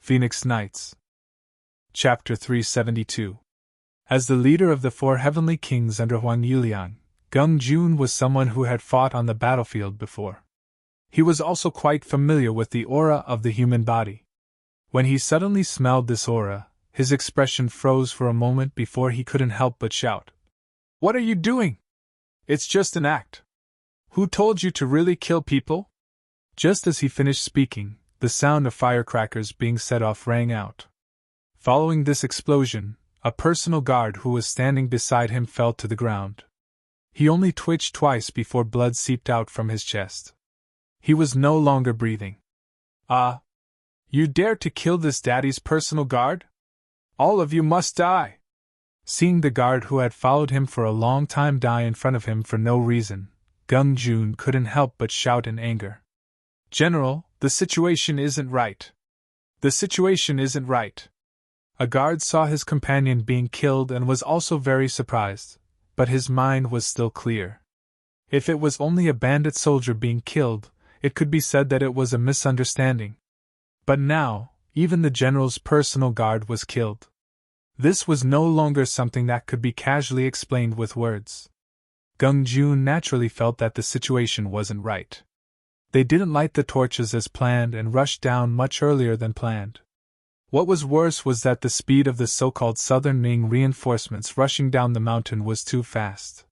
Phoenix Knights. Chapter 372. As the leader of the 4 heavenly kings under Huang Yuliang, Gung Jun was someone who had fought on the battlefield before. He was also quite familiar with the aura of the human body. When he suddenly smelled this aura, his expression froze for a moment before he couldn't help but shout, "What are you doing? It's just an act. Who told you to really kill people?" Just as he finished speaking, the sound of firecrackers being set off rang out. Following this explosion, a personal guard who was standing beside him fell to the ground. He only twitched twice before blood seeped out from his chest. He was no longer breathing. "Ah! You dare to kill this daddy's personal guard? All of you must die!" Seeing the guard who had followed him for a long time die in front of him for no reason, Gung Jun couldn't help but shout in anger. "General, the situation isn't right. The situation isn't right." A guard saw his companion being killed and was also very surprised, but his mind was still clear. If it was only a bandit soldier being killed, it could be said that it was a misunderstanding. But now, even the general's personal guard was killed. This was no longer something that could be casually explained with words. Gung Jun naturally felt that the situation wasn't right. They didn't light the torches as planned and rushed down much earlier than planned. What was worse was that the speed of the so-called southern Ming reinforcements rushing down the mountain was too fast.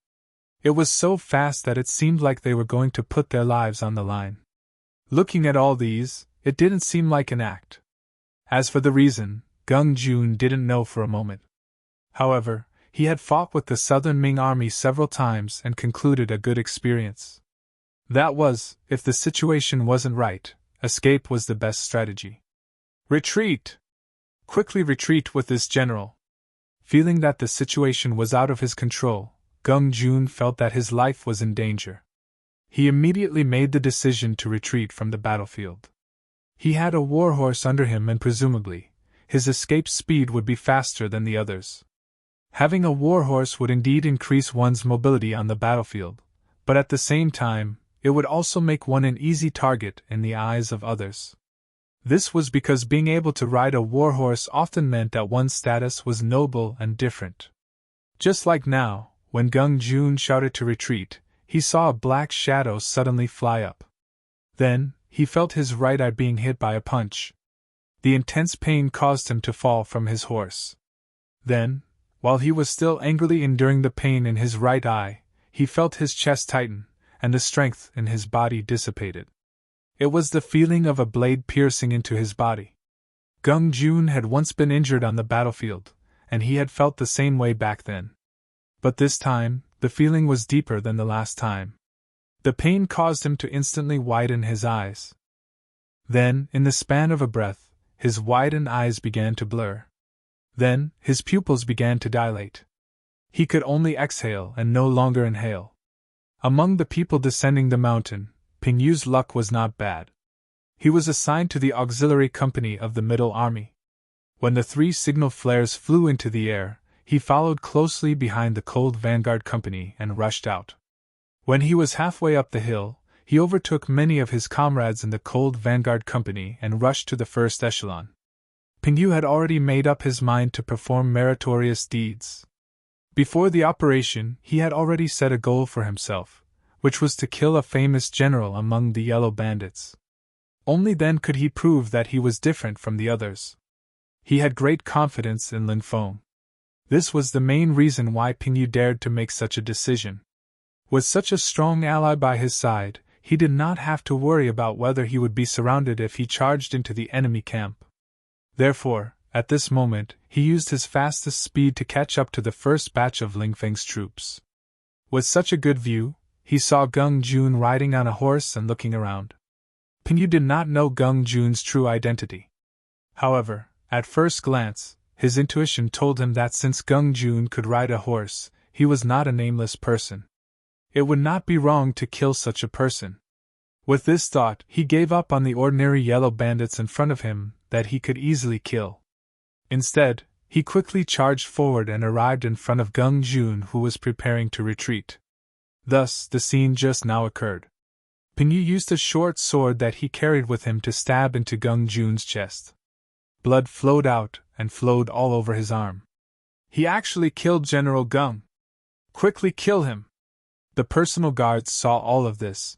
It was so fast that it seemed like they were going to put their lives on the line. Looking at all these, it didn't seem like an act. As for the reason, Gung Jun didn't know for a moment. However, he had fought with the southern Ming army several times and concluded a good experience. That was, if the situation wasn't right, escape was the best strategy. "Retreat! Quickly retreat with this general!" Feeling that the situation was out of his control, Gung Jun felt that his life was in danger. He immediately made the decision to retreat from the battlefield. He had a warhorse under him and presumably, his escape speed would be faster than the others. Having a warhorse would indeed increase one's mobility on the battlefield, but at the same time, it would also make one an easy target in the eyes of others. This was because being able to ride a warhorse often meant that one's status was noble and different. Just like now, when Gung Jun shouted to retreat, he saw a black shadow suddenly fly up. Then, he felt his right eye being hit by a punch. The intense pain caused him to fall from his horse. Then, while he was still angrily enduring the pain in his right eye, he felt his chest tighten, and the strength in his body dissipated. It was the feeling of a blade piercing into his body. Gung Jun had once been injured on the battlefield, and he had felt the same way back then. But this time, the feeling was deeper than the last time. The pain caused him to instantly widen his eyes. Then, in the span of a breath, his widened eyes began to blur. Then, his pupils began to dilate. He could only exhale and no longer inhale. Among the people descending the mountain, Ping Yu's luck was not bad. He was assigned to the auxiliary company of the Middle Army. When the 3 signal flares flew into the air, he followed closely behind the cold vanguard company and rushed out. When he was halfway up the hill, he overtook many of his comrades in the cold vanguard company and rushed to the first echelon. Ping Yu had already made up his mind to perform meritorious deeds. Before the operation, he had already set a goal for himself, which was to kill a famous general among the yellow bandits. Only then could he prove that he was different from the others. He had great confidence in Lin Feng. This was the main reason why Ping Yu dared to make such a decision. With such a strong ally by his side, he did not have to worry about whether he would be surrounded if he charged into the enemy camp. Therefore, at this moment, he used his fastest speed to catch up to the first batch of Ling Feng's troops. With such a good view, he saw Gung Jun riding on a horse and looking around. Ping Yu did not know Gung Jun's true identity. However, at first glance, his intuition told him that since Gung Jun could ride a horse, he was not a nameless person. It would not be wrong to kill such a person. With this thought, he gave up on the ordinary yellow bandits in front of him that he could easily kill. Instead, he quickly charged forward and arrived in front of Gung Jun, who was preparing to retreat. Thus, the scene just now occurred. Ping Yu used a short sword that he carried with him to stab into Gung Jun's chest. blood flowed out and flowed all over his arm. He actually killed General Gung. Quickly kill him! The personal guards saw all of this.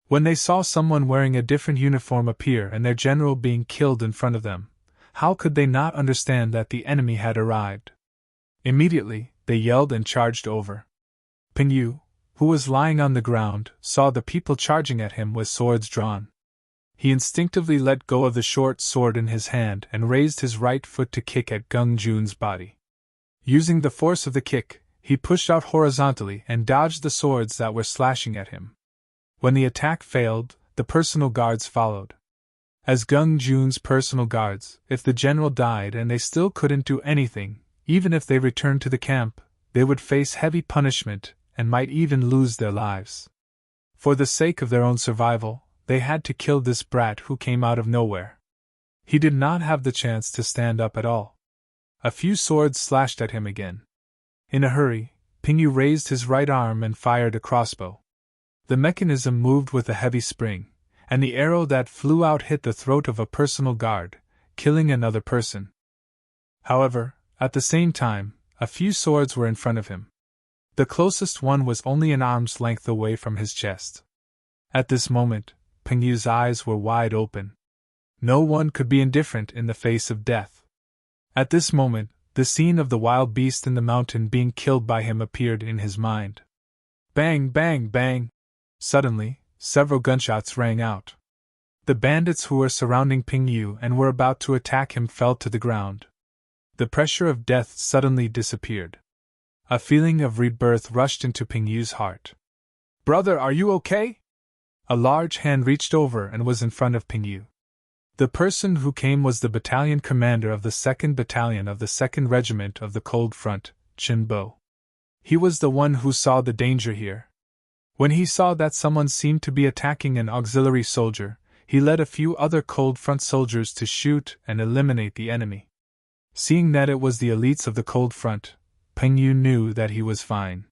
When they saw someone wearing a different uniform appear and their general being killed in front of them, how could they not understand that the enemy had arrived? Immediately, they yelled and charged over. Ping Yu, who was lying on the ground, saw the people charging at him with swords drawn. He instinctively let go of the short sword in his hand and raised his right foot to kick at Gung Jun's body. Using the force of the kick, he pushed out horizontally and dodged the swords that were slashing at him. When the attack failed, the personal guards followed. As Gung Jun's personal guards, if the general died and they still couldn't do anything, even if they returned to the camp, they would face heavy punishment and might even lose their lives. For the sake of their own survival, they had to kill this brat who came out of nowhere. He did not have the chance to stand up at all. A few swords slashed at him again. In a hurry, Ping Yu raised his right arm and fired a crossbow. The mechanism moved with a heavy spring, and the arrow that flew out hit the throat of a personal guard, killing another person. However, at the same time, a few swords were in front of him. The closest one was only an arm's length away from his chest. At this moment, Ping Yu's eyes were wide open. No one could be indifferent in the face of death. At this moment, the scene of the wild beast in the mountain being killed by him appeared in his mind. Bang, bang, bang! Suddenly, several gunshots rang out. The bandits who were surrounding Ping Yu and were about to attack him fell to the ground. The pressure of death suddenly disappeared. A feeling of rebirth rushed into Ping Yu's heart. Brother, are you okay? A large hand reached over and was in front of Ping Yu. The person who came was the battalion commander of the 2nd Battalion of the 2nd Regiment of the Cold Front, Qin Bo. He was the one who saw the danger here. When he saw that someone seemed to be attacking an auxiliary soldier, he led a few other Cold Front soldiers to shoot and eliminate the enemy. Seeing that it was the elites of the Cold Front, Ping Yu knew that he was fine.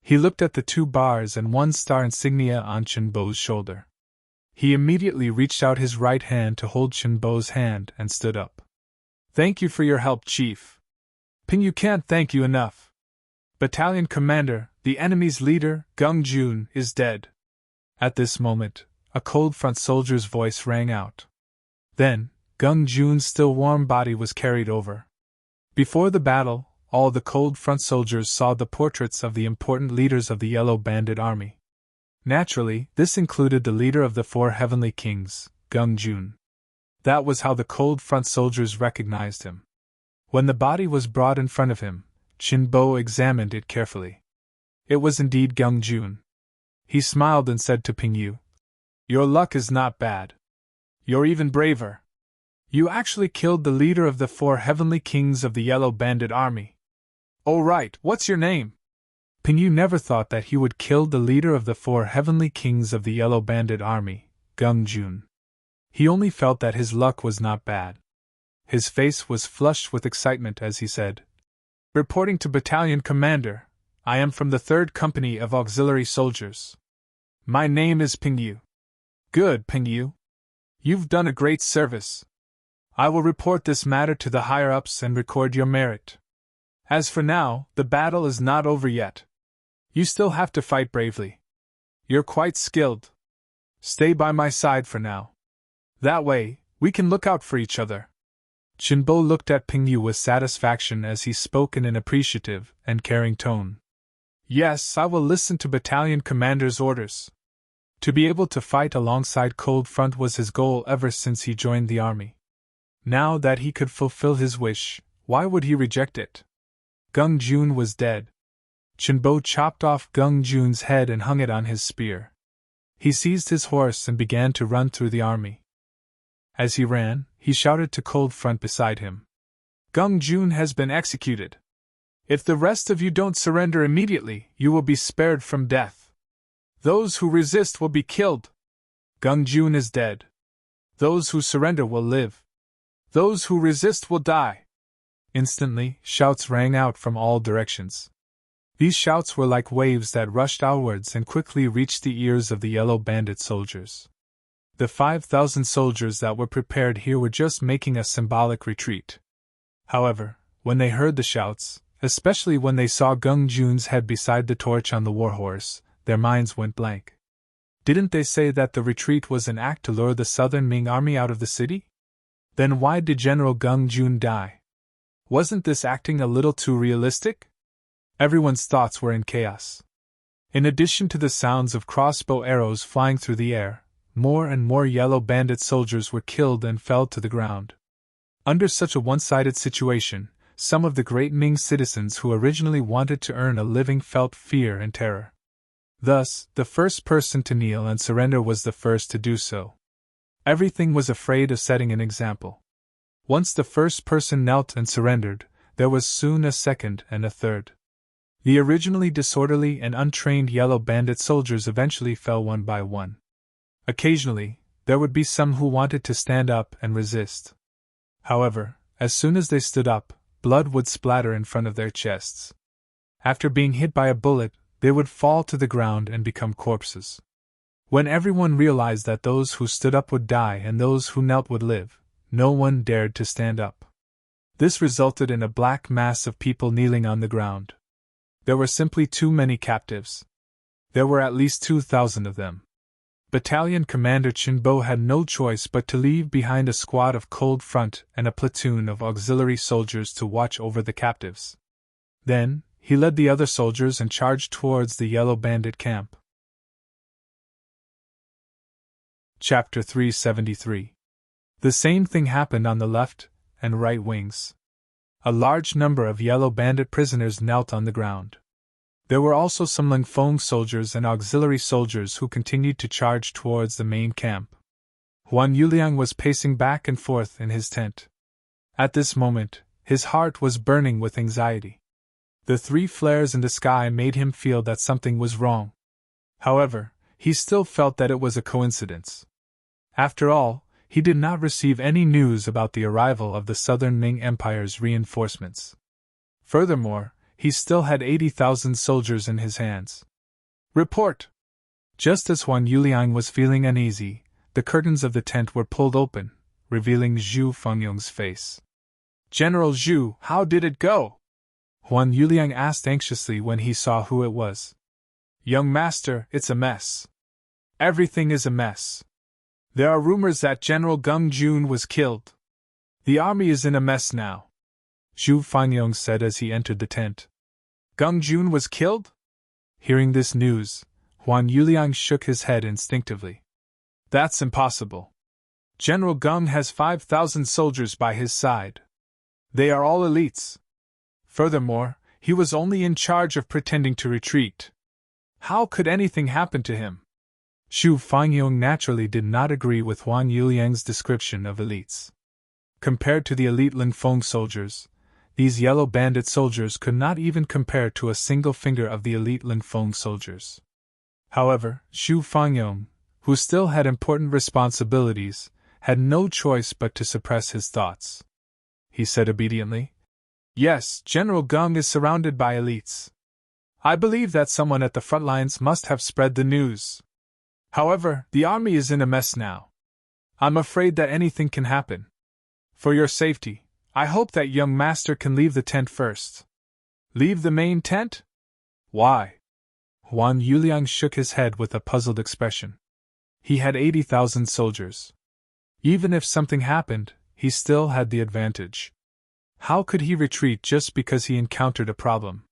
He looked at the 2 bars and 1 star insignia on Qin Bo's shoulder. He immediately reached out his right hand to hold Qin Bo's hand and stood up. Thank you for your help, Chief. Ping Yu can't thank you enough. Battalion Commander, the enemy's leader, Gung Jun, is dead. At this moment, a Cold Front soldier's voice rang out. Then, Gung Jun's still warm body was carried over. Before the battle, all the Cold Front soldiers saw the portraits of the important leaders of the Yellow Bandit Army. Naturally, this included the leader of the 4 Heavenly Kings, Gung Jun. That was how the Cold Front soldiers recognized him. When the body was brought in front of him, Qin Bo examined it carefully. It was indeed Gung Jun. He smiled and said to Ping Yu, "Your luck is not bad. You're even braver. You actually killed the leader of the 4 Heavenly Kings of the Yellow Bandit Army. Oh right, what's your name?" Ping Yu never thought that he would kill the leader of the 4 Heavenly Kings of the Yellow Bandit Army, Gung Jun. He only felt that his luck was not bad. His face was flushed with excitement as he said, "Reporting to Battalion Commander, I am from the 3rd Company of Auxiliary Soldiers. My name is Ping Yu." "Good, Ping Yu. You've done a great service. I will report this matter to the higher-ups and record your merit. As for now, the battle is not over yet. You still have to fight bravely. You're quite skilled. Stay by my side for now. That way, we can look out for each other." Qin Bo looked at Ping Yu with satisfaction as he spoke in an appreciative and caring tone. "Yes, I will listen to Battalion Commander's orders." To be able to fight alongside Cold Front was his goal ever since he joined the army. Now that he could fulfill his wish, why would he reject it? Gung Jun was dead. Qin Bo chopped off Gung Jun's head and hung it on his spear. He seized his horse and began to run through the army. As he ran, he shouted to Cold Front beside him. "Gung Jun has been executed. If the rest of you don't surrender immediately, you will be spared from death. Those who resist will be killed. Gung Jun is dead. Those who surrender will live. Those who resist will die." Instantly, shouts rang out from all directions. These shouts were like waves that rushed outwards and quickly reached the ears of the Yellow Bandit soldiers. The 5,000 soldiers that were prepared here were just making a symbolic retreat. However, when they heard the shouts, especially when they saw Gung Jun's head beside the torch on the warhorse, their minds went blank. Didn't they say that the retreat was an act to lure the southern Ming army out of the city? Then why did General Gung Jun die? Wasn't this acting a little too realistic? Everyone's thoughts were in chaos. In addition to the sounds of crossbow arrows flying through the air, more and more yellow bandit soldiers were killed and fell to the ground. Under such a one-sided situation, some of the great Ming citizens who originally wanted to earn a living felt fear and terror. Thus, the first person to kneel and surrender was the first to do so. Everything was afraid of setting an example. Once the first person knelt and surrendered, there was soon a second and a third. The originally disorderly and untrained yellow bandit soldiers eventually fell one by one. Occasionally, there would be some who wanted to stand up and resist. However, as soon as they stood up, blood would splatter in front of their chests. After being hit by a bullet, they would fall to the ground and become corpses. When everyone realized that those who stood up would die and those who knelt would live, no one dared to stand up. This resulted in a black mass of people kneeling on the ground. There were simply too many captives. There were at least 2,000 of them. Battalion Commander Chinbo had no choice but to leave behind a squad of Cold Front and a platoon of auxiliary soldiers to watch over the captives. Then, he led the other soldiers and charged towards the Yellow Bandit camp. Chapter 373. The same thing happened on the left and right wings. A large number of Yellow Bandit prisoners knelt on the ground. There were also some Lingfeng soldiers and auxiliary soldiers who continued to charge towards the main camp. Huan Yuliang was pacing back and forth in his tent. At this moment, his heart was burning with anxiety. The 3 flares in the sky made him feel that something was wrong. However, he still felt that it was a coincidence. After all, he did not receive any news about the arrival of the Southern Ming Empire's reinforcements. Furthermore, he still had 80,000 soldiers in his hands. Report! Just as Huan Yuliang was feeling uneasy, the curtains of the tent were pulled open, revealing Zhu Fengyong's face. General Zhu, how did it go? Huan Yuliang asked anxiously when he saw who it was. Young master, it's a mess. Everything is a mess. There are rumors that General Gung Jun was killed. The army is in a mess now, Zhu Fengyong said as he entered the tent. Gung Jun was killed? Hearing this news, Huan Yuliang shook his head instinctively. That's impossible. General Gung has 5,000 soldiers by his side. They are all elites. Furthermore, he was only in charge of pretending to retreat. How could anything happen to him? Zhu Fengyong naturally did not agree with Huan Yuliang's description of elites. Compared to the elite Lingfeng soldiers, these Yellow Bandit soldiers could not even compare to a single finger of the elite Lingfeng soldiers. However, Zhu Fengyong, who still had important responsibilities, had no choice but to suppress his thoughts. He said obediently, Yes, General Gung is surrounded by elites. I believe that someone at the front lines must have spread the news. However, the army is in a mess now. I'm afraid that anything can happen. For your safety, I hope that young master can leave the tent first. Leave the main tent? Why? Huan Yuliang shook his head with a puzzled expression. He had 80,000 soldiers. Even if something happened, he still had the advantage. How could he retreat just because he encountered a problem?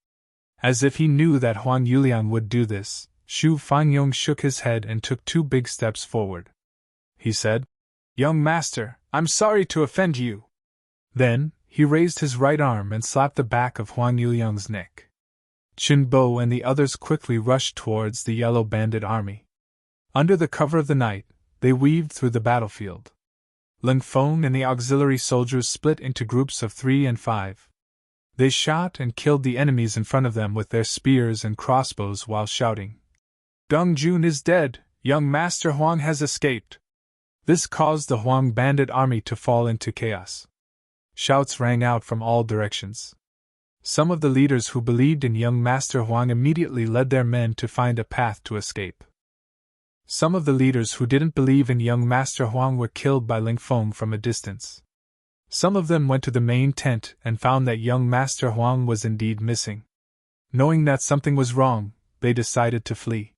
As if he knew that Huan Yuliang would do this, Zhu Fengyong shook his head and took 2 big steps forward. He said, Young master, I'm sorry to offend you. Then, he raised his right arm and slapped the back of Huan Yuliang's neck. Chinbo and the others quickly rushed towards the Yellow Bandit army. Under the cover of the night, they weaved through the battlefield. Lingfeng and the auxiliary soldiers split into groups of 3 and 5. They shot and killed the enemies in front of them with their spears and crossbows while shouting, Gung Jun is dead, young master Huang has escaped. This caused the Huang bandit army to fall into chaos. Shouts rang out from all directions. Some of the leaders who believed in young master Huang immediately led their men to find a path to escape. Some of the leaders who didn't believe in young Master Huang were killed by Ling Feng from a distance. Some of them went to the main tent and found that young Master Huang was indeed missing. Knowing that something was wrong, they decided to flee.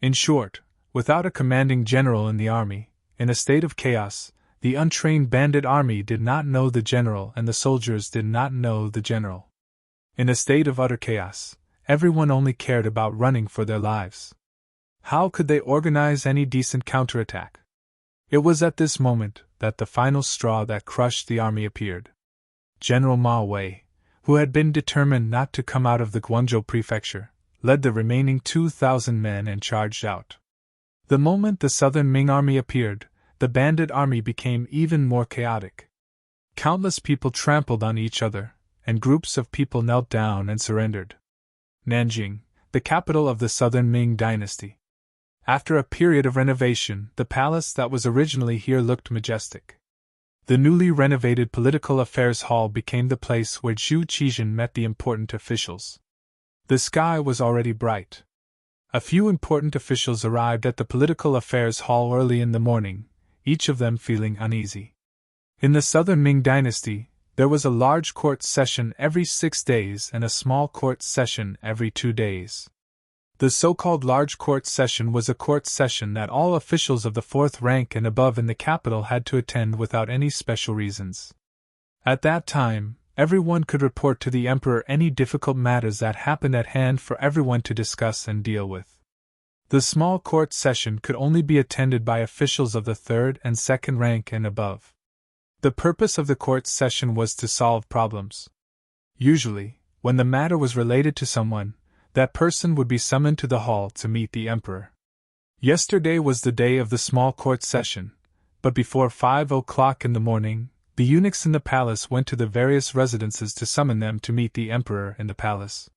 In short, without a commanding general in the army, in a state of chaos, the untrained bandit army did not know the general and the soldiers did not know the general. In a state of utter chaos, everyone only cared about running for their lives. How could they organize any decent counterattack? It was at this moment that the final straw that crushed the army appeared. General Ma Wei, who had been determined not to come out of the Guangzhou prefecture, led the remaining 2,000 men and charged out. The moment the southern Ming army appeared, the bandit army became even more chaotic. Countless people trampled on each other, and groups of people knelt down and surrendered. Nanjing, the capital of the southern Ming dynasty. After a period of renovation, the palace that was originally here looked majestic. The newly renovated Political Affairs Hall became the place where Zhu Qizhen met the important officials. The sky was already bright. A few important officials arrived at the Political Affairs Hall early in the morning, each of them feeling uneasy. In the southern Ming dynasty, there was a large court session every 6 days and a small court session every 2 days. The so-called large court session was a court session that all officials of the 4th rank and above in the capital had to attend without any special reasons. At that time, everyone could report to the emperor any difficult matters that happened at hand for everyone to discuss and deal with. The small court session could only be attended by officials of the 3rd and 2nd rank and above. The purpose of the court session was to solve problems. Usually, when the matter was related to someone, that person would be summoned to the hall to meet the emperor. Yesterday was the day of the small court session, but before 5 o'clock in the morning, the eunuchs in the palace went to the various residences to summon them to meet the emperor in the palace.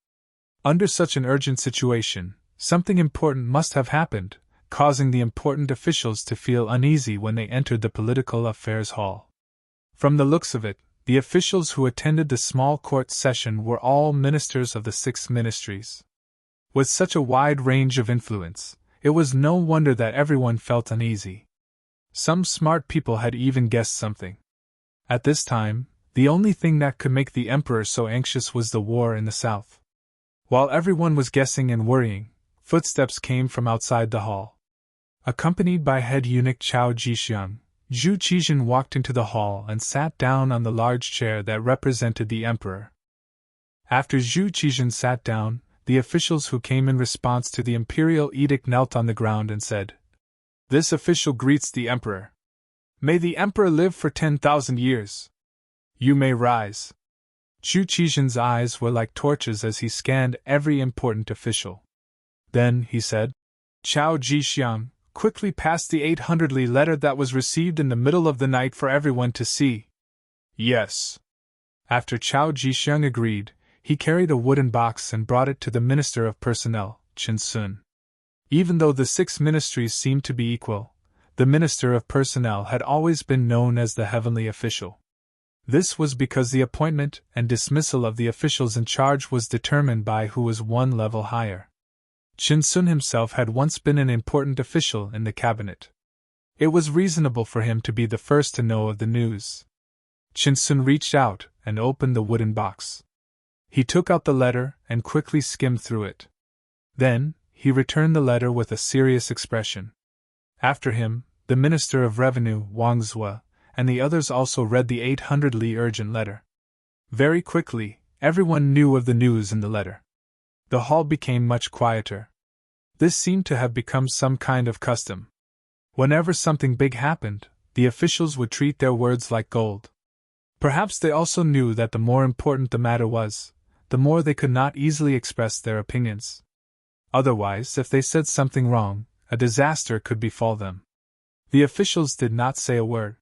Under such an urgent situation, something important must have happened, causing the important officials to feel uneasy when they entered the Political Affairs Hall. From the looks of it, the officials who attended the small court session were all ministers of the 6 ministries. With such a wide range of influence, it was no wonder that everyone felt uneasy. Some smart people had even guessed something. At this time, the only thing that could make the emperor so anxious was the war in the south. While everyone was guessing and worrying, footsteps came from outside the hall. Accompanied by head eunuch Chao Jixiang, Zhu Qizhen walked into the hall and sat down on the large chair that represented the emperor. After Zhu Qizhen sat down, the officials who came in response to the imperial edict knelt on the ground and said, "This official greets the emperor. May the emperor live for 10,000 years. You may rise." Zhu Qizhen's eyes were like torches as he scanned every important official. Then he said, "Chao Jixiang, quickly pass the 800-li letter that was received in the middle of the night for everyone to see." "Yes." After Chao Jixiang agreed, he carried a wooden box and brought it to the Minister of Personnel, Qin Sun. Even though the 6 ministries seemed to be equal, the Minister of Personnel had always been known as the heavenly official. This was because the appointment and dismissal of the officials in charge was determined by who was one level higher. Qin Sun himself had once been an important official in the cabinet. It was reasonable for him to be the first to know of the news. Qin Sun reached out and opened the wooden box. He took out the letter and quickly skimmed through it. Then, he returned the letter with a serious expression. After him, the Minister of Revenue, Wang Zue, and the others also read the 800-li urgent letter. Very quickly, everyone knew of the news in the letter. The hall became much quieter. This seemed to have become some kind of custom. Whenever something big happened, the officials would treat their words like gold. Perhaps they also knew that the more important the matter was, the more they could not easily express their opinions. Otherwise, if they said something wrong, a disaster could befall them. The officials did not say a word.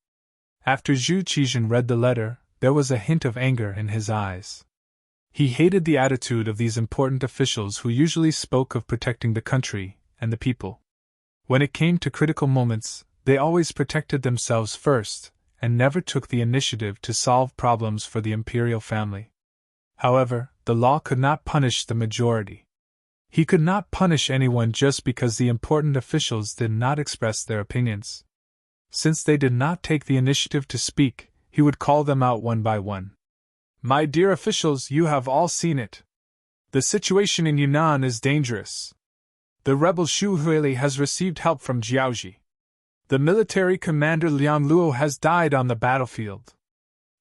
After Zhu Qizhen read the letter, there was a hint of anger in his eyes. He hated the attitude of these important officials who usually spoke of protecting the country and the people. When it came to critical moments, they always protected themselves first, and never took the initiative to solve problems for the imperial family. However, the law could not punish the majority. He could not punish anyone just because the important officials did not express their opinions. Since they did not take the initiative to speak, he would call them out one by one. My dear officials, you have all seen it. The situation in Yunnan is dangerous. The rebel Xu Huili has received help from Jiaoji. The military commander Liang Luo has died on the battlefield.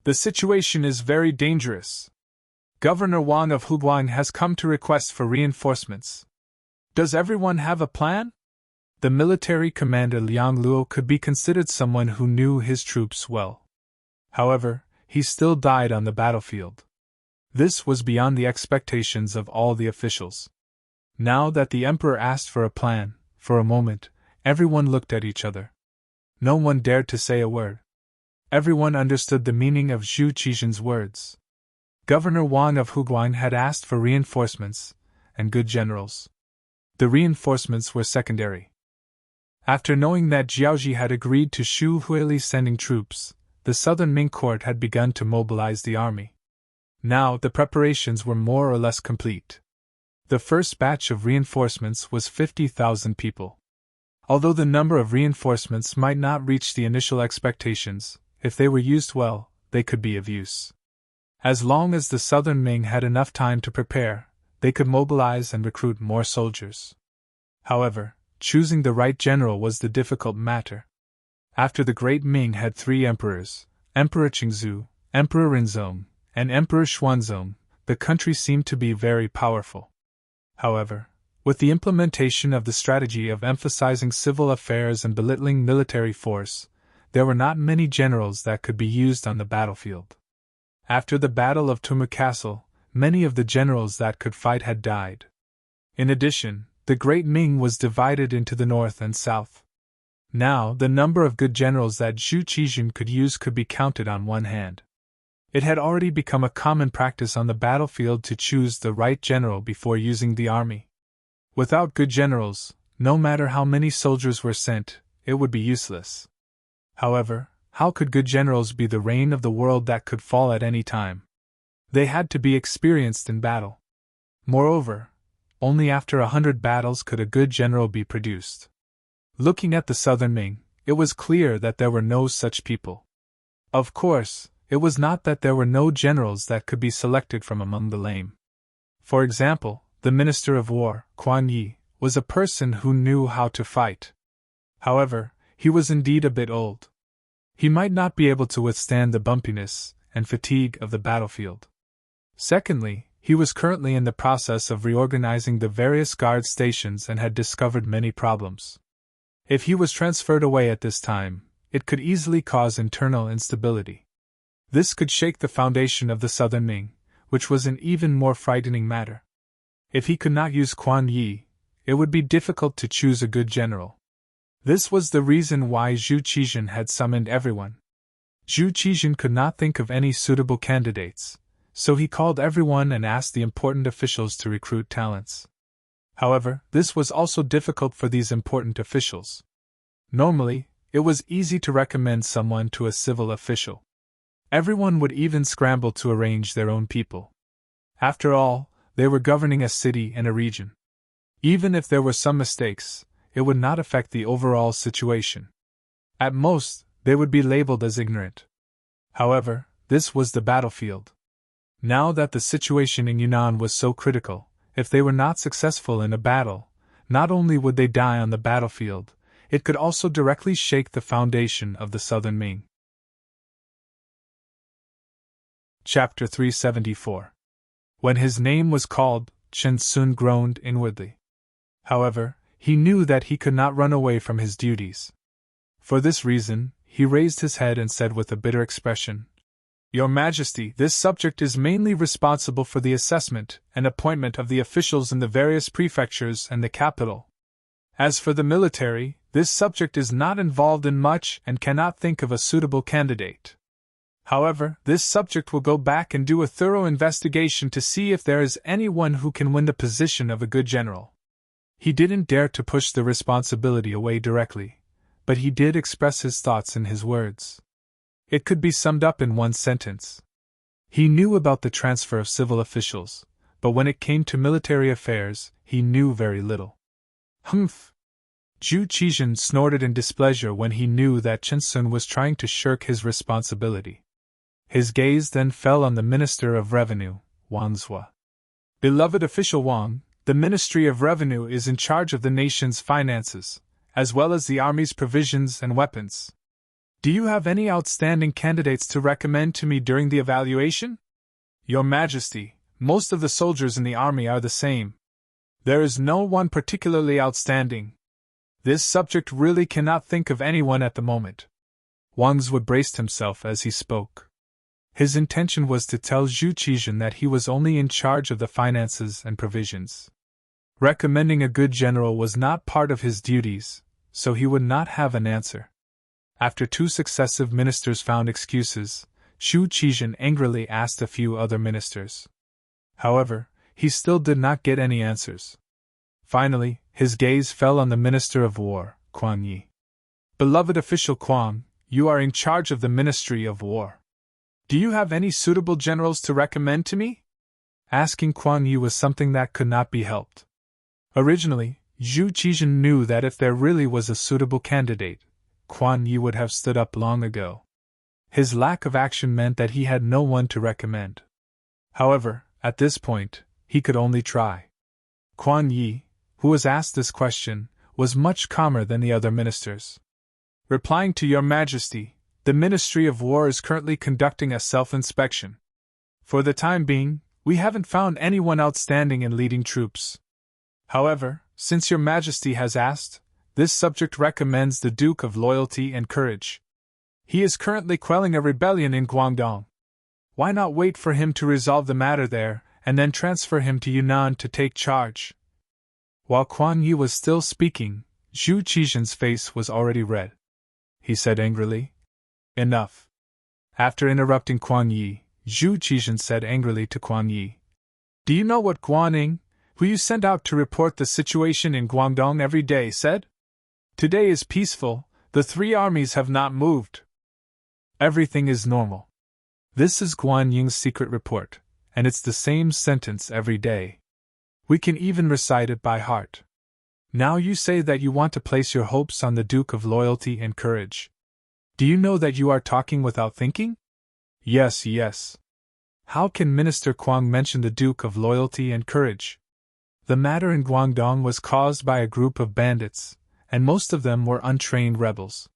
The situation is very dangerous. Governor Wang of Huguang has come to request for reinforcements. Does everyone have a plan? The military commander Liang Luo could be considered someone who knew his troops well. However, he still died on the battlefield. This was beyond the expectations of all the officials. Now that the emperor asked for a plan, for a moment, everyone looked at each other. No one dared to say a word. Everyone understood the meaning of Zhu Qizhen's words. Governor Wang of Huguang had asked for reinforcements, and good generals. The reinforcements were secondary. After knowing that Jiaoji had agreed to Xu Huili sending troops, the southern Ming court had begun to mobilize the army. Now the preparations were more or less complete. The first batch of reinforcements was 50,000 people. Although the number of reinforcements might not reach the initial expectations, if they were used well, they could be of use. As long as the southern Ming had enough time to prepare, they could mobilize and recruit more soldiers. However, choosing the right general was the difficult matter. After the great Ming had 3 emperors, Emperor Qingzu, Emperor Rinzong, and Emperor Xuanzong, the country seemed to be very powerful. However, with the implementation of the strategy of emphasizing civil affairs and belittling military force, there were not many generals that could be used on the battlefield. After the Battle of Tumu Castle, many of the generals that could fight had died. In addition, the Great Ming was divided into the north and south. Now, the number of good generals that Zhu Qizhen could use could be counted on one hand. It had already become a common practice on the battlefield to choose the right general before using the army. Without good generals, no matter how many soldiers were sent, it would be useless. However, how could good generals be the reign of the world that could fall at any time? They had to be experienced in battle. Moreover, only after 100 battles could a good general be produced. Looking at the southern Ming, it was clear that there were no such people. Of course, it was not that there were no generals that could be selected from among the lame. For example, the Minister of War, Quan Yi, was a person who knew how to fight. However, he was indeed a bit old. He might not be able to withstand the bumpiness and fatigue of the battlefield. Secondly, he was currently in the process of reorganizing the various guard stations and had discovered many problems. If he was transferred away at this time, it could easily cause internal instability. This could shake the foundation of the southern Ming, which was an even more frightening matter. If he could not use Quan Yi, it would be difficult to choose a good general. This was the reason why Zhu Qizhen had summoned everyone. Zhu Qizhen could not think of any suitable candidates, so he called everyone and asked the important officials to recruit talents. However, this was also difficult for these important officials. Normally, it was easy to recommend someone to a civil official. Everyone would even scramble to arrange their own people. After all, they were governing a city and a region. Even if there were some mistakes, it would not affect the overall situation. At most, they would be labeled as ignorant. However, this was the battlefield. Now that the situation in Yunnan was so critical, if they were not successful in a battle, not only would they die on the battlefield, it could also directly shake the foundation of the southern Ming. Chapter 374. When his name was called, Chen Sun groaned inwardly. However, he knew that he could not run away from his duties. For this reason, he raised his head and said with a bitter expression, "Your Majesty, this subject is mainly responsible for the assessment and appointment of the officials in the various prefectures and the capital. As for the military, this subject is not involved in much and cannot think of a suitable candidate. However, this subject will go back and do a thorough investigation to see if there is anyone who can win the position of a good general." He didn't dare to push the responsibility away directly, but he did express his thoughts in his words. It could be summed up in one sentence. He knew about the transfer of civil officials, but when it came to military affairs, he knew very little. Humph! Zhu Qizhen snorted in displeasure when he knew that Chen Sun was trying to shirk his responsibility. His gaze then fell on the Minister of Revenue, Wang Zhua. Beloved official Wang, the Ministry of Revenue is in charge of the nation's finances, as well as the army's provisions and weapons. Do you have any outstanding candidates to recommend to me during the evaluation? Your Majesty, most of the soldiers in the army are the same. There is no one particularly outstanding. This subject really cannot think of anyone at the moment. Wang Zhua braced himself as he spoke. His intention was to tell Zhu Qizhen that he was only in charge of the finances and provisions. Recommending a good general was not part of his duties, so he would not have an answer. After 2 successive ministers found excuses, Zhu Qizhen angrily asked a few other ministers. However, he still did not get any answers. Finally, his gaze fell on the Minister of War, Quan Yi. Beloved official Quan, you are in charge of the Ministry of War. Do you have any suitable generals to recommend to me? Asking Quan Yi was something that could not be helped. Originally, Zhu Qizhen knew that if there really was a suitable candidate, Quan Yi would have stood up long ago. His lack of action meant that he had no one to recommend. However, at this point, he could only try. Quan Yi, who was asked this question, was much calmer than the other ministers. Replying to Your Majesty, the Ministry of War is currently conducting a self-inspection. For the time being, we haven't found anyone outstanding in leading troops. However, since Your Majesty has asked, this subject recommends the Duke of Loyalty and Courage. He is currently quelling a rebellion in Guangdong. Why not wait for him to resolve the matter there, and then transfer him to Yunnan to take charge? While Quan Yi was still speaking, Zhu Qizhen's face was already red. He said angrily, Enough. After interrupting Quan Yi, Zhu Qizhen said angrily to Quan Yi, Do you know what Guan Ying, who you sent out to report the situation in Guangdong every day, said? Today is peaceful, the 3 armies have not moved. Everything is normal. This is Guan Ying's secret report, and it's the same sentence every day. We can even recite it by heart. Now you say that you want to place your hopes on the Duke of Loyalty and Courage. Do you know that you are talking without thinking? Yes, yes. How can Minister Kuang mention the Duke of Loyalty and Courage? The matter in Guangdong was caused by a group of bandits, and most of them were untrained rebels.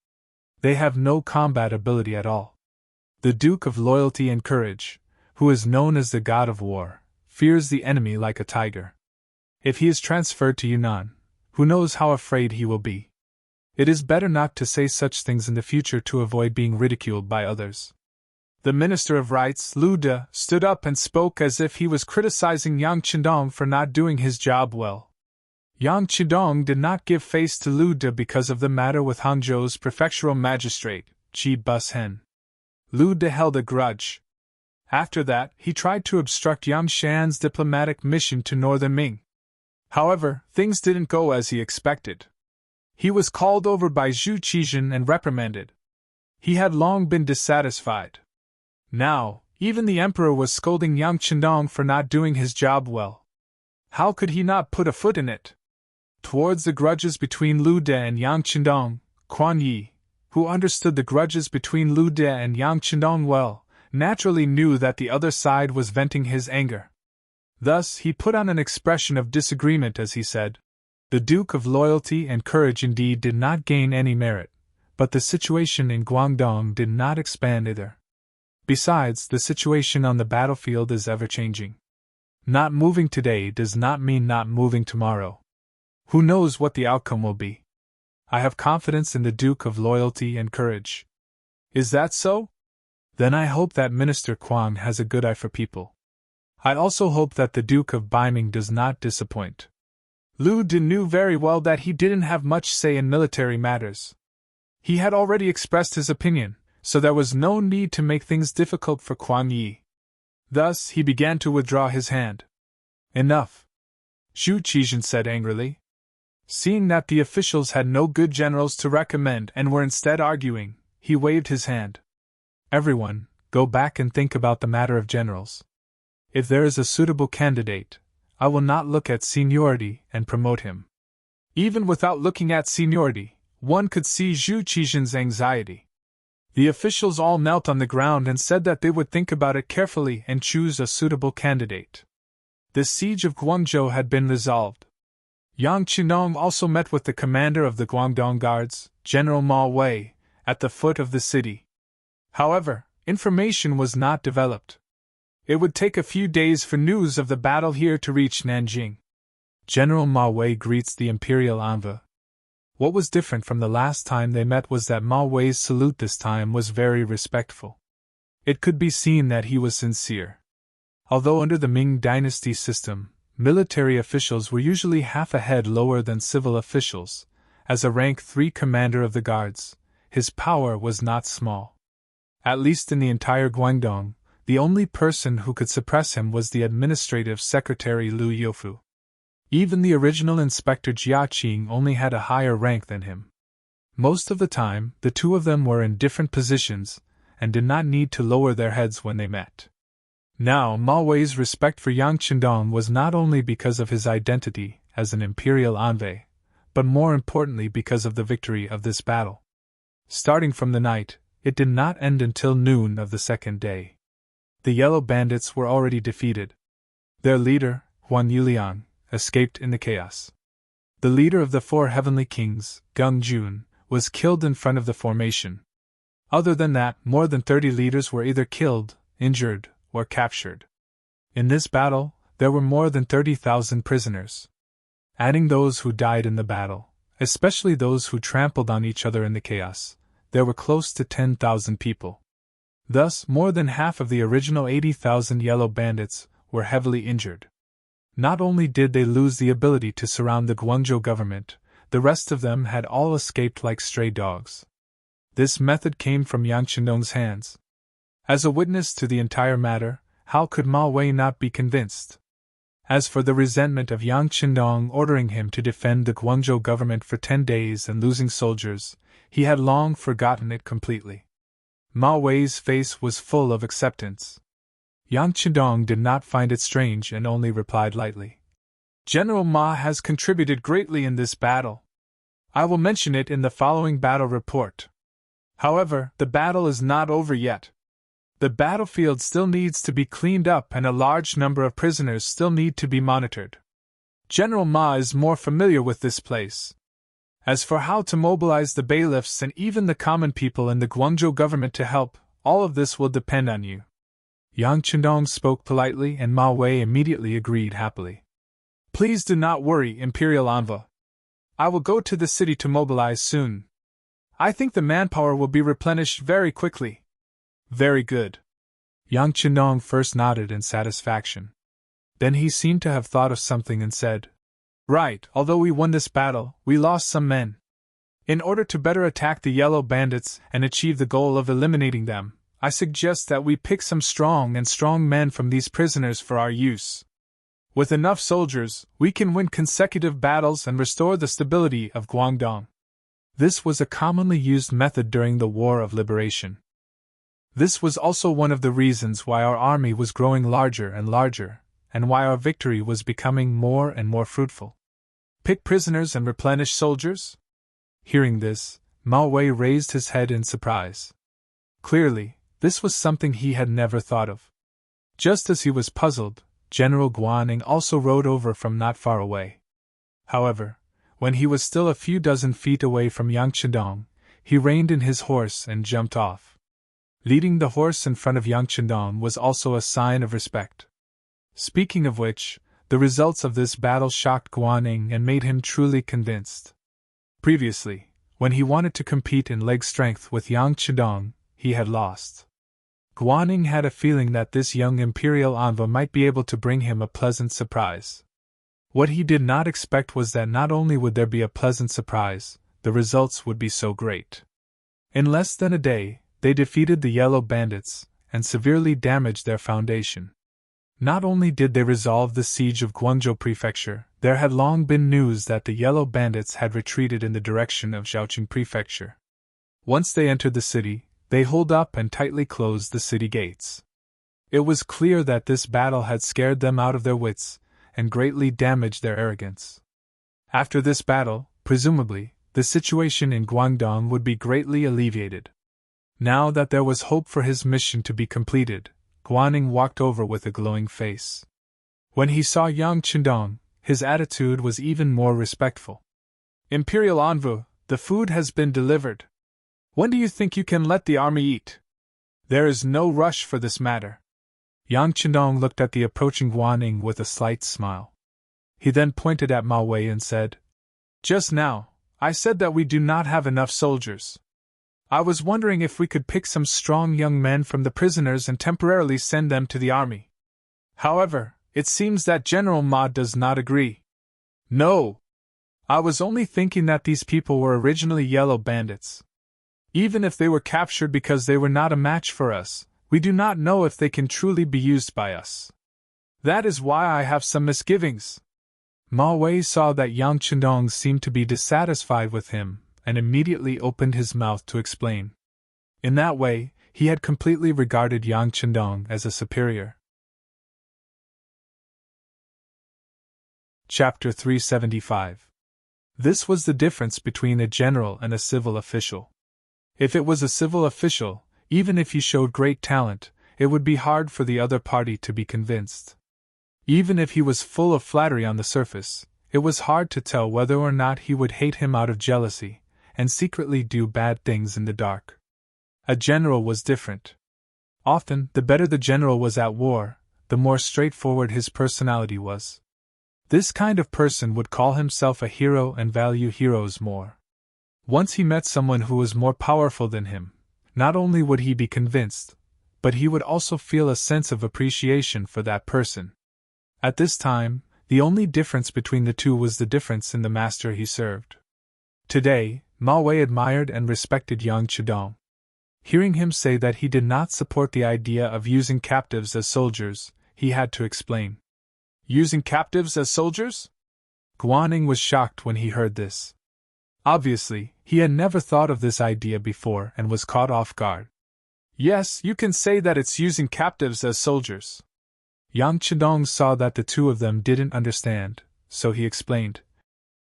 They have no combat ability at all. The Duke of Loyalty and Courage, who is known as the God of War, fears the enemy like a tiger. If he is transferred to Yunnan, who knows how afraid he will be? It is better not to say such things in the future to avoid being ridiculed by others. The Minister of Rights, Lu De, stood up and spoke as if he was criticizing Yang Qindong for not doing his job well. Yang Qindong did not give face to Lu De because of the matter with Hangzhou's prefectural magistrate, Qi Bushen. Lu De held a grudge. After that, he tried to obstruct Yang Shan's diplomatic mission to northern Ming. However, things didn't go as he expected. He was called over by Zhu Qizhen and reprimanded. He had long been dissatisfied. Now, even the emperor was scolding Yang Qindong for not doing his job well. How could he not put a foot in it? Towards the grudges between Lu De and Yang Qindong, Quan Yi, who understood the grudges between Lu De and Yang Qindong well, naturally knew that the other side was venting his anger. Thus, he put on an expression of disagreement as he said, The Duke of Loyalty and Courage indeed did not gain any merit, but the situation in Guangdong did not expand either. Besides, the situation on the battlefield is ever-changing. Not moving today does not mean not moving tomorrow. Who knows what the outcome will be? I have confidence in the Duke of Loyalty and Courage. Is that so? Then I hope that Minister Kuang has a good eye for people. I also hope that the Duke of Beiming does not disappoint. Lu De knew very well that he didn't have much say in military matters. He had already expressed his opinion, so there was no need to make things difficult for Quan Yi. Thus, he began to withdraw his hand. Enough, Zhu Qizhen said angrily. Seeing that the officials had no good generals to recommend and were instead arguing, he waved his hand. Everyone, go back and think about the matter of generals. If there is a suitable candidate, I will not look at seniority and promote him. Even without looking at seniority, one could see Zhu Qizhen's anxiety. The officials all knelt on the ground and said that they would think about it carefully and choose a suitable candidate. The siege of Guangzhou had been resolved. Yang Qinong also met with the commander of the Guangdong Guards, General Ma Wei, at the foot of the city. However, information was not developed. It would take a few days for news of the battle here to reach Nanjing. General Ma Wei greets the imperial envoy. What was different from the last time they met was that Ma Wei's salute this time was very respectful. It could be seen that he was sincere. Although under the Ming dynasty system, military officials were usually half a head lower than civil officials, as a rank 3 commander of the guards, his power was not small. At least in the entire Guangdong, the only person who could suppress him was the administrative secretary Liu Youfu. Even the original inspector Jia Qing only had a higher rank than him. Most of the time, the two of them were in different positions, and did not need to lower their heads when they met. Now, Ma Wei's respect for Yang Qindong was not only because of his identity as an imperial envoy, but more importantly because of the victory of this battle. Starting from the night, it did not end until noon of the second day. The Yellow Bandits were already defeated. Their leader, Huan Yuliang, escaped in the chaos. The leader of the 4 heavenly kings, Gung Jun, was killed in front of the formation. Other than that, more than 30 leaders were either killed, injured, or captured. In this battle, there were more than 30,000 prisoners. Adding those who died in the battle, especially those who trampled on each other in the chaos, there were close to 10,000 people. Thus, more than half of the original 80,000 Yellow Bandits were heavily injured. Not only did they lose the ability to surround the Guangzhou government, the rest of them had all escaped like stray dogs. This method came from Yang Qindong's hands. As a witness to the entire matter, how could Ma Wei not be convinced? As for the resentment of Yang Qindong ordering him to defend the Guangzhou government for 10 days and losing soldiers, he had long forgotten it completely. Ma Wei's face was full of acceptance. Yang Qindong did not find it strange and only replied lightly. General Ma has contributed greatly in this battle. I will mention it in the following battle report. However, the battle is not over yet. The battlefield still needs to be cleaned up and a large number of prisoners still need to be monitored. General Ma is more familiar with this place. As for how to mobilize the bailiffs and even the common people in the Guangzhou government to help, all of this will depend on you. Yang Qindong spoke politely and Ma Wei immediately agreed happily. Please do not worry, Imperial Envoy. I will go to the city to mobilize soon. I think the manpower will be replenished very quickly. Very good. Yang Qindong first nodded in satisfaction. Then he seemed to have thought of something and said, Right, although we won this battle, we lost some men. In order to better attack the Yellow Bandits and achieve the goal of eliminating them, I suggest that we pick some strong men from these prisoners for our use. With enough soldiers, we can win consecutive battles and restore the stability of Guangdong. This was a commonly used method during the War of Liberation. This was also one of the reasons why our army was growing larger and larger, and why our victory was becoming more and more fruitful. Pick prisoners and replenish soldiers? Hearing this, Ma Wei raised his head in surprise. Clearly, this was something he had never thought of. Just as he was puzzled, General Guaning also rode over from not far away. However, when he was still a few dozen feet away from Yang Qindong, he reined in his horse and jumped off. Leading the horse in front of Yang Qindong was also a sign of respect. Speaking of which, the results of this battle shocked Guaning and made him truly convinced. Previously, when he wanted to compete in leg strength with Yang Qindong, he had lost. Guaning had a feeling that this young imperial envoy might be able to bring him a pleasant surprise. What he did not expect was that not only would there be a pleasant surprise, the results would be so great. In less than a day, they defeated the Yellow Bandits and severely damaged their foundation. Not only did they resolve the siege of Guangzhou Prefecture, there had long been news that the Yellow Bandits had retreated in the direction of Zhaoqing Prefecture. Once they entered the city, they holed up and tightly closed the city gates. It was clear that this battle had scared them out of their wits, and greatly damaged their arrogance. After this battle, presumably, the situation in Guangdong would be greatly alleviated. Now that there was hope for his mission to be completed, Guaning walked over with a glowing face. When he saw Yang Qindong, his attitude was even more respectful. "Imperial Envoy, the food has been delivered. When do you think you can let the army eat? There is no rush for this matter." Yang Qindong looked at the approaching Guaning with a slight smile. He then pointed at Ma Wei and said, "Just now, I said that we do not have enough soldiers. I was wondering if we could pick some strong young men from the prisoners and temporarily send them to the army. However, it seems that General Ma does not agree." "No. I was only thinking that these people were originally yellow bandits. Even if they were captured because they were not a match for us, we do not know if they can truly be used by us. That is why I have some misgivings." Ma Wei saw that Yang Qindong seemed to be dissatisfied with him, and immediately opened his mouth to explain. In that way, he had completely regarded Yang Qindong as a superior. Chapter 375. This was the difference between a general and a civil official. If it was a civil official, even if he showed great talent, it would be hard for the other party to be convinced. Even if he was full of flattery on the surface, it was hard to tell whether or not he would hate him out of jealousy, and secretly do bad things in the dark. A general was different. Often, the better the general was at war, the more straightforward his personality was. This kind of person would call himself a hero and value heroes more. Once he met someone who was more powerful than him, not only would he be convinced, but he would also feel a sense of appreciation for that person. At this time, the only difference between the two was the difference in the master he served. Today, Ma Wei admired and respected Yang Qindong. Hearing him say that he did not support the idea of using captives as soldiers, he had to explain. "Using captives as soldiers?" Guaning was shocked when he heard this. Obviously, he had never thought of this idea before and was caught off guard. "Yes, you can say that it's using captives as soldiers." Yang Qindong saw that the two of them didn't understand, so he explained.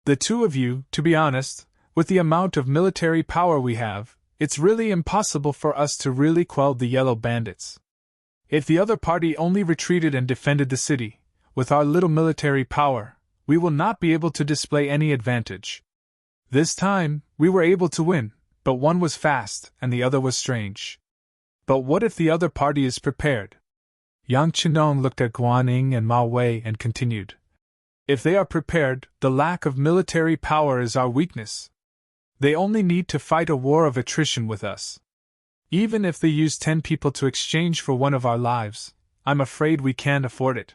"The two of you, to be honest, with the amount of military power we have, it's really impossible for us to really quell the yellow bandits. If the other party only retreated and defended the city, with our little military power, we will not be able to display any advantage. This time, we were able to win, but one was fast and the other was strange. But what if the other party is prepared?" Yang Qindong looked at Guaning and Ma Wei and continued. "If they are prepared, the lack of military power is our weakness. They only need to fight a war of attrition with us. Even if they use 10 people to exchange for one of our lives, I'm afraid we can't afford it."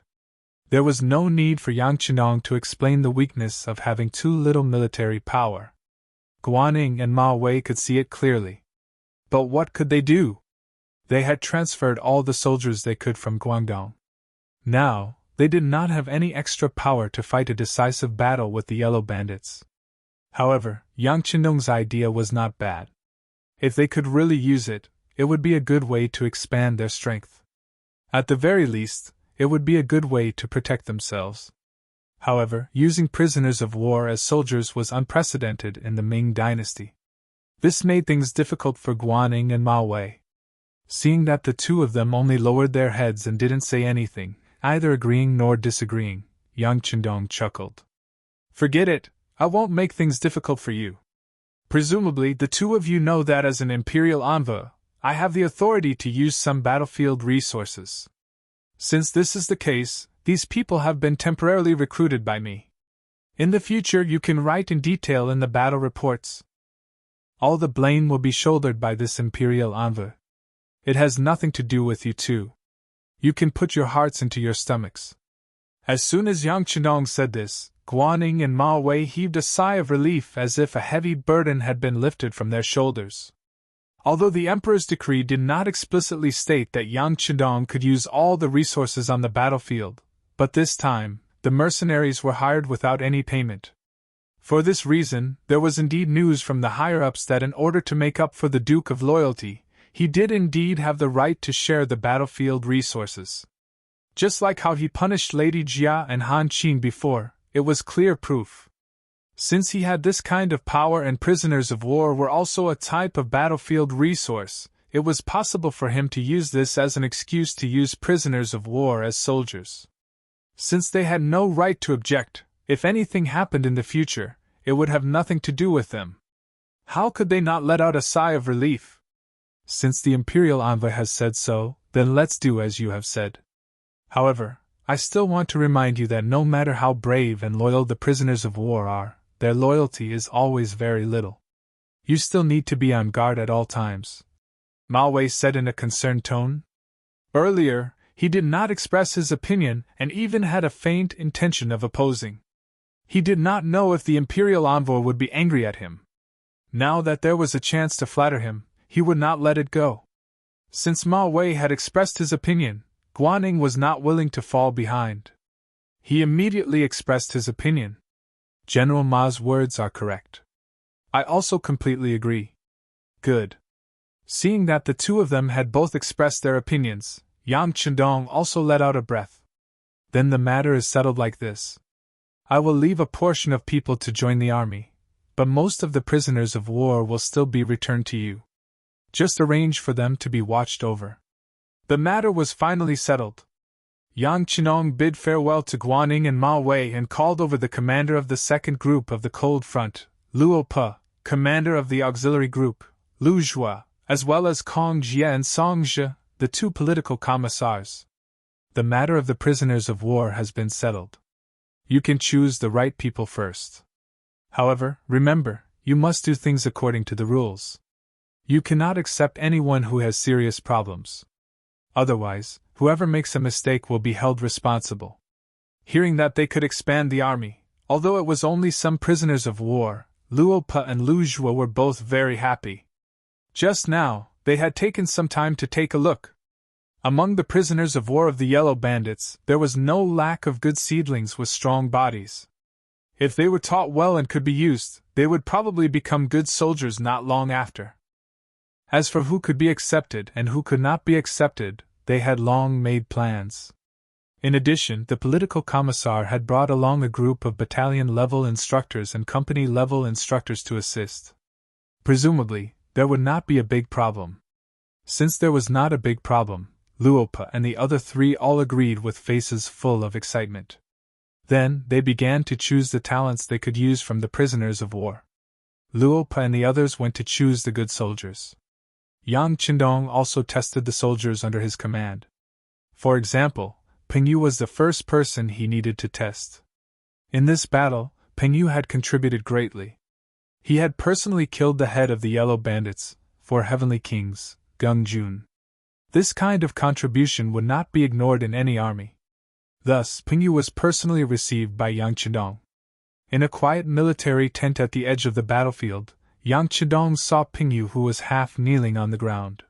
There was no need for Yang Qindong to explain the weakness of having too little military power. Guaning and Ma Wei could see it clearly. But what could they do? They had transferred all the soldiers they could from Guangdong. Now, they did not have any extra power to fight a decisive battle with the yellow bandits. However, Yang Qindong's idea was not bad. If they could really use it, it would be a good way to expand their strength. At the very least, it would be a good way to protect themselves. However, using prisoners of war as soldiers was unprecedented in the Ming dynasty. This made things difficult for Guaning and Ma Wei. Seeing that the two of them only lowered their heads and didn't say anything, either agreeing nor disagreeing, Yang Qindong chuckled. "Forget it, I won't make things difficult for you. Presumably, the two of you know that as an imperial envoy, I have the authority to use some battlefield resources. Since this is the case, these people have been temporarily recruited by me. In the future, you can write in detail in the battle reports. All the blame will be shouldered by this imperial envoy. It has nothing to do with you two. You can put your hearts into your stomachs." As soon as Yang Qindong said this, Guaning and Ma Wei heaved a sigh of relief as if a heavy burden had been lifted from their shoulders. Although the Emperor's decree did not explicitly state that Yang Qindong could use all the resources on the battlefield, but this time, the mercenaries were hired without any payment. For this reason, there was indeed news from the higher-ups that in order to make up for the Duke of Loyalty, he did indeed have the right to share the battlefield resources. Just like how he punished Lady Jia and Han Qing before, it was clear proof. Since he had this kind of power and prisoners of war were also a type of battlefield resource, it was possible for him to use this as an excuse to use prisoners of war as soldiers. Since they had no right to object, if anything happened in the future, it would have nothing to do with them. How could they not let out a sigh of relief? Since the Imperial Envoy has said so, then let's do as you have said. However, I still want to remind you that no matter how brave and loyal the prisoners of war are, their loyalty is always very little. You still need to be on guard at all times. Mao Wei said in a concerned tone. Earlier, he did not express his opinion and even had a faint intention of opposing. He did not know if the Imperial Envoy would be angry at him. Now that there was a chance to flatter him, he would not let it go. Since Mao Wei had expressed his opinion, Guaning was not willing to fall behind. He immediately expressed his opinion. General Ma's words are correct. I also completely agree. Good. Seeing that the two of them had both expressed their opinions, Yang Chendong also let out a breath. Then the matter is settled like this. I will leave a portion of people to join the army, but most of the prisoners of war will still be returned to you. Just arrange for them to be watched over. The matter was finally settled. Yang Chenong bid farewell to Guaning and Mao Wei and called over the commander of the second group of the Cold Front, Luo Pe, commander of the auxiliary group, Lu Zhua, as well as Kong Jie and Song Zhe, the two political commissars. The matter of the prisoners of war has been settled. You can choose the right people first. However, remember, you must do things according to the rules. You cannot accept anyone who has serious problems. Otherwise, whoever makes a mistake will be held responsible. Hearing that they could expand the army, although it was only some prisoners of war, Luo Pe and Lu Zhua were both very happy. Just now, they had taken some time to take a look. Among the prisoners of war of the Yellow Bandits, there was no lack of good seedlings with strong bodies. If they were taught well and could be used, they would probably become good soldiers not long after. As for who could be accepted and who could not be accepted, they had long made plans. In addition, the political commissar had brought along a group of battalion-level instructors and company-level instructors to assist. Presumably, there would not be a big problem. Since there was not a big problem, Luo Pe and the other three all agreed with faces full of excitement. Then, they began to choose the talents they could use from the prisoners of war. Luo Pe and the others went to choose the good soldiers. Yang Chendong also tested the soldiers under his command. For example, Peng Yu was the first person he needed to test. In this battle, Peng Yu had contributed greatly. He had personally killed the head of the Yellow Bandits, 4 Heavenly Kings, Gung Jun. This kind of contribution would not be ignored in any army. Thus, Peng Yu was personally received by Yang Chendong. In a quiet military tent at the edge of the battlefield, Yang Chendong saw Peng Yu, who was half kneeling on the ground.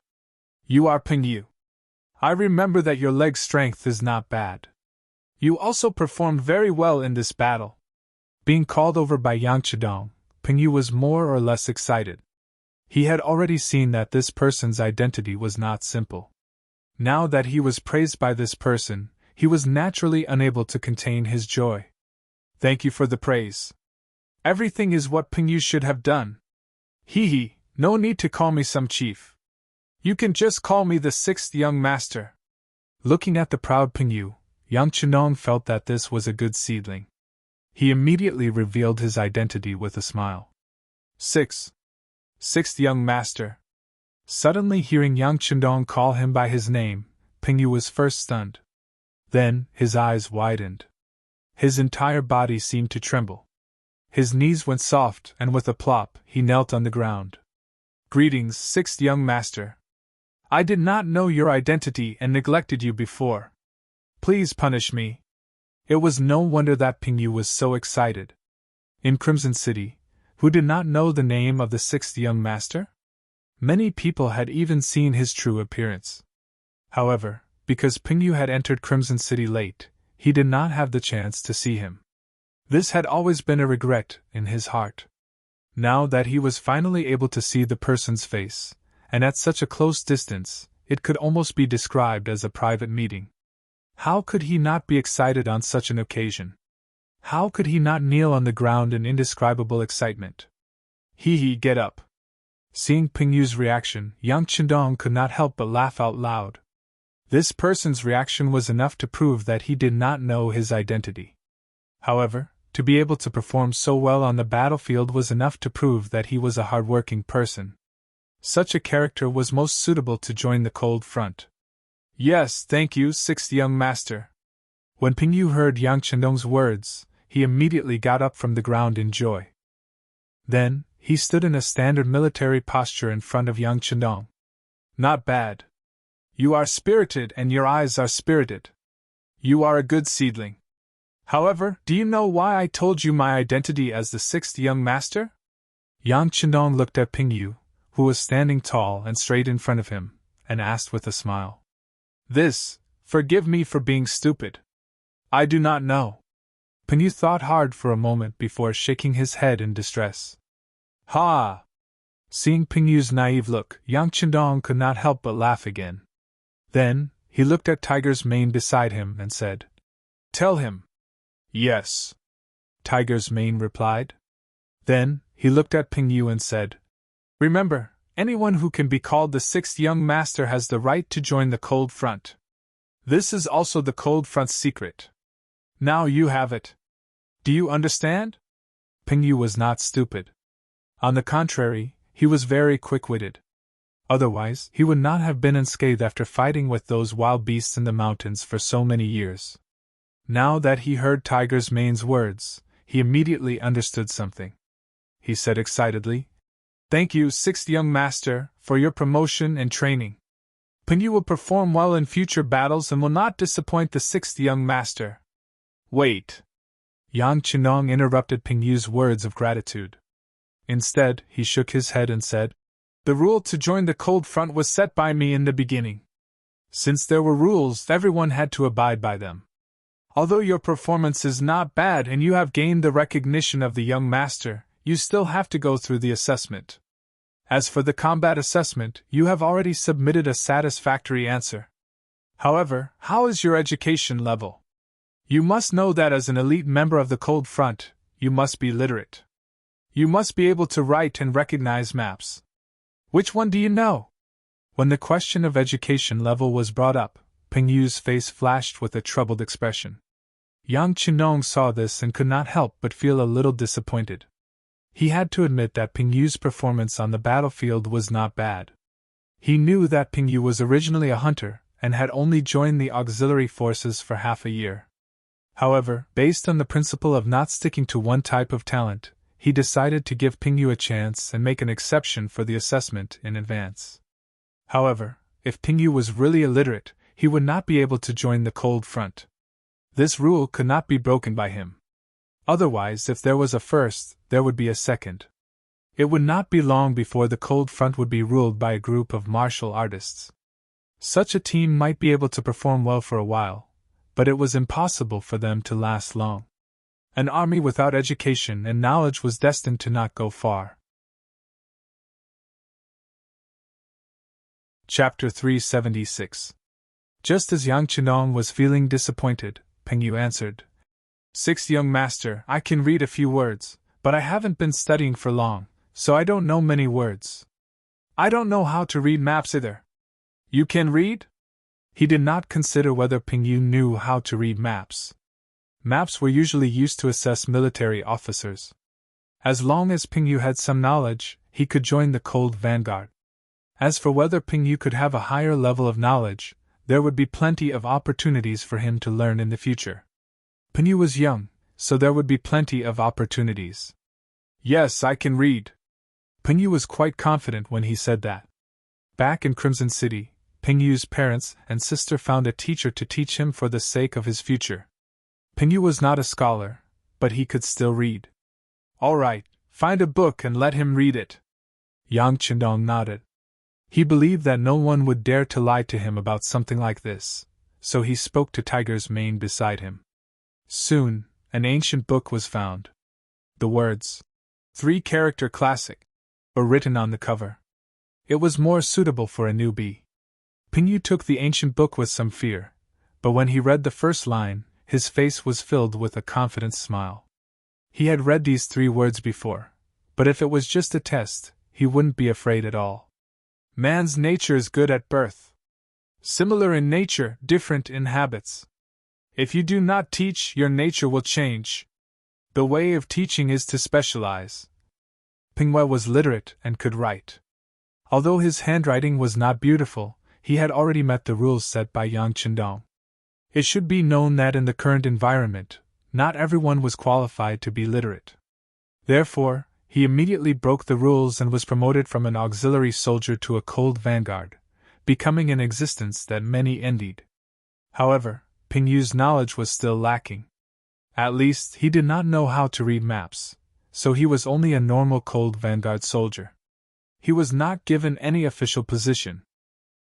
You are Peng Yu. I remember that your leg strength is not bad. You also performed very well in this battle. Being called over by Yang Chendong, Peng Yu was more or less excited. He had already seen that this person's identity was not simple. Now that he was praised by this person, he was naturally unable to contain his joy. Thank you for the praise. Everything is what Peng Yu should have done. Hee, no need to call me some chief. You can just call me the 6th young master. Looking at the proud Peng Yu, Yang Chenong felt that this was a good seedling. He immediately revealed his identity with a smile. 6th young master. Suddenly hearing Yang Chendong call him by his name, Peng Yu was first stunned. Then, his eyes widened. His entire body seemed to tremble. His knees went soft, and with a plop, he knelt on the ground. Greetings, 6th young master. I did not know your identity and neglected you before. Please punish me. It was no wonder that Peng Yu was so excited. In Crimson City, who did not know the name of the 6th young master? Many people had even seen his true appearance. However, because Peng Yu had entered Crimson City late, he did not have the chance to see him. This had always been a regret in his heart. Now that he was finally able to see the person's face, and at such a close distance, it could almost be described as a private meeting. How could he not be excited on such an occasion? How could he not kneel on the ground in indescribable excitement? Get up. Seeing Ping Yu's reaction, Yang Chendong could not help but laugh out loud. This person's reaction was enough to prove that he did not know his identity. However, to be able to perform so well on the battlefield was enough to prove that he was a hard-working person. Such a character was most suitable to join the cold front. Yes, thank you, sixth young master. When Ping Yu heard Yang Chendong's words, he immediately got up from the ground in joy. Then, he stood in a standard military posture in front of Yang Chendong. Not bad. You are spirited and your eyes are spirited. You are a good seedling. However, do you know why I told you my identity as the sixth young master? Yang Chendong looked at Ping Yu, who was standing tall and straight in front of him, and asked with a smile. Forgive me for being stupid. I do not know. Ping Yu thought hard for a moment before shaking his head in distress. Ha! Seeing Ping Yu's naive look, Yang Chendong could not help but laugh again. Then, he looked at Tiger's Mane beside him and said, Tell him. Yes. Tiger's Mane replied. Then, he looked at Ping Yu and said, Remember, anyone who can be called the sixth young master has the right to join the cold front. This is also the cold front's secret. Now you have it. Do you understand? Ping Yu was not stupid. On the contrary, he was very quick-witted. Otherwise, he would not have been unscathed after fighting with those wild beasts in the mountains for so many years. Now that he heard Tiger's Mane's words, he immediately understood something. He said excitedly, Thank you, sixth young master, for your promotion and training. Ping Yu will perform well in future battles and will not disappoint the sixth young master. Wait. Yang Chendong interrupted Ping Yu's words of gratitude. Instead, he shook his head and said, The rule to join the cold front was set by me in the beginning. Since there were rules, everyone had to abide by them. Although your performance is not bad and you have gained the recognition of the young master, you still have to go through the assessment. As for the combat assessment, you have already submitted a satisfactory answer. However, how is your education level? You must know that as an elite member of the Cold Front, you must be literate. You must be able to write and recognize maps. Which one do you know? When the question of education level was brought up, Ping Yu's face flashed with a troubled expression. Yang Chendong saw this and could not help but feel a little disappointed. He had to admit that Ping Yu's performance on the battlefield was not bad. He knew that Ping Yu was originally a hunter and had only joined the auxiliary forces for half a year. However, based on the principle of not sticking to one type of talent, he decided to give Ping Yu a chance and make an exception for the assessment in advance. However, if Ping Yu was really illiterate, he would not be able to join the cold front. This rule could not be broken by him. Otherwise, if there was a first, there would be a second. It would not be long before the cold front would be ruled by a group of martial artists. Such a team might be able to perform well for a while, but it was impossible for them to last long. An army without education and knowledge was destined to not go far. Chapter 376. Just as Yang Chendong was feeling disappointed, Ping Yu answered, Sixth young master, I can read a few words, but I haven't been studying for long, so I don't know many words. I don't know how to read maps either. You can read? He did not consider whether Ping Yu knew how to read maps. Maps were usually used to assess military officers. As long as Ping Yu had some knowledge, he could join the cold vanguard. As for whether Ping Yu could have a higher level of knowledge, there would be plenty of opportunities for him to learn in the future. Ping Yu was young, so there would be plenty of opportunities. Yes, I can read. Ping Yu was quite confident when he said that. Back in Crimson City, Ping Yu's parents and sister found a teacher to teach him for the sake of his future. Ping Yu was not a scholar, but he could still read. All right, find a book and let him read it. Yang Chendong nodded. He believed that no one would dare to lie to him about something like this, so he spoke to Tiger's Mane beside him. Soon, an ancient book was found. The words, 3-character classic, were written on the cover. It was more suitable for a newbie. Pingyu took the ancient book with some fear, but when he read the first line, his face was filled with a confident smile. He had read these 3 words before, but if it was just a test, he wouldn't be afraid at all. Man's nature is good at birth. Similar in nature, different in habits. If you do not teach, your nature will change. The way of teaching is to specialize. Pingwei was literate and could write. Although his handwriting was not beautiful, he had already met the rules set by Yang Qindong. It should be known that in the current environment, not everyone was qualified to be literate. Therefore, he immediately broke the rules and was promoted from an auxiliary soldier to a cold vanguard, becoming an existence that many envied. However, Pingyu's knowledge was still lacking. At least, he did not know how to read maps, so he was only a normal cold vanguard soldier. He was not given any official position.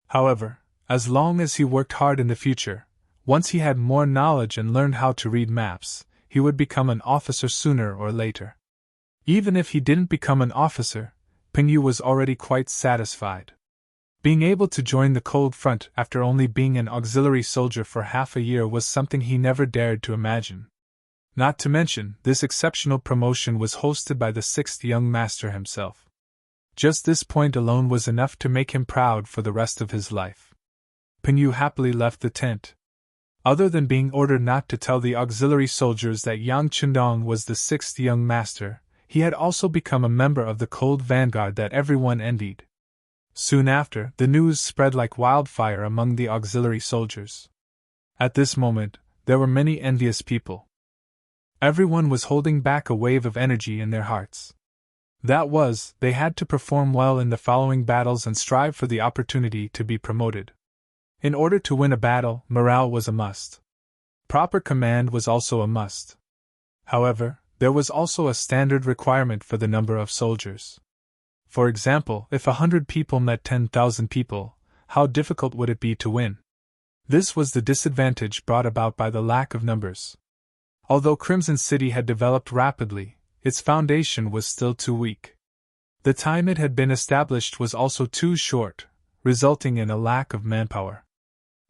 However, as long as he worked hard in the future, once he had more knowledge and learned how to read maps, he would become an officer sooner or later. Even if he didn't become an officer, Pingyu was already quite satisfied. Being able to join the cold front after only being an auxiliary soldier for half a year was something he never dared to imagine. Not to mention, this exceptional promotion was hosted by the 6th young master himself. Just this point alone was enough to make him proud for the rest of his life. Pingyu happily left the tent. Other than being ordered not to tell the auxiliary soldiers that Yang Qindong was the 6th young master, he had also become a member of the cold vanguard that everyone envied. Soon after, the news spread like wildfire among the auxiliary soldiers. At this moment, there were many envious people. Everyone was holding back a wave of energy in their hearts. That was, they had to perform well in the following battles and strive for the opportunity to be promoted. In order to win a battle, morale was a must. Proper command was also a must. However, there was also a standard requirement for the number of soldiers. For example, if 100 people met 10,000 people, how difficult would it be to win? This was the disadvantage brought about by the lack of numbers. Although Crimson City had developed rapidly, its foundation was still too weak. The time it had been established was also too short, resulting in a lack of manpower.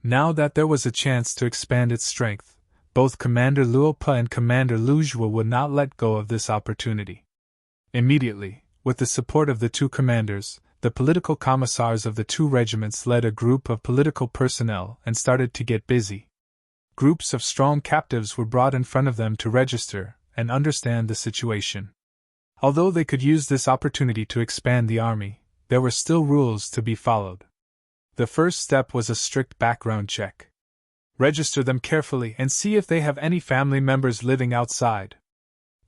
Now that there was a chance to expand its strength, both Commander Luo Pa and Commander Lu Zhuo would not let go of this opportunity. Immediately, with the support of the 2 commanders, the political commissars of the 2 regiments led a group of political personnel and started to get busy. Groups of strong captives were brought in front of them to register and understand the situation. Although they could use this opportunity to expand the army, there were still rules to be followed. The first step was a strict background check. Register them carefully and see if they have any family members living outside.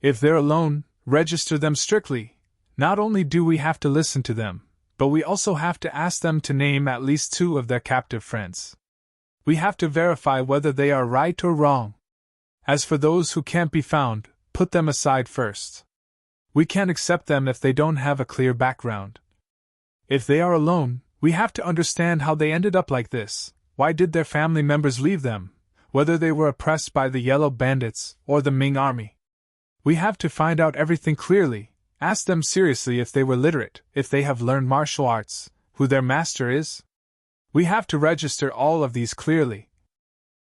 If they're alone, register them strictly. Not only do we have to listen to them, but we also have to ask them to name at least 2 of their captive friends. We have to verify whether they are right or wrong. As for those who can't be found, put them aside first. We can't accept them if they don't have a clear background. If they are alone, we have to understand how they ended up like this. Why did their family members leave them, whether they were oppressed by the Yellow Bandits or the Ming army? We have to find out everything clearly, ask them seriously if they were literate, if they have learned martial arts, who their master is. We have to register all of these clearly.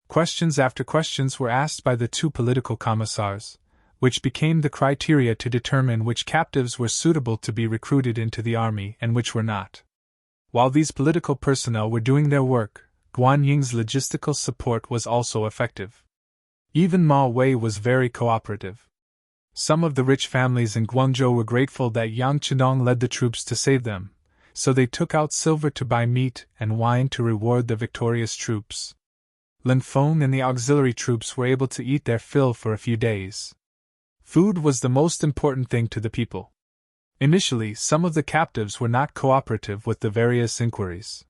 Questions after questions were asked by the 2 political commissars, which became the criteria to determine which captives were suitable to be recruited into the army and which were not. While these political personnel were doing their work, Guan Ying's logistical support was also effective. Even Ma Wei was very cooperative. Some of the rich families in Guangzhou were grateful that Yang Qindong led the troops to save them, so they took out silver to buy meat and wine to reward the victorious troops. Lin Feng and the auxiliary troops were able to eat their fill for a few days. Food was the most important thing to the people. Initially, some of the captives were not cooperative with the various inquiries.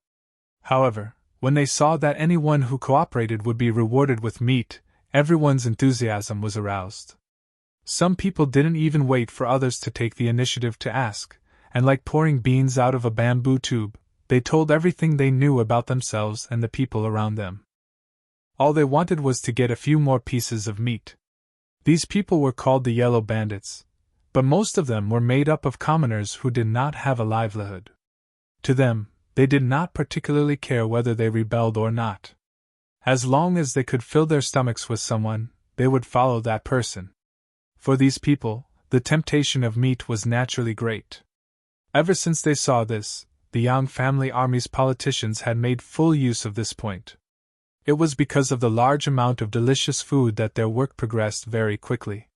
However, when they saw that anyone who cooperated would be rewarded with meat, everyone's enthusiasm was aroused. Some people didn't even wait for others to take the initiative to ask, and like pouring beans out of a bamboo tube, they told everything they knew about themselves and the people around them. All they wanted was to get a few more pieces of meat. These people were called the Yellow Bandits, but most of them were made up of commoners who did not have a livelihood. To them, they did not particularly care whether they rebelled or not. As long as they could fill their stomachs with someone, they would follow that person. For these people, the temptation of meat was naturally great. Ever since they saw this, the Yang family army's politicians had made full use of this point. It was because of the large amount of delicious food that their work progressed very quickly.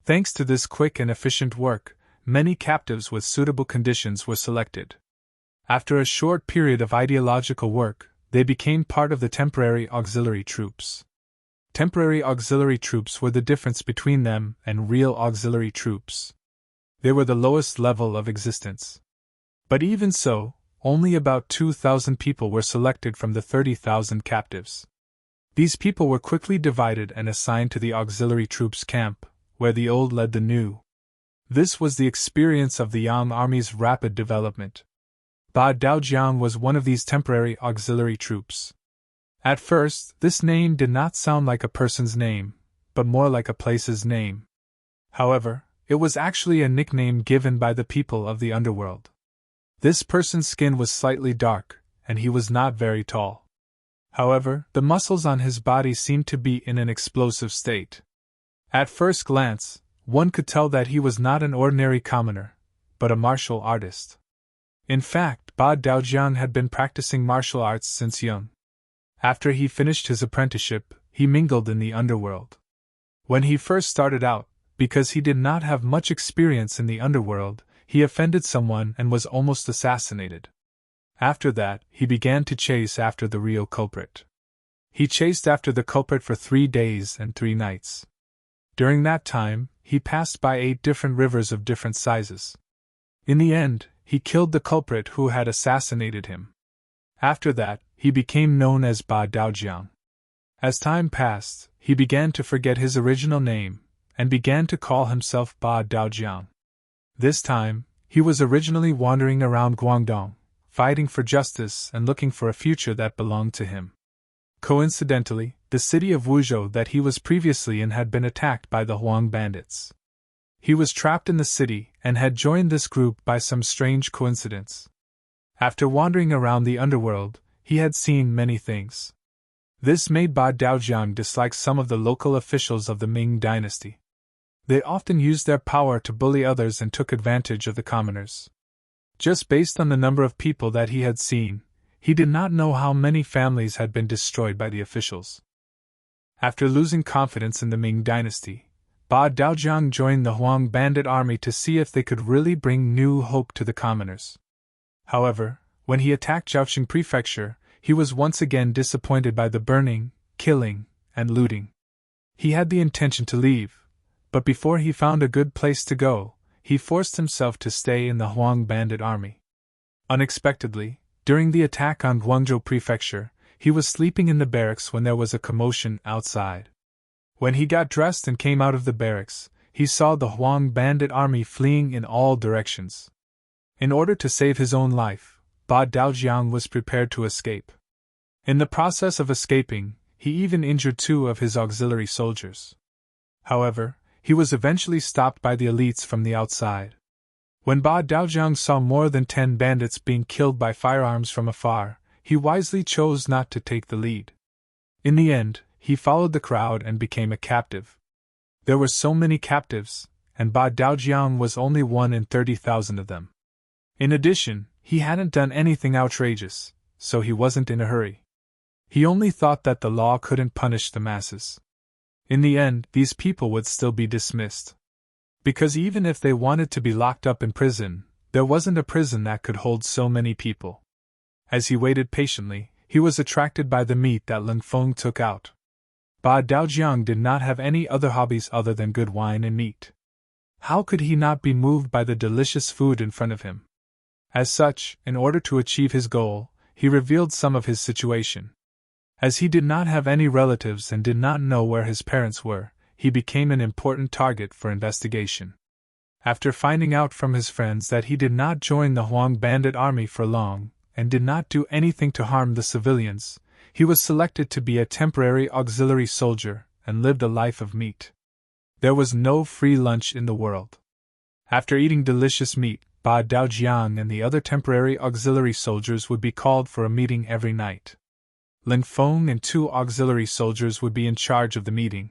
Thanks to this quick and efficient work, many captives with suitable conditions were selected. After a short period of ideological work, they became part of the temporary auxiliary troops. Temporary auxiliary troops were the difference between them and real auxiliary troops. They were the lowest level of existence. But even so, only about 2,000 people were selected from the 30,000 captives. These people were quickly divided and assigned to the auxiliary troops camp, where the old led the new. This was the experience of the Yang army's rapid development. Ba Daojiang was one of these temporary auxiliary troops. At first, this name did not sound like a person's name, but more like a place's name. However, it was actually a nickname given by the people of the underworld. This person's skin was slightly dark, and he was not very tall. However, the muscles on his body seemed to be in an explosive state. At first glance, one could tell that he was not an ordinary commoner, but a martial artist. In fact, Ba Daojiang had been practicing martial arts since young. After he finished his apprenticeship, he mingled in the underworld. When he first started out, because he did not have much experience in the underworld, he offended someone and was almost assassinated. After that, he began to chase after the real culprit. He chased after the culprit for 3 days and 3 nights. During that time, he passed by 8 different rivers of different sizes. In the end, he killed the culprit who had assassinated him. After that, he became known as Ba Daojiang. As time passed, he began to forget his original name, and began to call himself Ba Daojiang. This time, he was originally wandering around Guangdong, fighting for justice and looking for a future that belonged to him. Coincidentally, the city of Wuzhou that he was previously in had been attacked by the Huang bandits. He was trapped in the city and had joined this group by some strange coincidence. After wandering around the underworld, he had seen many things. This made Ba Daojiang dislike some of the local officials of the Ming dynasty. They often used their power to bully others and took advantage of the commoners. Just based on the number of people that he had seen, he did not know how many families had been destroyed by the officials. After losing confidence in the Ming dynasty, Ba Daojiang joined the Huang bandit army to see if they could really bring new hope to the commoners. However, when he attacked Zhaoqing Prefecture, he was once again disappointed by the burning, killing, and looting. He had the intention to leave, but before he found a good place to go, he forced himself to stay in the Huang bandit army. Unexpectedly, during the attack on Guangzhou Prefecture, he was sleeping in the barracks when there was a commotion outside. When he got dressed and came out of the barracks, he saw the Huang bandit army fleeing in all directions. In order to save his own life, Ba Daojiang was prepared to escape. In the process of escaping, he even injured 2 of his auxiliary soldiers. However, he was eventually stopped by the elites from the outside. When Ba Daojiang saw more than 10 bandits being killed by firearms from afar, he wisely chose not to take the lead. In the end, he followed the crowd and became a captive. There were so many captives, and Ba Daojiang was only one in 30,000 of them. In addition, he hadn't done anything outrageous, so he wasn't in a hurry. He only thought that the law couldn't punish the masses. In the end, these people would still be dismissed. Because even if they wanted to be locked up in prison, there wasn't a prison that could hold so many people. As he waited patiently, he was attracted by the meat that Lin Feng took out. Ba Daojiang did not have any other hobbies other than good wine and meat. How could he not be moved by the delicious food in front of him? As such, in order to achieve his goal, he revealed some of his situation. As he did not have any relatives and did not know where his parents were, he became an important target for investigation. After finding out from his friends that he did not join the Huang bandit army for long, and did not do anything to harm the civilians, he was selected to be a temporary auxiliary soldier and lived a life of meat. There was no free lunch in the world. After eating delicious meat, Ba Daojiang and the other temporary auxiliary soldiers would be called for a meeting every night. Ling Feng and 2 auxiliary soldiers would be in charge of the meeting.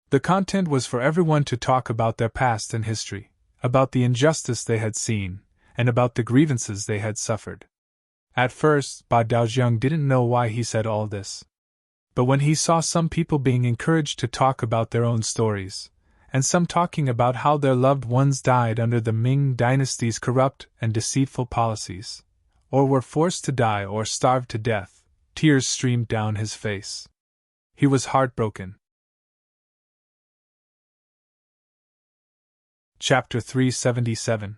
The content was for everyone to talk about their past and history, about the injustice they had seen, and about the grievances they had suffered. At first, Ba Daojiang didn't know why he said all this. But when he saw some people being encouraged to talk about their own stories, and some talking about how their loved ones died under the Ming dynasty's corrupt and deceitful policies, or were forced to die or starved to death, tears streamed down his face. He was heartbroken. Chapter 377.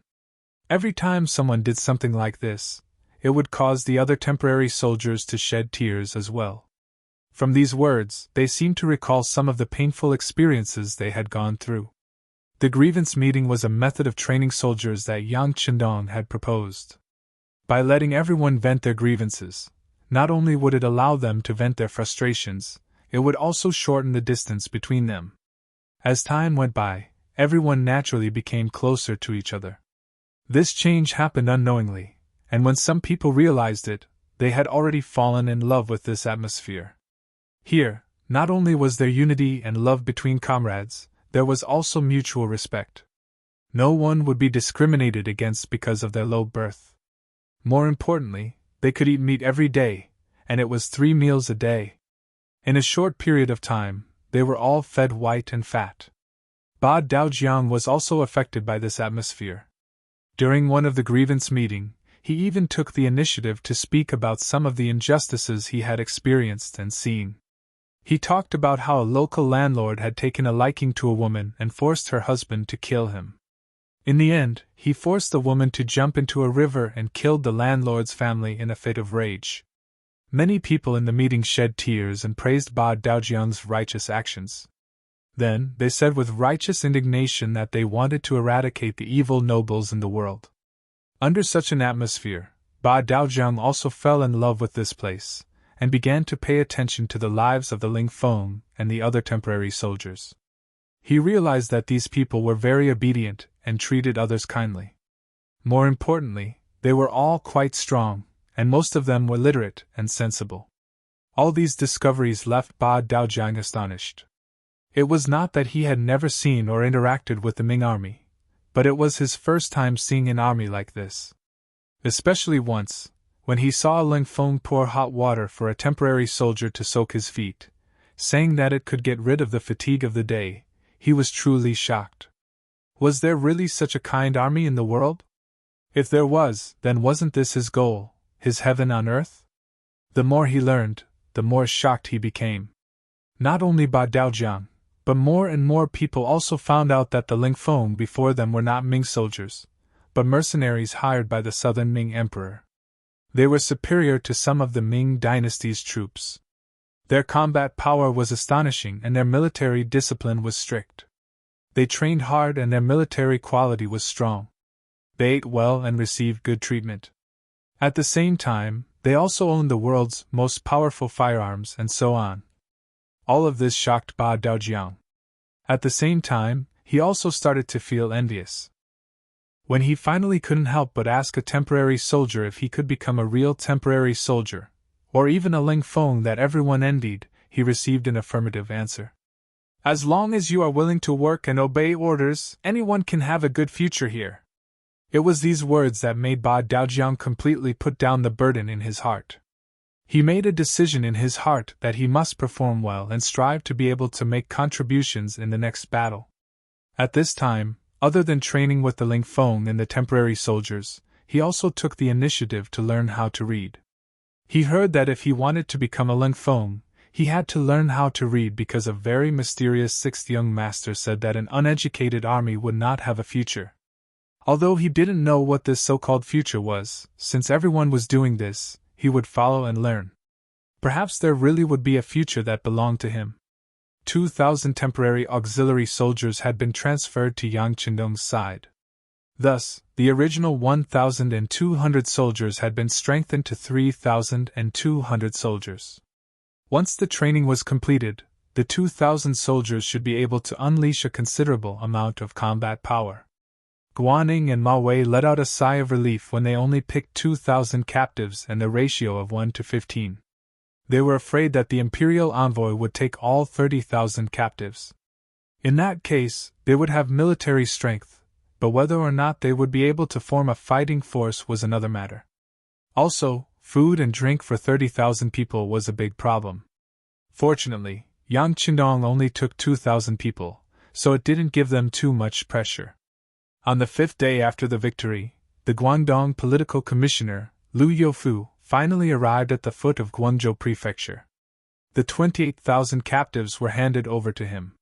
Every time someone did something like this, it would cause the other temporary soldiers to shed tears as well. From these words, they seemed to recall some of the painful experiences they had gone through. The grievance meeting was a method of training soldiers that Yang Chendong had proposed. By letting everyone vent their grievances, not only would it allow them to vent their frustrations, it would also shorten the distance between them. As time went by, everyone naturally became closer to each other. This change happened unknowingly, and when some people realized it, they had already fallen in love with this atmosphere. Here, not only was there unity and love between comrades, there was also mutual respect. No one would be discriminated against because of their low birth. More importantly, they could eat meat every day, and it was 3 meals a day. In a short period of time, they were all fed white and fat. Ba Daojiang was also affected by this atmosphere. During one of the grievance meeting, he even took the initiative to speak about some of the injustices he had experienced and seen. He talked about how a local landlord had taken a liking to a woman and forced her husband to kill him. In the end, he forced the woman to jump into a river and killed the landlord's family in a fit of rage. Many people in the meeting shed tears and praised Ba Daojiang's righteous actions. Then, they said with righteous indignation that they wanted to eradicate the evil nobles in the world. Under such an atmosphere, Ba Daojiang also fell in love with this place, and began to pay attention to the lives of the Ling Feng and the other temporary soldiers. He realized that these people were very obedient and treated others kindly. More importantly, they were all quite strong, and most of them were literate and sensible. All these discoveries left Ba Daojiang astonished. It was not that he had never seen or interacted with the Ming army, but it was his first time seeing an army like this. Especially once, when he saw Ling Feng pour hot water for a temporary soldier to soak his feet, saying that it could get rid of the fatigue of the day, he was truly shocked. Was there really such a kind army in the world? If there was, then wasn't this his goal, his heaven on earth? The more he learned, the more shocked he became. Not only Ba Daojiang, but more and more people also found out that the Ling Feng before them were not Ming soldiers, but mercenaries hired by the southern Ming emperor. They were superior to some of the Ming dynasty's troops. Their combat power was astonishing and their military discipline was strict. They trained hard and their military quality was strong. They ate well and received good treatment. At the same time, they also owned the world's most powerful firearms and so on. All of this shocked Ba Daojiang. At the same time, he also started to feel envious. When he finally couldn't help but ask a temporary soldier if he could become a real temporary soldier, or even a Ling Feng that everyone envied, he received an affirmative answer. As long as you are willing to work and obey orders, anyone can have a good future here. It was these words that made Ba Daojiang completely put down the burden in his heart. He made a decision in his heart that he must perform well and strive to be able to make contributions in the next battle. At this time, other than training with the Ling Feng and the temporary soldiers, he also took the initiative to learn how to read. He heard that if he wanted to become a Ling Feng, he had to learn how to read because a very mysterious sixth young master said that an uneducated army would not have a future. Although he didn't know what this so-called future was, since everyone was doing this, he would follow and learn. Perhaps there really would be a future that belonged to him. 2,000 temporary auxiliary soldiers had been transferred to Yang Chendong's side. Thus, the original 1,200 soldiers had been strengthened to 3,200 soldiers. Once the training was completed, the 2,000 soldiers should be able to unleash a considerable amount of combat power. Guanning and Ma Wei let out a sigh of relief when they only picked 2,000 captives and the ratio of 1 to 15. They were afraid that the imperial envoy would take all 30,000 captives. In that case, they would have military strength, but whether or not they would be able to form a fighting force was another matter. Also, food and drink for 30,000 people was a big problem. Fortunately, Yang Qindong only took 2,000 people, so it didn't give them too much pressure. On the 5th day after the victory, the Guangdong political commissioner, Liu Youfu, finally arrived at the foot of Guangzhou Prefecture. The 28,000 captives were handed over to him.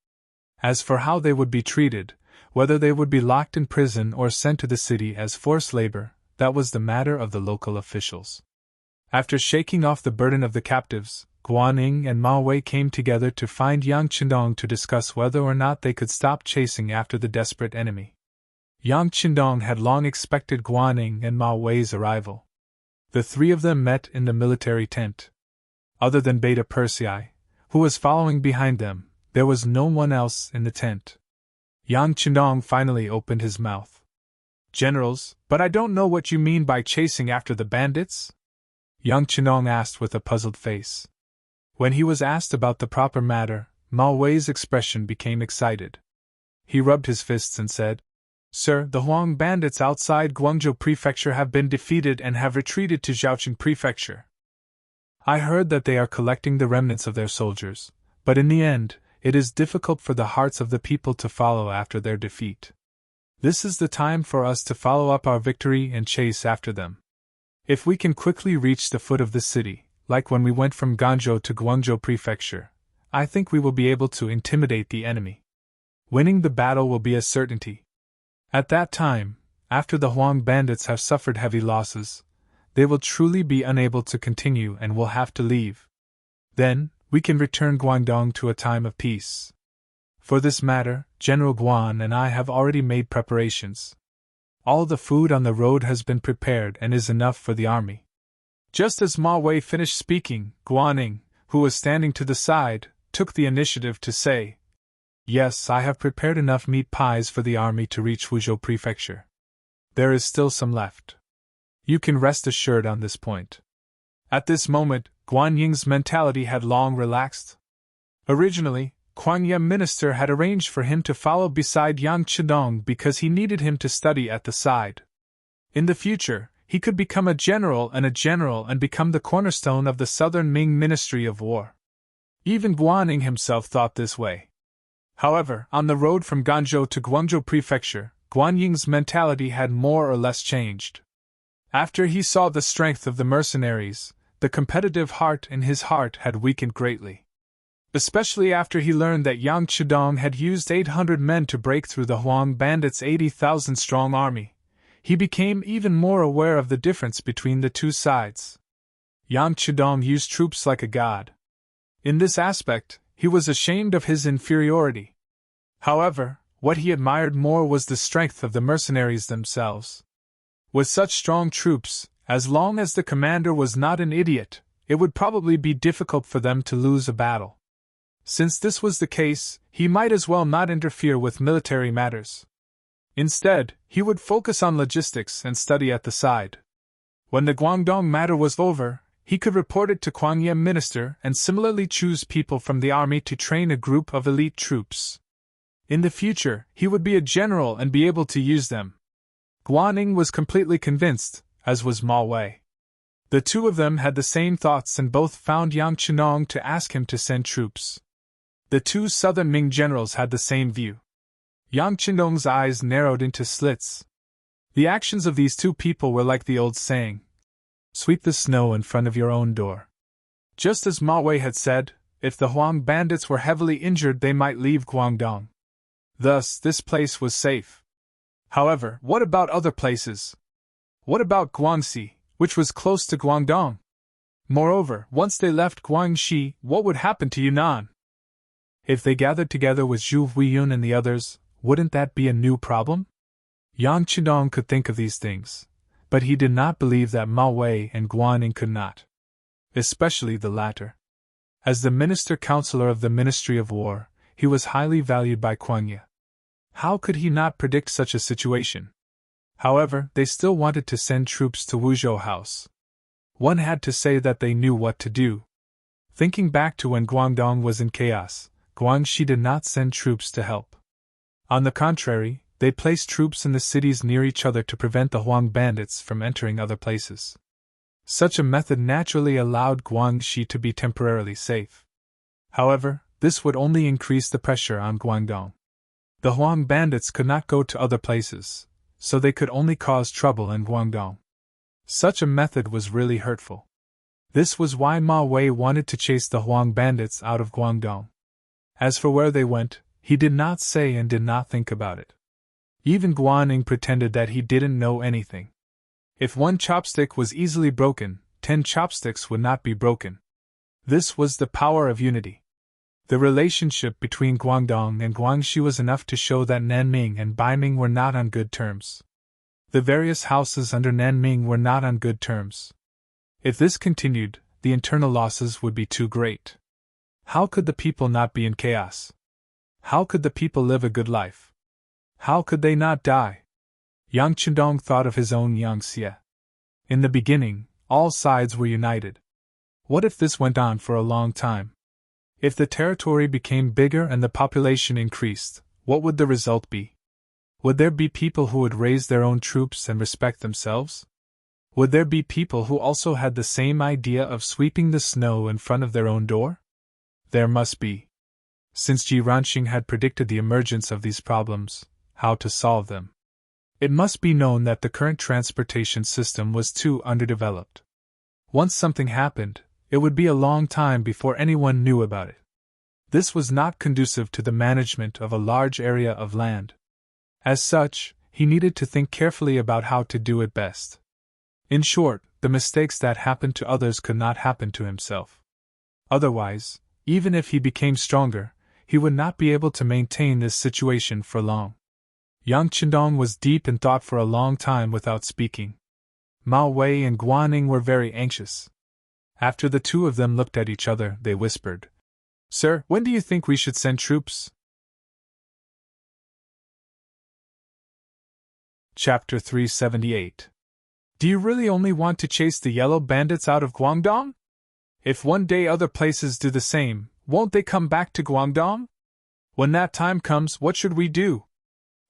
As for how they would be treated, whether they would be locked in prison or sent to the city as forced labor, that was the matter of the local officials. After shaking off the burden of the captives, Guanning and Ma Wei came together to find Yang Qindong to discuss whether or not they could stop chasing after the desperate enemy. Yang Qindong had long expected Guanning and Ma Wei's arrival. The three of them met in the military tent. Other than Beta Persei, who was following behind them, there was no one else in the tent. Yang Qindong finally opened his mouth. "Generals, but I don't know what you mean by chasing after the bandits?" Yang Qindong asked with a puzzled face. When he was asked about the proper matter, Ma Wei's expression became excited. He rubbed his fists and said, "Sir, the Huang bandits outside Guangzhou Prefecture have been defeated and have retreated to Zhaoqing Prefecture. I heard that they are collecting the remnants of their soldiers, but in the end, it is difficult for the hearts of the people to follow after their defeat. This is the time for us to follow up our victory and chase after them. If we can quickly reach the foot of the city, like when we went from Ganzhou to Guangzhou Prefecture, I think we will be able to intimidate the enemy. Winning the battle will be a certainty. At that time, after the Huang bandits have suffered heavy losses, they will truly be unable to continue and will have to leave. Then, we can return Guangdong to a time of peace. For this matter, General Guan and I have already made preparations. All the food on the road has been prepared and is enough for the army." Just as Ma Wei finished speaking, Guanning, who was standing to the side, took the initiative to say, "Yes, I have prepared enough meat pies for the army to reach Wuzhou Prefecture. There is still some left. You can rest assured on this point." At this moment, Guan Ying's mentality had long relaxed. Originally, Kuan Ye minister had arranged for him to follow beside Yang Qindong because he needed him to study at the side. In the future, he could become a general and become the cornerstone of the southern Ming Ministry of War. Even Guanning himself thought this way. However, on the road from Ganzhou to Guangzhou Prefecture, Guan Ying's mentality had more or less changed. After he saw the strength of the mercenaries, the competitive heart in his heart had weakened greatly. Especially after he learned that Yang Qindong had used 800 men to break through the Huang bandits' 80,000-strong army. He became even more aware of the difference between the two sides. Yang Qindong used troops like a god. In this aspect, he was ashamed of his inferiority. However, what he admired more was the strength of the mercenaries themselves. With such strong troops, as long as the commander was not an idiot, it would probably be difficult for them to lose a battle. Since this was the case, he might as well not interfere with military matters. Instead, he would focus on logistics and study at the side. When the Guangdong matter was over, he could report it to Kuan Ye minister and similarly choose people from the army to train a group of elite troops. In the future, he would be a general and be able to use them. Guanning was completely convinced, as was Ma Wei. The two of them had the same thoughts and both found Yang Qindong to ask him to send troops. The two southern Ming generals had the same view. Yang Qindong's eyes narrowed into slits. The actions of these two people were like the old saying, "Sweep the snow in front of your own door." Just as Ma Wei had said, if the Huang bandits were heavily injured they might leave Guangdong. Thus, this place was safe. However, what about other places? What about Guangxi, which was close to Guangdong? Moreover, once they left Guangxi, what would happen to Yunnan? If they gathered together with Zhu Huiyun and the others, wouldn't that be a new problem? Yang Qindong could think of these things, but he did not believe that Ma Wei and Guanning could not. Especially the latter. As the minister-counselor of the Ministry of War, he was highly valued by Kuan Ye. How could he not predict such a situation? However, they still wanted to send troops to Wuzhou House. One had to say that they knew what to do. Thinking back to when Guangdong was in chaos, Guangxi did not send troops to help. On the contrary, they placed troops in the cities near each other to prevent the Huang bandits from entering other places. Such a method naturally allowed Guangxi to be temporarily safe. However, this would only increase the pressure on Guangdong. The Huang bandits could not go to other places, so they could only cause trouble in Guangdong. Such a method was really hurtful. This was why Ma Wei wanted to chase the Huang bandits out of Guangdong. As for where they went, he did not say and did not think about it. Even Guaning pretended that he didn't know anything. If one chopstick was easily broken, 10 chopsticks would not be broken. This was the power of unity. The relationship between Guangdong and Guangxi was enough to show that Nanming and Baiming were not on good terms. The various houses under Nanming were not on good terms. If this continued, the internal losses would be too great. How could the people not be in chaos? How could the people live a good life? How could they not die? Yang Chendong thought of his own Yangtze. In the beginning, all sides were united. What if this went on for a long time? If the territory became bigger and the population increased, what would the result be? Would there be people who would raise their own troops and respect themselves? Would there be people who also had the same idea of sweeping the snow in front of their own door? There must be. Since Ji Ranxing had predicted the emergence of these problems, how to solve them. It must be known that the current transportation system was too underdeveloped. Once something happened, it would be a long time before anyone knew about it. This was not conducive to the management of a large area of land. As such, he needed to think carefully about how to do it best. In short, the mistakes that happened to others could not happen to himself. Otherwise, even if he became stronger, he would not be able to maintain this situation for long. Yang Chendong was deep in thought for a long time without speaking. Ma Wei and Guaning were very anxious. After the two of them looked at each other, they whispered, "Sir, when do you think we should send troops?" Chapter 378. Do you really only want to chase the yellow bandits out of Guangdong? If one day other places do the same, won't they come back to Guangdong? When that time comes, what should we do?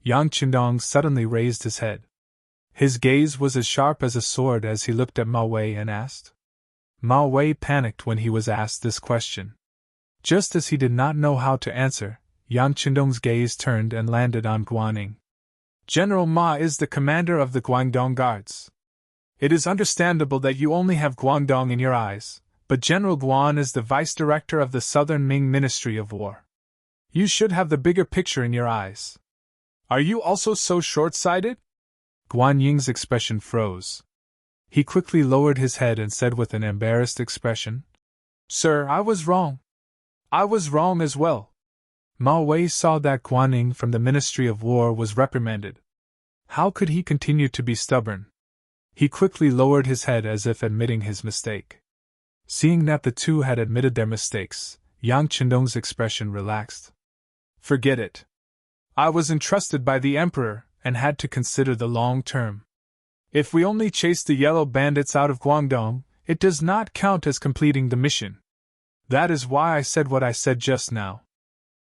Yang Chendong suddenly raised his head. His gaze was as sharp as a sword as he looked at Ma Wei and asked. Ma Wei panicked when he was asked this question. Just as he did not know how to answer, Yang Chendong's gaze turned and landed on Guaning. General Ma is the commander of the Guangdong Guards. It is understandable that you only have Guangdong in your eyes, but General Guan is the vice-director of the Southern Ming Ministry of War. You should have the bigger picture in your eyes. Are you also so short-sighted? Guan Ying's expression froze. He quickly lowered his head and said with an embarrassed expression, Sir, I was wrong. I was wrong as well. Ma Wei saw that Guan Ying from the Ministry of War was reprimanded. How could he continue to be stubborn? He quickly lowered his head as if admitting his mistake. Seeing that the two had admitted their mistakes, Yang Chendong's expression relaxed. Forget it. I was entrusted by the Emperor and had to consider the long term. If we only chase the yellow bandits out of Guangdong, it does not count as completing the mission. That is why I said what I said just now.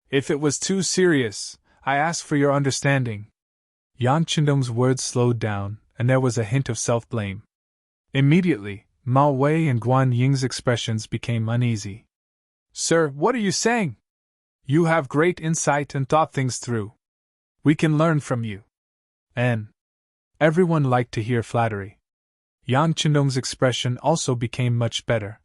If it was too serious, I ask for your understanding. Yang Chendong's words slowed down, and there was a hint of self-blame. Immediately, Ma Wei and Guan Ying's expressions became uneasy. Sir, what are you saying? You have great insight and thought things through. We can learn from you. And everyone liked to hear flattery. Yang Chendong's expression also became much better.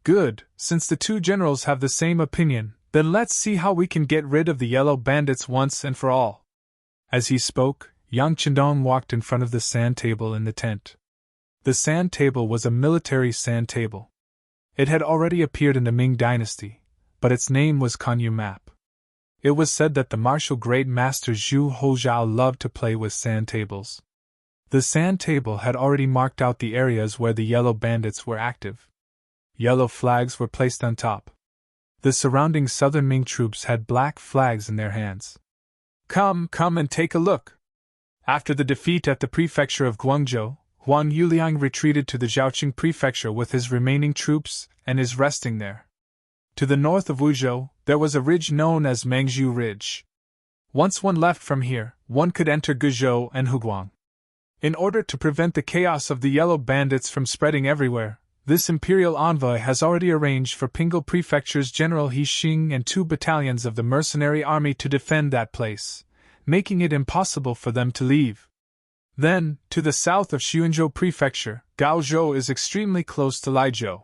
Good, since the two generals have the same opinion, then let's see how we can get rid of the yellow bandits once and for all. As he spoke, Yang Chendong walked in front of the sand table in the tent. The sand table was a military sand table. It had already appeared in the Ming dynasty, but its name was Kanyu Map. It was said that the martial great master Zhu Hozhao loved to play with sand tables. The sand table had already marked out the areas where the yellow bandits were active. Yellow flags were placed on top. The surrounding southern Ming troops had black flags in their hands. Come and take a look. After the defeat at the prefecture of Guangzhou, Huang Yuliang retreated to the Zhaoqing prefecture with his remaining troops and is resting there. To the north of Wuzhou, there was a ridge known as Mengzhu Ridge. Once one left from here, one could enter Guizhou and Huguang. In order to prevent the chaos of the yellow bandits from spreading everywhere, this imperial envoy has already arranged for Pingel Prefecture's General He Xing and 2 battalions of the mercenary army to defend that place, making it impossible for them to leave. Then, to the south of Xuanzhou Prefecture, Gaozhou is extremely close to Laizhou.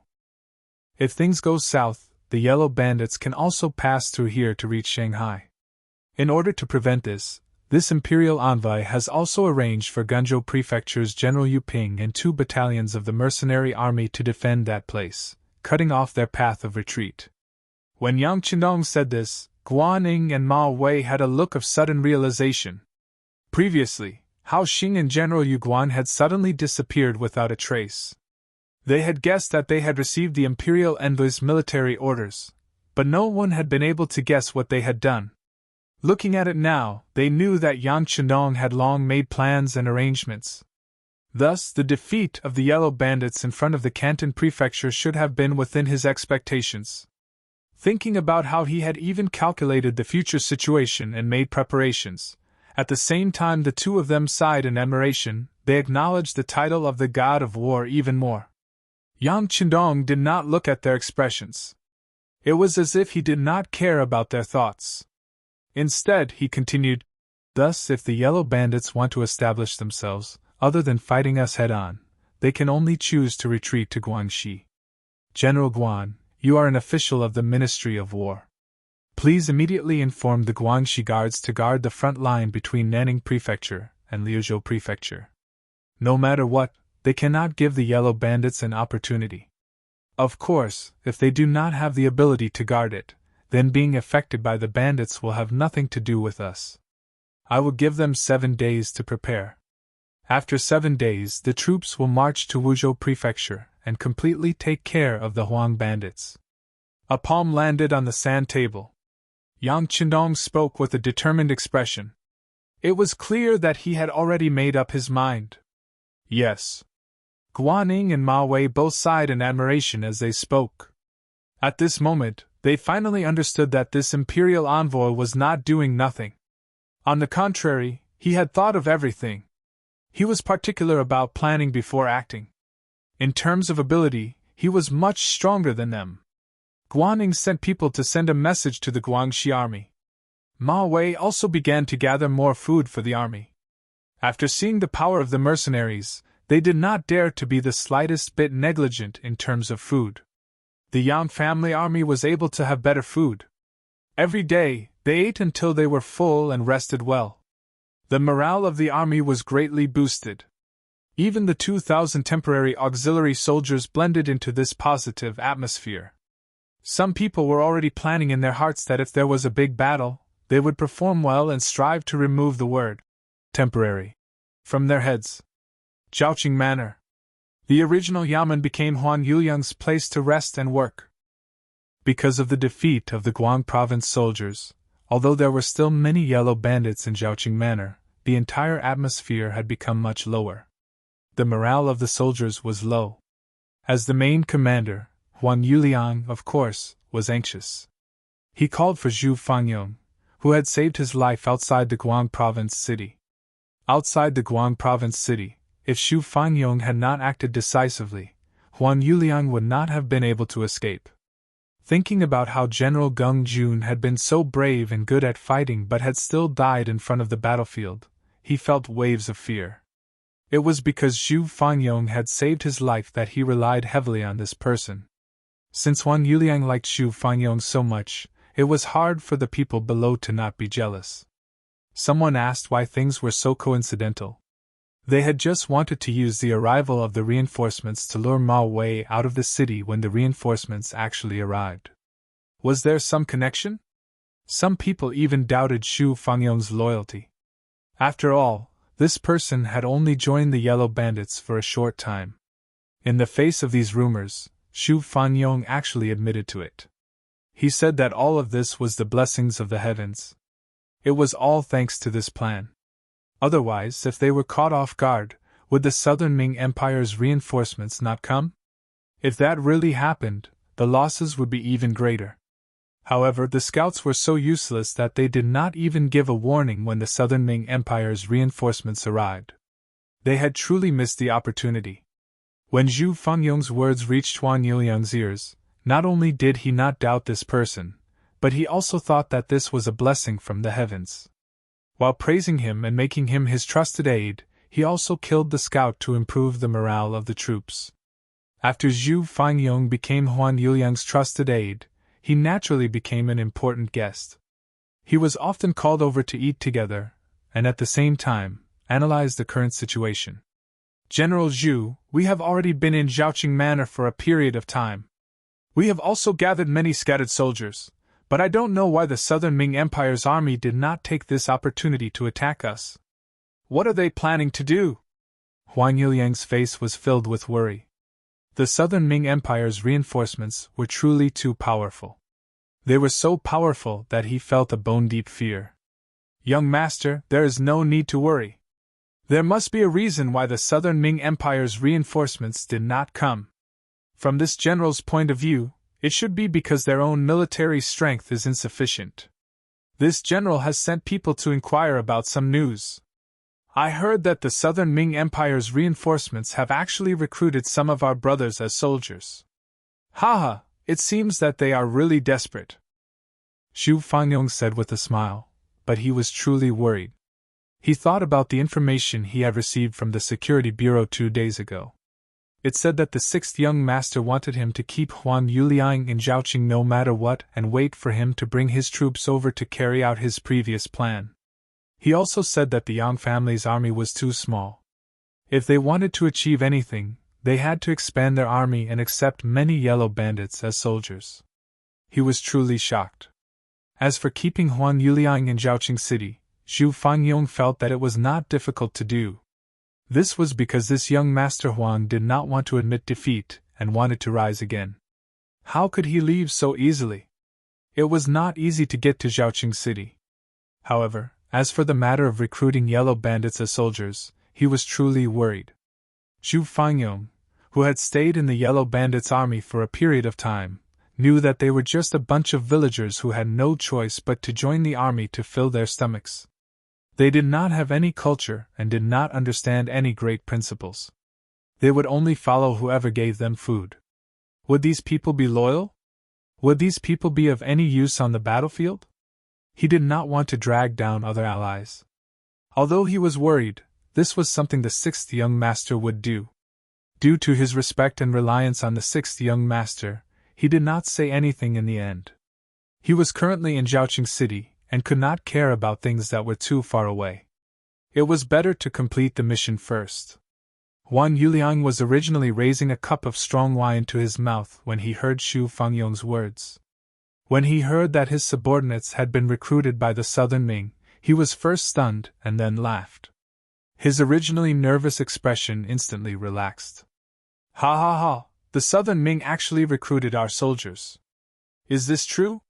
If things go south, the yellow bandits can also pass through here to reach Shanghai. In order to prevent this imperial envoy has also arranged for Ganzhou Prefecture's General Yu Ping and 2 battalions of the mercenary army to defend that place, cutting off their path of retreat. When Yang Qindong said this, Guan Ying and Ma Wei had a look of sudden realization. Previously, Hao Xing and General Yu Guan had suddenly disappeared without a trace. They had guessed that they had received the imperial envoy's military orders, but no one had been able to guess what they had done. Looking at it now, they knew that Yang Qindong had long made plans and arrangements. Thus, the defeat of the yellow bandits in front of the Canton prefecture should have been within his expectations. Thinking about how he had even calculated the future situation and made preparations, at the same time the two of them sighed in admiration, they acknowledged the title of the god of war even more. Yang Qindong did not look at their expressions. It was as if he did not care about their thoughts. Instead, he continued, "Thus, if the yellow bandits want to establish themselves, other than fighting us head-on, they can only choose to retreat to Guangxi. General Guan, you are an official of the Ministry of War. Please immediately inform the Guangxi guards to guard the front line between Nanning Prefecture and Liuzhou Prefecture. No matter what, they cannot give the yellow bandits an opportunity. Of course, if they do not have the ability to guard it, then being affected by the bandits will have nothing to do with us. I will give them 7 days to prepare. After 7 days, the troops will march to Wuzhou Prefecture and completely take care of the Huang bandits." A palm landed on the sand table. Yang Qindong spoke with a determined expression. It was clear that he had already made up his mind. Yes. Guan Ying and Ma Wei both sighed in admiration as they spoke. At this moment, they finally understood that this imperial envoy was not doing nothing. On the contrary, he had thought of everything. He was particular about planning before acting. In terms of ability, he was much stronger than them. Guan Ying sent people to send a message to the Guangxi army. Ma Wei also began to gather more food for the army. After seeing the power of the mercenaries, they did not dare to be the slightest bit negligent in terms of food. The Yang family army was able to have better food. Every day, they ate until they were full and rested well. The morale of the army was greatly boosted. Even the 2,000 temporary auxiliary soldiers blended into this positive atmosphere. Some people were already planning in their hearts that if there was a big battle, they would perform well and strive to remove the word temporary from their heads. Zhaoqing Manor. The original Yamen became Huan Yuliang's place to rest and work. Because of the defeat of the Guang province soldiers, although there were still many yellow bandits in Zhaoqing Manor, the entire atmosphere had become much lower. The morale of the soldiers was low. As the main commander, Huan Yuliang, of course, was anxious. He called for Zhu Fangyong, who had saved his life outside the Guang province city. Outside the Guang province city, if Zhu Fangyong had not acted decisively, Huan Yuliang would not have been able to escape. Thinking about how General Geng Jun had been so brave and good at fighting but had still died in front of the battlefield, he felt waves of fear. It was because Zhu Fangyong had saved his life that he relied heavily on this person. Since Huan Yuliang liked Zhu Fangyong so much, it was hard for the people below to not be jealous. Someone asked why things were so coincidental. They had just wanted to use the arrival of the reinforcements to lure Ma Wei out of the city when the reinforcements actually arrived. Was there some connection? Some people even doubted Zhu Fangyong's loyalty. After all, this person had only joined the Yellow Bandits for a short time. In the face of these rumors, Zhu Fangyong actually admitted to it. He said that all of this was the blessings of the heavens. It was all thanks to this plan. Otherwise, if they were caught off guard, would the southern Ming Empire's reinforcements not come? If that really happened, the losses would be even greater. However, the scouts were so useless that they did not even give a warning when the southern Ming Empire's reinforcements arrived. They had truly missed the opportunity. When Zhu Fangyong's words reached Huan Yuliang's ears, not only did he not doubt this person, but he also thought that this was a blessing from the heavens. While praising him and making him his trusted aide, he also killed the scout to improve the morale of the troops. After Zhu Fangyong became Huan Yuliang's trusted aide, he naturally became an important guest. He was often called over to eat together, and at the same time, analyze the current situation. General Zhu, we have already been in Zhaoqing Manor for a period of time. We have also gathered many scattered soldiers, but I don't know why the southern Ming Empire's army did not take this opportunity to attack us. What are they planning to do? Huan Yuliang's face was filled with worry. The southern Ming Empire's reinforcements were truly too powerful. They were so powerful that he felt a bone-deep fear. Young master, there is no need to worry. There must be a reason why the southern Ming Empire's reinforcements did not come. From this general's point of view, it should be because their own military strength is insufficient. This general has sent people to inquire about some news. I heard that the southern Ming Empire's reinforcements have actually recruited some of our brothers as soldiers. Haha, it seems that they are really desperate. Zhu Fangyong said with a smile, but he was truly worried. He thought about the information he had received from the Security Bureau 2 days ago. It said that the sixth young master wanted him to keep Huan Yuliang in Zhaoqing no matter what and wait for him to bring his troops over to carry out his previous plan. He also said that the Yang family's army was too small. If they wanted to achieve anything, they had to expand their army and accept many yellow bandits as soldiers. He was truly shocked. As for keeping Huan Yuliang in Zhaoqing City, Zhu Fangyong felt that it was not difficult to do. This was because this young Master Huang did not want to admit defeat and wanted to rise again. How could he leave so easily? It was not easy to get to Zhaoqing City. However, as for the matter of recruiting yellow bandits as soldiers, he was truly worried. Zhu Fangyong, who had stayed in the yellow bandits' army for a period of time, knew that they were just a bunch of villagers who had no choice but to join the army to fill their stomachs. They did not have any culture and did not understand any great principles. They would only follow whoever gave them food. Would these people be loyal? Would these people be of any use on the battlefield? He did not want to drag down other allies. Although he was worried, this was something the sixth young master would do. Due to his respect and reliance on the sixth young master, he did not say anything in the end. He was currently in Zhaoqing City and could not care about things that were too far away. It was better to complete the mission first. Huan Yuliang was originally raising a cup of strong wine to his mouth when he heard Zhu Fangyong's words. When he heard that his subordinates had been recruited by the southern Ming, he was first stunned and then laughed. His originally nervous expression instantly relaxed. Ha ha ha, the southern Ming actually recruited our soldiers. Is this true?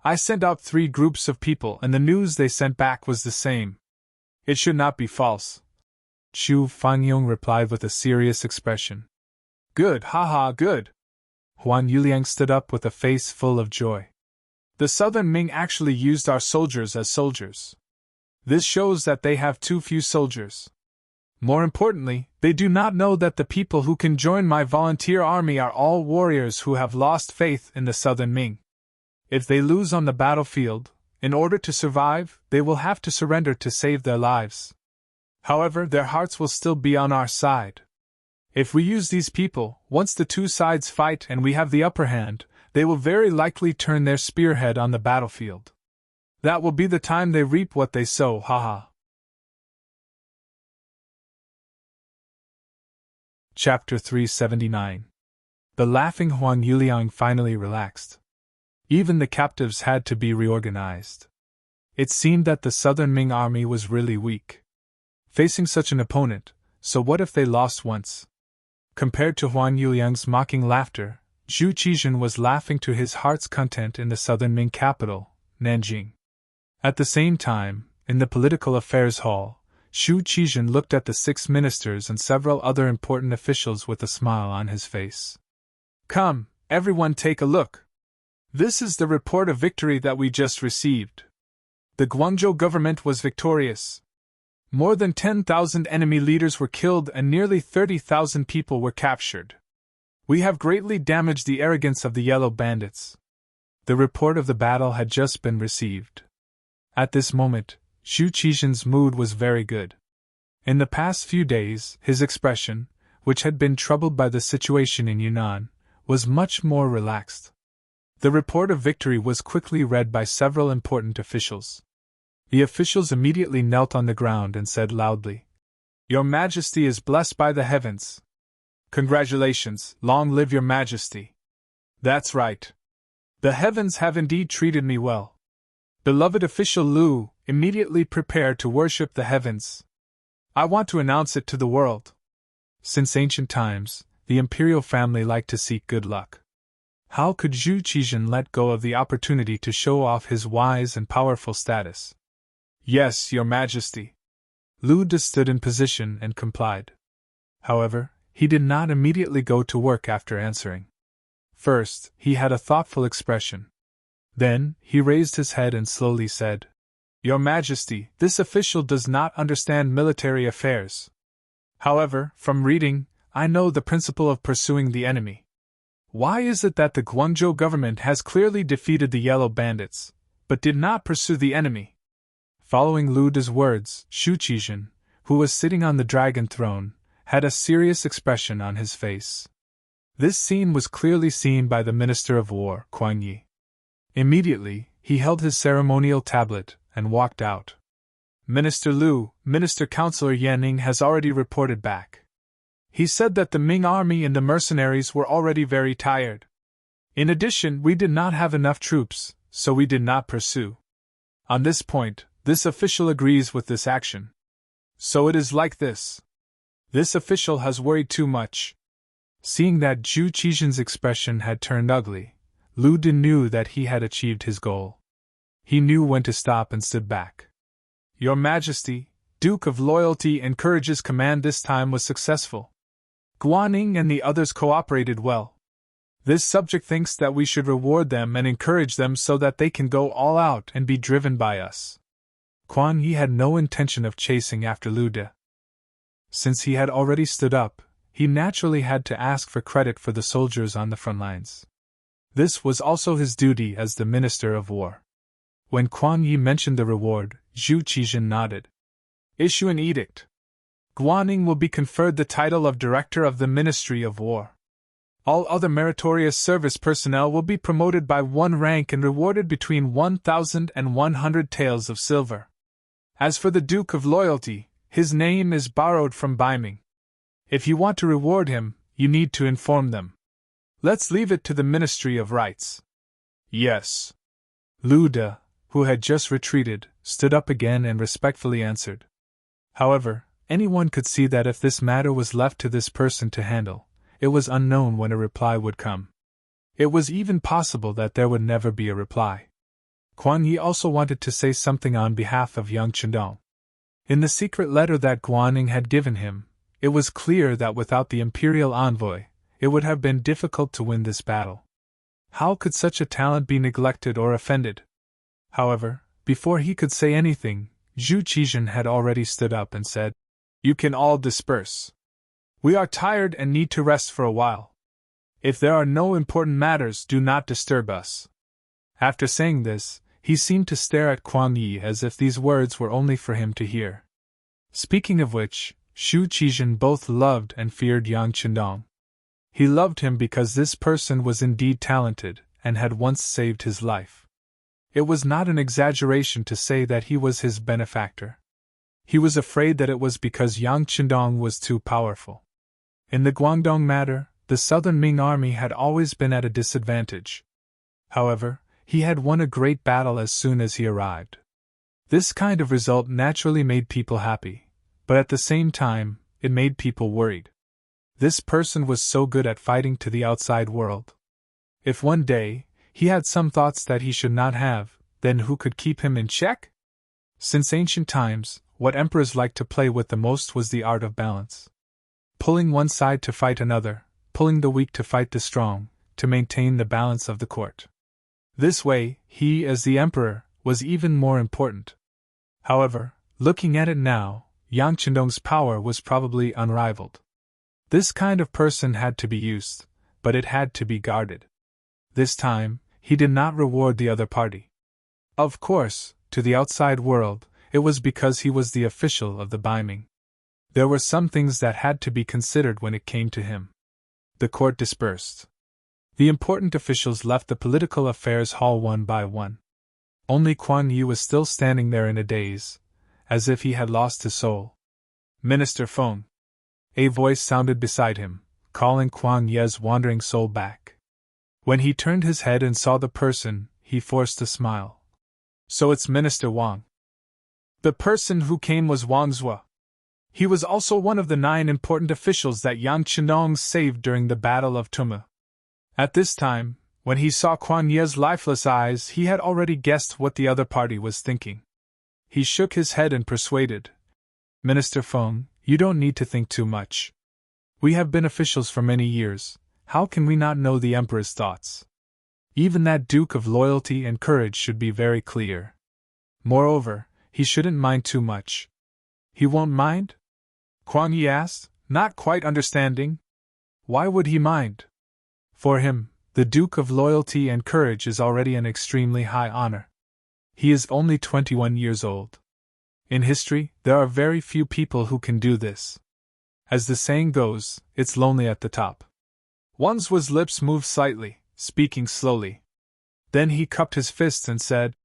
I sent out 3 groups of people and the news they sent back was the same. It should not be false. Zhu Fangyong replied with a serious expression. Good, haha, good. Huan Yuliang stood up with a face full of joy. The southern Ming actually used our soldiers as soldiers. This shows that they have too few soldiers. More importantly, they do not know that the people who can join my volunteer army are all warriors who have lost faith in the southern Ming. If they lose on the battlefield, in order to survive, they will have to surrender to save their lives. However, their hearts will still be on our side. If we use these people, once the 2 sides fight and we have the upper hand, they will very likely turn their spearhead on the battlefield. That will be the time they reap what they sow, haha. Chapter 379. The laughing Huan Yuliang finally relaxed. Even the captives had to be reorganized. It seemed that the southern Ming army was really weak. Facing such an opponent, so what if they lost once? Compared to Huan Yuliang's mocking laughter, Zhu Qizhen was laughing to his heart's content in the southern Ming capital, Nanjing. At the same time, in the political affairs hall, Xu Qizhen looked at the 6 ministers and several other important officials with a smile on his face. Come, everyone take a look. This is the report of victory that we just received. The Guangzhou government was victorious. More than 10,000 enemy leaders were killed and nearly 30,000 people were captured. We have greatly damaged the arrogance of the yellow bandits. The report of the battle had just been received. At this moment, Xu Qizhen's mood was very good. In the past few days, his expression, which had been troubled by the situation in Yunnan, was much more relaxed. The report of victory was quickly read by several important officials. The officials immediately knelt on the ground and said loudly, "Your Majesty is blessed by the heavens. Congratulations, long live your Majesty." That's right. The heavens have indeed treated me well. Beloved official Lu, immediately prepare to worship the heavens. I want to announce it to the world. Since ancient times, the imperial family liked to seek good luck. How could Xu Qizhen let go of the opportunity to show off his wise and powerful status? Yes, Your Majesty. Lu De stood in position and complied. However, he did not immediately go to work after answering. First, he had a thoughtful expression. Then, he raised his head and slowly said, "Your Majesty, this official does not understand military affairs. However, from reading, I know the principle of pursuing the enemy. Why is it that the Guangzhou government has clearly defeated the yellow bandits, but did not pursue the enemy?" Following Lu De's words, Xu Qizhen, who was sitting on the dragon throne, had a serious expression on his face. This scene was clearly seen by the Minister of War, Kuang Yi. Immediately, he held his ceremonial tablet and walked out. Minister Lu, Minister Counselor Yanning has already reported back. He said that the Ming army and the mercenaries were already very tired. In addition, we did not have enough troops, so we did not pursue. On this point, this official agrees with this action. So it is like this. This official has worried too much. Seeing that Xu Qizhen's expression had turned ugly, Lu De knew that he had achieved his goal. He knew when to stop and stood back. Your Majesty, Duke of Loyalty and Courage's command this time was successful. Guaning and the others cooperated well. This subject thinks that we should reward them and encourage them so that they can go all out and be driven by us. Kuang Yi had no intention of chasing after Lu De. Since he had already stood up, he naturally had to ask for credit for the soldiers on the front lines. This was also his duty as the Minister of War. When Kuang Yi mentioned the reward, Xu Qizhen nodded. Issue an edict. Guaning will be conferred the title of Director of the Ministry of War. All other meritorious service personnel will be promoted by 1 rank and rewarded between 1,000 and 100 taels of silver. As for the Duke of Loyalty, his name is borrowed from Ming. If you want to reward him, you need to inform them. Let's leave it to the Ministry of Rights. Yes. Lu De, who had just retreated, stood up again and respectfully answered. However, anyone could see that if this matter was left to this person to handle, it was unknown when a reply would come. It was even possible that there would never be a reply. Kuang Yi also wanted to say something on behalf of Yang Chendong. In the secret letter that Guaning had given him, it was clear that without the imperial envoy, it would have been difficult to win this battle. How could such a talent be neglected or offended? However, before he could say anything, Xu Qizhen had already stood up and said, "You can all disperse. We are tired and need to rest for a while. If there are no important matters, do not disturb us." After saying this, he seemed to stare at Kuang Yi as if these words were only for him to hear. Speaking of which, Xu Qizhen both loved and feared Yang Chendong. He loved him because this person was indeed talented and had once saved his life. It was not an exaggeration to say that he was his benefactor. He was afraid that it was because Yang Chendong was too powerful. In the Guangdong matter, the southern Ming army had always been at a disadvantage. However, he had won a great battle as soon as he arrived. This kind of result naturally made people happy, but at the same time, it made people worried. This person was so good at fighting to the outside world. If one day, he had some thoughts that he should not have, then who could keep him in check? Since ancient times, what emperors liked to play with the most was the art of balance. Pulling one side to fight another, pulling the weak to fight the strong, to maintain the balance of the court. This way, he, as the emperor, was even more important. However, looking at it now, Yang Chendong's power was probably unrivaled. This kind of person had to be used, but it had to be guarded. This time, he did not reward the other party. Of course, to the outside world, it was because he was the official of the Ming. There were some things that had to be considered when it came to him. The court dispersed. The important officials left the political affairs hall one by one. Only Kuan Yi was still standing there in a daze, as if he had lost his soul. Minister Feng. A voice sounded beside him, calling Kuan Yi's wandering soul back. When he turned his head and saw the person, he forced a smile. So it's Minister Wang. The person who came was Wang Zhuo. He was also one of the 9 important officials that Yang Chendong saved during the Battle of Tumu. At this time, when he saw Kuan Yi's lifeless eyes, he had already guessed what the other party was thinking. He shook his head and persuaded, Minister Feng, you don't need to think too much. We have been officials for many years, how can we not know the Emperor's thoughts? Even that Duke of Loyalty and Courage should be very clear. Moreover, he shouldn't mind too much. He won't mind? Kuan Yi asked, not quite understanding. Why would he mind? For him, the Duke of Loyalty and Courage is already an extremely high honor. He is only 21 years old. In history, there are very few people who can do this. As the saying goes, it's lonely at the top. Wang Zhuo's lips moved slightly, speaking slowly. Then he cupped his fists and said,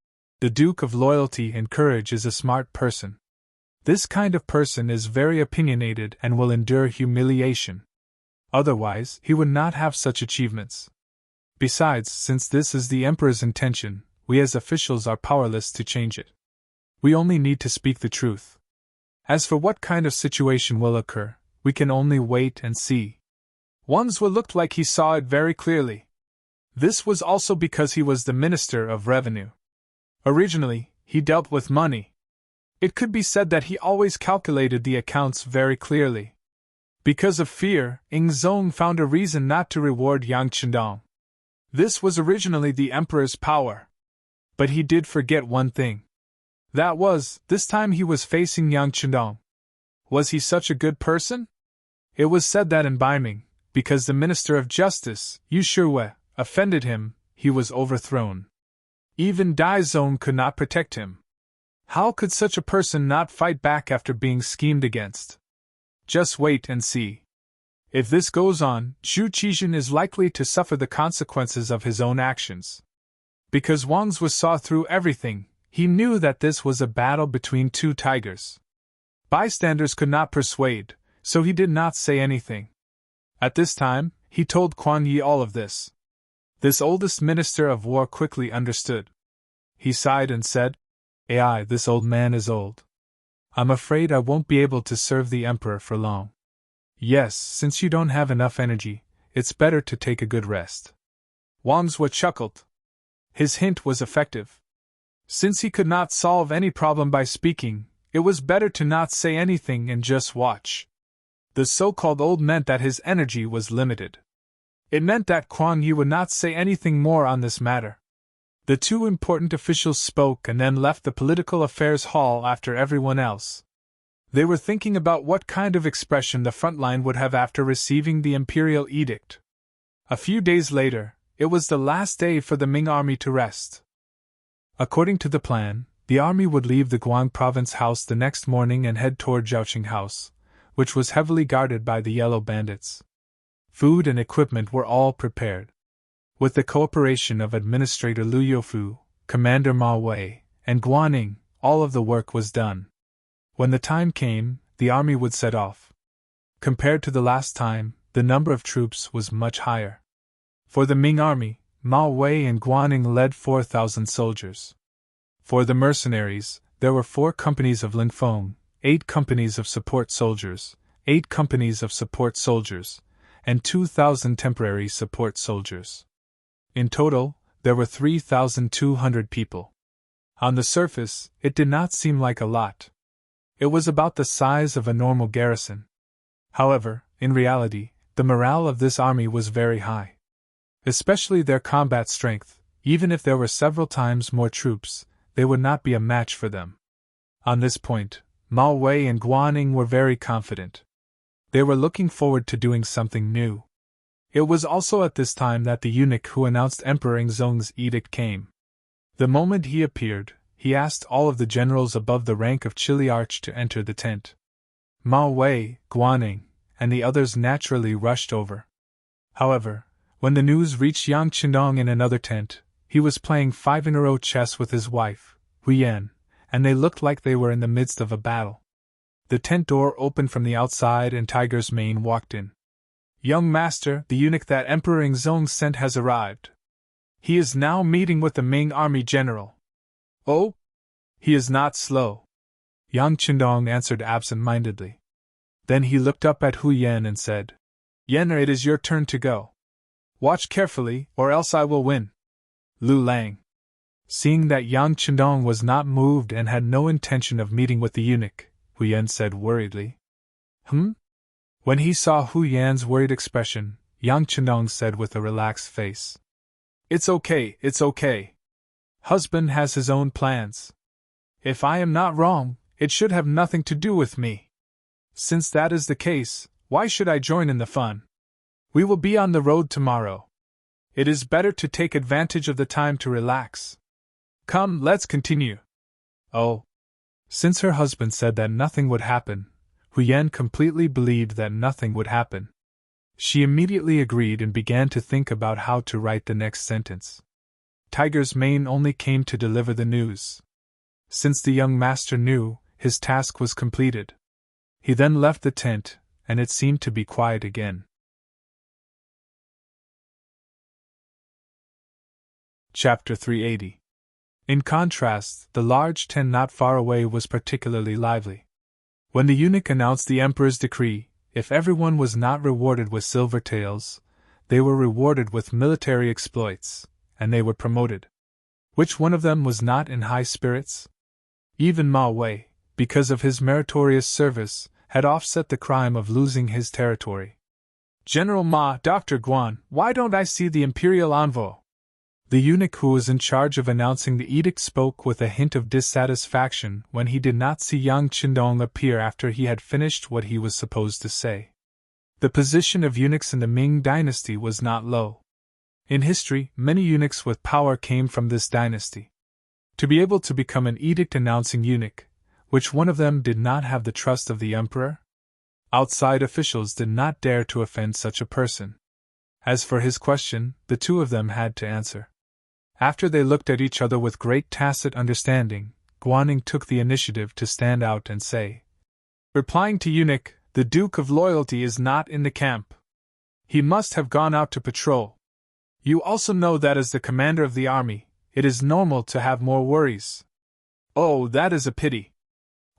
the Duke of Loyalty and Courage is a smart person. This kind of person is very opinionated and will endure humiliation. Otherwise, he would not have such achievements. Besides, since this is the Emperor's intention, we as officials are powerless to change it. We only need to speak the truth. As for what kind of situation will occur, we can only wait and see. Wang Zhuo looked like he saw it very clearly. This was also because he was the Minister of Revenue. Originally, he dealt with money. It could be said that he always calculated the accounts very clearly. Because of fear, Ing Zong found a reason not to reward Yang Chendong. This was originally the Emperor's power. But he did forget one thing. That was, this time he was facing Yang Chendong. Was he such a good person? It was said that in Ming, because the Minister of Justice, Yu Shiwei, offended him, he was overthrown. Even Dai Zong could not protect him. How could such a person not fight back after being schemed against? Just wait and see. If this goes on, Zhu Qijun is likely to suffer the consequences of his own actions. Because Wang Zhuo saw through everything, he knew that this was a battle between 2 tigers. Bystanders could not persuade, so he did not say anything. At this time, he told Kuan Yi all of this. This oldest minister of war quickly understood. He sighed and said, "Ai, this old man is old. I'm afraid I won't be able to serve the Emperor for long. Yes, since you don't have enough energy, it's better to take a good rest." Wang Zhuo chuckled. His hint was effective. Since he could not solve any problem by speaking, it was better to not say anything and just watch. The so-called old meant that his energy was limited. It meant that Kuan Yi would not say anything more on this matter. The 2 important officials spoke and then left the political affairs hall after everyone else. They were thinking about what kind of expression the front line would have after receiving the imperial edict. A few days later, it was the last day for the Ming army to rest. According to the plan, the army would leave the Guang province house the next morning and head toward Zhaoqing house, which was heavily guarded by the yellow bandits. Food and equipment were all prepared. With the cooperation of Administrator Liu Youfu, Commander Ma Wei, and Guaning, all of the work was done. When the time came, the army would set off. Compared to the last time, the number of troops was much higher. For the Ming army, Ma Wei and Guaning led 4,000 soldiers. For the mercenaries, there were 4 companies of Linfeng, 8 companies of support soldiers, 8 companies of support soldiers, and 2,000 temporary support soldiers. In total, there were 3,200 people. On the surface, it did not seem like a lot. It was about the size of a normal garrison. However, in reality, the morale of this army was very high. Especially their combat strength. Even if there were several times more troops, they would not be a match for them. On this point, Mao Wei and Guan were very confident. They were looking forward to doing something new. It was also at this time that the eunuch who announced Emperor Zong's edict came. The moment he appeared, he asked all of the generals above the rank of Chiliarch to enter the tent. Mao Wei, Guan, and the others naturally rushed over. However, when the news reached Yang Qindong in another tent, he was playing 5-in-a-row chess with his wife, Huyan, and they looked like they were in the midst of a battle. The tent door opened from the outside and Tiger's Mane walked in. "Young master, the eunuch that Emperor Zong sent has arrived. He is now meeting with the Ming army general." "Oh? He is not slow," Yang Qindong answered absent-mindedly. Then he looked up at Hu Yan and said, "Yan, it is your turn to go. Watch carefully, or else I will win." Lu Lang. Seeing that Yang Qindong was not moved and had no intention of meeting with the eunuch, Hu Yan said worriedly. When he saw Hu Yan's worried expression, Yang Qindong said with a relaxed face, It's okay. Husband has his own plans. If I am not wrong, it should have nothing to do with me. Since that is the case, why should I join in the fun? We will be on the road tomorrow. It is better to take advantage of the time to relax. Come, let's continue." Oh. Since her husband said that nothing would happen, Hu Yan completely believed that nothing would happen. She immediately agreed and began to think about how to write the next sentence. Tiger's Mane only came to deliver the news. Since the young master knew, his task was completed. He then left the tent, and it seemed to be quiet again. Chapter 380. In contrast, the large tent not far away was particularly lively. When the eunuch announced the emperor's decree, if everyone was not rewarded with silver taels, they were rewarded with military exploits, and they were promoted. Which one of them was not in high spirits? Even Mao Wei, because of his meritorious service, had offset the crime of losing his territory. "General Ma, Dr. Guan, why don't I see the imperial envoy?" The eunuch who was in charge of announcing the edict spoke with a hint of dissatisfaction when he did not see Yang Qindong appear after he had finished what he was supposed to say. The position of eunuchs in the Ming dynasty was not low. In history, many eunuchs with power came from this dynasty. To be able to become an edict-announcing eunuch, which one of them did not have the trust of the emperor? Outside officials did not dare to offend such a person. As for his question, the two of them had to answer. After they looked at each other with great tacit understanding, Guan took the initiative to stand out and say, "Replying to eunuch, the Duke of Loyalty is not in the camp. He must have gone out to patrol. You also know that as the commander of the army, it is normal to have more worries." "Oh, that is a pity.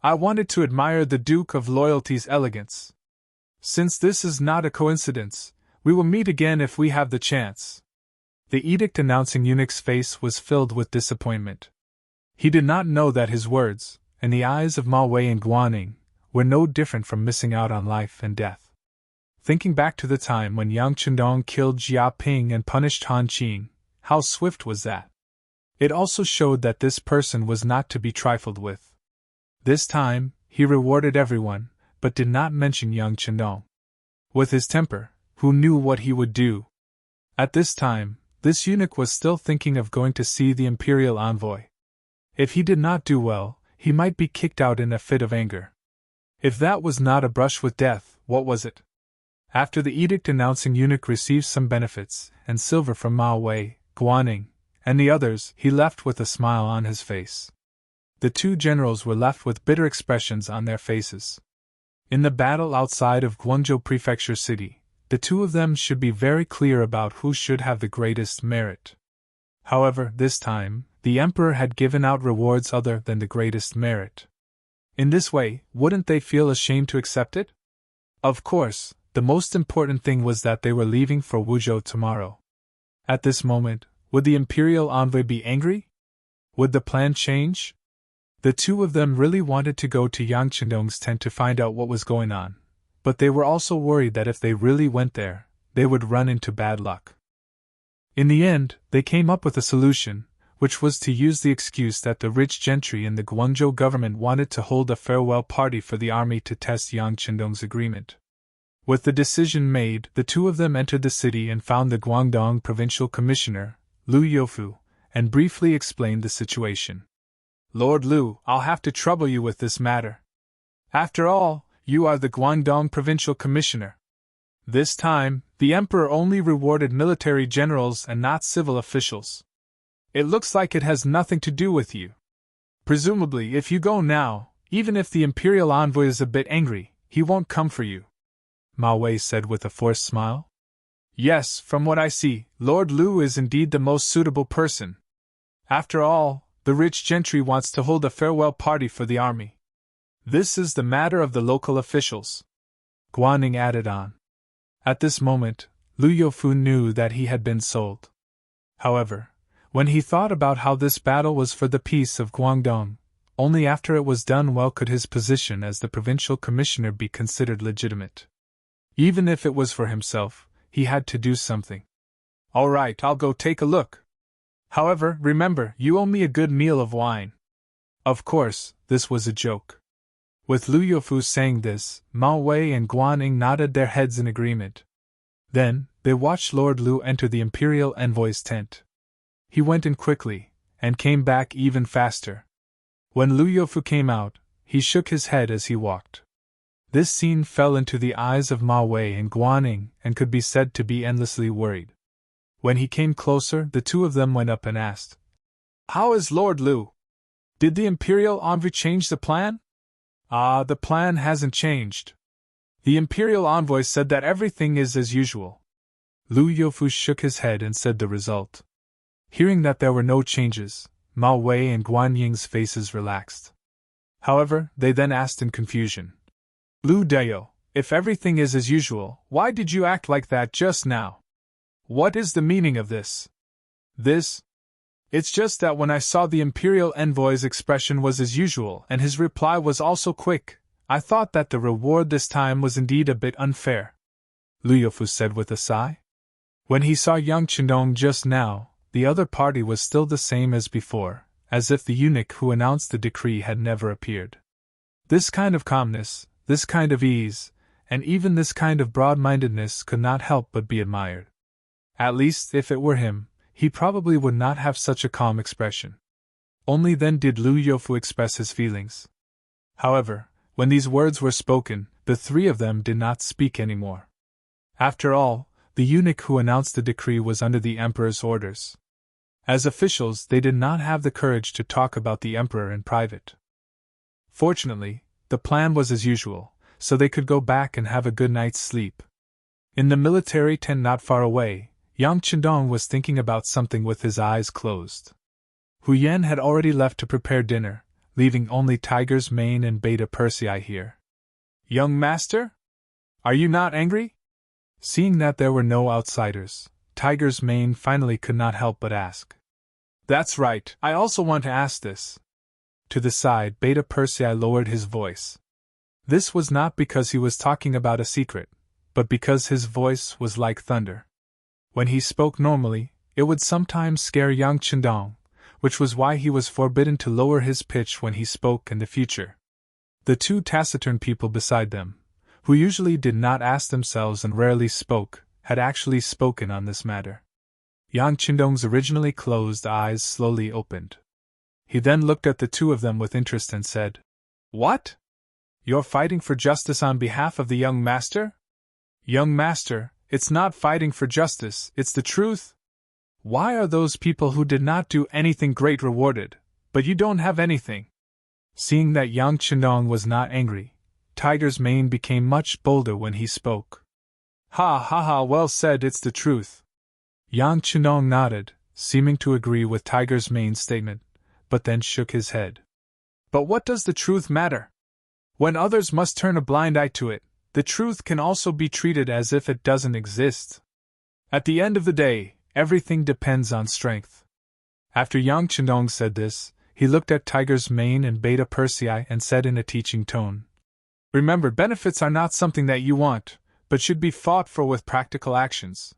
I wanted to admire the Duke of Loyalty's elegance. Since this is not a coincidence, we will meet again if we have the chance." The edict-announcing eunuch's face was filled with disappointment. He did not know that his words, in the eyes of Mao Wei and Guan, were no different from missing out on life and death. Thinking back to the time when Yang Qindong killed Jia Ping and punished Han Qin, how swift was that? It also showed that this person was not to be trifled with. This time, he rewarded everyone, but did not mention Yang Qindong. With his temper, who knew what he would do? At this time, this eunuch was still thinking of going to see the imperial envoy. If he did not do well, he might be kicked out in a fit of anger. If that was not a brush with death, what was it? After the edict-announcing eunuch received some benefits and silver from Mao Wei, Guan, and the others, he left with a smile on his face. The two generals were left with bitter expressions on their faces. In the battle outside of Guangzhou Prefecture City, the two of them should be very clear about who should have the greatest merit. However, this time, the emperor had given out rewards other than the greatest merit. In this way, wouldn't they feel ashamed to accept it? Of course, the most important thing was that they were leaving for Wuzhou tomorrow. At this moment, would the imperial envoy be angry? Would the plan change? The two of them really wanted to go to Yang Chendong's tent to find out what was going on, but they were also worried that if they really went there, they would run into bad luck. In the end, they came up with a solution, which was to use the excuse that the rich gentry in the Guangzhou government wanted to hold a farewell party for the army to test Yang Chendong's agreement. With the decision made, the two of them entered the city and found the Guangdong provincial commissioner, Lu Youfu, and briefly explained the situation. Lord Lu, I'll have to trouble you with this matter. After all, you are the Guangdong provincial commissioner. This time, the emperor only rewarded military generals and not civil officials. It looks like it has nothing to do with you. Presumably, if you go now, even if the imperial envoy is a bit angry, he won't come for you. Ma Wei said with a forced smile. Yes, from what I see, Lord Lu is indeed the most suitable person. After all, the rich gentry wants to hold a farewell party for the army. This is the matter of the local officials. Guan Ning added on. At this moment, Lu Youfu knew that he had been sold. However, when he thought about how this battle was for the peace of Guangdong, only after it was done well could his position as the provincial commissioner be considered legitimate. Even if it was for himself, he had to do something. All right, I'll go take a look. However, remember, you owe me a good meal of wine. Of course, this was a joke. With Lu Youfu saying this, Ma Wei and Guan Ning nodded their heads in agreement. Then, they watched Lord Lu enter the imperial envoy's tent. He went in quickly, and came back even faster. When Lu Youfu came out, he shook his head as he walked. This scene fell into the eyes of Ma Wei and Guan Ning and could be said to be endlessly worried. When he came closer, the two of them went up and asked, How is Lord Lu? Did the imperial envoy change the plan? The plan hasn't changed. The imperial envoy said that everything is as usual. Lu Youfu shook his head and said the result. Hearing that there were no changes, Ma Wei and Guan Ying's faces relaxed. However, they then asked in confusion. Lu Dao, if everything is as usual, why did you act like that just now? What is the meaning of this? It's just that when I saw the imperial envoy's expression was as usual and his reply was also quick, I thought that the reward this time was indeed a bit unfair. Lu Youfu said with a sigh. When he saw Yang Chendong just now, the other party was still the same as before, as if the eunuch who announced the decree had never appeared. This kind of calmness, this kind of ease, and even this kind of broad-mindedness could not help but be admired. At least, if it were him, he probably would not have such a calm expression. Only then did Lu Youfu express his feelings. However, when these words were spoken, the three of them did not speak any more. After all, the eunuch who announced the decree was under the emperor's orders. As officials, they did not have the courage to talk about the emperor in private. Fortunately, the plan was as usual, so they could go back and have a good night's sleep. In the military tent not far away, Yang Chendong was thinking about something with his eyes closed. Hu Yan had already left to prepare dinner, leaving only Tiger's Mane and Beta Persei here. Young master? Are you not angry? Seeing that there were no outsiders, Tiger's Mane finally could not help but ask. That's right, I also want to ask this. To the side, Beta Persei lowered his voice. This was not because he was talking about a secret, but because his voice was like thunder. When he spoke normally, it would sometimes scare Yang Chendong, which was why he was forbidden to lower his pitch when he spoke in the future. The two taciturn people beside them, who usually did not ask themselves and rarely spoke, had actually spoken on this matter. Yang Chendong's originally closed eyes slowly opened. He then looked at the two of them with interest and said, What? You're fighting for justice on behalf of the young master? Young master, it's not fighting for justice, it's the truth. Why are those people who did not do anything great rewarded, but you don't have anything? Seeing that Yang Chendong was not angry, Tiger's Mane became much bolder when he spoke. Ha ha ha, well said, it's the truth. Yang Chendong nodded, seeming to agree with Tiger's Mane's statement, but then shook his head. But what does the truth matter? When others must turn a blind eye to it, the truth can also be treated as if it doesn't exist. At the end of the day, everything depends on strength. After Yang Chendong said this, He looked at Tiger's Mane and Beta Persei and said in a teaching tone, "Remember, benefits are not something that you want, but should be fought for with practical actions.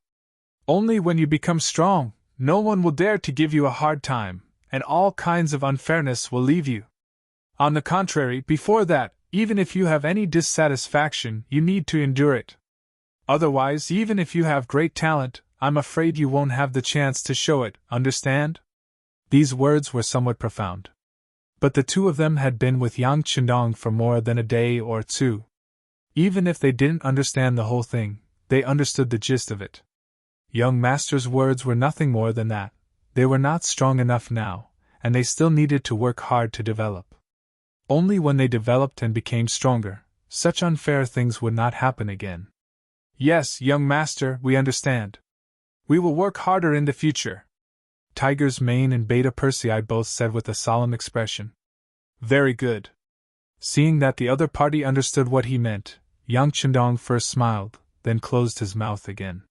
Only when you become strong, no one will dare to give you a hard time, and all kinds of unfairness will leave you. On the contrary, before that, even if you have any dissatisfaction, you need to endure it. Otherwise, even if you have great talent, I'm afraid you won't have the chance to show it, understand?" These words were somewhat profound. But the two of them had been with Yang Chendong for more than a day or two. Even if they didn't understand the whole thing, they understood the gist of it. Young Master's words were nothing more than that. They were not strong enough now, and they still needed to work hard to develop. Only when they developed and became stronger, such unfair things would not happen again. "Yes, young Master, we understand. We will work harder in the future," Tiger's Mane and Beta Persei both said with a solemn expression. "Very good." Seeing that the other party understood what he meant, Yang Chendong first smiled, then closed his mouth again.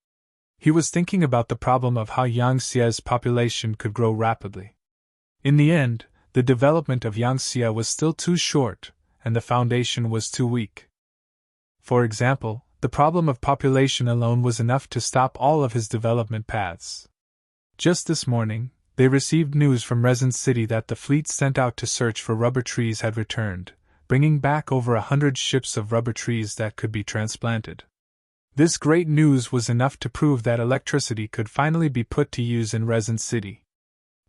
He was thinking about the problem of how Yangtze's population could grow rapidly. In the end, the development of Yangtze was still too short, and the foundation was too weak. For example, the problem of population alone was enough to stop all of his development paths. Just this morning, they received news from Resin City that the fleet sent out to search for rubber trees had returned, bringing back over 100 ships of rubber trees that could be transplanted. This great news was enough to prove that electricity could finally be put to use in Resin City.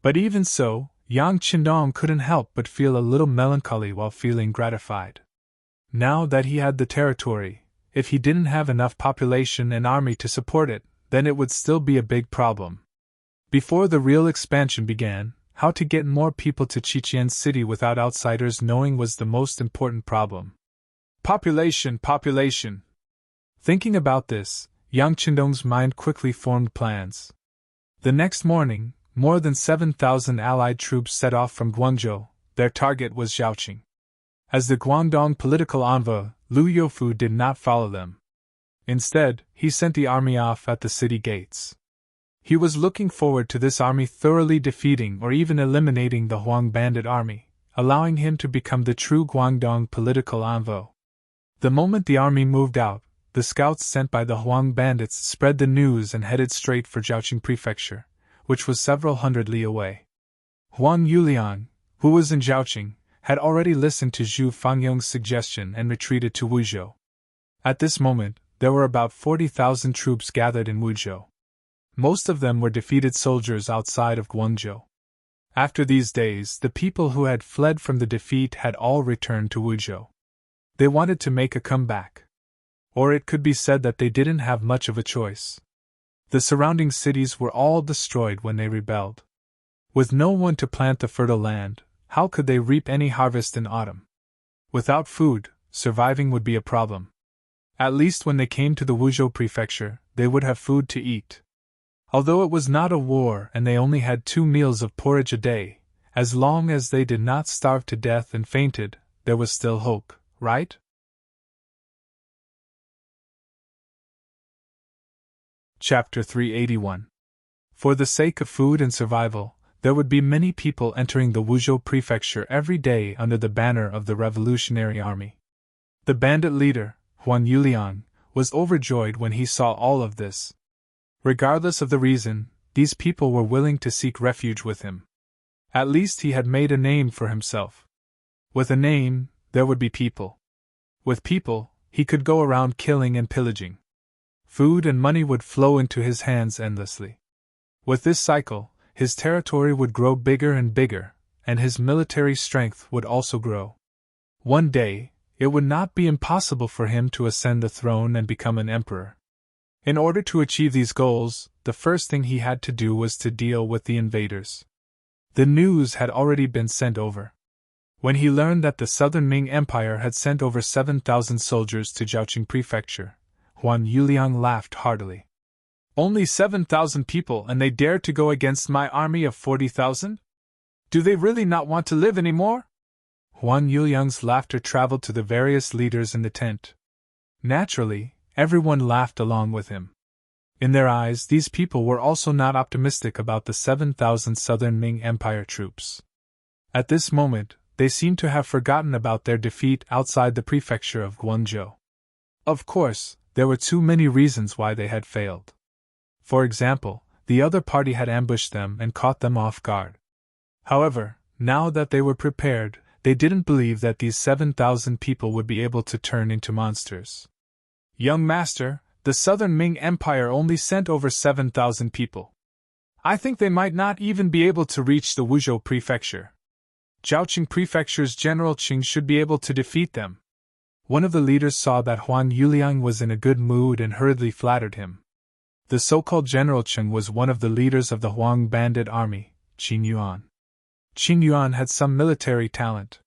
But even so, Yang Chendong couldn't help but feel a little melancholy while feeling gratified. Now that he had the territory, if he didn't have enough population and army to support it, then it would still be a big problem. Before the real expansion began, how to get more people to Chichen City without outsiders knowing was the most important problem. Population. Thinking about this, Yang Chendong's mind quickly formed plans. The next morning, more than 7,000 Allied troops set off from Guangzhou. Their target was Zhaoqing. As the Guangdong political envoy, Liu Youfu did not follow them. Instead, he sent the army off at the city gates. He was looking forward to this army thoroughly defeating or even eliminating the Huang bandit army, allowing him to become the true Guangdong political envoy. The moment the army moved out, the scouts sent by the Huang bandits spread the news and headed straight for Zhaoqing Prefecture, which was several hundred li away. Huang Yuliang, who was in Zhaoqing, had already listened to Zhu Fangyong's suggestion and retreated to Wuzhou. At this moment, there were about 40,000 troops gathered in Wuzhou. Most of them were defeated soldiers outside of Guangzhou. After these days, the people who had fled from the defeat had all returned to Wuzhou. They wanted to make a comeback. Or it could be said that they didn't have much of a choice. The surrounding cities were all destroyed when they rebelled. With no one to plant the fertile land, how could they reap any harvest in autumn? Without food, surviving would be a problem. At least when they came to the Wuzhou prefecture, they would have food to eat. Although it was not a war and they only had 2 meals of porridge a day, as long as they did not starve to death and fainted, there was still hope, right? Chapter 381. For the sake of food and survival, there would be many people entering the Wuzhou prefecture every day under the banner of the Revolutionary Army. The bandit leader, Huang Yuliang, was overjoyed when he saw all of this. Regardless of the reason, these people were willing to seek refuge with him. At least he had made a name for himself. With a name, there would be people. With people, he could go around killing and pillaging. Food and money would flow into his hands endlessly. With this cycle, his territory would grow bigger and bigger, and his military strength would also grow. One day, it would not be impossible for him to ascend the throne and become an emperor. In order to achieve these goals, the first thing he had to do was to deal with the invaders. The news had already been sent over. When he learned that the southern Ming Empire had sent over 7,000 soldiers to Zhaoqing Prefecture, Huang Yuliang laughed heartily. Only 7,000 people and they dare to go against my army of 40,000? Do they really not want to live anymore? Huang Yuliang's laughter traveled to the various leaders in the tent. Naturally, everyone laughed along with him. In their eyes, these people were also not optimistic about the 7,000 southern Ming Empire troops. At this moment, they seemed to have forgotten about their defeat outside the prefecture of Guangzhou. Of course, there were too many reasons why they had failed. For example, the other party had ambushed them and caught them off guard. However, now that they were prepared, they didn't believe that these 7,000 people would be able to turn into monsters. Young master, the southern Ming Empire only sent over 7,000 people. I think they might not even be able to reach the Wuzhou prefecture. Zhaoqing Prefecture's General Qing should be able to defeat them. One of the leaders saw that Huan Yuliang was in a good mood and hurriedly flattered him. The so-called General Qing was one of the leaders of the Huang bandit army, Qing Yuan. Qing Yuan had some military talent.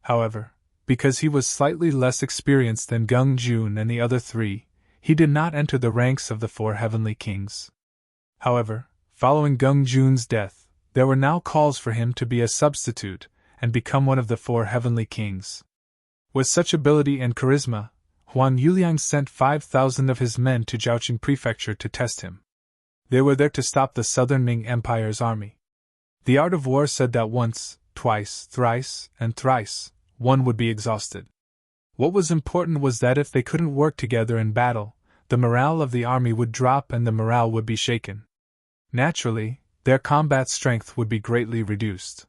However, because he was slightly less experienced than Geng Jun and the other three, he did not enter the ranks of the four heavenly kings. However, following Geng Jun's death, there were now calls for him to be a substitute and become one of the four heavenly kings. With such ability and charisma, Huan Yuliang sent 5,000 of his men to Zhaoqing Prefecture to test him. They were there to stop the southern Ming Empire's army. The art of war said that once, twice, thrice, and thrice, one would be exhausted. What was important was that if they couldn't work together in battle, the morale of the army would drop and the morale would be shaken. Naturally, their combat strength would be greatly reduced.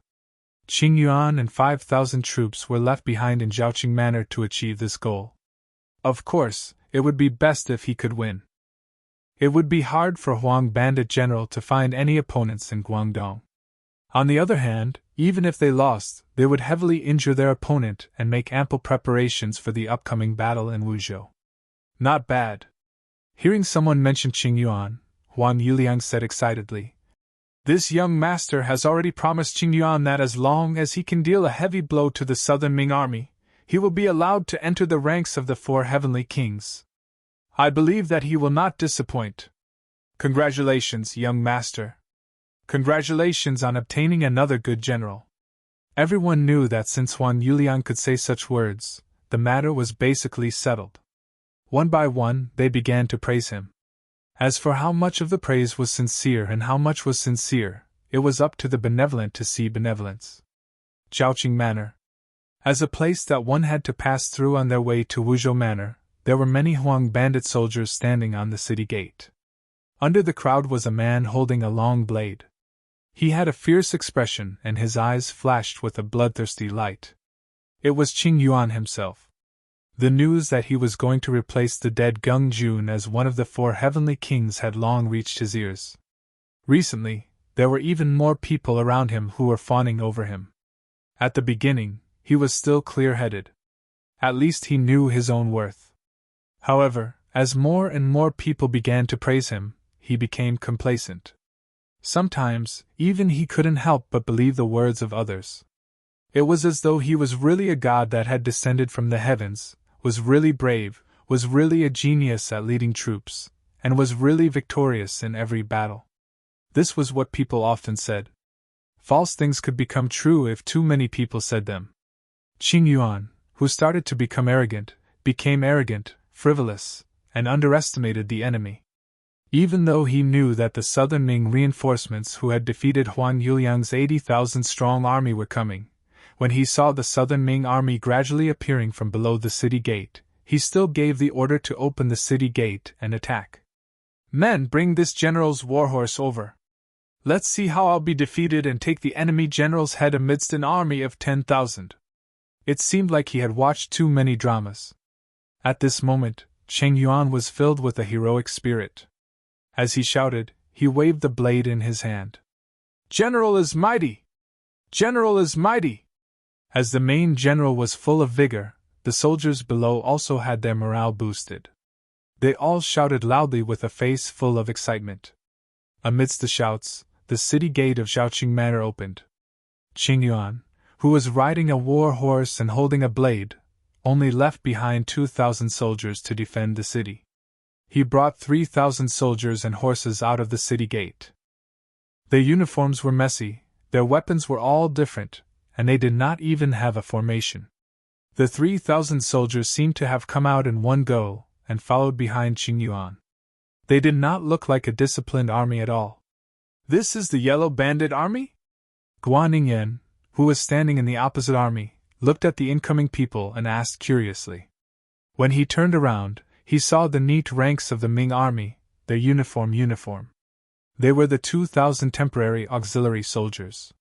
Qing Yuan and 5,000 troops were left behind in Zhaoqing Manor to achieve this goal. Of course, it would be best if he could win. It would be hard for Huang Bandit General to find any opponents in Guangdong. On the other hand, even if they lost, they would heavily injure their opponent and make ample preparations for the upcoming battle in Wuzhou. Not bad. Hearing someone mention Qing Yuan, Huan Yuliang said excitedly, "This young master has already promised Qing Yuan that as long as he can deal a heavy blow to the southern Ming army, he will be allowed to enter the ranks of the four heavenly kings. I believe that he will not disappoint. Congratulations, young master. Congratulations on obtaining another good general." Everyone knew that since Huan Yuliang could say such words, the matter was basically settled. One by one, they began to praise him. As for how much of the praise was sincere and how much was sincere, it was up to the benevolent to see benevolence. Zhaoqing Manor. As a place that one had to pass through on their way to Wuzhou Manor, there were many Huang bandit soldiers standing on the city gate. Under the crowd was a man holding a long blade. He had a fierce expression and his eyes flashed with a bloodthirsty light. It was Qing Yuan himself. The news that he was going to replace the dead Geng Jun as one of the four heavenly kings had long reached his ears. Recently, there were even more people around him who were fawning over him. At the beginning, he was still clear-headed. At least he knew his own worth. However, as more and more people began to praise him, he became complacent. Sometimes, even he couldn't help but believe the words of others. It was as though he was really a god that had descended from the heavens, was really brave, was really a genius at leading troops, and was really victorious in every battle. This was what people often said. False things could become true if too many people said them. Qing Yuan, who started to become arrogant, became arrogant, frivolous, and underestimated the enemy. Even though he knew that the southern Ming reinforcements who had defeated Huan Yuliang's 80,000-strong army were coming, when he saw the southern Ming army gradually appearing from below the city gate, he still gave the order to open the city gate and attack. "Men, bring this general's warhorse over. Let's see how I'll be defeated and take the enemy general's head amidst an army of 10,000. It seemed like he had watched too many dramas. At this moment, Qing Yuan was filled with a heroic spirit. As he shouted, he waved the blade in his hand. "General is mighty! General is mighty!" As the main general was full of vigor, the soldiers below also had their morale boosted. They all shouted loudly with a face full of excitement. Amidst the shouts, the city gate of Zhaoqing Manor opened. Qing Yuan, who was riding a war horse and holding a blade, only left behind 2,000 soldiers to defend the city. He brought 3,000 soldiers and horses out of the city gate. Their uniforms were messy, their weapons were all different, and they did not even have a formation. The 3,000 soldiers seemed to have come out in one go and followed behind Qing Yuan. They did not look like a disciplined army at all. "This is the Yellow Bandit Army?" Guan Ningyan, who was standing in the opposite army, looked at the incoming people and asked curiously. When he turned around, he saw the neat ranks of the Ming army, their uniform. They were the 2,000 temporary auxiliary soldiers.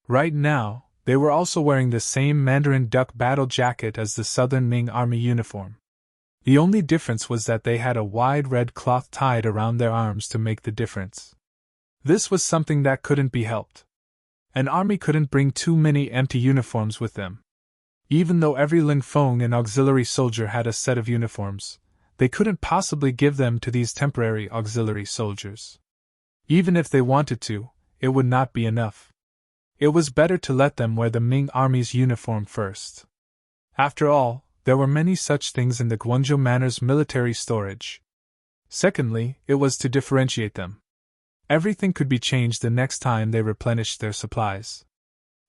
Right now, they were also wearing the same Mandarin duck battle jacket as the Southern Ming army uniform. The only difference was that they had a wide red cloth tied around their arms to make the difference. This was something that couldn't be helped. An army couldn't bring too many empty uniforms with them. Even though every Lin Feng and auxiliary soldier had a set of uniforms, they couldn't possibly give them to these temporary auxiliary soldiers. Even if they wanted to, it would not be enough. It was better to let them wear the Ming army's uniform first. After all, there were many such things in the Guangzhou Manor's military storage. Secondly, it was to differentiate them. Everything could be changed the next time they replenished their supplies.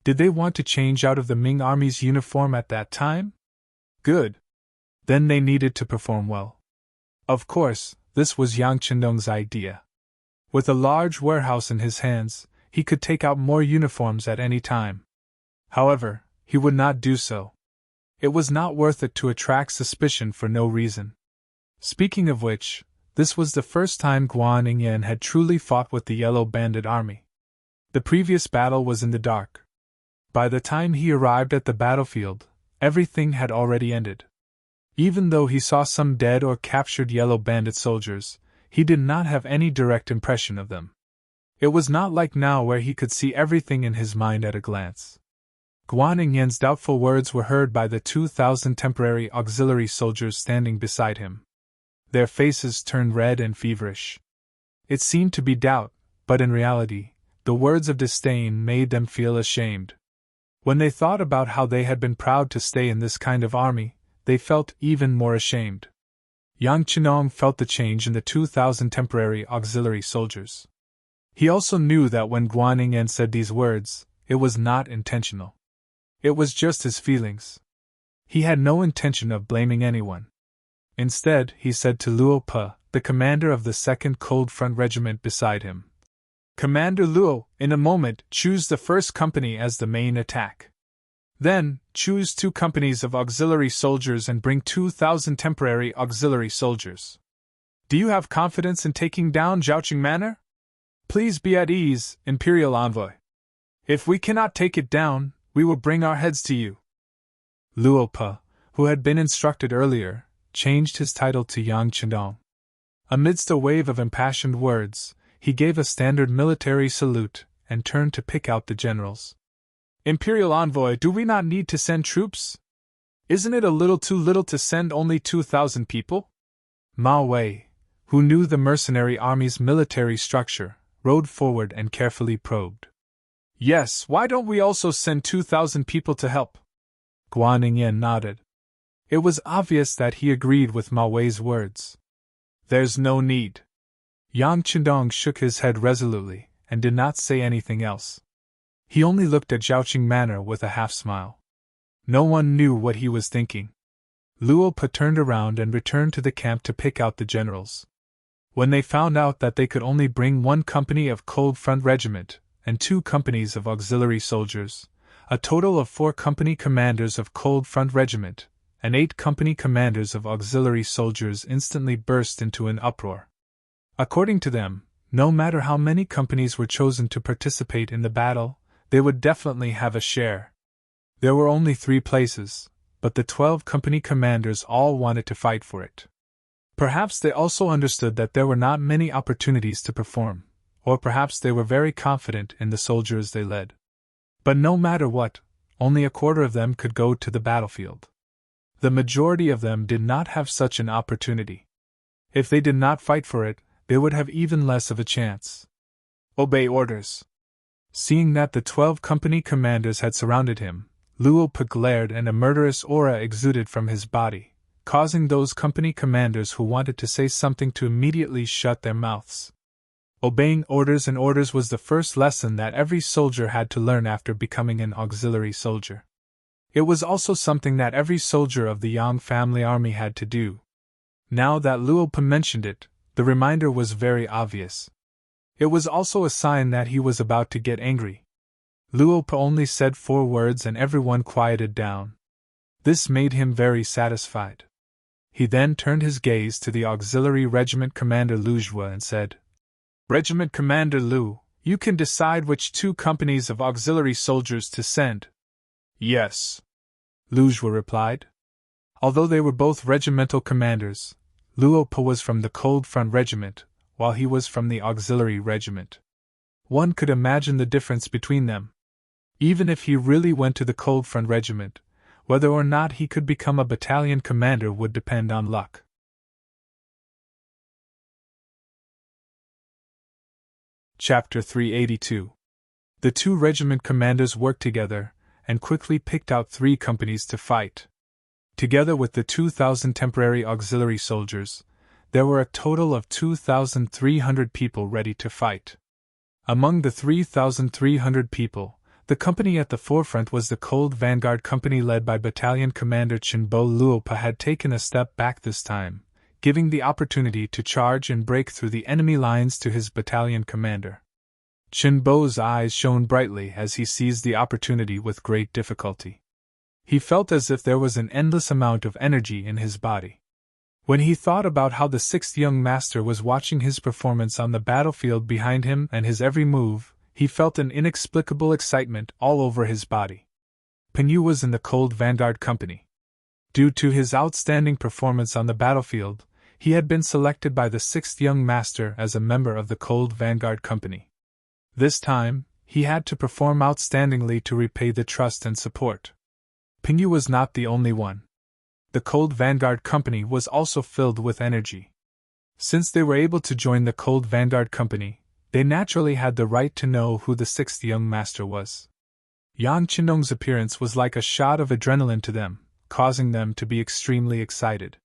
Did they want to change out of the Ming army's uniform at that time? Good. Then they needed to perform well. Of course, this was Yang Chendong's idea. With a large warehouse in his hands, he could take out more uniforms at any time. However, he would not do so. It was not worth it to attract suspicion for no reason. Speaking of which, this was the first time Guan Yingyan had truly fought with the Yellow Bandit army. The previous battle was in the dark. By the time he arrived at the battlefield, everything had already ended. Even though he saw some dead or captured Yellow Bandit soldiers, he did not have any direct impression of them. It was not like now where he could see everything in his mind at a glance. Guan Yingyan's doubtful words were heard by the 2,000 temporary auxiliary soldiers standing beside him. Their faces turned red and feverish. It seemed to be doubt, but in reality, the words of disdain made them feel ashamed. When they thought about how they had been proud to stay in this kind of army, they felt even more ashamed. Yang Chenong felt the change in the 2,000 temporary auxiliary soldiers. He also knew that when Guan Yingyan said these words, it was not intentional. It was just his feelings. He had no intention of blaming anyone. Instead, he said to Luo Pe, the commander of the 2nd Cold Front Regiment beside him, "Commander Luo, in a moment, choose the 1st company as the main attack. Then, choose 2 companies of auxiliary soldiers and bring 2,000 temporary auxiliary soldiers. Do you have confidence in taking down Zhaoqing Manor? Please be at ease, Imperial Envoy. If we cannot take it down, we will bring our heads to you." Luo Pe, who had been instructed earlier, changed his title to Yang Chendong. Amidst a wave of impassioned words, he gave a standard military salute and turned to pick out the generals. "Imperial Envoy, do we not need to send troops? Isn't it a little too little to send only 2,000 people?" Mao Wei, who knew the mercenary army's military structure, rode forward and carefully probed. "Yes, why don't we also send 2,000 people to help?" Guan Yingyan nodded. It was obvious that he agreed with Mao Wei's words. "There's no need." Yang Chendong shook his head resolutely and did not say anything else. He only looked at Zhaoqing Manor with a half-smile. No one knew what he was thinking. Luo Pe turned around and returned to the camp to pick out the generals. When they found out that they could only bring 1 company of Cold Front Regiment and 2 companies of auxiliary soldiers, a total of 4 company commanders of Cold Front Regiment and 8 company commanders of auxiliary soldiers instantly burst into an uproar. According to them, no matter how many companies were chosen to participate in the battle, they would definitely have a share. There were only 3 places, but the 12 company commanders all wanted to fight for it. Perhaps they also understood that there were not many opportunities to perform, or perhaps they were very confident in the soldiers they led. But no matter what, only a quarter of them could go to the battlefield. The majority of them did not have such an opportunity. If they did not fight for it, they would have even less of a chance. "Obey orders." Seeing that the 12 company commanders had surrounded him, Luo Pe glared and a murderous aura exuded from his body, causing those company commanders who wanted to say something to immediately shut their mouths. Obeying orders and orders was the first lesson that every soldier had to learn after becoming an auxiliary soldier. It was also something that every soldier of the Yang family army had to do. Now that Luo Pe mentioned it, the reminder was very obvious. It was also a sign that he was about to get angry. Luo Pa only said 4 words and everyone quieted down. This made him very satisfied. He then turned his gaze to the Auxiliary Regiment Commander Lu Zhua and said, "Regiment Commander Lu, you can decide which 2 companies of auxiliary soldiers to send." "Yes," Lu Zhua replied. Although they were both regimental commanders, Luo Pa was from the Cold Front Regiment, while he was from the Auxiliary Regiment. One could imagine the difference between them. Even if he really went to the Cold Front Regiment, whether or not he could become a battalion commander would depend on luck. Chapter 382. The 2 regiment commanders worked together, and quickly picked out 3 companies to fight. Together with the 2,000 temporary auxiliary soldiers, there were a total of 2,300 people ready to fight. Among the 3,300 people, the company at the forefront was the Cold Vanguard Company led by Battalion Commander Chinbo. Luo Pa had taken a step back this time, giving the opportunity to charge and break through the enemy lines to his battalion commander. Chinbo's eyes shone brightly as he seized the opportunity with great difficulty. He felt as if there was an endless amount of energy in his body. When he thought about how the 6th young master was watching his performance on the battlefield behind him and his every move, he felt an inexplicable excitement all over his body. Pinyu was in the Cold Vanguard Company. Due to his outstanding performance on the battlefield, he had been selected by the 6th young master as a member of the Cold Vanguard Company. This time, he had to perform outstandingly to repay the trust and support. Pinyu was not the only one. The Cold Vanguard Company was also filled with energy. Since they were able to join the Cold Vanguard Company, they naturally had the right to know who the 6th young master was. Yang Qinong's appearance was like a shot of adrenaline to them, causing them to be extremely excited.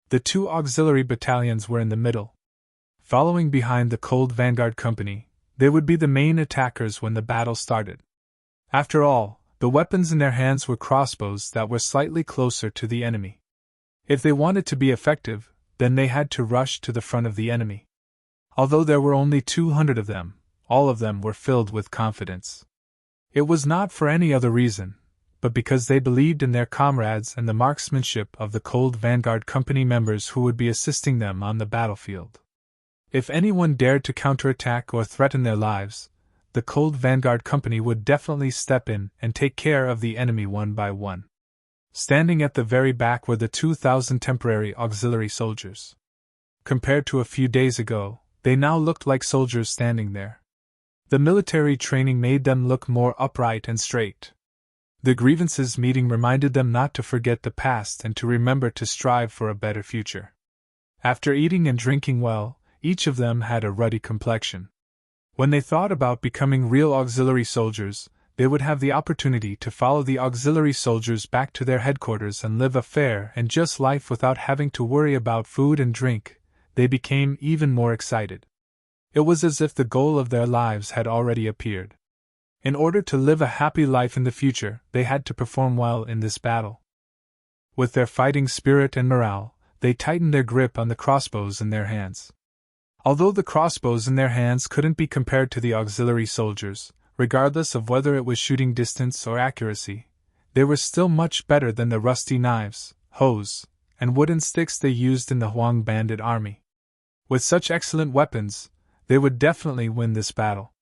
The 2 auxiliary battalions were in the middle. Following behind the Cold Vanguard Company, they would be the main attackers when the battle started. After all, the weapons in their hands were crossbows that were slightly closer to the enemy. If they wanted to be effective, then they had to rush to the front of the enemy. Although there were only 200 of them, all of them were filled with confidence. It was not for any other reason, but because they believed in their comrades and the marksmanship of the Cold Vanguard Company members who would be assisting them on the battlefield. If anyone dared to counterattack or threaten their lives, the Cold Vanguard Company would definitely step in and take care of the enemy one by one. Standing at the very back were the 2,000 temporary auxiliary soldiers. Compared to a few days ago, they now looked like soldiers standing there. The military training made them look more upright and straight. The grievances meeting reminded them not to forget the past and to remember to strive for a better future. After eating and drinking well, each of them had a ruddy complexion. When they thought about becoming real auxiliary soldiers, they would have the opportunity to follow the auxiliary soldiers back to their headquarters and live a fair and just life without having to worry about food and drink. They became even more excited. It was as if the goal of their lives had already appeared. In order to live a happy life in the future, they had to perform well in this battle. With their fighting spirit and morale, they tightened their grip on the crossbows in their hands. Although the crossbows in their hands couldn't be compared to the auxiliary soldiers, regardless of whether it was shooting distance or accuracy, they were still much better than the rusty knives, hoes, and wooden sticks they used in the Huang bandit army. With such excellent weapons, they would definitely win this battle.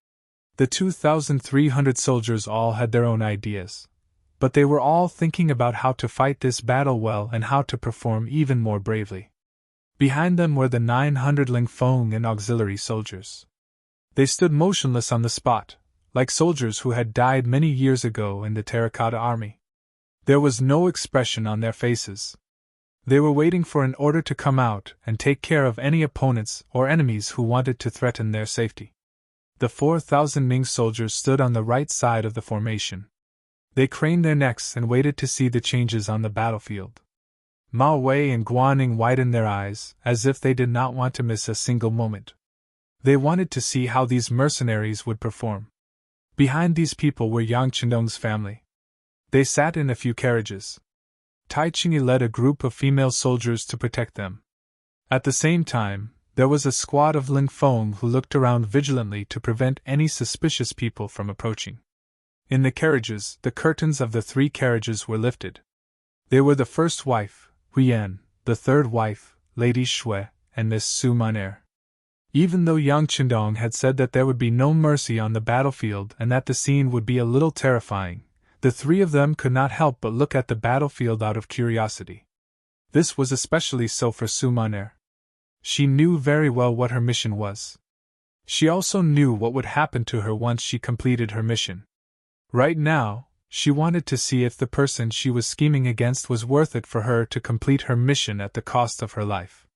The 2,300 soldiers all had their own ideas, but they were all thinking about how to fight this battle well and how to perform even more bravely. Behind them were the 900 Ling Feng and auxiliary soldiers. They stood motionless on the spot, like soldiers who had died many years ago in the Terracotta Army. There was no expression on their faces. They were waiting for an order to come out and take care of any opponents or enemies who wanted to threaten their safety. The 4,000 Ming soldiers stood on the right side of the formation. They craned their necks and waited to see the changes on the battlefield. Mao Wei and Guaning widened their eyes, as if they did not want to miss a single moment. They wanted to see how these mercenaries would perform. Behind these people were Yang Qinong's family. They sat in a few carriages. Tai Qingyi led a group of female soldiers to protect them. At the same time, there was a squad of Ling Feng who looked around vigilantly to prevent any suspicious people from approaching. In the carriages, the curtains of the 3 carriages were lifted. They were the first wife, Huyen, the third wife, Lady Shui, and Miss Su Maner. Even though Yang Qindong had said that there would be no mercy on the battlefield and that the scene would be a little terrifying, the 3 of them could not help but look at the battlefield out of curiosity. This was especially so for Su Maner. She knew very well what her mission was. She also knew what would happen to her once she completed her mission. Right now, she wanted to see if the person she was scheming against was worth it for her to complete her mission at the cost of her life.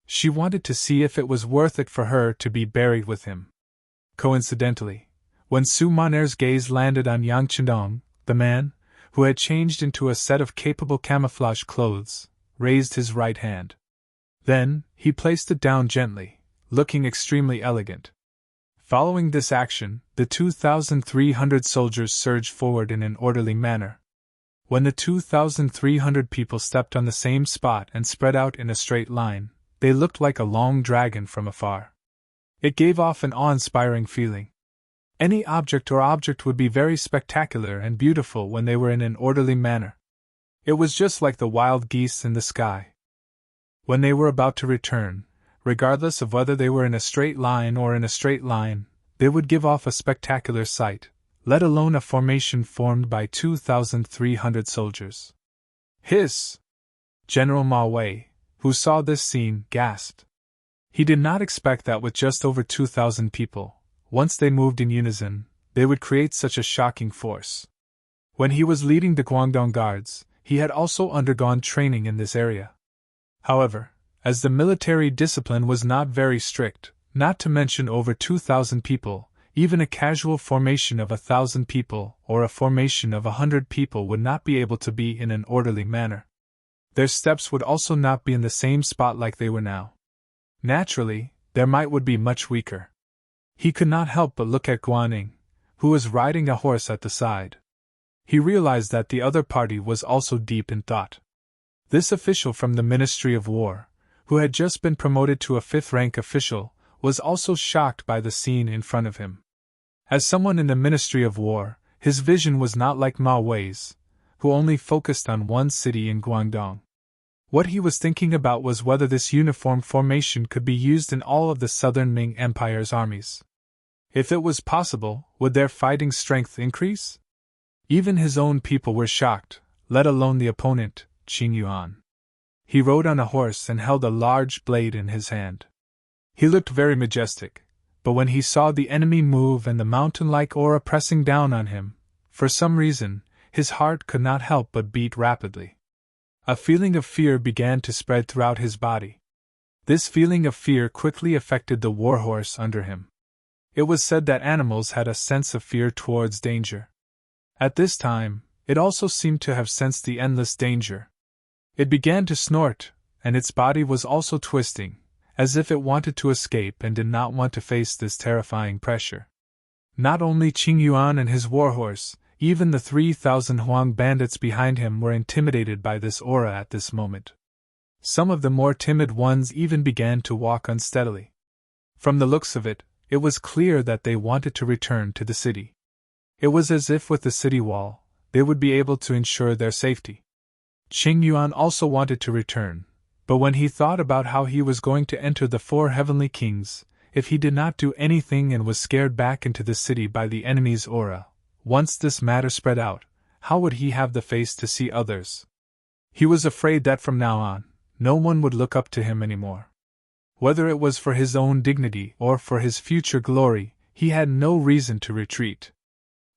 She wanted to see if it was worth it for her to be buried with him. Coincidentally, when Su Maner's gaze landed on Yang Qindong, the man, who had changed into a set of capable camouflage clothes, raised his right hand. Then, he placed it down gently, looking extremely elegant. Following this action, the 2,300 soldiers surged forward in an orderly manner. When the 2,300 people stepped on the same spot and spread out in a straight line, they looked like a long dragon from afar. It gave off an awe-inspiring feeling. Any object would be very spectacular and beautiful when they were in an orderly manner. It was just like the wild geese in the sky. When they were about to return, regardless of whether they were in a straight line or in a straight line, they would give off a spectacular sight, let alone a formation formed by 2,300 soldiers. Hiss! General Ma Wei, who saw this scene, gasped. He did not expect that with just over 2,000 people, once they moved in unison, they would create such a shocking force. When he was leading the Guangdong Guards, he had also undergone training in this area. However, as the military discipline was not very strict, not to mention over 2,000 people, even a casual formation of 1,000 people or a formation of 100 people would not be able to be in an orderly manner. Their steps would also not be in the same spot like they were now. Naturally, their might would be much weaker. He could not help but look at Guaning, who was riding a horse at the side. He realized that the other party was also deep in thought. This official from the Ministry of War, who had just been promoted to a 5th-rank official, was also shocked by the scene in front of him. As someone in the Ministry of War, his vision was not like Ma Wei's, who only focused on one city in Guangdong. What he was thinking about was whether this uniform formation could be used in all of the southern Ming Empire's armies. If it was possible, would their fighting strength increase? Even his own people were shocked, let alone the opponent, Qing Yuan. He rode on a horse and held a large blade in his hand. He looked very majestic, but when he saw the enemy move and the mountain-like aura pressing down on him, for some reason, his heart could not help but beat rapidly. A feeling of fear began to spread throughout his body. This feeling of fear quickly affected the warhorse under him. It was said that animals had a sense of fear towards danger. At this time, it also seemed to have sensed the endless danger. It began to snort, and its body was also twisting, as if it wanted to escape and did not want to face this terrifying pressure. Not only Qing Yuan and his warhorse, even the 3,000 Huang bandits behind him were intimidated by this aura at this moment. Some of the more timid ones even began to walk unsteadily. From the looks of it, it was clear that they wanted to return to the city. It was as if with the city wall, they would be able to ensure their safety. Qing Yuan also wanted to return, but when he thought about how he was going to enter the 4 heavenly kings, if he did not do anything and was scared back into the city by the enemy's aura, once this matter spread out, how would he have the face to see others? He was afraid that from now on, no one would look up to him anymore. Whether it was for his own dignity or for his future glory, he had no reason to retreat.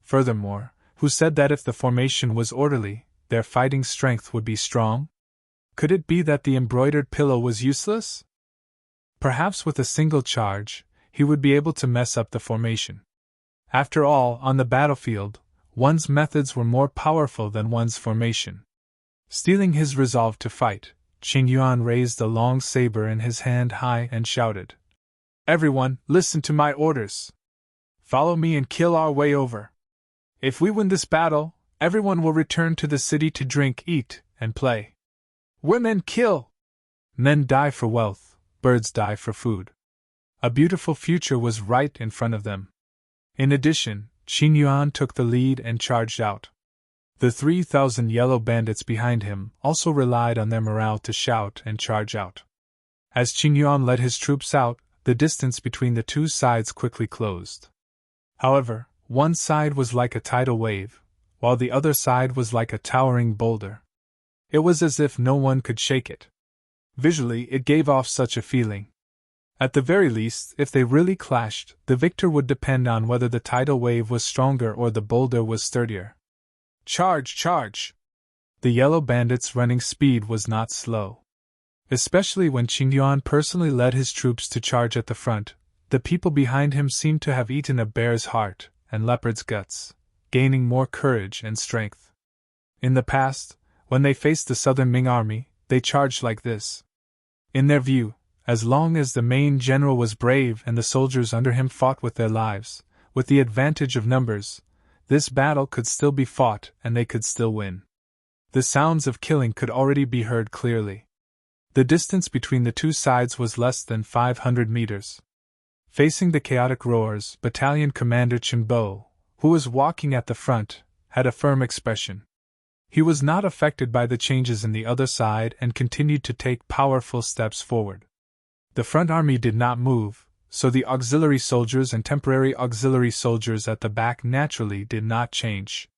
Furthermore, who said that if the formation was orderly, their fighting strength would be strong? Could it be that the embroidered pillow was useless? Perhaps with a single charge, he would be able to mess up the formation. After all, on the battlefield, one's methods were more powerful than one's formation. Steeling his resolve to fight, Qing Yuan raised a long saber in his hand high and shouted, "Everyone, listen to my orders! Follow me and kill our way over. If we win this battle, everyone will return to the city to drink, eat, and play. Women kill! Men die for wealth, birds die for food." A beautiful future was right in front of them. In addition, Qin Yuan took the lead and charged out. The 3,000 yellow bandits behind him also relied on their morale to shout and charge out. As Qin Yuan led his troops out, the distance between the two sides quickly closed. However, one side was like a tidal wave, while the other side was like a towering boulder. It was as if no one could shake it. Visually, it gave off such a feeling. At the very least, if they really clashed, the victor would depend on whether the tidal wave was stronger or the boulder was sturdier. Charge! Charge! The yellow bandits' running speed was not slow. Especially when Qin Yuan personally led his troops to charge at the front, the people behind him seemed to have eaten a bear's heart and leopard's guts, gaining more courage and strength. In the past, when they faced the southern Ming army, they charged like this. In their view, as long as the main general was brave and the soldiers under him fought with their lives, with the advantage of numbers, this battle could still be fought and they could still win. The sounds of killing could already be heard clearly. The distance between the two sides was less than 500 meters. Facing the chaotic roars, Battalion Commander Chenbo, who was walking at the front, had a firm expression. He was not affected by the changes in the other side and continued to take powerful steps forward. The front army did not move, so the auxiliary soldiers and temporary auxiliary soldiers at the back naturally did not change.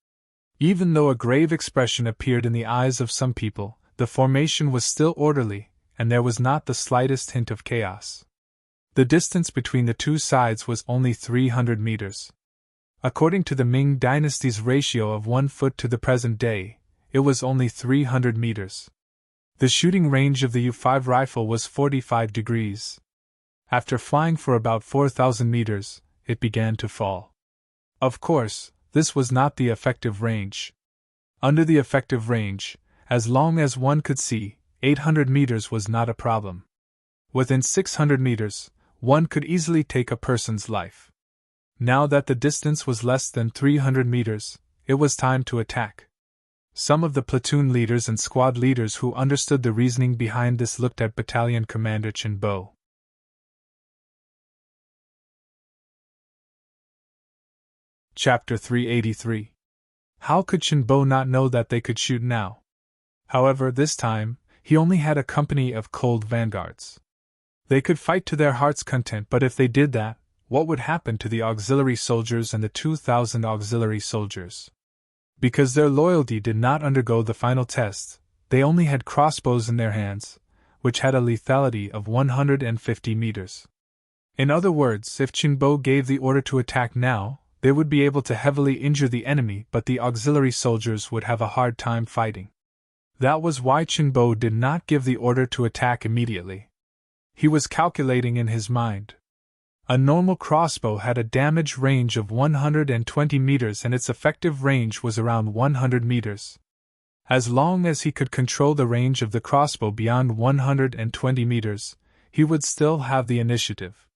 Even though a grave expression appeared in the eyes of some people, the formation was still orderly, and there was not the slightest hint of chaos. The distance between the two sides was only 300 meters. According to the Ming dynasty's ratio of 1 foot to the present day, it was only 300 meters. The shooting range of the U-5 rifle was 45 degrees. After flying for about 4,000 meters, it began to fall. Of course, this was not the effective range. Under the effective range, as long as one could see, 800 meters was not a problem. Within 600 meters, one could easily take a person's life. Now that the distance was less than 300 meters, it was time to attack. Some of the platoon leaders and squad leaders who understood the reasoning behind this looked at Battalion Commander Chenbo. Chapter 383. How could Chenbo not know that they could shoot now? However, this time, he only had a company of cold vanguards. They could fight to their heart's content, but if they did that, what would happen to the auxiliary soldiers and the 2,000 auxiliary soldiers? Because their loyalty did not undergo the final test, they only had crossbows in their hands, which had a lethality of 150 meters. In other words, if Chenbo gave the order to attack now, they would be able to heavily injure the enemy, but the auxiliary soldiers would have a hard time fighting. That was why Chenbo did not give the order to attack immediately. He was calculating in his mind. A normal crossbow had a damage range of 120 meters and its effective range was around 100 meters. As long as he could control the range of the crossbow beyond 120 meters, he would still have the initiative.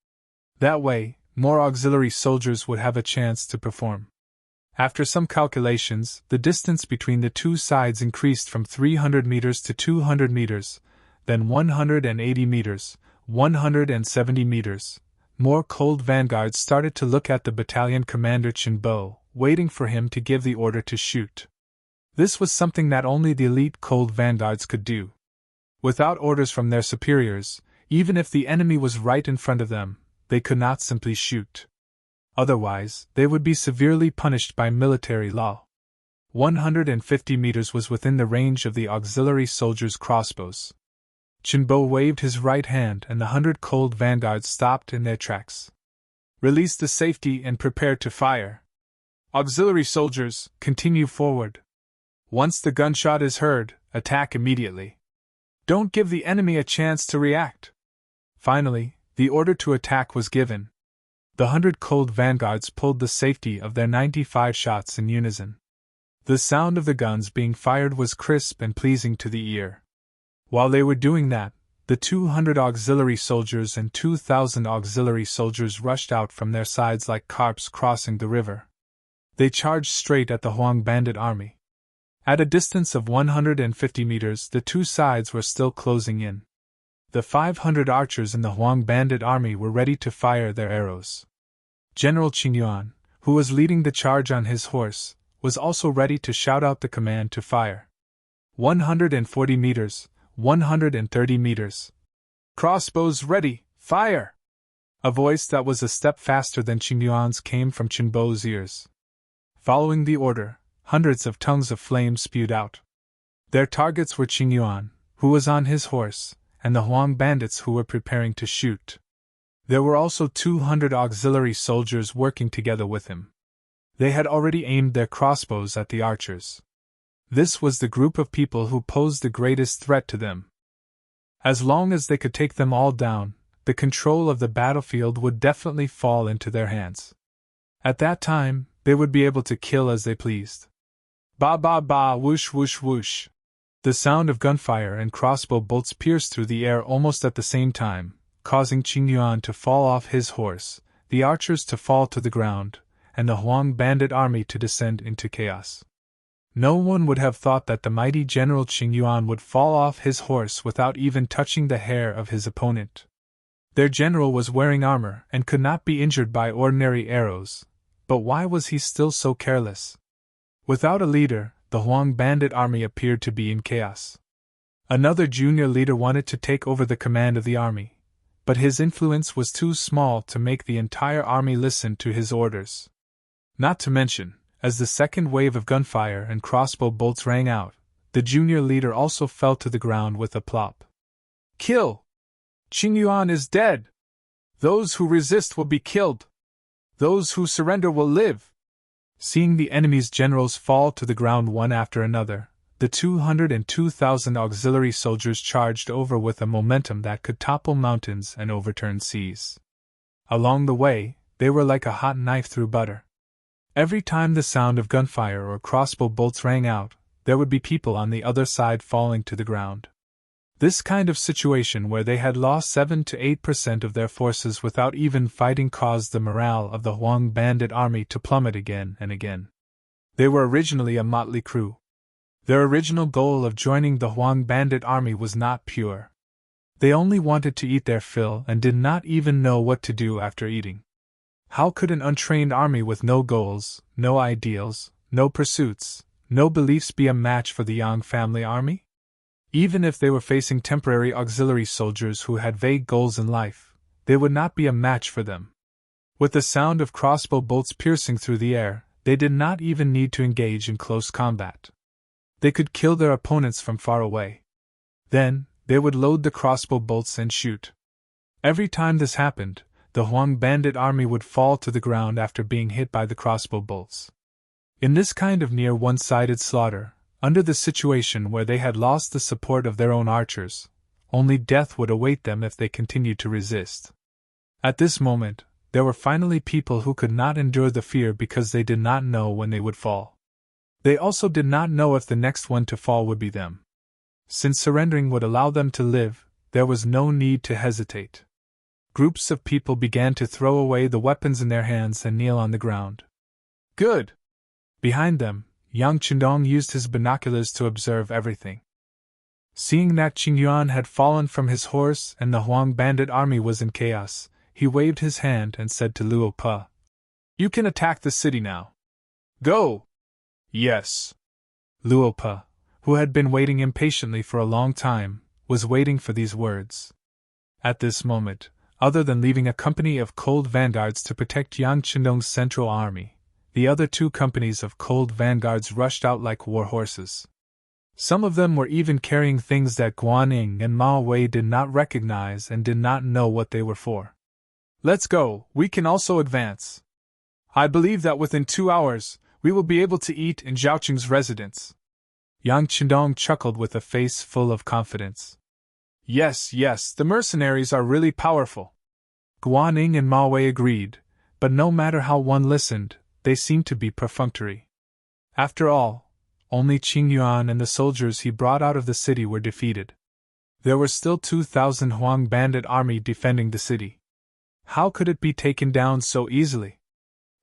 That way, more auxiliary soldiers would have a chance to perform. After some calculations, the distance between the two sides increased from 300 meters to 200 meters, then 180 meters, 170 meters. More cold vanguards started to look at the battalion commander Chenbo, waiting for him to give the order to shoot. This was something that only the elite cold vanguards could do. Without orders from their superiors, even if the enemy was right in front of them, they could not simply shoot. Otherwise, they would be severely punished by military law. 150 meters was within the range of the auxiliary soldiers' crossbows. Chenbo waved his right hand and the 100 cold vanguards stopped in their tracks. Release the safety and prepare to fire. Auxiliary soldiers, continue forward. Once the gunshot is heard, attack immediately. Don't give the enemy a chance to react. Finally, the order to attack was given. The 100 cold vanguards pulled the safety of their 95 shots in unison. The sound of the guns being fired was crisp and pleasing to the ear. While they were doing that, the 200 auxiliary soldiers and 2,000 auxiliary soldiers rushed out from their sides like carps crossing the river. They charged straight at the Huang bandit army. At a distance of 150 meters, the two sides were still closing in. The 500 archers in the Huang bandit army were ready to fire their arrows. General Qin Yuan, who was leading the charge on his horse, was also ready to shout out the command to fire. 140 meters, 130 meters. Crossbows ready, fire! A voice that was a step faster than Qingyuan's came from Qinbo's ears. Following the order, hundreds of tongues of flame spewed out. Their targets were Qingyuan, who was on his horse, and the Huang bandits who were preparing to shoot. There were also 200 auxiliary soldiers working together with him. They had already aimed their crossbows at the archers. This was the group of people who posed the greatest threat to them. As long as they could take them all down, the control of the battlefield would definitely fall into their hands. At that time, they would be able to kill as they pleased. Ba ba ba, whoosh whoosh whoosh. The sound of gunfire and crossbow bolts pierced through the air almost at the same time, causing Qingyuan to fall off his horse, the archers to fall to the ground, and the Huang bandit army to descend into chaos. No one would have thought that the mighty General Qingyuan would fall off his horse without even touching the hair of his opponent. Their general was wearing armor and could not be injured by ordinary arrows, but why was he still so careless? Without a leader, the Huang bandit army appeared to be in chaos. Another junior leader wanted to take over the command of the army, but his influence was too small to make the entire army listen to his orders. Not to mention, as the second wave of gunfire and crossbow bolts rang out, the junior leader also fell to the ground with a plop. Kill! Qingyuan is dead! Those who resist will be killed! Those who surrender will live! Seeing the enemy's generals fall to the ground one after another, the 202,000 auxiliary soldiers charged over with a momentum that could topple mountains and overturn seas. Along the way, they were like a hot knife through butter. Every time the sound of gunfire or crossbow bolts rang out, there would be people on the other side falling to the ground. This kind of situation where they had lost 7 to 8% of their forces without even fighting caused the morale of the Huang bandit army to plummet again and again. They were originally a motley crew. Their original goal of joining the Huang bandit army was not pure. They only wanted to eat their fill and did not even know what to do after eating. How could an untrained army with no goals, no ideals, no pursuits, no beliefs be a match for the Yang family army? Even if they were facing temporary auxiliary soldiers who had vague goals in life, they would not be a match for them. With the sound of crossbow bolts piercing through the air, they did not even need to engage in close combat. They could kill their opponents from far away. Then, they would load the crossbow bolts and shoot. Every time this happened, the Huang bandit army would fall to the ground after being hit by the crossbow bolts. In this kind of near one-sided slaughter, under the situation where they had lost the support of their own archers, only death would await them if they continued to resist. At this moment, there were finally people who could not endure the fear because they did not know when they would fall. They also did not know if the next one to fall would be them. Since surrendering would allow them to live, there was no need to hesitate. Groups of people began to throw away the weapons in their hands and kneel on the ground. Good! Behind them, Yang Qindong used his binoculars to observe everything. Seeing that Qingyuan had fallen from his horse and the Huang bandit army was in chaos, he waved his hand and said to Luo Pe, "You can attack the city now. Go!" "Yes." Luo Pe, who had been waiting impatiently for a long time, was waiting for these words. At this moment, other than leaving a company of cold vanguards to protect Yang Qindong's central army, the other 2 companies of cold vanguards rushed out like war horses. Some of them were even carrying things that Guan Ying and Mao Wei did not recognize and did not know what they were for. "Let's go, we can also advance. I believe that within 2 hours, we will be able to eat in Zhaoqing's residence." Yang Qindong chuckled with a face full of confidence. Yes, the mercenaries are really powerful." Guan Ying and Mao Wei agreed, but no matter how one listened, they seemed to be perfunctory. After all, only Qingyuan and the soldiers he brought out of the city were defeated. There were still 2,000 Huang bandit army defending the city. How could it be taken down so easily?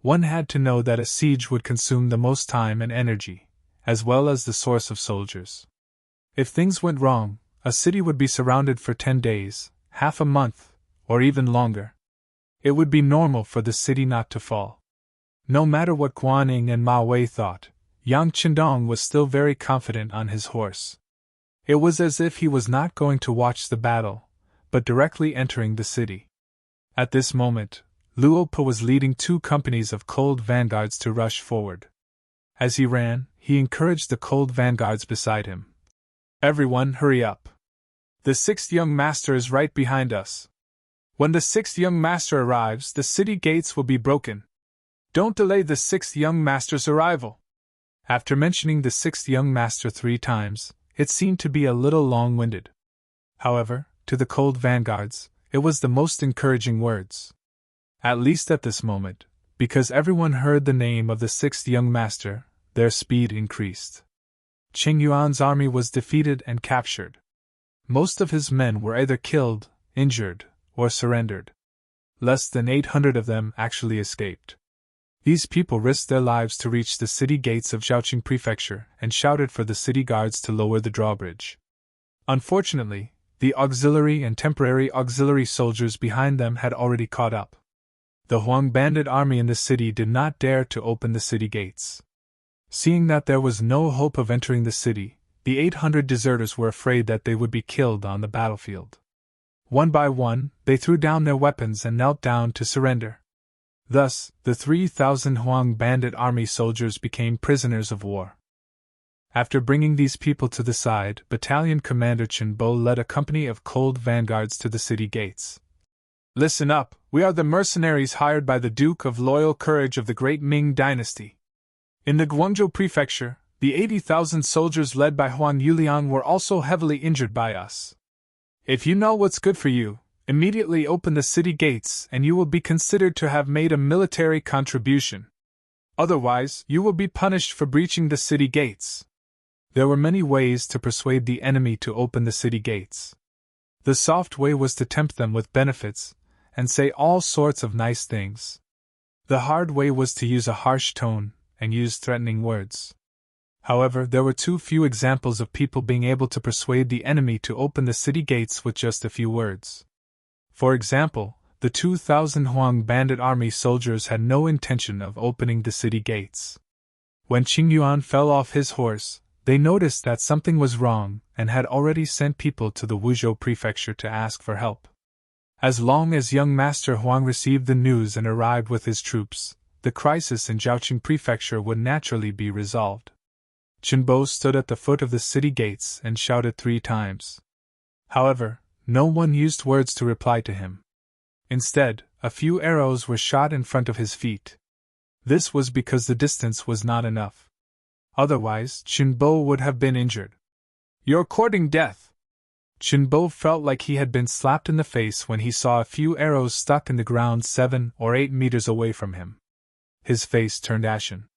One had to know that a siege would consume the most time and energy, as well as the source of soldiers. If things went wrong, a city would be surrounded for 10 days, half a month, or even longer. It would be normal for the city not to fall. No matter what Guan Ying and Ma Wei thought, Yang Qindong was still very confident on his horse. It was as if he was not going to watch the battle, but directly entering the city. At this moment, Luo Po was leading 2 companies of cold vanguards to rush forward. As he ran, he encouraged the cold vanguards beside him. Everyone, hurry up! The 6th young master is right behind us. When the 6th young master arrives, the city gates will be broken. Don't delay the 6th young master's arrival. After mentioning the 6th young master 3 times, it seemed to be a little long-winded. However, to the cold vanguards, it was the most encouraging words. At least at this moment, because everyone heard the name of the 6th young master, their speed increased. Qing Yuan's army was defeated and captured. Most of his men were either killed, injured, or surrendered. Less than 800 of them actually escaped. These people risked their lives to reach the city gates of Zhaoqing Prefecture and shouted for the city guards to lower the drawbridge. Unfortunately, the auxiliary and temporary auxiliary soldiers behind them had already caught up. The Huang bandit army in the city did not dare to open the city gates. Seeing that there was no hope of entering the city, the 800 deserters were afraid that they would be killed on the battlefield. One by one, they threw down their weapons and knelt down to surrender. Thus, the 3,000 Huang bandit army soldiers became prisoners of war. After bringing these people to the side, Battalion Commander Chen Bo led a company of cold vanguards to the city gates. Listen up, we are the mercenaries hired by the Duke of Loyal Courage of the Great Ming Dynasty. In the Guangzhou Prefecture, the 80,000 soldiers led by Huang Yuliang were also heavily injured by us. If you know what's good for you, immediately open the city gates and you will be considered to have made a military contribution. Otherwise, you will be punished for breaching the city gates. There were many ways to persuade the enemy to open the city gates. The soft way was to tempt them with benefits and say all sorts of nice things. The hard way was to use a harsh tone and use threatening words. However, there were too few examples of people being able to persuade the enemy to open the city gates with just a few words. For example, the 2,000 Huang bandit army soldiers had no intention of opening the city gates. When Qing Yuan fell off his horse, they noticed that something was wrong and had already sent people to the Wuzhou prefecture to ask for help. As long as young Master Huang received the news and arrived with his troops, the crisis in Zhaoqing prefecture would naturally be resolved. Chen Bo stood at the foot of the city gates and shouted 3 times. However, no one used words to reply to him. Instead, a few arrows were shot in front of his feet. This was because the distance was not enough. Otherwise, Chen Bo would have been injured. You're courting death! Chen Bo felt like he had been slapped in the face when he saw a few arrows stuck in the ground 7 or 8 meters away from him. His face turned ashen.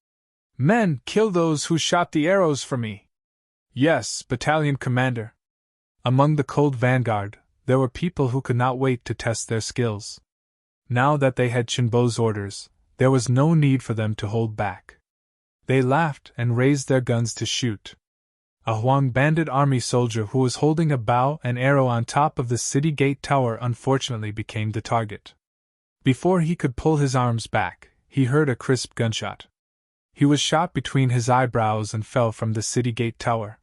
Men, kill those who shot the arrows for me! Yes, battalion commander. Among the cold vanguard, there were people who could not wait to test their skills. Now that they had Chen Bo's orders, there was no need for them to hold back. They laughed and raised their guns to shoot. A Huang bandit army soldier who was holding a bow and arrow on top of the city gate tower unfortunately became the target. Before he could pull his arms back, he heard a crisp gunshot. He was shot between his eyebrows and fell from the city gate tower.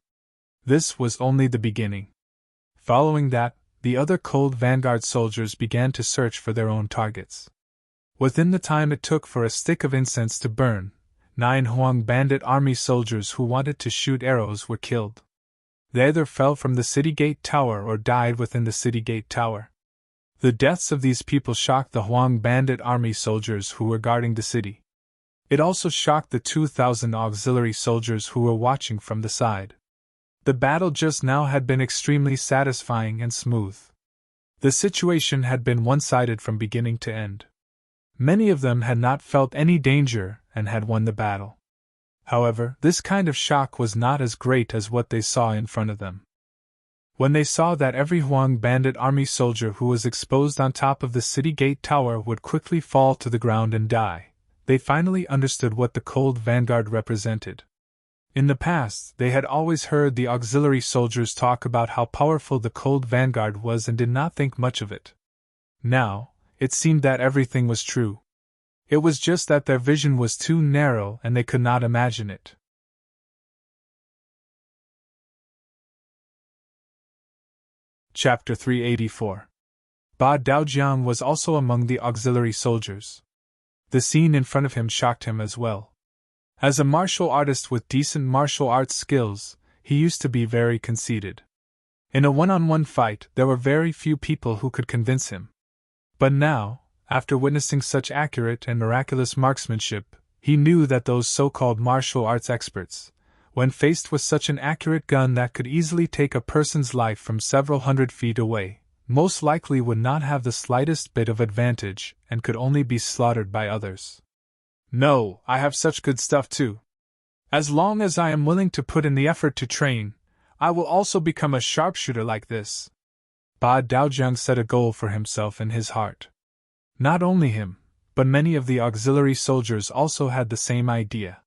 This was only the beginning. Following that, the other cold vanguard soldiers began to search for their own targets. Within the time it took for a stick of incense to burn, 9 Huang bandit army soldiers who wanted to shoot arrows were killed. They either fell from the city gate tower or died within the city gate tower. The deaths of these people shocked the Huang bandit army soldiers who were guarding the city. It also shocked the 2,000 auxiliary soldiers who were watching from the side. The battle just now had been extremely satisfying and smooth. The situation had been one-sided from beginning to end. Many of them had not felt any danger and had won the battle. However, this kind of shock was not as great as what they saw in front of them. When they saw that every Huang bandit army soldier who was exposed on top of the city gate tower would quickly fall to the ground and die, they finally understood what the cold vanguard represented. In the past, they had always heard the auxiliary soldiers talk about how powerful the cold vanguard was and did not think much of it. Now, it seemed that everything was true. It was just that their vision was too narrow and they could not imagine it. Chapter 384. Ba Daojiang was also among the auxiliary soldiers. The scene in front of him shocked him as well. As a martial artist with decent martial arts skills, he used to be very conceited. In a one-on-one fight, there were very few people who could convince him. But now, after witnessing such accurate and miraculous marksmanship, he knew that those so-called martial arts experts, when faced with such an accurate gun that could easily take a person's life from several hundred feet away, most likely would not have the slightest bit of advantage and could only be slaughtered by others. No, I have such good stuff too. As long as I am willing to put in the effort to train, I will also become a sharpshooter like this. Ba Daojiang set a goal for himself in his heart. Not only him, but many of the auxiliary soldiers also had the same idea.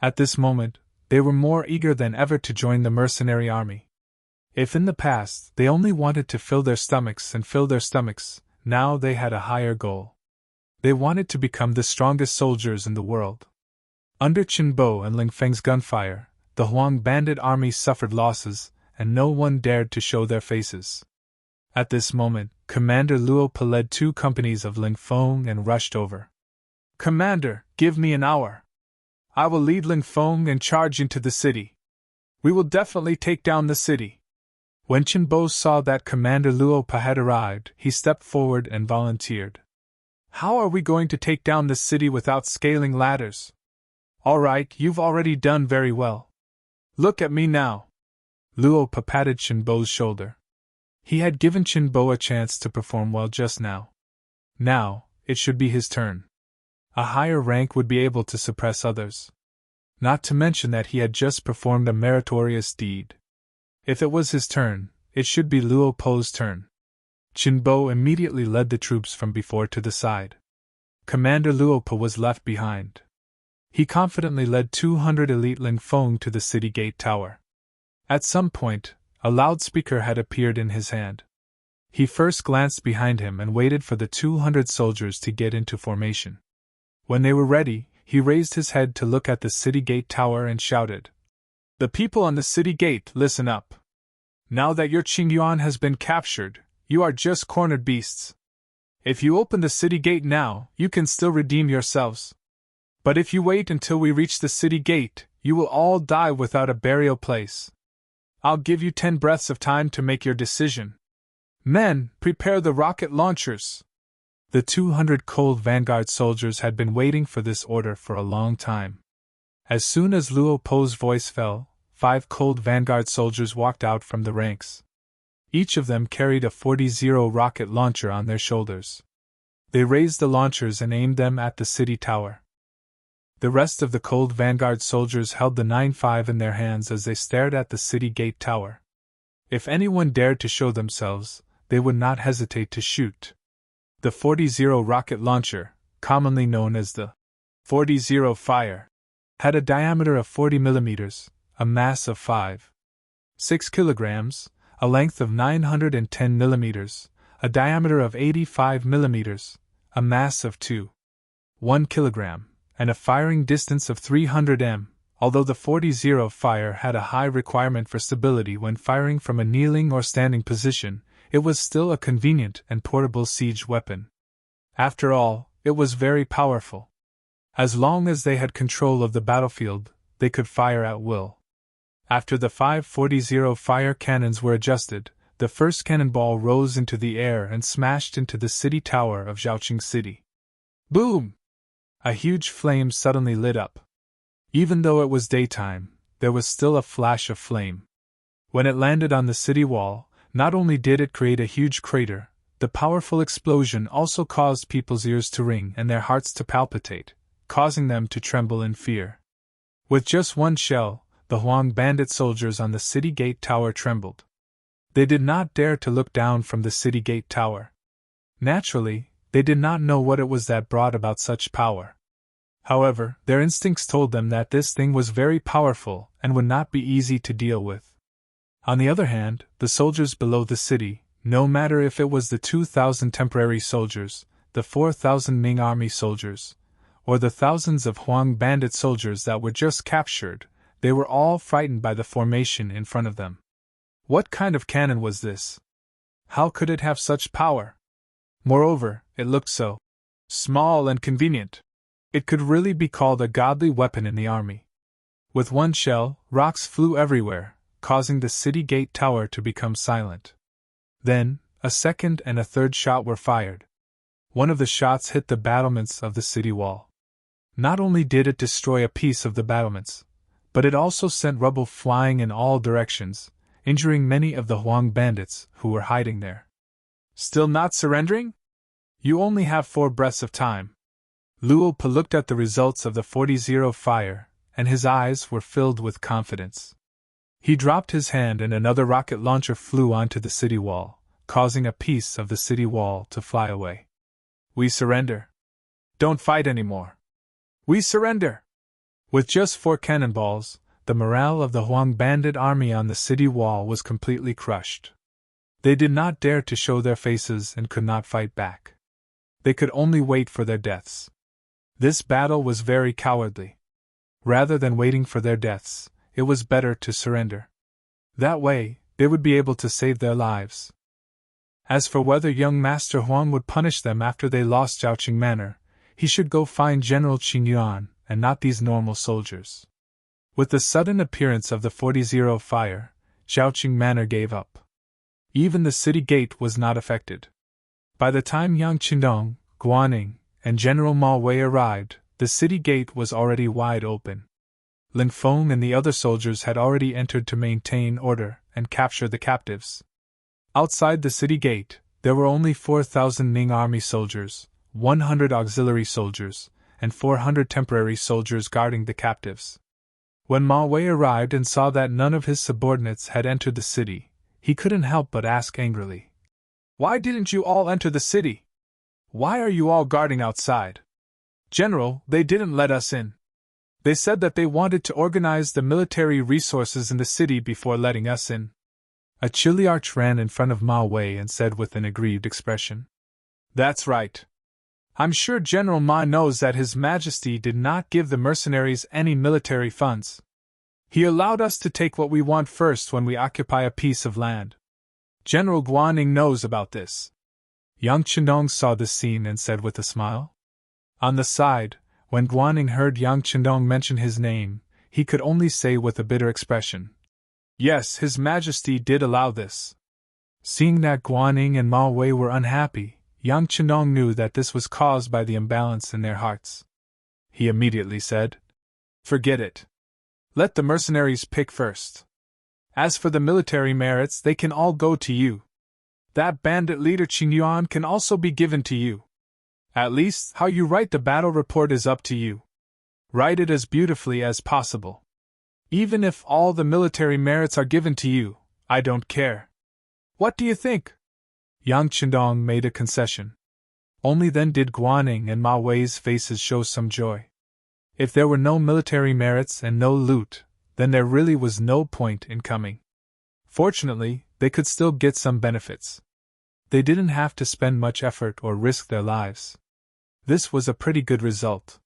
At this moment, they were more eager than ever to join the mercenary army. If in the past they only wanted to fill their stomachs, now they had a higher goal. They wanted to become the strongest soldiers in the world. Under Qin Bo and Ling Feng's gunfire, the Huang bandit army suffered losses, and no one dared to show their faces. At this moment, Commander Luo Pa led 2 companies of Ling Feng and rushed over. "Commander, give me an hour. I will lead Ling Feng and charge into the city. We will definitely take down the city." When Qin Bo saw that Commander Luo Pa had arrived, he stepped forward and volunteered. "How are we going to take down the city without scaling ladders?" "All right, you've already done very well. Look at me now." Luo Pa patted Qin Bo's shoulder. He had given Qin Bo a chance to perform well just now. Now, it should be his turn. A higher rank would be able to suppress others. Not to mention that he had just performed a meritorious deed. If it was his turn, it should be Luo Po's turn. Qin Bo immediately led the troops from before to the side. Commander Luo Po was left behind. He confidently led 200 elite Ling Feng to the city gate tower. At some point, a loudspeaker had appeared in his hand. He first glanced behind him and waited for the 200 soldiers to get into formation. When they were ready, he raised his head to look at the city gate tower and shouted, "The people on the city gate, listen up. Now that your Qingyuan has been captured, you are just cornered beasts. If you open the city gate now, you can still redeem yourselves. But if you wait until we reach the city gate, you will all die without a burial place. I'll give you 10 breaths of time to make your decision. Men, prepare the rocket launchers." The 200 cold vanguard soldiers had been waiting for this order for a long time. As soon as Luo Po's voice fell, 5 cold vanguard soldiers walked out from the ranks. Each of them carried a 40-0 rocket launcher on their shoulders. They raised the launchers and aimed them at the city tower. The rest of the cold vanguard soldiers held the 9.5 in their hands as they stared at the city gate tower. If anyone dared to show themselves, they would not hesitate to shoot. The 40-0 rocket launcher, commonly known as the 40-0 fire, had a diameter of 40 millimeters, a mass of 5.6 kilograms, a length of 910 millimeters, a diameter of 85 millimeters, a mass of 2.1 kilogram, and a firing distance of 300 m. Although the 40-0 fire had a high requirement for stability when firing from a kneeling or standing position, it was still a convenient and portable siege weapon. After all, it was very powerful. As long as they had control of the battlefield, they could fire at will. After the 5.40 fire cannons were adjusted, the first cannonball rose into the air and smashed into the city tower of Zhaoqing City. Boom! A huge flame suddenly lit up. Even though it was daytime, there was still a flash of flame. When it landed on the city wall, not only did it create a huge crater, the powerful explosion also caused people's ears to ring and their hearts to palpitate, causing them to tremble in fear. With just one shell, the Huang bandit soldiers on the city gate tower trembled. They did not dare to look down from the city gate tower. Naturally, they did not know what it was that brought about such power. However, their instincts told them that this thing was very powerful and would not be easy to deal with. On the other hand, the soldiers below the city, no matter if it was the 2,000 temporary soldiers, the 4,000 Ming army soldiers, or the thousands of Huang bandit soldiers that were just captured, they were all frightened by the formation in front of them. What kind of cannon was this? How could it have such power? Moreover, it looked so small and convenient. It could really be called a godly weapon in the army. With one shell, rocks flew everywhere, causing the city gate tower to become silent. Then, a second and a third shot were fired. One of the shots hit the battlements of the city wall. Not only did it destroy a piece of the battlements, but it also sent rubble flying in all directions, injuring many of the Huang bandits who were hiding there. Still not surrendering? You only have 4 breaths of time. Luo Pa looked at the results of the 40-0 fire, and his eyes were filled with confidence. He dropped his hand and another rocket launcher flew onto the city wall, causing a piece of the city wall to fly away. We surrender. Don't fight anymore. We surrender. With just 4 cannonballs, the morale of the Huang bandit army on the city wall was completely crushed. They did not dare to show their faces and could not fight back. They could only wait for their deaths. This battle was very cowardly. Rather than waiting for their deaths, it was better to surrender. That way, they would be able to save their lives. As for whether young Master Huang would punish them after they lost Zhaoqing Manor, he should go find General Qingyuan and not these normal soldiers. With the sudden appearance of the 40-0 fire, Zhaoqing Manor gave up. Even the city gate was not affected. By the time Yang Qindong, Guaning, and General Ma Wei arrived, the city gate was already wide open. Lin Feng and the other soldiers had already entered to maintain order and capture the captives. Outside the city gate, there were only 4,000 Ming army soldiers, 100 auxiliary soldiers, and 400 temporary soldiers guarding the captives. When Ma Wei arrived and saw that none of his subordinates had entered the city, he couldn't help but ask angrily, "Why didn't you all enter the city? Why are you all guarding outside?" "General, they didn't let us in. They said that they wanted to organize the military resources in the city before letting us in." A Chiliarch ran in front of Ma Wei and said with an aggrieved expression, "That's right. I'm sure General Ma knows that His Majesty did not give the mercenaries any military funds. He allowed us to take what we want first when we occupy a piece of land. General Guaning knows about this." Yang Qindong saw this scene and said with a smile. On the side, when Guaning heard Yang Qindong mention his name, he could only say with a bitter expression, "Yes, His Majesty did allow this." Seeing that Guaning and Ma Wei were unhappy, Yang Qindong knew that this was caused by the imbalance in their hearts. He immediately said, "Forget it. Let the mercenaries pick first. As for the military merits, they can all go to you. That bandit leader Qingyuan can also be given to you. At least, how you write the battle report is up to you. Write it as beautifully as possible. Even if all the military merits are given to you, I don't care. What do you think?" Yang Qindong made a concession. Only then did Guaning and Ma Wei's faces show some joy. If there were no military merits and no loot, then there really was no point in coming. Fortunately, they could still get some benefits. They didn't have to spend much effort or risk their lives. This was a pretty good result.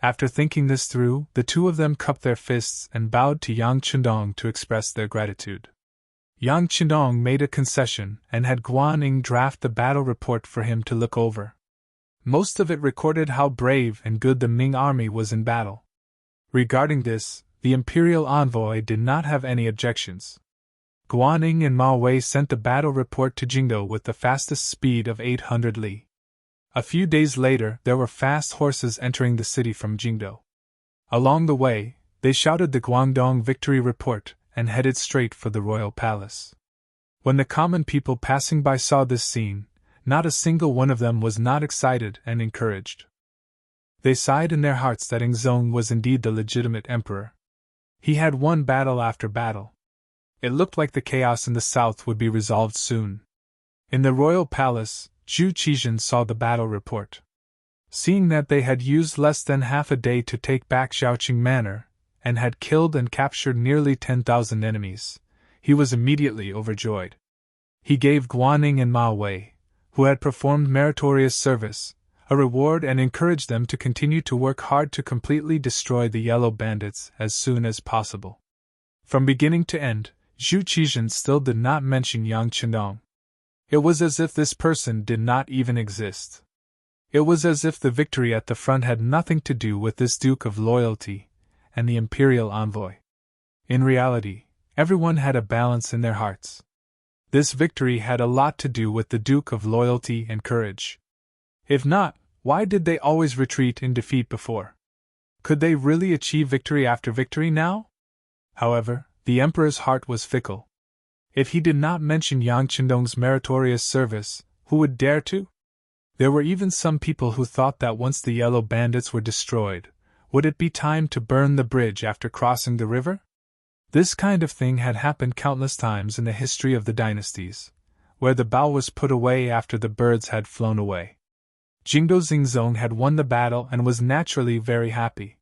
After thinking this through, the two of them cupped their fists and bowed to Yang Qindong to express their gratitude. Yang Qindong made a concession and had Guaning draft the battle report for him to look over. Most of it recorded how brave and good the Ming army was in battle. Regarding this, the imperial envoy did not have any objections. Guaning and Ma Wei sent the battle report to Jingdo with the fastest speed of 800 li. A few days later, there were fast horses entering the city from Jingdo. Along the way, they shouted the Guangdong victory report and headed straight for the royal palace. When the common people passing by saw this scene, not a single one of them was not excited and encouraged. They sighed in their hearts that Yingzong was indeed the legitimate emperor. He had won battle after battle. It looked like the chaos in the south would be resolved soon. In the royal palace, Zhu Qizhen saw the battle report. Seeing that they had used less than half a day to take back Zhaoqing Manor, and had killed and captured nearly 10,000 enemies, he was immediately overjoyed. He gave Guaning and Ma Wei, who had performed meritorious service, a reward, and encouraged them to continue to work hard to completely destroy the yellow bandits as soon as possible. From beginning to end, Zhu Qizhen still did not mention Yang Chenong. It was as if this person did not even exist. It was as if the victory at the front had nothing to do with this Duke of Loyalty and the Imperial Envoy. In reality, everyone had a balance in their hearts. This victory had a lot to do with the Duke of Loyalty and Courage. If not, why did they always retreat in defeat before? Could they really achieve victory after victory now? However, the Emperor's heart was fickle. If he did not mention Yang Chendong's meritorious service, who would dare to? There were even some people who thought that once the yellow bandits were destroyed, would it be time to burn the bridge after crossing the river? This kind of thing had happened countless times in the history of the dynasties, where the bow was put away after the birds had flown away. Jingdo Xingzong had won the battle and was naturally very happy.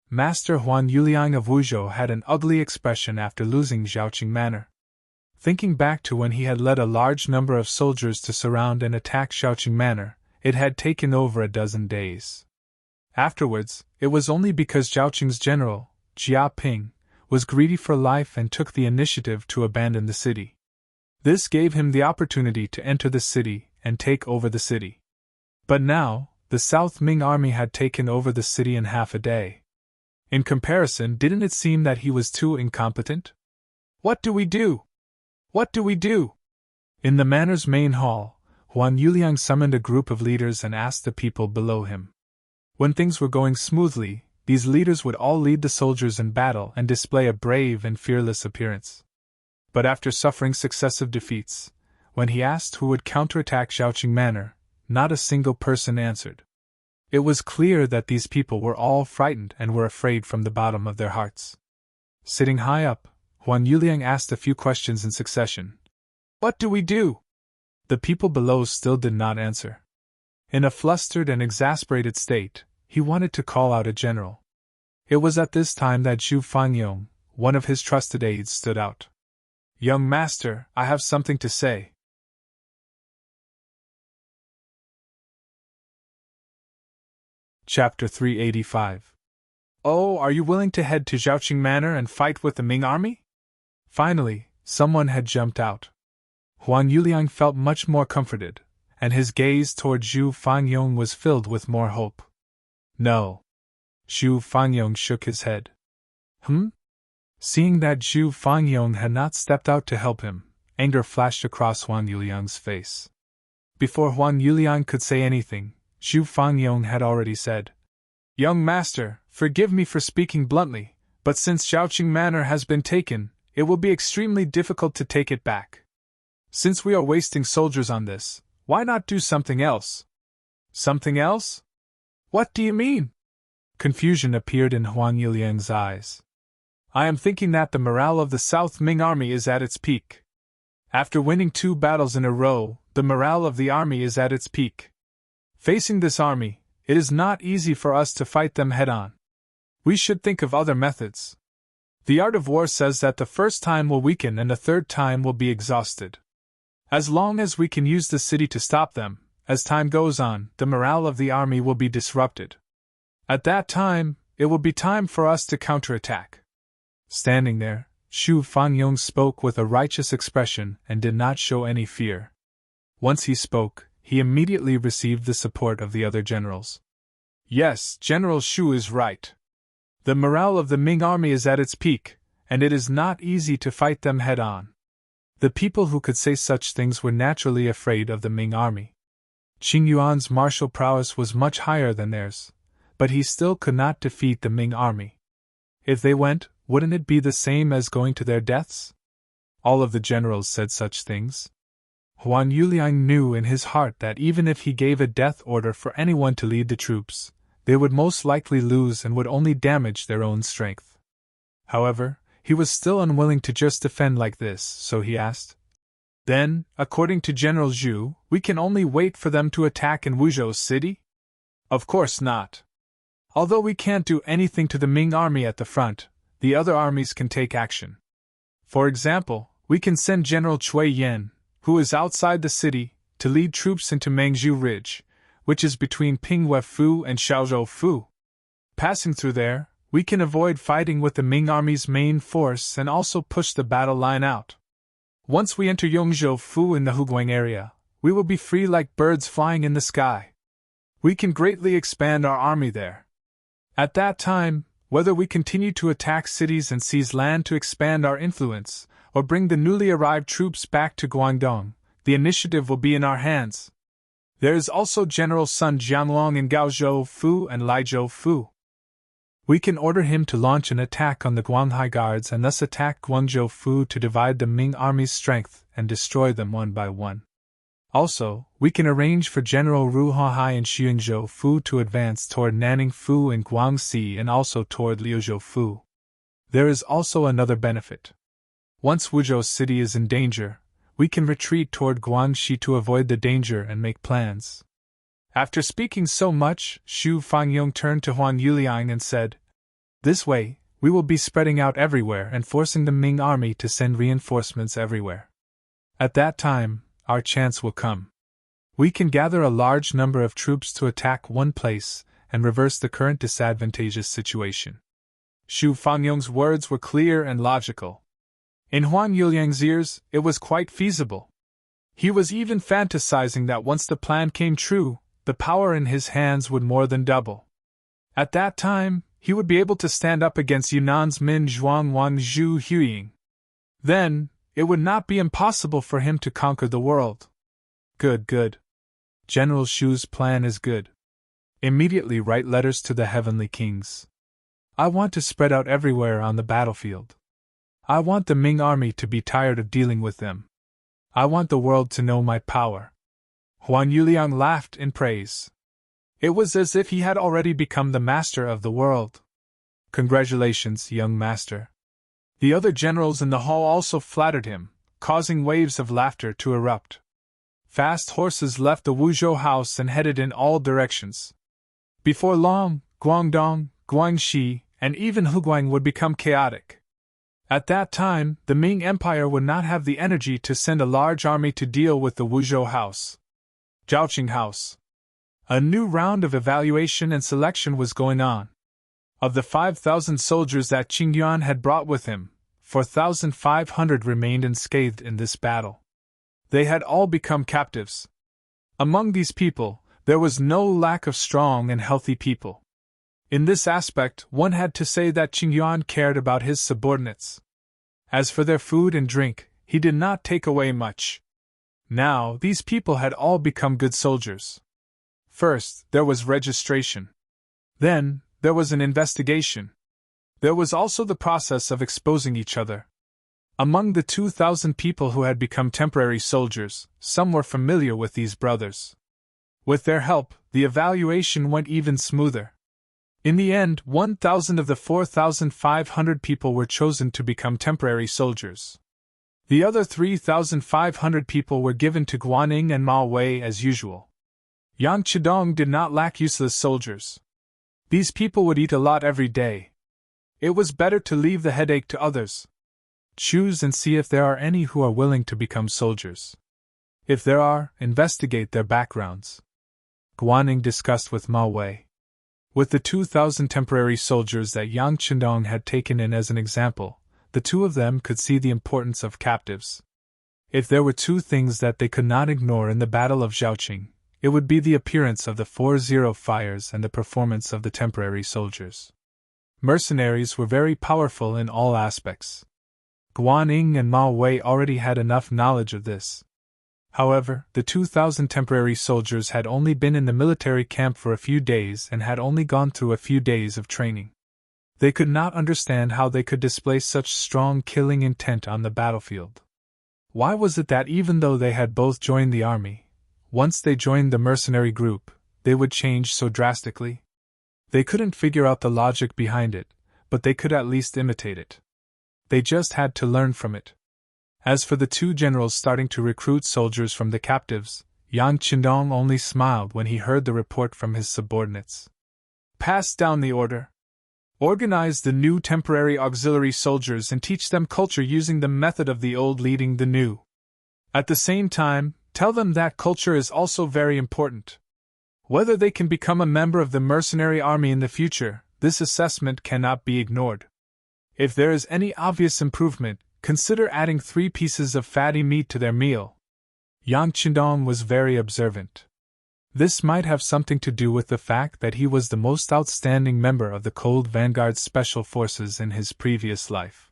Master Huan Yuliang of Wuzhou had an ugly expression after losing Zhaoqing Manor. Thinking back to when he had led a large number of soldiers to surround and attack Zhaoqing Manor, it had taken over a dozen days. Afterwards, it was only because Zhaoqing's general, Jia Ping, was greedy for life and took the initiative to abandon the city. This gave him the opportunity to enter the city and take over the city. But now, the South Ming army had taken over the city in half a day. In comparison, didn't it seem that he was too incompetent? What do we do? What do we do? In the manor's main hall, Huan Yuliang summoned a group of leaders and asked the people below him. When things were going smoothly, these leaders would all lead the soldiers in battle and display a brave and fearless appearance. But after suffering successive defeats, when he asked who would counterattack Zhaoqing Manor, not a single person answered. It was clear that these people were all frightened and were afraid from the bottom of their hearts. Sitting high up, Huan Yuliang asked a few questions in succession. What do we do? The people below still did not answer. In a flustered and exasperated state, he wanted to call out a general. It was at this time that Zhu Fangyong, one of his trusted aides, stood out. Young master, I have something to say. Chapter 385. Oh, are you willing to head to Zhaoqing Manor and fight with the Ming army? Finally, someone had jumped out. Huan Yuliang felt much more comforted, and his gaze toward Zhu Fangyong was filled with more hope. No. Zhu Fangyong shook his head. Seeing that Zhu Fangyong had not stepped out to help him, anger flashed across Huan Yuliang's face. Before Huan Yuliang could say anything, Zhu Fangyong had already said, Young master, forgive me for speaking bluntly, but since Zhaoqing Manor has been taken, it will be extremely difficult to take it back. Since we are wasting soldiers on this, why not do something else? Something else? What do you mean? Confusion appeared in Huan Yuliang's eyes. I am thinking that the morale of the South Ming army is at its peak. After winning 2 battles in a row, the morale of the army is at its peak. Facing this army, it is not easy for us to fight them head-on. We should think of other methods. The art of war says that the first time will weaken and the third time will be exhausted. As long as we can use the city to stop them, as time goes on, the morale of the army will be disrupted. At that time, it will be time for us to counterattack. Standing there, Zhu Fangyong spoke with a righteous expression and did not show any fear. Once he spoke, he immediately received the support of the other generals. Yes, General Xu is right. The morale of the Ming army is at its peak, and it is not easy to fight them head-on. The people who could say such things were naturally afraid of the Ming army. Qing Yuan's martial prowess was much higher than theirs, but he still could not defeat the Ming army. If they went, wouldn't it be the same as going to their deaths? All of the generals said such things. Huan Yuliang knew in his heart that even if he gave a death order for anyone to lead the troops, they would most likely lose and would only damage their own strength. However, he was still unwilling to just defend like this, so he asked, Then, according to General Zhu, we can only wait for them to attack in Wuzhou city? Of course not. Although we can't do anything to the Ming army at the front, the other armies can take action. For example, we can send General Cui Yan, who is outside the city, to lead troops into Mangzhou Ridge, which is between Pingwei Fu and Xiaozhou Fu. Passing through there, we can avoid fighting with the Ming army's main force and also push the battle line out. Once we enter Yongzhou Fu in the Huguang area, we will be free like birds flying in the sky. We can greatly expand our army there. At that time, whether we continue to attack cities and seize land to expand our influence, or bring the newly arrived troops back to Guangdong, the initiative will be in our hands. There is also General Sun Jianglong in Gaozhou Fu and Laizhou Fu. We can order him to launch an attack on the Guanghai Guards and thus attack Guangzhou Fu to divide the Ming army's strength and destroy them one by one. Also, we can arrange for General Ru Huahai in Xuyingzhou Fu to advance toward Nanning Fu in Guangxi and also toward Liuzhou Fu. There is also another benefit. Once Wuzhou City is in danger, we can retreat toward Guangxi to avoid the danger and make plans. After speaking so much, Xu Fangyong turned to Huan Yuliang and said, "This way, we will be spreading out everywhere and forcing the Ming army to send reinforcements everywhere. At that time, our chance will come. We can gather a large number of troops to attack one place and reverse the current disadvantageous situation." Xu Fangyong's words were clear and logical. In Huan Yuliang's ears, it was quite feasible. He was even fantasizing that once the plan came true, the power in his hands would more than double. At that time, he would be able to stand up against Yunnan's Min Zhuang Wan Zhu Huying. Then, it would not be impossible for him to conquer the world. Good. General Xu's plan is good. Immediately write letters to the heavenly kings. I want to spread out everywhere on the battlefield. I want the Ming army to be tired of dealing with them. I want the world to know my power. Huan Yuliang laughed in praise. It was as if he had already become the master of the world. Congratulations, young master. The other generals in the hall also flattered him, causing waves of laughter to erupt. Fast horses left the Wuzhou house and headed in all directions. Before long, Guangdong, Guangxi, and even Huguang would become chaotic. At that time, the Ming Empire would not have the energy to send a large army to deal with the Wuzhou house. Zhaoqing House. A new round of evaluation and selection was going on. Of the 5,000 soldiers that Qingyuan had brought with him, 4,500 remained unscathed in this battle. They had all become captives. Among these people, there was no lack of strong and healthy people. In this aspect, one had to say that Qingyuan cared about his subordinates. As for their food and drink, he did not take away much. Now, these people had all become good soldiers. First, there was registration. Then, there was an investigation. There was also the process of exposing each other. Among the 2,000 people who had become temporary soldiers, some were familiar with these brothers. With their help, the evaluation went even smoother. In the end, 1,000 of the 4,500 people were chosen to become temporary soldiers. The other 3,500 people were given to Guaning and Ma Wei as usual. Yang Chidong did not lack useless soldiers. These people would eat a lot every day. It was better to leave the headache to others. Choose and see if there are any who are willing to become soldiers. If there are, investigate their backgrounds. Guaning discussed with Ma Wei. With the 2,000 temporary soldiers that Yang Chidong had taken in as an example, the two of them could see the importance of captives. If there were two things that they could not ignore in the Battle of Zhaoqing, it would be the appearance of the 4-0 fires and the performance of the temporary soldiers. Mercenaries were very powerful in all aspects. Guaning and Ma Wei already had enough knowledge of this. However, the 2,000 temporary soldiers had only been in the military camp for a few days and had only gone through a few days of training. They could not understand how they could display such strong killing intent on the battlefield. Why was it that even though they had both joined the army, once they joined the mercenary group, they would change so drastically? They couldn't figure out the logic behind it, but they could at least imitate it. They just had to learn from it. As for the two generals starting to recruit soldiers from the captives, Yang Qindong only smiled when he heard the report from his subordinates. Pass down the order. Organize the new temporary auxiliary soldiers and teach them culture using the method of the old leading the new. At the same time, tell them that culture is also very important. Whether they can become a member of the mercenary army in the future, this assessment cannot be ignored. If there is any obvious improvement, consider adding 3 pieces of fatty meat to their meal. Yang Qindong was very observant. This might have something to do with the fact that he was the most outstanding member of the Cold Vanguard Special Forces in his previous life.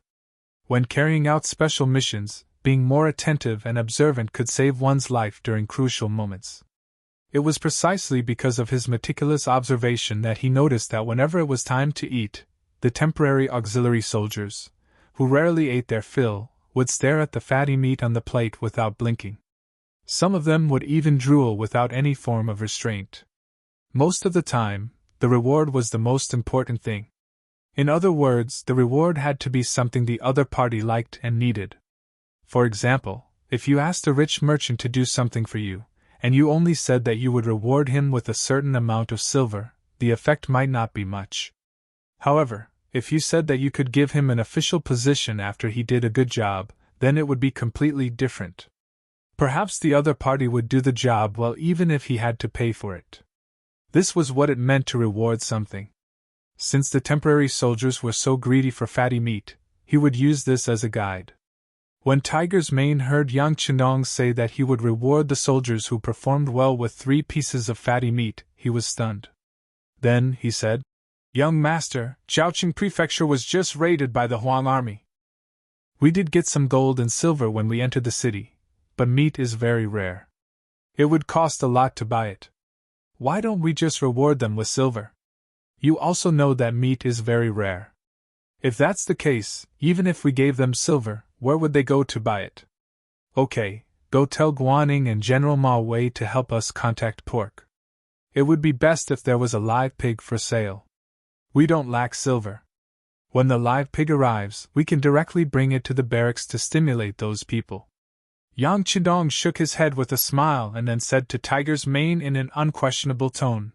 When carrying out special missions, being more attentive and observant could save one's life during crucial moments. It was precisely because of his meticulous observation that he noticed that whenever it was time to eat, the temporary auxiliary soldiers, who rarely ate their fill, would stare at the fatty meat on the plate without blinking. Some of them would even drool without any form of restraint. Most of the time, the reward was the most important thing. In other words, the reward had to be something the other party liked and needed. For example, if you asked a rich merchant to do something for you, and you only said that you would reward him with a certain amount of silver, the effect might not be much. However, if you said that you could give him an official position after he did a good job, then it would be completely different. Perhaps the other party would do the job well even if he had to pay for it. This was what it meant to reward something. Since the temporary soldiers were so greedy for fatty meat, he would use this as a guide. When Tiger's Mane heard Yang Qindong say that he would reward the soldiers who performed well with 3 pieces of fatty meat, he was stunned. Then, he said, "Young master, Zhaoqing Prefecture was just raided by the Huang army. We did get some gold and silver when we entered the city, but meat is very rare. It would cost a lot to buy it. Why don't we just reward them with silver? You also know that meat is very rare. If that's the case, even if we gave them silver, where would they go to buy it? Okay, go tell Guaning and General Ma Wei to help us contact pork. It would be best if there was a live pig for sale. We don't lack silver. When the live pig arrives, we can directly bring it to the barracks to stimulate those people." Yang Qindong shook his head with a smile and then said to Tiger's Mane in an unquestionable tone,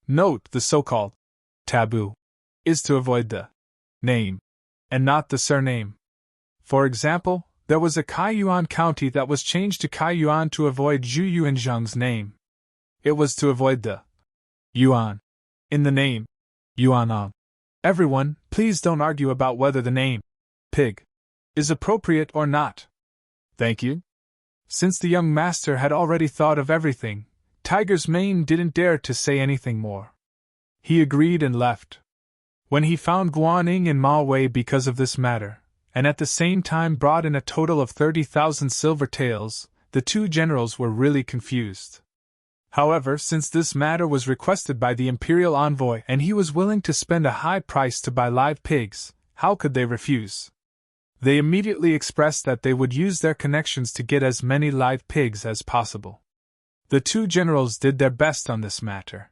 "Note, the so-called taboo is to avoid the name and not the surname. For example, there was a Kaiyuan county that was changed to Kaiyuan to avoid Zhu Yuanzhang's name. It was to avoid the yuan in the name, Yuanong. Everyone, please don't argue about whether the name pig is appropriate or not. Thank you." Since the young master had already thought of everything, Tiger's Mane didn't dare to say anything more. He agreed and left. When he found Guaning and Ma Wei because of this matter, and at the same time brought in a total of 30,000 silver taels, the 2 generals were really confused. However, since this matter was requested by the imperial envoy and he was willing to spend a high price to buy live pigs, how could they refuse? They immediately expressed that they would use their connections to get as many live pigs as possible. The 2 generals did their best on this matter.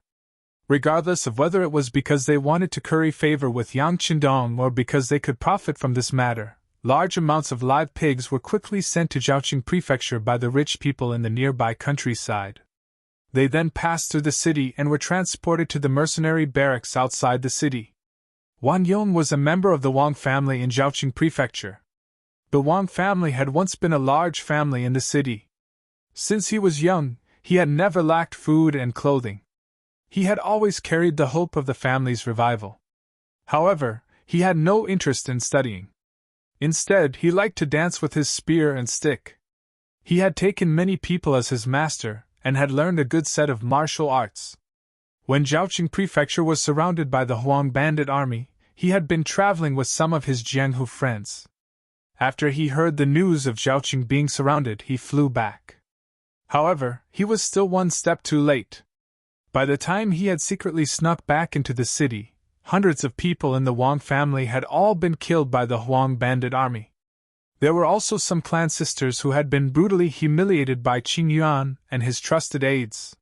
Regardless of whether it was because they wanted to curry favor with Yang Qindong or because they could profit from this matter, large amounts of live pigs were quickly sent to Zhaoqing Prefecture by the rich people in the nearby countryside. They then passed through the city and were transported to the mercenary barracks outside the city. Wang Yong was a member of the Wang family in Zhaoqing Prefecture. The Wang family had once been a large family in the city. Since he was young, he had never lacked food and clothing. He had always carried the hope of the family's revival. However, he had no interest in studying. Instead, he liked to dance with his spear and stick. He had taken many people as his master, and had learned a good set of martial arts. When Zhaoqing Prefecture was surrounded by the Huang bandit army, he had been traveling with some of his Jianghu friends. After he heard the news of Zhaoqing being surrounded, he flew back. However, he was still one step too late. By the time he had secretly snuck back into the city, hundreds of people in the Wang family had all been killed by the Huang bandit army. There were also some clan sisters who had been brutally humiliated by Qing Yuan and his trusted aides.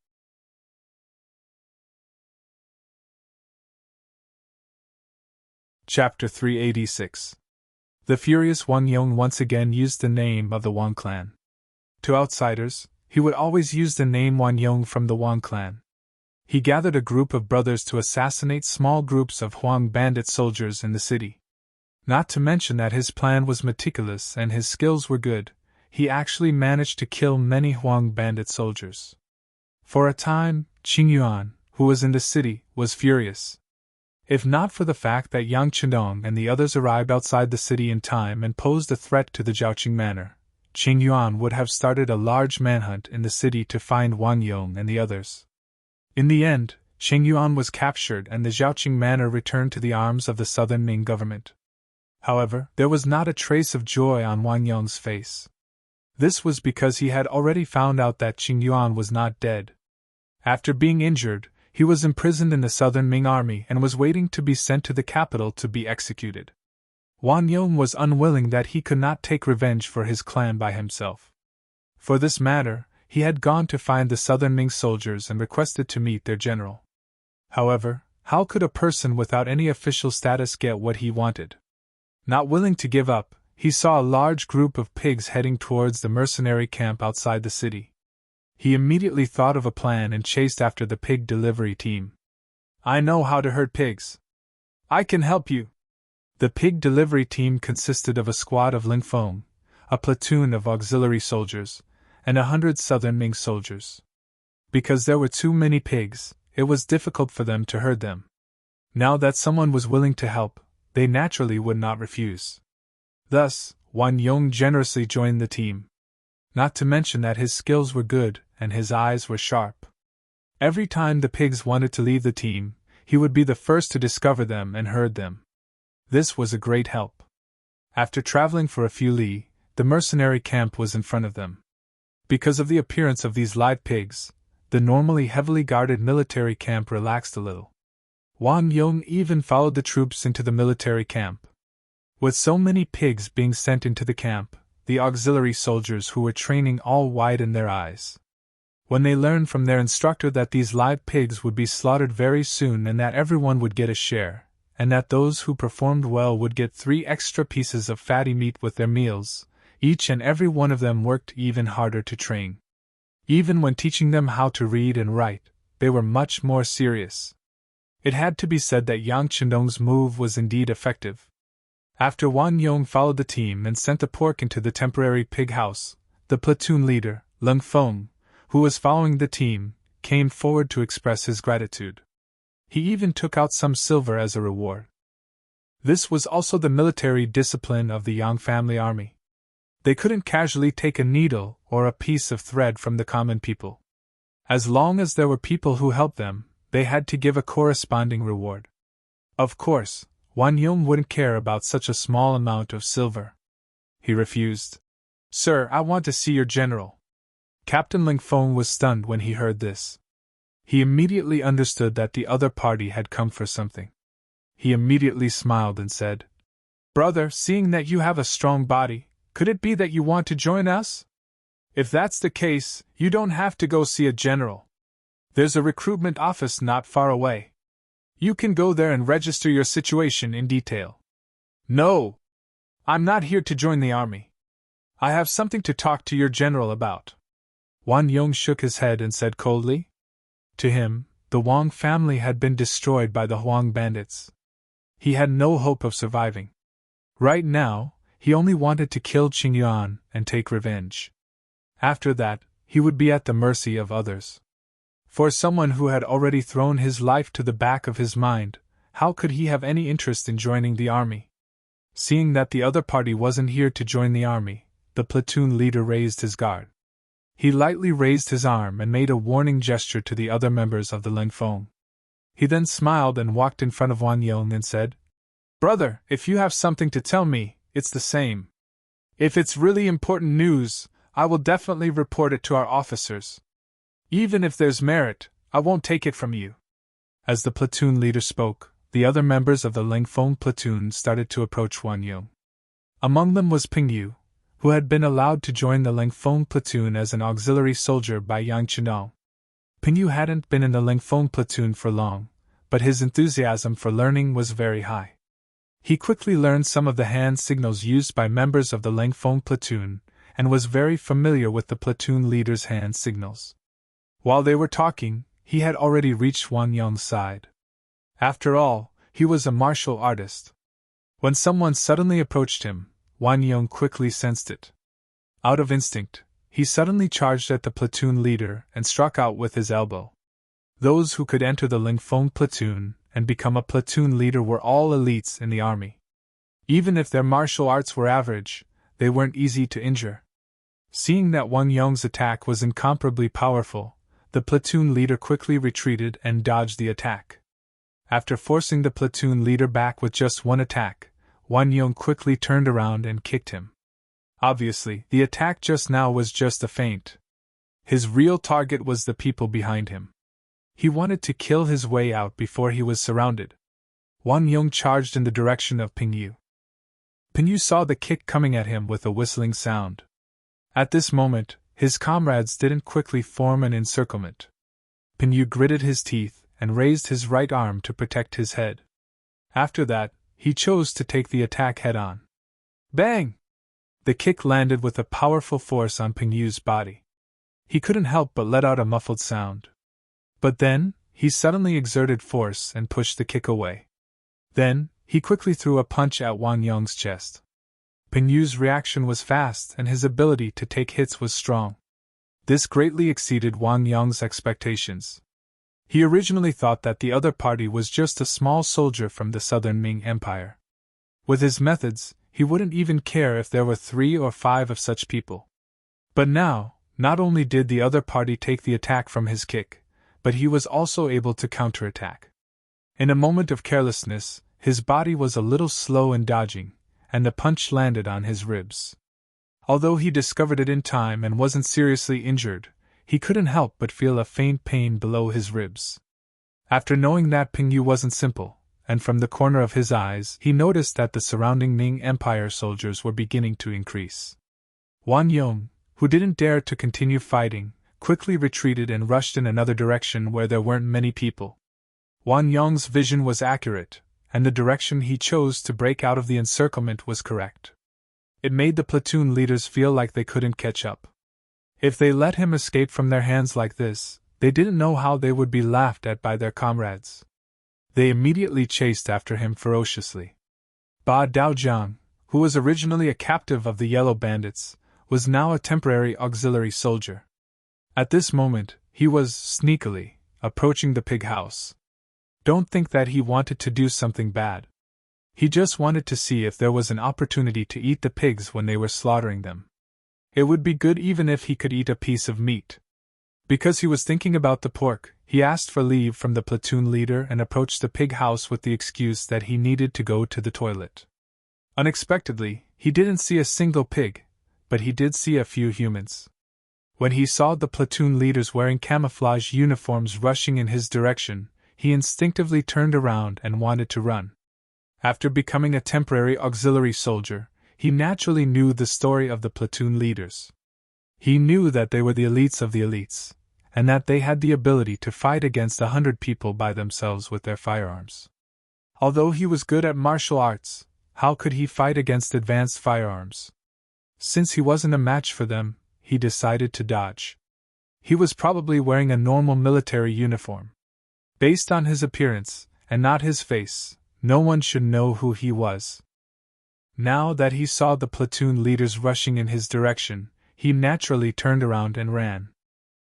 Chapter 386. The furious Wang Yong once again used the name of the Wang clan. To outsiders, he would always use the name Wang Yong from the Wang clan. He gathered a group of brothers to assassinate small groups of Huang bandit soldiers in the city. Not to mention that his plan was meticulous and his skills were good, he actually managed to kill many Huang bandit soldiers. For a time, Qing Yuan, who was in the city, was furious. If not for the fact that Yang Chendong and the others arrived outside the city in time and posed a threat to the Jiaoqing manor, Qing Yuan would have started a large manhunt in the city to find Wang Yong and the others. In the end, Qing Yuan was captured and the Jiaoqing manor returned to the arms of the southern Ming government. However, there was not a trace of joy on Wang Yong's face. This was because he had already found out that Qing Yuan was not dead. After being injured, he was imprisoned in the southern Ming army and was waiting to be sent to the capital to be executed. Wang Yong was unwilling that he could not take revenge for his clan by himself. For this matter, he had gone to find the southern Ming soldiers and requested to meet their general. However, how could a person without any official status get what he wanted? Not willing to give up, he saw a large group of pigs heading towards the mercenary camp outside the city. He immediately thought of a plan and chased after the pig delivery team. "I know how to herd pigs. I can help you." The pig delivery team consisted of a squad of Lingfeng, a platoon of auxiliary soldiers, and 100 southern Ming soldiers. Because there were too many pigs, it was difficult for them to herd them. Now that someone was willing to help, they naturally would not refuse. Thus, Wang Yong generously joined the team. Not to mention that his skills were good and his eyes were sharp. Every time the pigs wanted to leave the team, he would be the first to discover them and herd them. This was a great help. After traveling for a few li, the mercenary camp was in front of them. Because of the appearance of these live pigs, the normally heavily guarded military camp relaxed a little. Wang Yong even followed the troops into the military camp. With so many pigs being sent into the camp, the auxiliary soldiers who were training all widened their eyes. When they learned from their instructor that these live pigs would be slaughtered very soon and that everyone would get a share, and that those who performed well would get 3 extra pieces of fatty meat with their meals, each and every one of them worked even harder to train. Even when teaching them how to read and write, they were much more serious. It had to be said that Yang Chendong's move was indeed effective. After Wang Yong followed the team and sent the pork into the temporary pig house, the platoon leader, Leng Feng, who was following the team, came forward to express his gratitude. He even took out some silver as a reward. This was also the military discipline of the Yang family army. They couldn't casually take a needle or a piece of thread from the common people. As long as there were people who helped them, they had to give a corresponding reward. Of course, Wang Yong wouldn't care about such a small amount of silver. He refused. "Sir, I want to see your general." Captain Lingfeng was stunned when he heard this. He immediately understood that the other party had come for something. He immediately smiled and said, "Brother, seeing that you have a strong body, could it be that you want to join us? If that's the case, you don't have to go see a general. There's a recruitment office not far away. You can go there and register your situation in detail." "No! I'm not here to join the army. I have something to talk to your general about." Wang Yong shook his head and said coldly. To him, the Wang family had been destroyed by the Huang bandits. He had no hope of surviving. Right now, he only wanted to kill Qing Yuan and take revenge. After that, he would be at the mercy of others. For someone who had already thrown his life to the back of his mind, how could he have any interest in joining the army? Seeing that the other party wasn't here to join the army, the platoon leader raised his guard. He lightly raised his arm and made a warning gesture to the other members of the Lingfeng. He then smiled and walked in front of Wang Yong and said, "Brother, if you have something to tell me, it's the same. If it's really important news, I will definitely report it to our officers. Even if there's merit, I won't take it from you." As the platoon leader spoke, the other members of the Lingfeng platoon started to approach Wang Yong. Among them was Ping Yu, who had been allowed to join the Lingfeng platoon as an auxiliary soldier by Yang Chendong. Ping Yu hadn't been in the Lingfeng platoon for long, but his enthusiasm for learning was very high. He quickly learned some of the hand signals used by members of the Lingfeng platoon, and was very familiar with the platoon leader's hand signals. While they were talking, he had already reached Wang Yong's side. After all, he was a martial artist. When someone suddenly approached him, Wang Yong quickly sensed it. Out of instinct, he suddenly charged at the platoon leader and struck out with his elbow. Those who could enter the Ling Feng platoon and become a platoon leader were all elites in the army. Even if their martial arts were average, they weren't easy to injure. Seeing that Wang Yong's attack was incomparably powerful, the platoon leader quickly retreated and dodged the attack. After forcing the platoon leader back with just one attack, Wang Yong quickly turned around and kicked him. Obviously, the attack just now was just a feint. His real target was the people behind him. He wanted to kill his way out before he was surrounded. Wang Yong charged in the direction of Ping Yu. Ping Yu saw the kick coming at him with a whistling sound. At this moment, his comrades didn't quickly form an encirclement. Ping Yu gritted his teeth and raised his right arm to protect his head. After that, he chose to take the attack head-on. Bang! The kick landed with a powerful force on Ping Yu's body. He couldn't help but let out a muffled sound. But then, he suddenly exerted force and pushed the kick away. Then, he quickly threw a punch at Wang Yong's chest. Ping Yu's reaction was fast and his ability to take hits was strong. This greatly exceeded Wang Yong's expectations. He originally thought that the other party was just a small soldier from the southern Ming Empire. With his methods, he wouldn't even care if there were 3 or 5 of such people. But now, not only did the other party take the attack from his kick, but he was also able to counterattack. In a moment of carelessness, his body was a little slow in dodging, and the punch landed on his ribs. Although he discovered it in time and wasn't seriously injured, he couldn't help but feel a faint pain below his ribs. After knowing that Ping Yu wasn't simple, and from the corner of his eyes he noticed that the surrounding Ming Empire soldiers were beginning to increase. Wang Yong, who didn't dare to continue fighting, quickly retreated and rushed in another direction where there weren't many people. Wang Yong's vision was accurate, and the direction he chose to break out of the encirclement was correct. It made the platoon leaders feel like they couldn't catch up. If they let him escape from their hands like this, they didn't know how they would be laughed at by their comrades. They immediately chased after him ferociously. Ba Daojiang, who was originally a captive of the Yellow Bandits, was now a temporary auxiliary soldier. At this moment, he was, sneakily, approaching the pig house. Don't think that he wanted to do something bad. He just wanted to see if there was an opportunity to eat the pigs when they were slaughtering them. It would be good even if he could eat a piece of meat. Because he was thinking about the pork, he asked for leave from the platoon leader and approached the pig house with the excuse that he needed to go to the toilet. Unexpectedly, he didn't see a single pig, but he did see a few humans. When he saw the platoon leaders wearing camouflage uniforms rushing in his direction, he instinctively turned around and wanted to run. After becoming a temporary auxiliary soldier, he naturally knew the story of the platoon leaders. He knew that they were the elites of the elites, and that they had the ability to fight against 100 people by themselves with their firearms. Although he was good at martial arts, how could he fight against advanced firearms? Since he wasn't a match for them, he decided to dodge. He was probably wearing a normal military uniform. Based on his appearance, and not his face, no one should know who he was. Now that he saw the platoon leaders rushing in his direction, he naturally turned around and ran.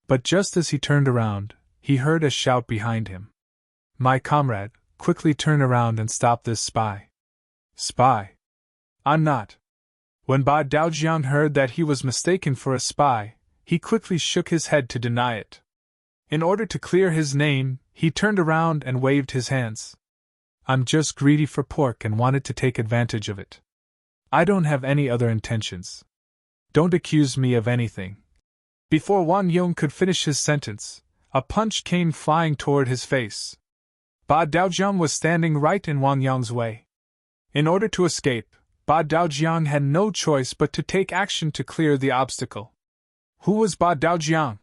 But just as he turned around, he heard a shout behind him. "My comrade, quickly turn around and stop this spy." "Spy? I'm not." When Ba Daojiang heard that he was mistaken for a spy, he quickly shook his head to deny it. In order to clear his name, he turned around and waved his hands. "I'm just greedy for pork and wanted to take advantage of it. I don't have any other intentions. Don't accuse me of anything." Before Wang Yong could finish his sentence, a punch came flying toward his face. Ba Daojiang was standing right in Wang Yong's way. In order to escape, Ba Daojiang had no choice but to take action to clear the obstacle. Who was Ba Daojiang?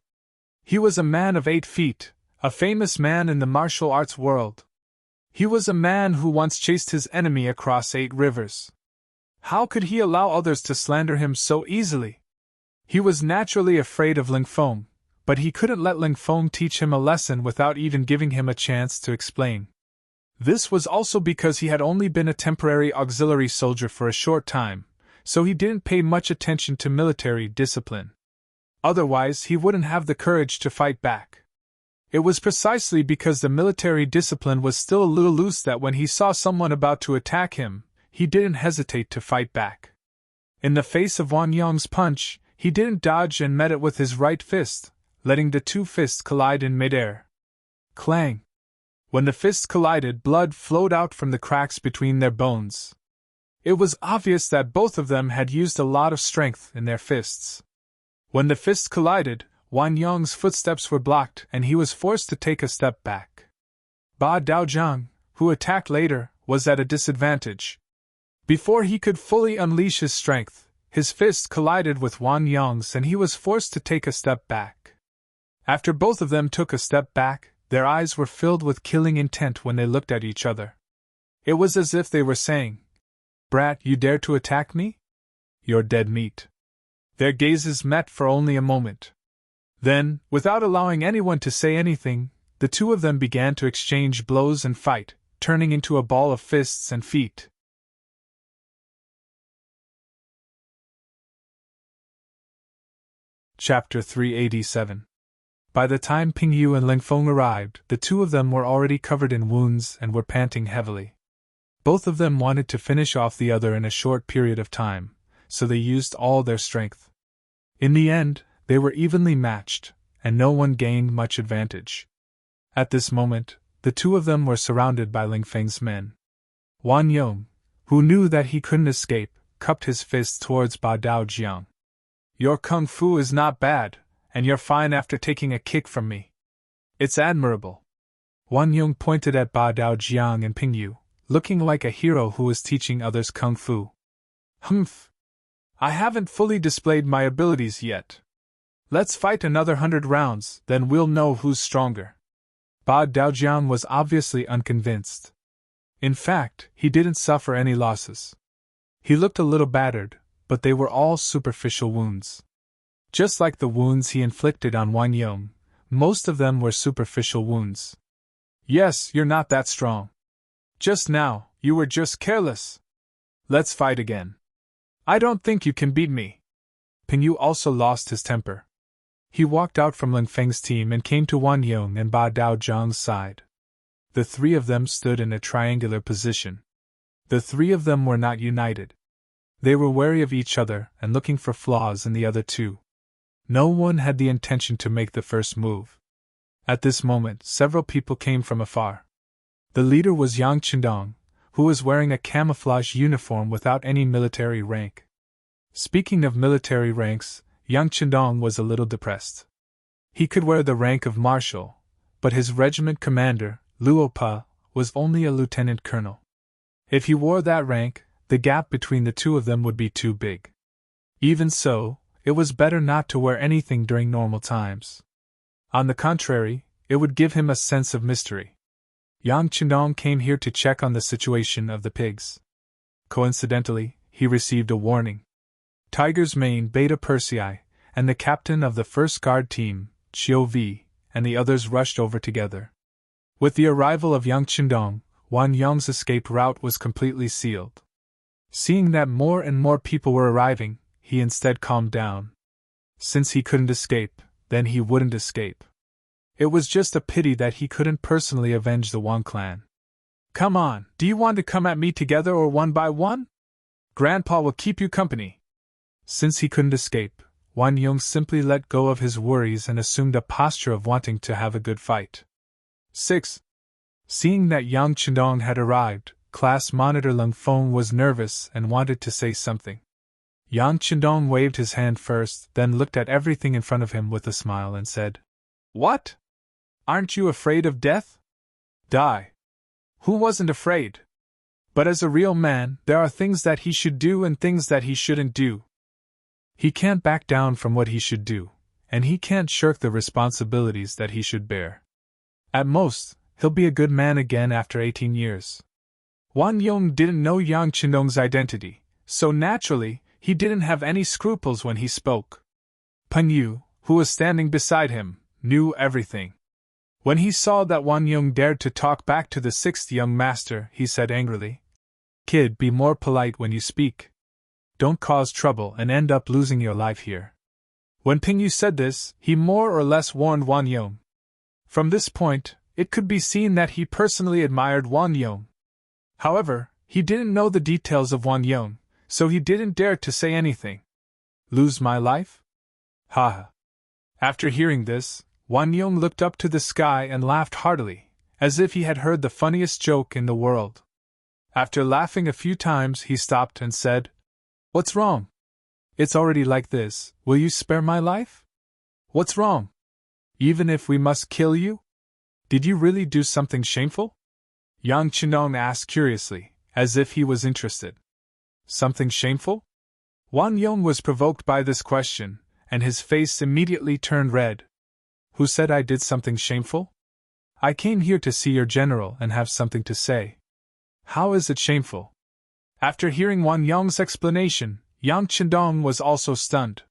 He was a man of 8 feet, a famous man in the martial arts world. He was a man who once chased his enemy across 8 rivers. How could he allow others to slander him so easily? He was naturally afraid of Ling Feng, but he couldn't let Ling Feng teach him a lesson without even giving him a chance to explain. This was also because he had only been a temporary auxiliary soldier for a short time, so he didn't pay much attention to military discipline. Otherwise, he wouldn't have the courage to fight back. It was precisely because the military discipline was still a little loose that when he saw someone about to attack him, he didn't hesitate to fight back. In the face of Wang Yong's punch, he didn't dodge and met it with his right fist, letting the two fists collide in midair. Clang! When the fists collided, blood flowed out from the cracks between their bones. It was obvious that both of them had used a lot of strength in their fists. When the fists collided, Wang Yong's footsteps were blocked and he was forced to take a step back. Ba Daojiang, who attacked later, was at a disadvantage. Before he could fully unleash his strength, his fist collided with Wang Yong's and he was forced to take a step back. After both of them took a step back, their eyes were filled with killing intent when they looked at each other. It was as if they were saying, "Brat, you dare to attack me? You're dead meat." Their gazes met for only a moment. Then, without allowing anyone to say anything, the two of them began to exchange blows and fight, turning into a ball of fists and feet. Chapter 387. By the time Ping Yu and Ling Feng arrived, the two of them were already covered in wounds and were panting heavily. Both of them wanted to finish off the other in a short period of time, so they used all their strength. In the end, they were evenly matched, and no one gained much advantage. At this moment, the two of them were surrounded by Ling Feng's men. Wang Yong, who knew that he couldn't escape, cupped his fist towards Ba Daojiang. "Your kung fu is not bad, and you're fine after taking a kick from me. It's admirable." Wang Yong pointed at Ba Daojiang and Ping Yu, looking like a hero who was teaching others kung fu. "Humph! I haven't fully displayed my abilities yet. Let's fight another 100 rounds, then we'll know who's stronger." Ba Daojiang was obviously unconvinced. In fact, he didn't suffer any losses. He looked a little battered, but they were all superficial wounds. Just like the wounds he inflicted on Wang Yong, most of them were superficial wounds. "Yes, you're not that strong. Just now, you were just careless. Let's fight again. I don't think you can beat me." Ping Yu also lost his temper. He walked out from Ling Feng's team and came to Wang Yong and Ba Daojiang's side. The three of them stood in a triangular position. The three of them were not united. They were wary of each other and looking for flaws in the other two. No one had the intention to make the first move. At this moment, several people came from afar. The leader was Yang Qindong, who was wearing a camouflage uniform without any military rank. Speaking of military ranks, Yang Qindong was a little depressed. He could wear the rank of marshal, but his regiment commander, Luo Pa, was only a lieutenant colonel. If he wore that rank, the gap between the two of them would be too big. Even so, it was better not to wear anything during normal times. On the contrary, it would give him a sense of mystery. Yang Qindong came here to check on the situation of the pigs. Coincidentally, he received a warning. Tiger's Mane, Beta Persei, and the captain of the first guard team, Chiu Vi, and the others rushed over together. With the arrival of Yang Qindong, Wang Yong's escape route was completely sealed. Seeing that more and more people were arriving, he instead calmed down. Since he couldn't escape, then he wouldn't escape. It was just a pity that he couldn't personally avenge the Wang clan. "Come on, do you want to come at me together or one by one? Grandpa will keep you company." Since he couldn't escape, Wang Yong simply let go of his worries and assumed a posture of wanting to have a good fight. 6. Seeing that Yang Qindong had arrived, Class Monitor Ling Feng was nervous and wanted to say something. Yang Qindong waved his hand first, then looked at everything in front of him with a smile and said, "What? Aren't you afraid of death? Die. Who wasn't afraid? But as a real man, there are things that he should do and things that he shouldn't do. He can't back down from what he should do, and he can't shirk the responsibilities that he should bear. At most, he'll be a good man again after 18 years. Wang Yong didn't know Yang Qindong's identity, so naturally, he didn't have any scruples when he spoke. Peng Yu, who was standing beside him, knew everything. When he saw that Wang Yong dared to talk back to the sixth young master, he said angrily, "Kid, be more polite when you speak. Don't cause trouble and end up losing your life here." When Ping Yu said this, he more or less warned Wang Yong. From this point, it could be seen that he personally admired Wang Yong. However, he didn't know the details of Wang Yong, so he didn't dare to say anything. Lose my life? Ha! After hearing this, Wang Yong looked up to the sky and laughed heartily, as if he had heard the funniest joke in the world. After laughing a few times, he stopped and said, "What's wrong? It's already like this. Will you spare my life? What's wrong? Even if we must kill you? Did you really do something shameful?" Yang Chenong asked curiously, as if he was interested. Something shameful? Wang Yong was provoked by this question, and his face immediately turned red. Who said I did something shameful? I came here to see your general and have something to say. How is it shameful? After hearing Wang Yong's explanation, Yang Chendong was also stunned.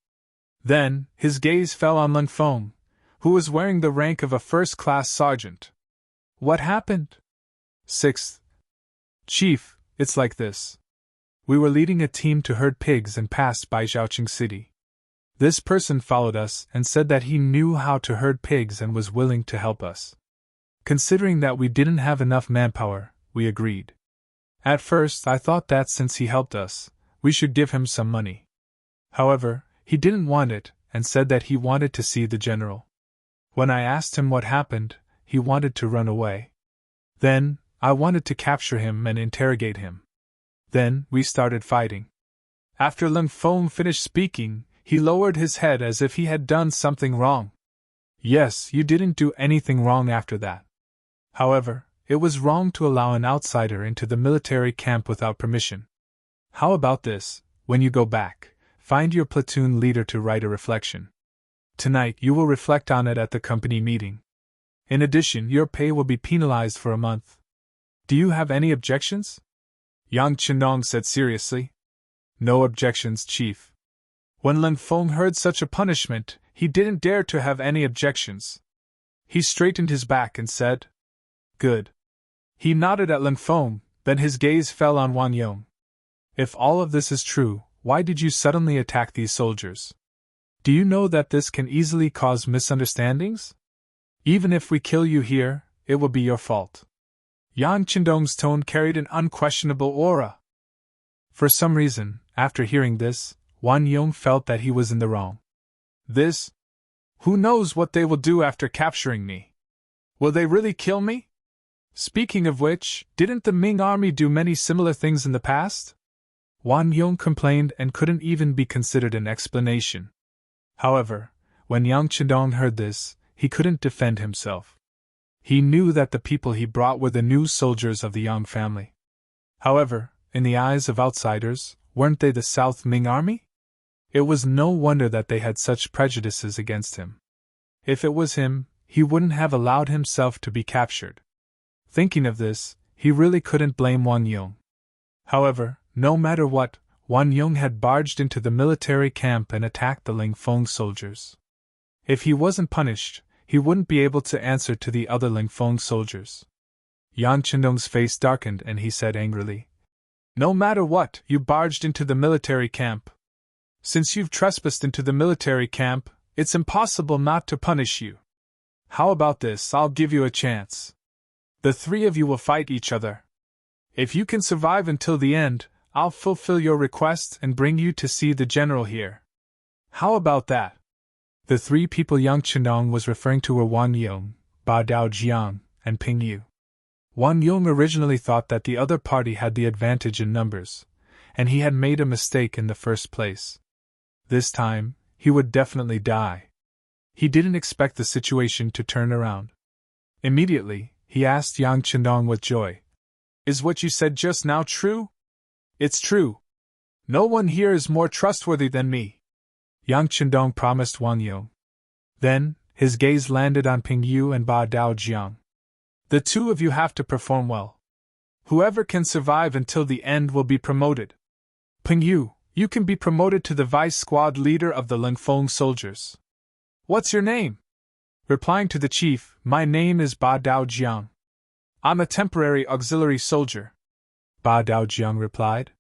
Then, his gaze fell on Lin Feng, who was wearing the rank of a first-class sergeant. What happened? 6th. Chief, it's like this. We were leading a team to herd pigs and passed by Zhaoqing City. This person followed us and said that he knew how to herd pigs and was willing to help us. Considering that we didn't have enough manpower, we agreed. At first, I thought that since he helped us, we should give him some money. However, he didn't want it and said that he wanted to see the general. When I asked him what happened, he wanted to run away. Then, I wanted to capture him and interrogate him. Then, we started fighting. After Lin Feng finished speaking, he lowered his head as if he had done something wrong. Yes, you didn't do anything wrong after that. However, it was wrong to allow an outsider into the military camp without permission. How about this, when you go back, find your platoon leader to write a reflection. Tonight you will reflect on it at the company meeting. In addition, your pay will be penalized for a month. Do you have any objections? Yang Chenong said seriously. No objections, Chief. When Lin Feng heard such a punishment, he didn't dare to have any objections. He straightened his back and said, Good. He nodded at Lin Feng, then his gaze fell on Wang Yong. If all of this is true, why did you suddenly attack these soldiers? Do you know that this can easily cause misunderstandings? Even if we kill you here, it will be your fault. Yang Chendong's tone carried an unquestionable aura. For some reason, after hearing this, Wang Yong felt that he was in the wrong. This? Who knows what they will do after capturing me? Will they really kill me? Speaking of which, didn't the Ming army do many similar things in the past? Wang Yong complained and couldn't even be considered an explanation. However, when Yang Chendong heard this, he couldn't defend himself. He knew that the people he brought were the new soldiers of the Yang family. However, in the eyes of outsiders, weren't they the South Ming army? It was no wonder that they had such prejudices against him. If it was him, he wouldn't have allowed himself to be captured. Thinking of this, he really couldn't blame Wang Yong. However, no matter what, Wang Yong had barged into the military camp and attacked the Lin Feng soldiers. If he wasn't punished, he wouldn't be able to answer to the other Lin Feng soldiers. Yang Chendong's face darkened and he said angrily, No matter what, you barged into the military camp. Since you've trespassed into the military camp, it's impossible not to punish you. How about this? I'll give you a chance. The three of you will fight each other. If you can survive until the end, I'll fulfill your request and bring you to see the general here. How about that? The three people Yang Chenong was referring to were Wang Yong, Ba Daojiang, and Ping Yu. Wang Yong originally thought that the other party had the advantage in numbers, and he had made a mistake in the first place. This time, he would definitely die. He didn't expect the situation to turn around. Immediately, he asked Yang Chendong with joy, Is what you said just now true? It's true. No one here is more trustworthy than me. Yang Chendong promised Wang Yong. Then, his gaze landed on Ping Yu and Ba Daojiang. The two of you have to perform well. Whoever can survive until the end will be promoted. Ping Yu, you can be promoted to the vice squad leader of the Lin Feng soldiers. What's your name? Replying to the chief, My name is Ba Daojiang. I'm a temporary auxiliary soldier. Ba Daojiang replied.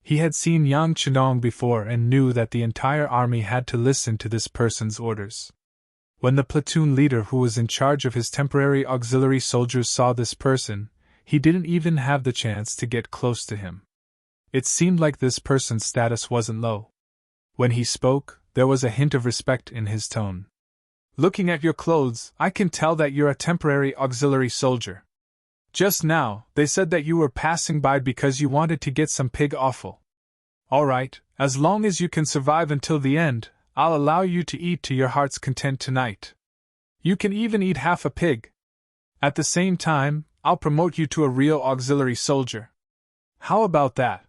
He had seen Yang Chenong before and knew that the entire army had to listen to this person's orders. When the platoon leader who was in charge of his temporary auxiliary soldiers saw this person, he didn't even have the chance to get close to him. It seemed like this person's status wasn't low. When he spoke, there was a hint of respect in his tone. Looking at your clothes, I can tell that you're a temporary auxiliary soldier. Just now, they said that you were passing by because you wanted to get some pig offal. All right, as long as you can survive until the end, I'll allow you to eat to your heart's content tonight. You can even eat half a pig. At the same time, I'll promote you to a real auxiliary soldier. How about that?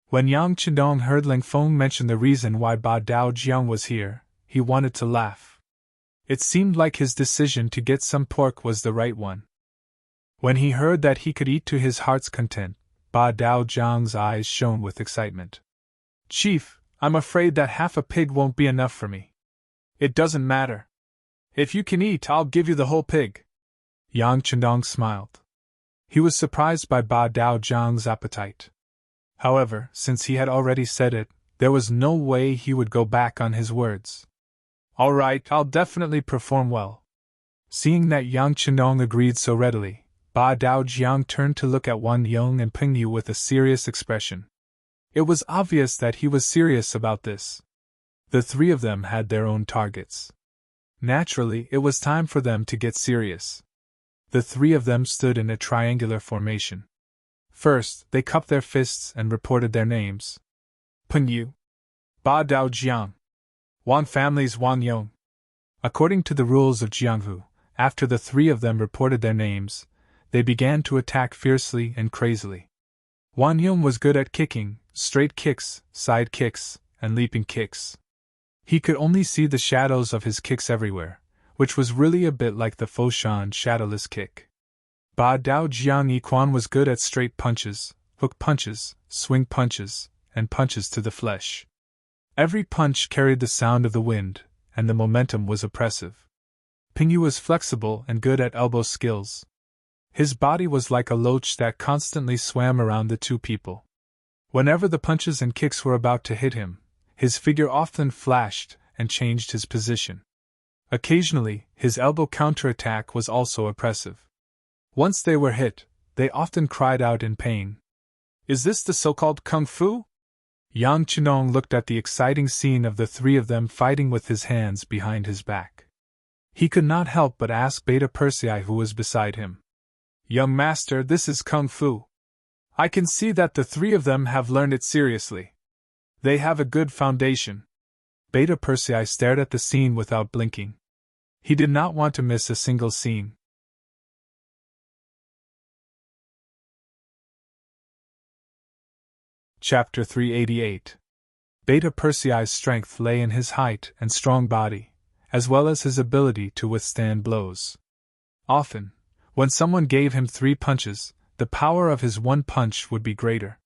When Yang Chendong heard Ling Feng mention the reason why Ba Dao Jiang was here, he wanted to laugh. It seemed like his decision to get some pork was the right one. When he heard that he could eat to his heart's content, Ba Dao Jiang's eyes shone with excitement. Chief, I'm afraid that half a pig won't be enough for me. It doesn't matter. If you can eat, I'll give you the whole pig. Yang Chendong smiled. He was surprised by Ba Dao Jiang's appetite. However, since he had already said it, there was no way he would go back on his words. All right, I'll definitely perform well. Seeing that Yang Chendong agreed so readily, Ba Dao Jiang turned to look at Wan Yong and Ping Yu with a serious expression. It was obvious that he was serious about this. The three of them had their own targets. Naturally, it was time for them to get serious. The three of them stood in a triangular formation. First, they cupped their fists and reported their names. Ping Yu, Ba Dao Jiang, Wan family's Wan Yong. According to the rules of Jianghu, after the three of them reported their names, they began to attack fiercely and crazily. Wan Yong was good at kicking, straight kicks, side kicks, and leaping kicks. He could only see the shadows of his kicks everywhere, which was really a bit like the Foshan shadowless kick. Ba Dao Jiang Yiquan was good at straight punches, hook punches, swing punches, and punches to the flesh. Every punch carried the sound of the wind, and the momentum was oppressive. Ping Yu was flexible and good at elbow skills. His body was like a loach that constantly swam around the two people. Whenever the punches and kicks were about to hit him, his figure often flashed and changed his position. Occasionally, his elbow counterattack was also oppressive. Once they were hit, they often cried out in pain. Is this the so-called kung fu? Yang Chendong looked at the exciting scene of the three of them fighting with his hands behind his back. He could not help but ask Beta Persei, who was beside him. Young master, this is kung fu. I can see that the three of them have learned it seriously. They have a good foundation. Beta Persei stared at the scene without blinking. He did not want to miss a single scene. Chapter 388. Beta Persei's strength lay in his height and strong body, as well as his ability to withstand blows. Often, when someone gave him 3 punches, the power of his one punch would be greater.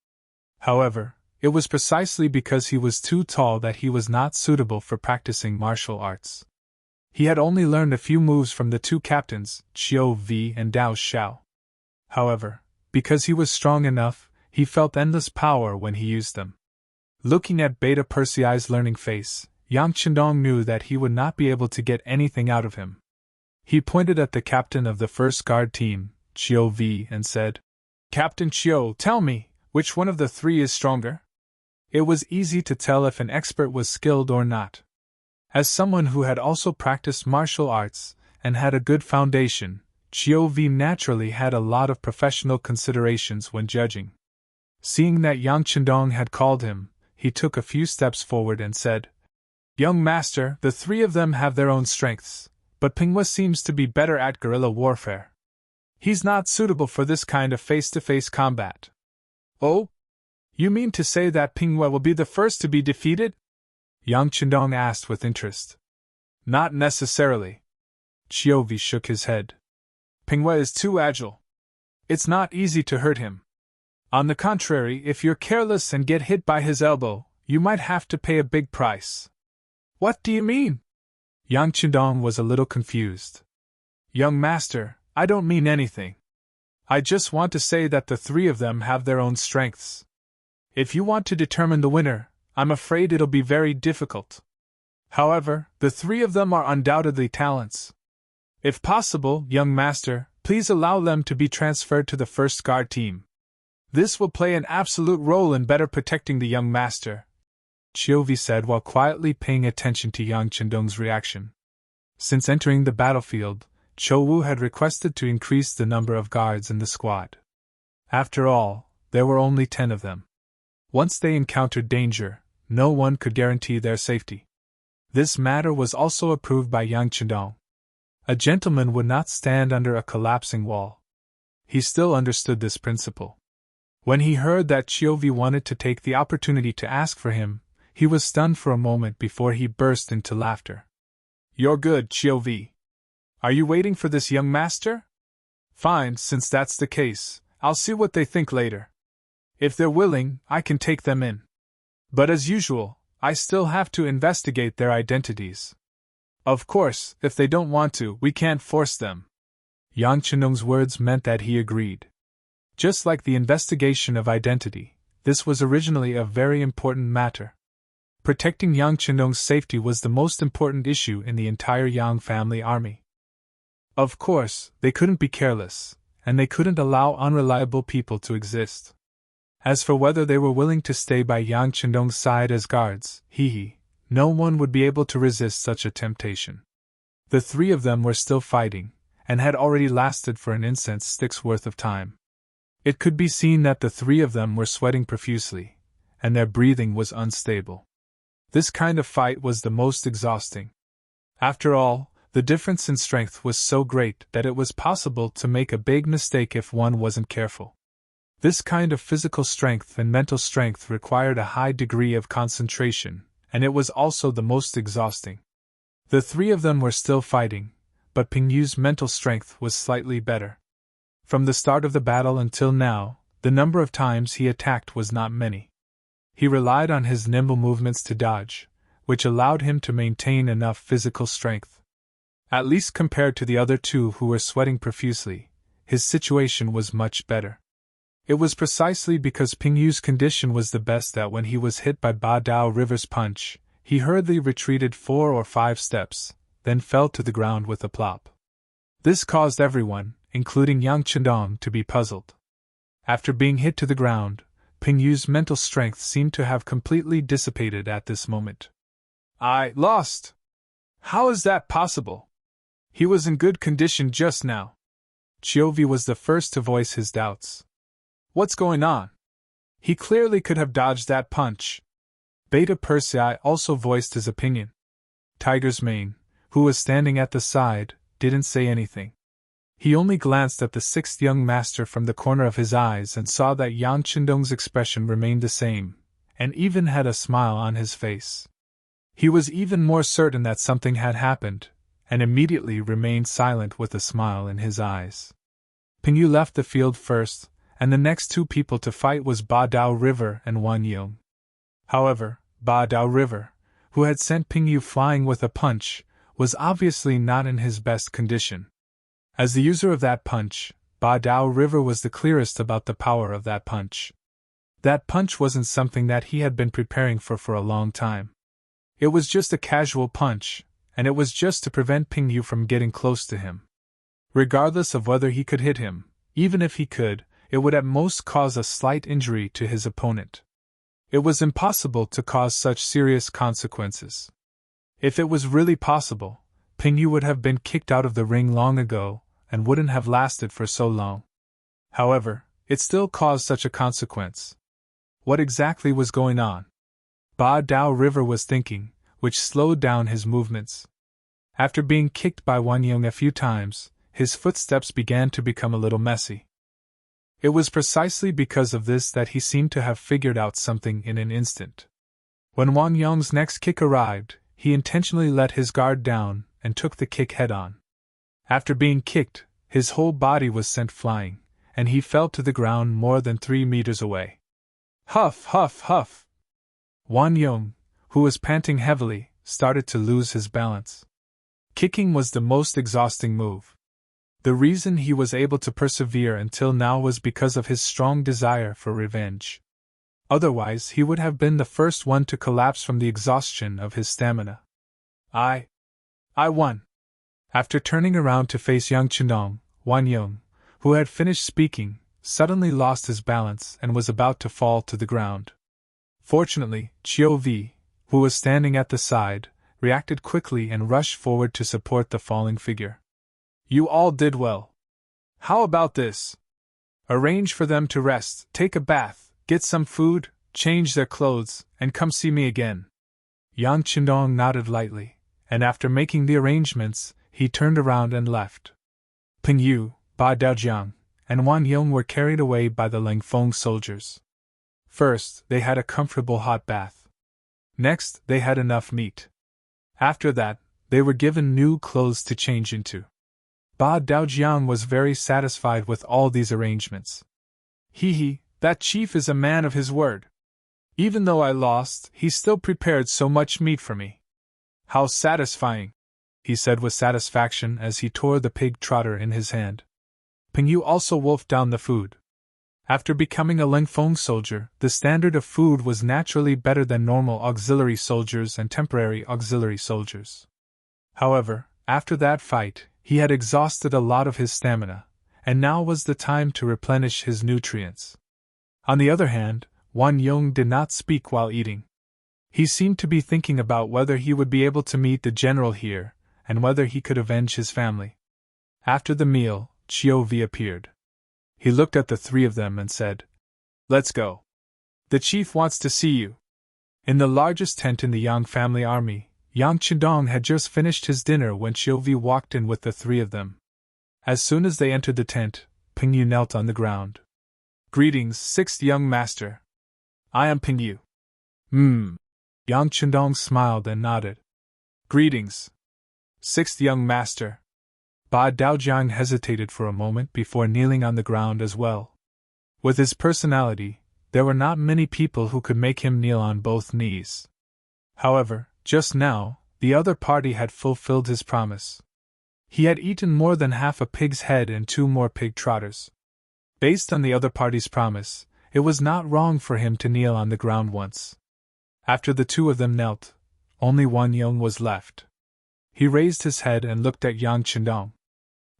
However, it was precisely because he was too tall that he was not suitable for practicing martial arts. He had only learned a few moves from the 2 captains, Qiu Vi and Dao Xiao. However, because he was strong enough, he felt endless power when he used them. Looking at Beta Persei's learning face, Yang Chendong knew that he would not be able to get anything out of him. He pointed at the captain of the first guard team, Qiu Vi, and said, Captain Qiu, tell me, which one of the 3 is stronger? It was easy to tell if an expert was skilled or not. As someone who had also practiced martial arts and had a good foundation, Qiu Vi naturally had a lot of professional considerations when judging. Seeing that Yang Chendong had called him, he took a few steps forward and said, Young master, the 3 of them have their own strengths, but Pingwa seems to be better at guerrilla warfare. He's not suitable for this kind of face-to-face combat. Oh? You mean to say that Pingwa will be the first to be defeated? Yang Chendong asked with interest. Not necessarily. Qiu Vi shook his head. Pingwa is too agile. It's not easy to hurt him. On the contrary, if you're careless and get hit by his elbow, you might have to pay a big price. What do you mean? Yang Chendong was a little confused. Young master, I don't mean anything. I just want to say that the 3 of them have their own strengths. If you want to determine the winner, I'm afraid it'll be very difficult. However, the three of them are undoubtedly talents. If possible, young master, please allow them to be transferred to the first guard team. This will play an absolute role in better protecting the young master, Chiovi said while quietly paying attention to Yang Chendong's reaction. Since entering the battlefield, Chou had requested to increase the number of guards in the squad. After all, there were only 10 of them. Once they encountered danger, no one could guarantee their safety. This matter was also approved by Yang Chendong. A gentleman would not stand under a collapsing wall. He still understood this principle. When he heard that Chiovi wanted to take the opportunity to ask for him, he was stunned for a moment before he burst into laughter. You're good, Chiovi. Are you waiting for this young master? Fine, since that's the case, I'll see what they think later. If they're willing, I can take them in. But as usual, I still have to investigate their identities. Of course, if they don't want to, we can't force them. Yang Chendong's words meant that he agreed. Just like the investigation of identity, this was originally a very important matter. Protecting Yang Chendong's safety was the most important issue in the entire Yang family army. Of course, they couldn't be careless, and they couldn't allow unreliable people to exist. As for whether they were willing to stay by Yang Chendong's side as guards, no one would be able to resist such a temptation. The three of them were still fighting, and had already lasted for an incense stick's worth of time. It could be seen that the three of them were sweating profusely, and their breathing was unstable. This kind of fight was the most exhausting. After all, the difference in strength was so great that it was possible to make a big mistake if one wasn't careful. This kind of physical strength and mental strength required a high degree of concentration, and it was also the most exhausting. The three of them were still fighting, but Ping Yu's mental strength was slightly better. From the start of the battle until now, the number of times he attacked was not many. He relied on his nimble movements to dodge, which allowed him to maintain enough physical strength. At least compared to the other two who were sweating profusely, his situation was much better. It was precisely because Ping Yu's condition was the best that when he was hit by Ba Dao River's punch, he hurriedly retreated 4 or 5 steps, then fell to the ground with a plop. This caused everyone, including Yang Chendong, to be puzzled. After being hit to the ground, Ping Yu's mental strength seemed to have completely dissipated at this moment. I lost! How is that possible? He was in good condition just now. Chiovi was the first to voice his doubts. What's going on? He clearly could have dodged that punch. Beta Persei also voiced his opinion. Tiger's Mane, who was standing at the side, didn't say anything. He only glanced at the sixth young master from the corner of his eyes and saw that Yang Chendong's expression remained the same, and even had a smile on his face. He was even more certain that something had happened, and immediately remained silent with a smile in his eyes. Ping Yu left the field first, and the next two people to fight was Ba Dao River and Wan Yong. However, Ba Dao River, who had sent Ping Yu flying with a punch, was obviously not in his best condition. As the user of that punch, Ba Dao River was the clearest about the power of that punch. That punch wasn't something that he had been preparing for a long time. It was just a casual punch, and it was just to prevent Ping Yu from getting close to him. Regardless of whether he could hit him, even if he could, it would at most cause a slight injury to his opponent. It was impossible to cause such serious consequences. If it was really possible, Ping Yu would have been kicked out of the ring long ago, and wouldn't have lasted for so long. However, it still caused such a consequence. What exactly was going on? Ba Dao River was thinking, which slowed down his movements. After being kicked by Wan Yong a few times, his footsteps began to become a little messy. It was precisely because of this that he seemed to have figured out something in an instant. When Wan Yong's next kick arrived, he intentionally let his guard down and took the kick head-on. After being kicked, his whole body was sent flying, and he fell to the ground more than 3 meters away. Huff, huff, huff! Wan Yong, who was panting heavily, started to lose his balance. Kicking was the most exhausting move. The reason he was able to persevere until now was because of his strong desire for revenge. Otherwise, he would have been the first one to collapse from the exhaustion of his stamina. I won. After turning around to face Yang Chendong, Wan Yong, who had finished speaking, suddenly lost his balance and was about to fall to the ground. Fortunately, Chiu Vi, who was standing at the side, reacted quickly and rushed forward to support the falling figure. You all did well. How about this? Arrange for them to rest, take a bath, get some food, change their clothes, and come see me again. Yang Chendong nodded lightly, and after making the arrangements, he turned around and left. Ping Yu, Ba Daojiang, and Wan Yong were carried away by the Langfeng soldiers. First, they had a comfortable hot bath. Next, they had enough meat. After that, they were given new clothes to change into. Ba Daojiang was very satisfied with all these arrangements. He, that chief is a man of his word. Even though I lost, he still prepared so much meat for me. How satisfying, he said with satisfaction as he tore the pig trotter in his hand. Ping Yu also wolfed down the food. After becoming a Langfeng soldier, the standard of food was naturally better than normal auxiliary soldiers and temporary auxiliary soldiers. However, after that fight, he had exhausted a lot of his stamina, and now was the time to replenish his nutrients. On the other hand, Wan Yong did not speak while eating. He seemed to be thinking about whether he would be able to meet the general here, and whether he could avenge his family. After the meal, Chiu Vi appeared. He looked at the three of them and said, Let's go. The chief wants to see you. In the largest tent in the Yang family army, Yang Chendong had just finished his dinner when Chiu Vi walked in with the three of them. As soon as they entered the tent, Ping Yu knelt on the ground. Greetings, sixth young master. I am Ping Yu. Yang Chendong smiled and nodded. Greetings, sixth young master. Ba Daojiang hesitated for a moment before kneeling on the ground as well. With his personality, there were not many people who could make him kneel on both knees. However, just now, the other party had fulfilled his promise. He had eaten more than half a pig's head and 2 more pig trotters. Based on the other party's promise, it was not wrong for him to kneel on the ground once. After the 2 of them knelt, only Wan Yong was left. He raised his head and looked at Yang Chendong.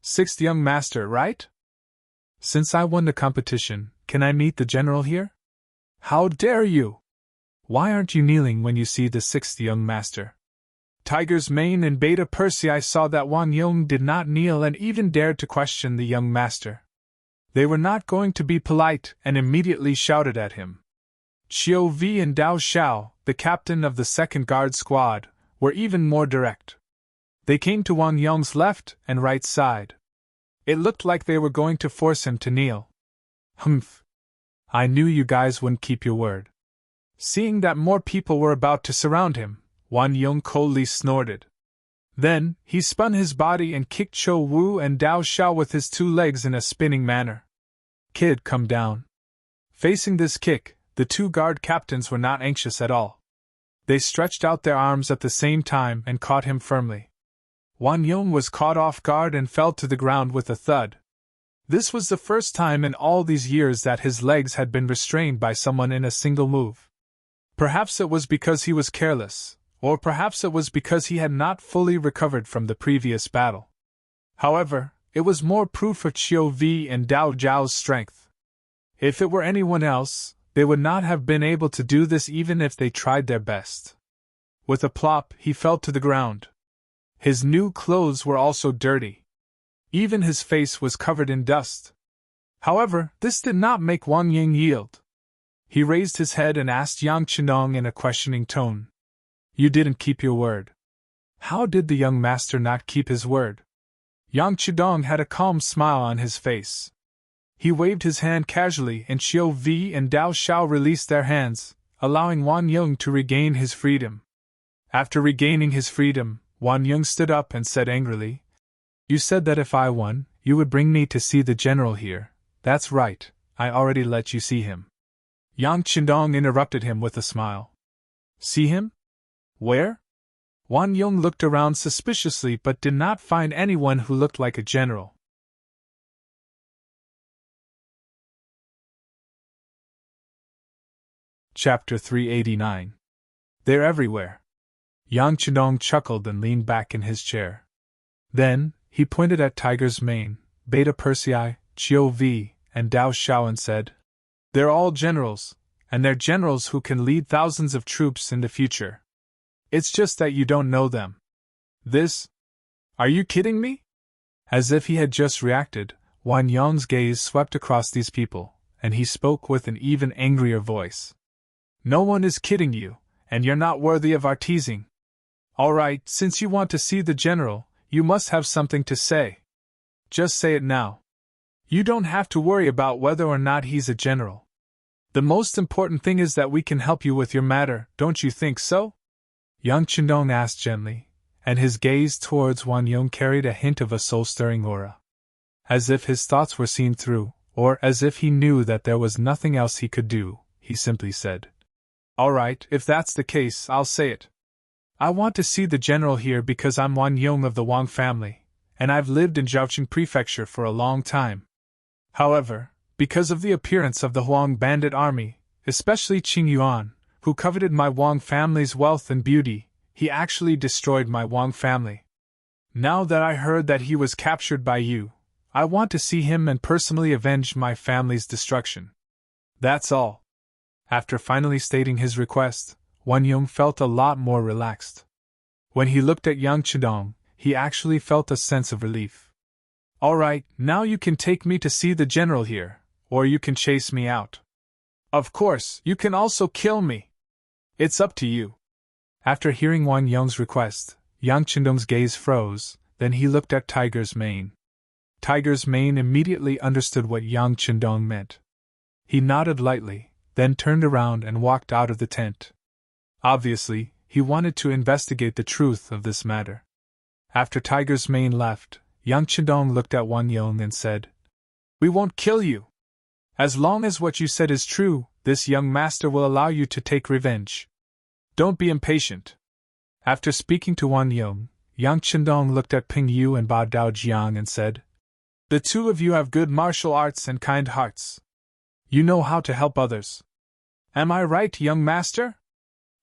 Sixth young master, right? Since I won the competition, can I meet the general here? How dare you? Why aren't you kneeling when you see the sixth young master? Tiger's Mane and Beta Persei saw that Wan Yong did not kneel and even dared to question the young master. They were not going to be polite and immediately shouted at him. Chiu Vi and Dao Xiao, the captain of the second guard squad, were even more direct. They came to Wan Yong's left and right side. It looked like they were going to force him to kneel. Humph. I knew you guys wouldn't keep your word. Seeing that more people were about to surround him, Wan Yong coldly snorted. Then, he spun his body and kicked Cho Wu and Dao Xiao with his 2 legs in a spinning manner. Kid, come down. Facing this kick, the 2 guard captains were not anxious at all. They stretched out their arms at the same time and caught him firmly. Wan Yong was caught off guard and fell to the ground with a thud. This was the first time in all these years that his legs had been restrained by someone in a single move. Perhaps it was because he was careless, or perhaps it was because he had not fully recovered from the previous battle. However, it was more proof of Chiu Vi and Dao Zhao's strength. If it were anyone else, they would not have been able to do this even if they tried their best. With a plop, he fell to the ground. His new clothes were also dirty. Even his face was covered in dust. However, this did not make Wan Yong yield. He raised his head and asked Yang Chendong in a questioning tone. You didn't keep your word. How did the young master not keep his word? Yang Chendong had a calm smile on his face. He waved his hand casually and Chiu Vi and Dao Xiao released their hands, allowing Wan Yong to regain his freedom. After regaining his freedom, Wan Yong stood up and said angrily, You said that if I won, you would bring me to see the general here. That's right, I already let you see him. Yang Chendong interrupted him with a smile. See him? Where? Wan Yong looked around suspiciously but did not find anyone who looked like a general. Chapter 389. They're everywhere. Yang Chindong chuckled and leaned back in his chair. Then, he pointed at Tiger's Mane, Beta Persei, Chiu Vi, and Dao Xiao and said, "They're all generals, and they're generals who can lead thousands of troops in the future. It's just that you don't know them. This? Are you kidding me?" As if he had just reacted, Wan Yong's gaze swept across these people, and he spoke with an even angrier voice. "No one is kidding you, and you're not worthy of our teasing. All right, since you want to see the general, you must have something to say. Just say it now. You don't have to worry about whether or not he's a general. The most important thing is that we can help you with your matter, don't you think so?" Yang Chindong asked gently, and his gaze towards Wan Yong carried a hint of a soul-stirring aura. As if his thoughts were seen through, or as if he knew that there was nothing else he could do, he simply said, "All right, if that's the case, I'll say it. I want to see the general here because I'm Wan Yong of the Wang family, and I've lived in Zhaoqing Prefecture for a long time. However, because of the appearance of the Huang bandit army, especially Qing Yuan, who coveted my Wang family's wealth and beauty, he actually destroyed my Wang family. Now that I heard that he was captured by you, I want to see him and personally avenge my family's destruction. That's all." After finally stating his request, Wan Yong felt a lot more relaxed. When he looked at Yang Chindong, he actually felt a sense of relief. "All right, now you can take me to see the general here, or you can chase me out. Of course, you can also kill me. It's up to you." After hearing Wan Yong's request, Yang Chindong's gaze froze, then he looked at Tiger's Mane. Tiger's Mane immediately understood what Yang Chindong meant. He nodded lightly, then turned around and walked out of the tent. Obviously, he wanted to investigate the truth of this matter. After Tiger's Mane left, Yang Chindong looked at Wan Yong and said, "We won't kill you. As long as what you said is true, this young master will allow you to take revenge. Don't be impatient." After speaking to Wan Yong, Yang Chindong looked at Ping Yu and Ba Dao Jiang and said, "The two of you have good martial arts and kind hearts. You know how to help others. Am I right, young master?"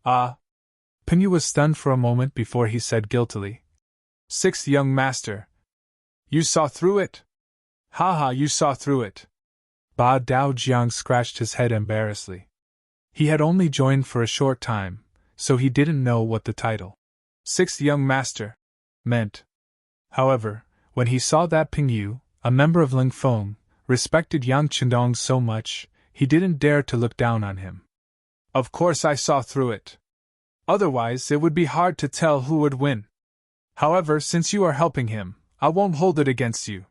Ping Yu was stunned for a moment before he said guiltily, "Sixth young master. You saw through it? Haha, you saw through it." Ba Dao Jiang scratched his head embarrassedly. He had only joined for a short time, so he didn't know what the title, "Sixth young master," meant. However, when he saw that Ping Yu, a member of Ling Feng, respected Yang Chindong so much, he didn't dare to look down on him. "Of course I saw through it. Otherwise it would be hard to tell who would win. However, since you are helping him, I won't hold it against you.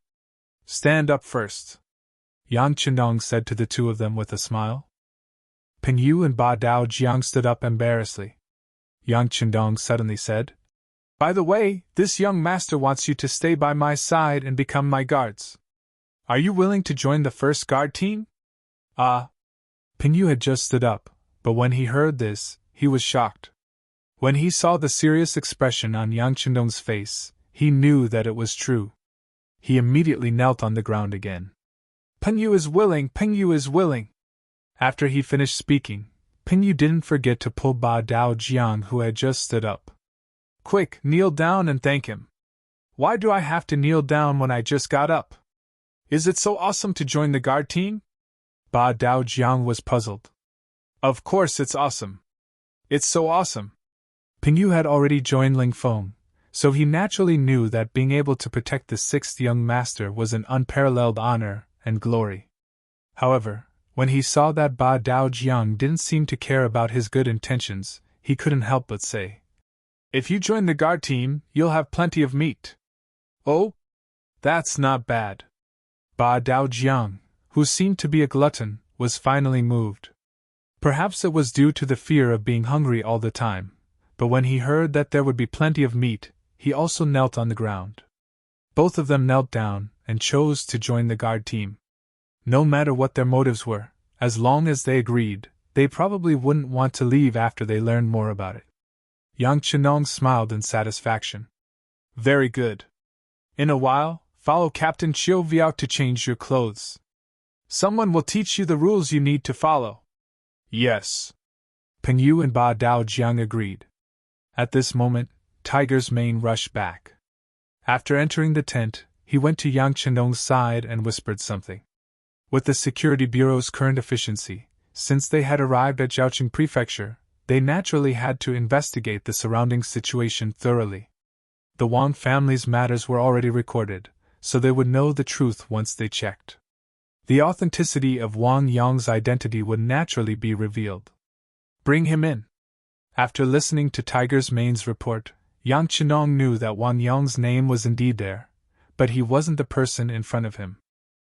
Stand up first," Yang Chindong said to the two of them with a smile. Ping Yu and Ba Dao Jiang stood up embarrassedly. Yang Chindong suddenly said, "By the way, this young master wants you to stay by my side and become my guards. Are you willing to join the first guard team?" Ping Yu had just stood up, but when he heard this, he was shocked. When he saw the serious expression on Yang Chindong's face, he knew that it was true. He immediately knelt on the ground again. "Ping Yu is willing, Ping Yu is willing." After he finished speaking, Ping Yu didn't forget to pull Ba Dao Jiang, who had just stood up. "Quick, kneel down and thank him." "Why do I have to kneel down when I just got up? Is it so awesome to join the guard team?" Ba Dao Jiang was puzzled. "Of course it's awesome. It's so awesome." Ping Yu had already joined Ling Feng, so he naturally knew that being able to protect the sixth young master was an unparalleled honor and glory. However, when he saw that Ba Dao Jiang didn't seem to care about his good intentions, he couldn't help but say, "If you join the guard team, you'll have plenty of meat." "Oh? That's not bad." Ba Dao Jiang, who seemed to be a glutton, was finally moved. Perhaps it was due to the fear of being hungry all the time, but when he heard that there would be plenty of meat, he also knelt on the ground. Both of them knelt down and chose to join the guard team. No matter what their motives were, as long as they agreed, they probably wouldn't want to leave after they learned more about it. Yang Chindong smiled in satisfaction. "Very good. In a while, follow Captain Chiu Viao to change your clothes. Someone will teach you the rules you need to follow." "Yes." Ping Yu and Ba Dao Jiang agreed. At this moment, Tiger's mane rushed back. After entering the tent, he went to Yang Chenong's side and whispered something. With the Security Bureau's current efficiency, since they had arrived at Jiaoqing Prefecture, they naturally had to investigate the surrounding situation thoroughly. The Wang family's matters were already recorded, so they would know the truth once they checked. The authenticity of Wang Yong's identity would naturally be revealed. Bring him in. After listening to Tiger's mane's report, Yang Chenong knew that Wang Yong's name was indeed there, but he wasn't the person in front of him.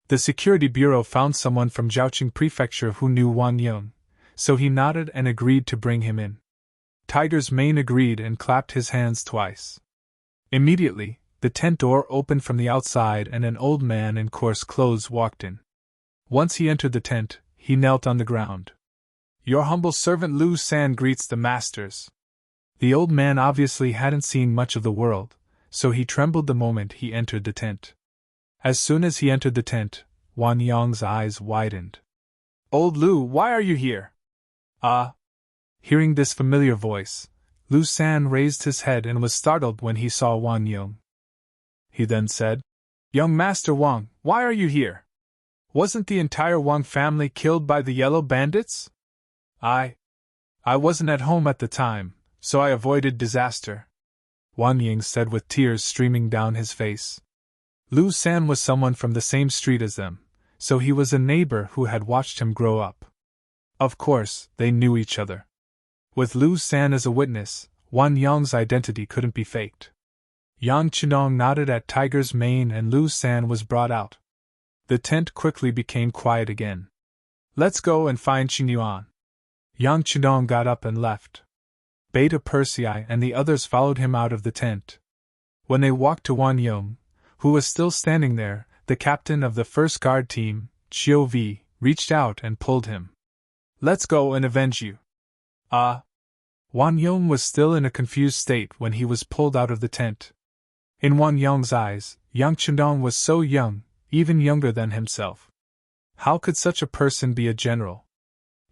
The Security Bureau found someone from Jiaoqing Prefecture who knew Wang Yong, so he nodded and agreed to bring him in. Tiger's mane agreed and clapped his hands twice. Immediately, the tent door opened from the outside and an old man in coarse clothes walked in. Once he entered the tent, he knelt on the ground. Your humble servant Lu San greets the masters. The old man obviously hadn't seen much of the world, so he trembled the moment he entered the tent. As soon as he entered the tent, Wang Yong's eyes widened. Old Lu, why are you here? Hearing this familiar voice, Lu San raised his head and was startled when he saw Wang Yong. He then said, Young Master Wang, why are you here? Wasn't the entire Wang family killed by the yellow bandits? I wasn't at home at the time, so I avoided disaster, Wang Ying said with tears streaming down his face. Lu San was someone from the same street as them, so he was a neighbor who had watched him grow up. Of course, they knew each other. With Lu San as a witness, Wang Yong's identity couldn't be faked. Yang Chenong nodded at Tiger's mane and Lu San was brought out. The tent quickly became quiet again. Let's go and find Qingyuan. Yang Chenong got up and left. Beta Persei and the others followed him out of the tent. When they walked to Wang Yong, who was still standing there, the captain of the first guard team, Qiu Vi, reached out and pulled him. Let's go and avenge you. Wang Yong was still in a confused state when he was pulled out of the tent. In Wang Yong's eyes, Yang Chenong was so young, even younger than himself. How could such a person be a general?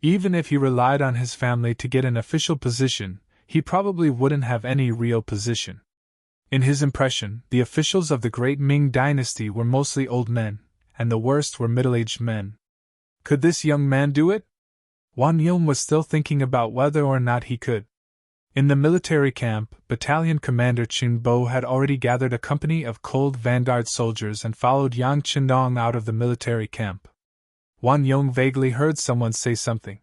Even if he relied on his family to get an official position, he probably wouldn't have any real position. In his impression, the officials of the great Ming dynasty were mostly old men, and the worst were middle-aged men. Could this young man do it? Wang Yong was still thinking about whether or not he could. In the military camp, Battalion Commander Qin Bo had already gathered a company of cold vanguard soldiers and followed Yang Chenong out of the military camp. Wang Yong vaguely heard someone say something.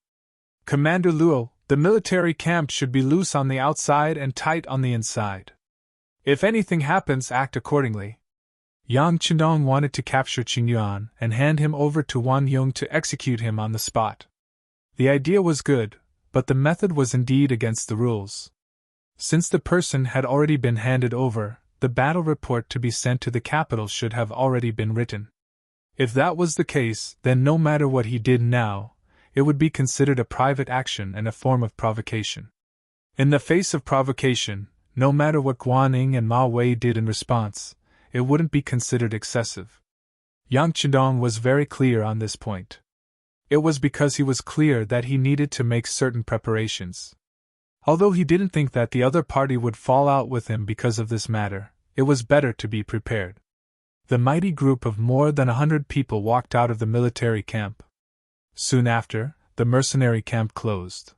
Commander Luo, the military camp should be loose on the outside and tight on the inside. If anything happens, act accordingly. Yang Chenong wanted to capture Qingyuan and hand him over to Wang Yong to execute him on the spot. The idea was good, but the method was indeed against the rules. Since the person had already been handed over, the battle report to be sent to the capital should have already been written. If that was the case, then no matter what he did now, it would be considered a private action and a form of provocation. In the face of provocation, no matter what Guan Ying and Ma Wei did in response, it wouldn't be considered excessive. Yang Chenong was very clear on this point. It was because he was clear that he needed to make certain preparations. Although he didn't think that the other party would fall out with him because of this matter, it was better to be prepared. The mighty group of more than 100 people walked out of the military camp. Soon after, the mercenary camp closed.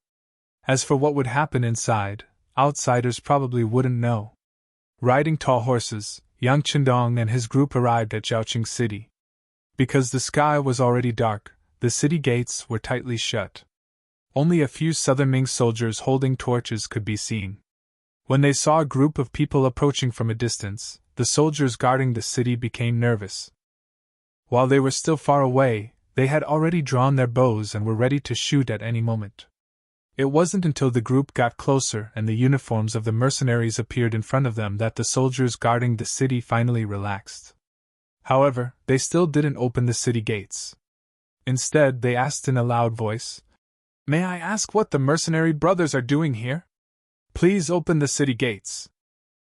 As for what would happen inside, outsiders probably wouldn't know. Riding tall horses, Yang Chenong and his group arrived at Jiaoqing City. Because the sky was already dark, the city gates were tightly shut. Only a few southern Ming soldiers holding torches could be seen. When they saw a group of people approaching from a distance, the soldiers guarding the city became nervous. While they were still far away, they had already drawn their bows and were ready to shoot at any moment. It wasn't until the group got closer and the uniforms of the mercenaries appeared in front of them that the soldiers guarding the city finally relaxed. However, they still didn't open the city gates. Instead, they asked in a loud voice, "May I ask what the mercenary brothers are doing here? Please open the city gates.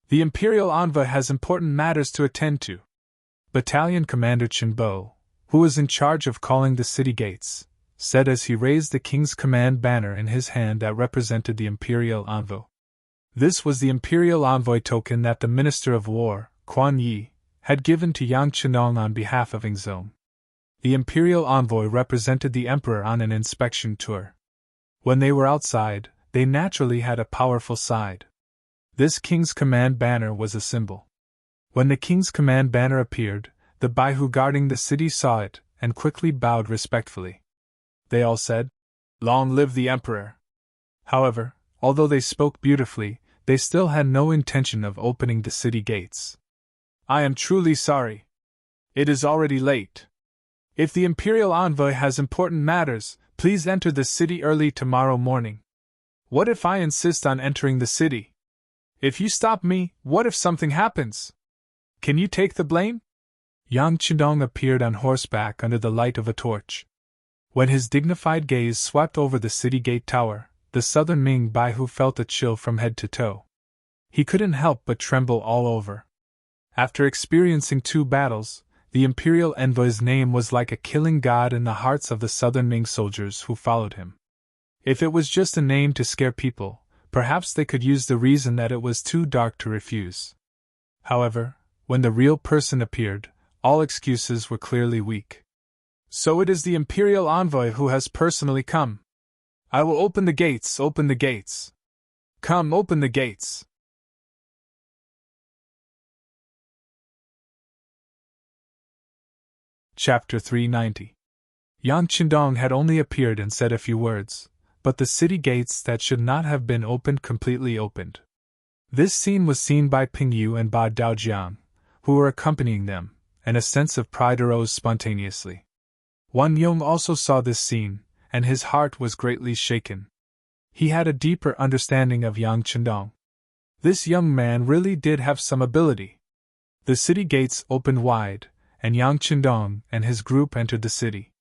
The Imperial Envoy has important matters to attend to." Battalion Commander Qin Bo, who was in charge of calling the city gates, said as he raised the king's command banner in his hand that represented the Imperial Envoy. This was the imperial envoy token that the Minister of War, Quan Yi, had given to Yang Chenong on behalf of Ingzong. The imperial envoy represented the emperor on an inspection tour. When they were outside, they naturally had a powerful side. This king's command banner was a symbol. When the king's command banner appeared, the Baihu guarding the city saw it, and quickly bowed respectfully. They all said, "Long live the emperor!" However, although they spoke beautifully, they still had no intention of opening the city gates. "I am truly sorry. It is already late. If the imperial envoy has important matters, please enter the city early tomorrow morning." "What if I insist on entering the city? If you stop me, what if something happens? Can you take the blame?" Yang Chenong appeared on horseback under the light of a torch. When his dignified gaze swept over the city gate tower, the southern Ming Baihu felt a chill from head to toe. He couldn't help but tremble all over. After experiencing 2 battles, the imperial envoy's name was like a killing god in the hearts of the southern Ming soldiers who followed him. If it was just a name to scare people, perhaps they could use the reason that it was too dark to refuse. However, when the real person appeared, all excuses were clearly weak. "So it is the imperial envoy who has personally come. I will open the gates, open the gates. Come, open the gates." Chapter 390. Yang Chenong had only appeared and said a few words, but the city gates that should not have been opened completely opened. This scene was seen by Ping Yu and Ba Daojiang, who were accompanying them, and a sense of pride arose spontaneously. Wan Yong also saw this scene, and his heart was greatly shaken. He had a deeper understanding of Yang Chenong. This young man really did have some ability. The city gates opened wide, and Yang Chenong and his group entered the city.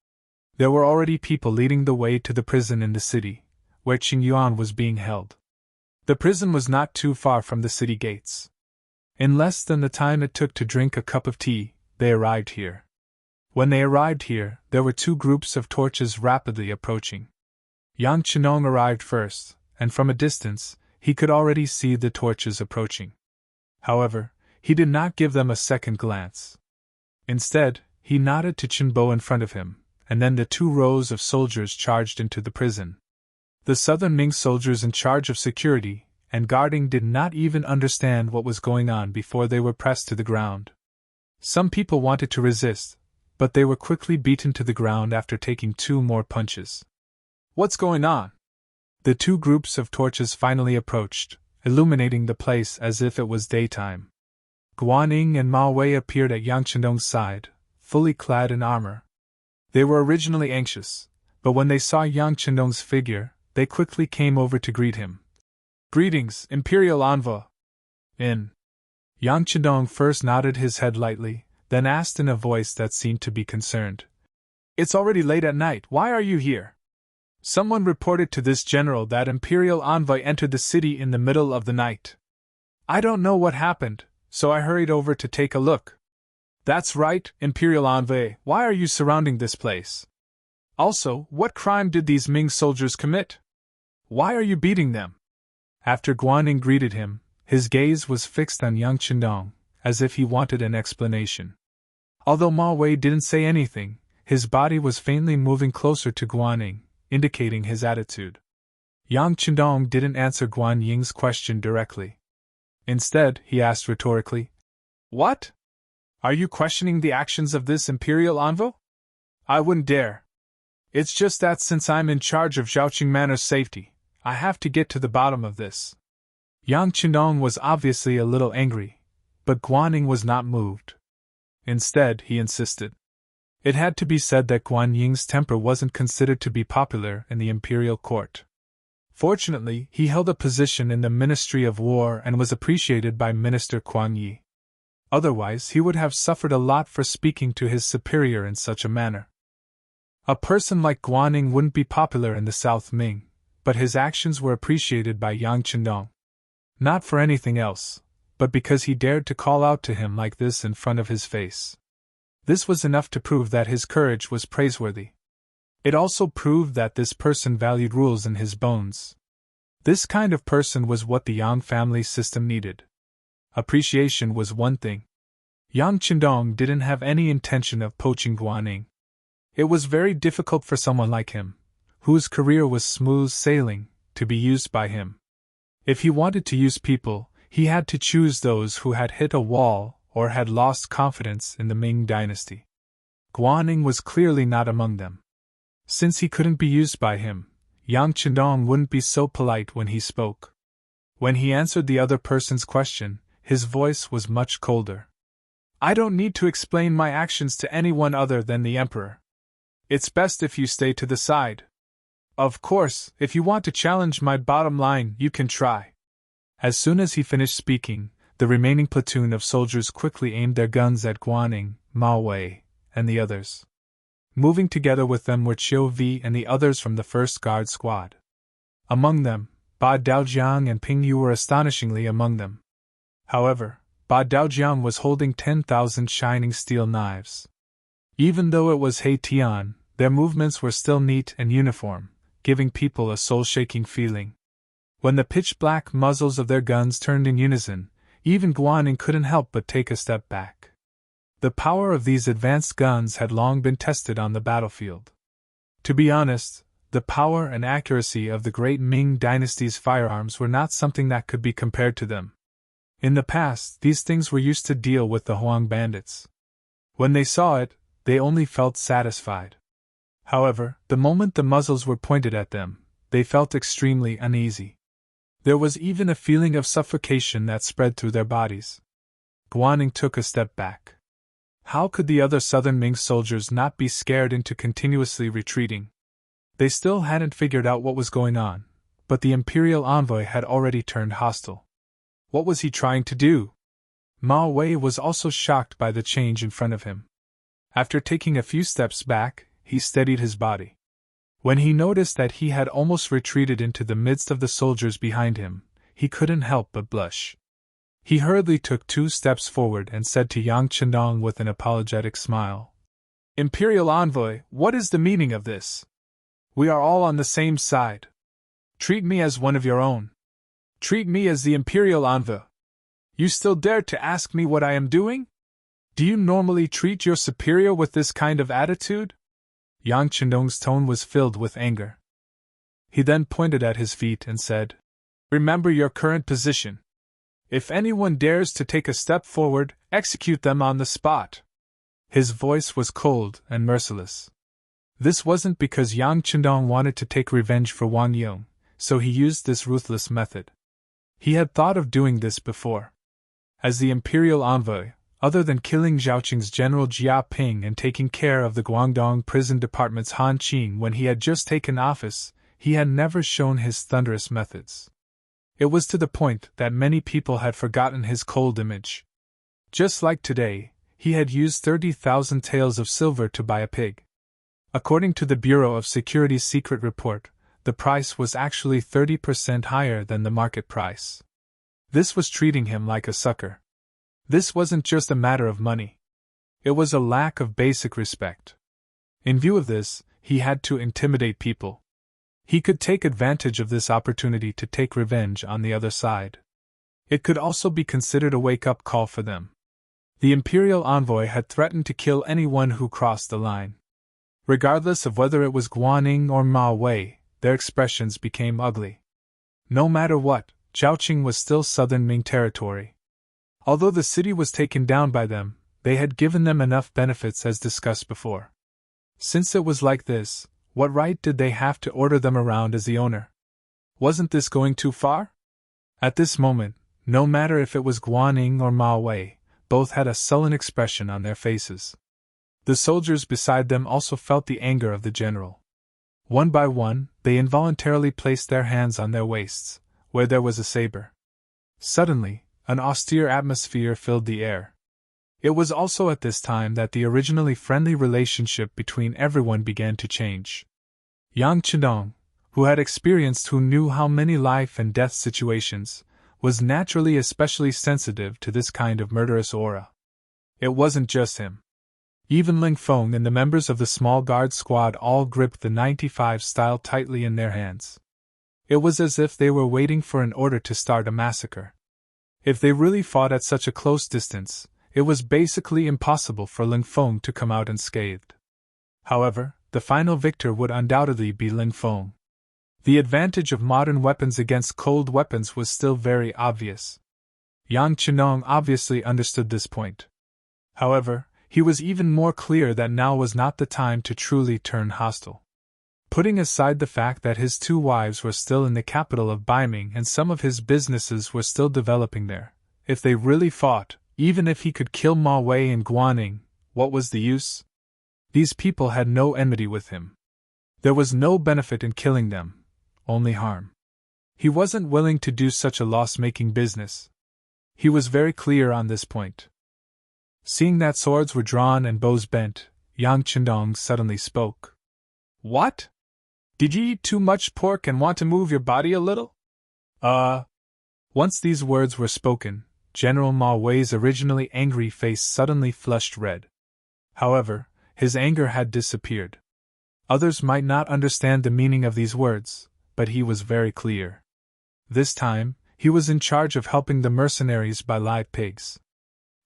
There were already people leading the way to the prison in the city, where Qing Yuan was being held. The prison was not too far from the city gates. In less than the time it took to drink a cup of tea, they arrived here. When they arrived here, there were 2 groups of torches rapidly approaching. Yang Chenong arrived first, and from a distance, he could already see the torches approaching. However, he did not give them a second glance. Instead, he nodded to Chenbo in front of him, and then the 2 rows of soldiers charged into the prison. The southern Ming soldiers in charge of security and guarding did not even understand what was going on before they were pressed to the ground. Some people wanted to resist, but they were quickly beaten to the ground after taking 2 more punches. "What's going on?" The 2 groups of torches finally approached, illuminating the place as if it was daytime. Guan Ying and Ma Wei appeared at Yang Chenong's side, fully clad in armor. They were originally anxious, but when they saw Yang Chenong's figure, they quickly came over to greet him. "Greetings, Imperial Envoy." "In." Yang Chenong first nodded his head lightly, then asked in a voice that seemed to be concerned. "It's already late at night, why are you here?" "Someone reported to this general that Imperial Envoy entered the city in the middle of the night. I don't know what happened, so I hurried over to take a look." "That's right, Imperial Envoy, why are you surrounding this place? Also, what crime did these Ming soldiers commit? Why are you beating them?" After Guaning greeted him, his gaze was fixed on Yang Chenong, as if he wanted an explanation. Although Ma Wei didn't say anything, his body was faintly moving closer to Guaning, indicating his attitude. Yang Chenong didn't answer Guan Ying's question directly. Instead, he asked rhetorically, "What? Are you questioning the actions of this Imperial Envoy?" "I wouldn't dare. It's just that since I'm in charge of Zhaoqing Manor's safety, I have to get to the bottom of this." Yang Chenong was obviously a little angry, but Guaning was not moved. Instead, he insisted. It had to be said that Guan Ying's temper wasn't considered to be popular in the imperial court. Fortunately, he held a position in the Ministry of War and was appreciated by Minister Quan Yi. Otherwise, he would have suffered a lot for speaking to his superior in such a manner. A person like Guaning wouldn't be popular in the South Ming, but his actions were appreciated by Yang Chenong. Not for anything else, but because he dared to call out to him like this in front of his face. This was enough to prove that his courage was praiseworthy. It also proved that this person valued rules in his bones. This kind of person was what the Yang family system needed. Appreciation was one thing. Yang Qindong didn't have any intention of poaching Guaning. It was very difficult for someone like him, whose career was smooth sailing, to be used by him. If he wanted to use people, he had to choose those who had hit a wall or had lost confidence in the Ming dynasty. Guaning was clearly not among them. Since he couldn't be used by him, Yang Qindong wouldn't be so polite when he spoke. When he answered the other person's question, his voice was much colder. I don't need to explain my actions to anyone other than the emperor. It's best if you stay to the side. Of course, if you want to challenge my bottom line, you can try. As soon as he finished speaking, the remaining platoon of soldiers quickly aimed their guns at Guaning, Mao Wei, and the others. Moving together with them were Chiu Vi and the others from the first guard squad. Among them, Ba Daojiang and Ping Yu were astonishingly among them. However, Ba Daojiang was holding 10,000 shining steel knives. Even though it was He Tian, their movements were still neat and uniform, giving people a soul-shaking feeling. When the pitch-black muzzles of their guns turned in unison, even Guaning couldn't help but take a step back. The power of these advanced guns had long been tested on the battlefield. To be honest, the power and accuracy of the great Ming dynasty's firearms were not something that could be compared to them. In the past, these things were used to deal with the Huang bandits. When they saw it, they only felt satisfied. However, the moment the muzzles were pointed at them, they felt extremely uneasy. There was even a feeling of suffocation that spread through their bodies. Guaning took a step back. How could the other southern Ming soldiers not be scared into continuously retreating? They still hadn't figured out what was going on, but the imperial envoy had already turned hostile. What was he trying to do? Mao Wei was also shocked by the change in front of him. After taking a few steps back, he steadied his body. When he noticed that he had almost retreated into the midst of the soldiers behind him, he couldn't help but blush. He hurriedly took 2 steps forward and said to Yang Qindong with an apologetic smile, Imperial Envoy, what is the meaning of this? We are all on the same side. Treat me as one of your own. Treat me as the Imperial Envoy. You still dare to ask me what I am doing? Do you normally treat your superior with this kind of attitude? Yang Qindong's tone was filled with anger. He then pointed at his feet and said, Remember your current position. If anyone dares to take a step forward, execute them on the spot. His voice was cold and merciless. This wasn't because Yang Qindong wanted to take revenge for Wang Yong, so he used this ruthless method. He had thought of doing this before. As the imperial envoy, other than killing Zhaoqing's general Jia Ping and taking care of the Guangdong prison department's Han Qing when he had just taken office, he had never shown his thunderous methods. It was to the point that many people had forgotten his cold image. Just like today, he had used 30,000 taels of silver to buy a pig. According to the Bureau of Security's secret report, the price was actually 30% higher than the market price. This was treating him like a sucker. This wasn't just a matter of money. It was a lack of basic respect. In view of this, he had to intimidate people. He could take advantage of this opportunity to take revenge on the other side. It could also be considered a wake-up call for them. The imperial envoy had threatened to kill anyone who crossed the line. Regardless of whether it was Guaning or Mao Wei, their expressions became ugly. No matter what, Zhaoqing was still southern Ming territory. Although the city was taken down by them, they had given them enough benefits as discussed before. Since it was like this, what right did they have to order them around as the owner? Wasn't this going too far? At this moment, no matter if it was Guaning or Mao Wei, both had a sullen expression on their faces. The soldiers beside them also felt the anger of the general. One by one, they involuntarily placed their hands on their waists, where there was a saber. Suddenly, an austere atmosphere filled the air. It was also at this time that the originally friendly relationship between everyone began to change. Yang Qindong, who knew how many life and death situations, was naturally especially sensitive to this kind of murderous aura. It wasn't just him. Even Ling Feng and the members of the small guard squad all gripped the 95 style tightly in their hands. It was as if they were waiting for an order to start a massacre. If they really fought at such a close distance, it was basically impossible for Ling Feng to come out unscathed. However, the final victor would undoubtedly be Ling Feng. The advantage of modern weapons against cold weapons was still very obvious. Yang Qinong obviously understood this point. However, he was even more clear that now was not the time to truly turn hostile. Putting aside the fact that his 2 wives were still in the capital of Beiming and some of his businesses were still developing there, if they really fought, even if he could kill Ma Wei and Guaning, what was the use? These people had no enmity with him. There was no benefit in killing them, only harm. He wasn't willing to do such a loss-making business. He was very clear on this point. Seeing that swords were drawn and bows bent, Yang Qindong suddenly spoke. What? Did you eat too much pork and want to move your body a little? Once these words were spoken, General Ma Wei's originally angry face suddenly flushed red. However, his anger had disappeared. Others might not understand the meaning of these words, but he was very clear. This time, he was in charge of helping the mercenaries buy live pigs.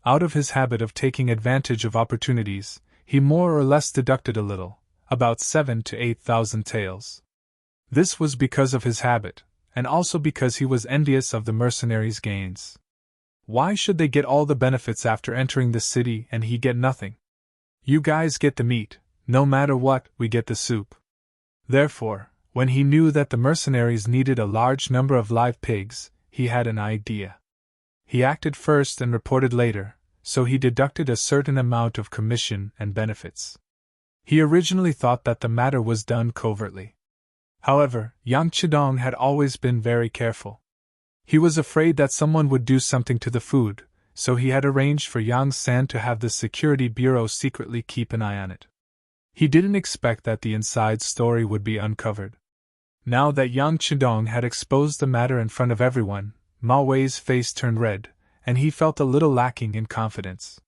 Out of his habit of taking advantage of opportunities, he more or less deducted a little, about 7,000 to 8,000 taels. This was because of his habit, and also because he was envious of the mercenaries' gains. Why should they get all the benefits after entering the city and he get nothing? You guys get the meat, no matter what, we get the soup. Therefore, when he knew that the mercenaries needed a large number of live pigs, he had an idea. He acted first and reported later, so he deducted a certain amount of commission and benefits. He originally thought that the matter was done covertly. However, Yang Qidong had always been very careful. He was afraid that someone would do something to the food, so he had arranged for Yang San to have the security bureau secretly keep an eye on it. He didn't expect that the inside story would be uncovered. Now that Yang Qidong had exposed the matter in front of everyone, Ma Wei's face turned red, and he felt a little lacking in confidence.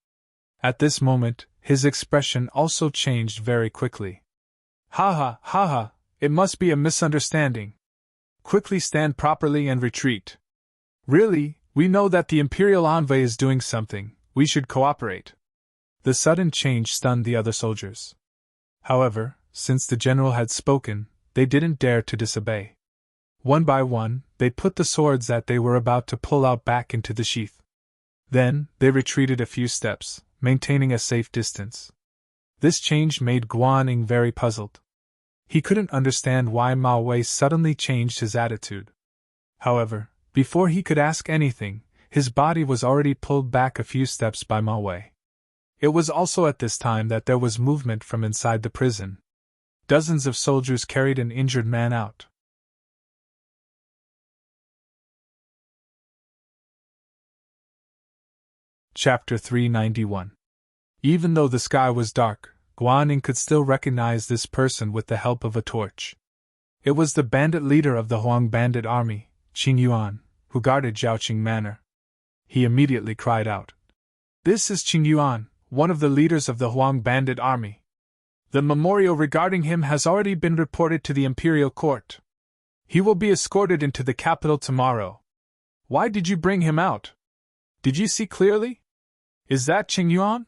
At this moment, his expression also changed very quickly. Ha ha, it must be a misunderstanding. Quickly stand properly and retreat. Really, we know that the Imperial Envoy is doing something, we should cooperate. The sudden change stunned the other soldiers. However, since the general had spoken, they didn't dare to disobey. One by one, they put the swords that they were about to pull out back into the sheath. Then, they retreated a few steps, maintaining a safe distance. This change made Guaning very puzzled. He couldn't understand why Ma Wei suddenly changed his attitude. However, before he could ask anything, his body was already pulled back a few steps by Ma Wei. It was also at this time that there was movement from inside the prison. Dozens of soldiers carried an injured man out. Chapter 391. Even though the sky was dark, Guaning could still recognize this person with the help of a torch. It was the bandit leader of the Huang bandit army, Qing Yuan, who guarded Jiaoqing Manor. He immediately cried out, "This is Qing Yuan, one of the leaders of the Huang bandit army. The memorial regarding him has already been reported to the imperial court. He will be escorted into the capital tomorrow. Why did you bring him out? Did you see clearly? Is that Qing Yuan?"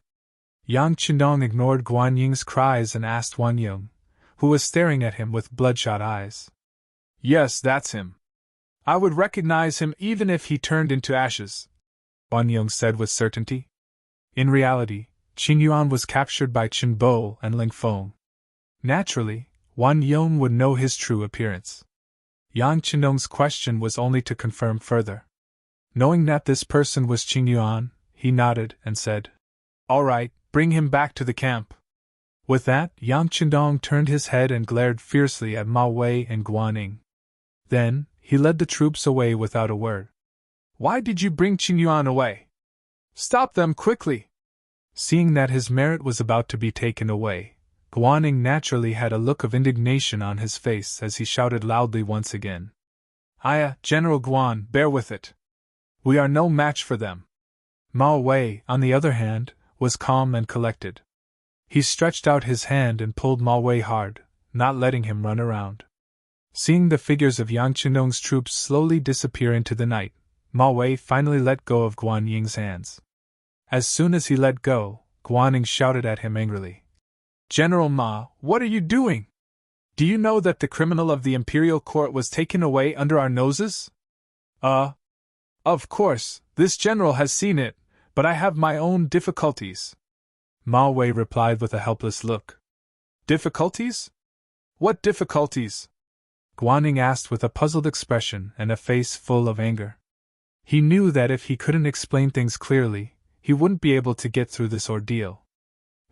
Yang Qindong ignored Guan Ying's cries and asked Wan Yung, who was staring at him with bloodshot eyes. "Yes, that's him. I would recognize him even if he turned into ashes," Wan Yung said with certainty. In reality, Qing Yuan was captured by Chen Bo and Ling Feng. Naturally, Wan Yung would know his true appearance. Yang Qindong's question was only to confirm further. Knowing that this person was Qing Yuan, he nodded and said, "All right, bring him back to the camp." With that, Yang Qindong turned his head and glared fiercely at Ma Wei and Guaning. Then, he led the troops away without a word. "Why did you bring Qing Yuan away? Stop them quickly!" Seeing that his merit was about to be taken away, Guaning naturally had a look of indignation on his face as he shouted loudly once again. General Guan, bear with it. We are no match for them." Ma Wei, on the other hand, was calm and collected. He stretched out his hand and pulled Ma Wei hard, not letting him run around. Seeing the figures of Yang Chenong's troops slowly disappear into the night, Ma Wei finally let go of Guan Ying's hands. As soon as he let go, Guan Ying shouted at him angrily. General Ma, what are you doing? Do you know that the criminal of the imperial court was taken away under our noses? Of course, this general has seen it, but I have my own difficulties. Ma Wei replied with a helpless look. Difficulties? What difficulties? Guan Ying asked with a puzzled expression and a face full of anger. He knew that if he couldn't explain things clearly, he wouldn't be able to get through this ordeal.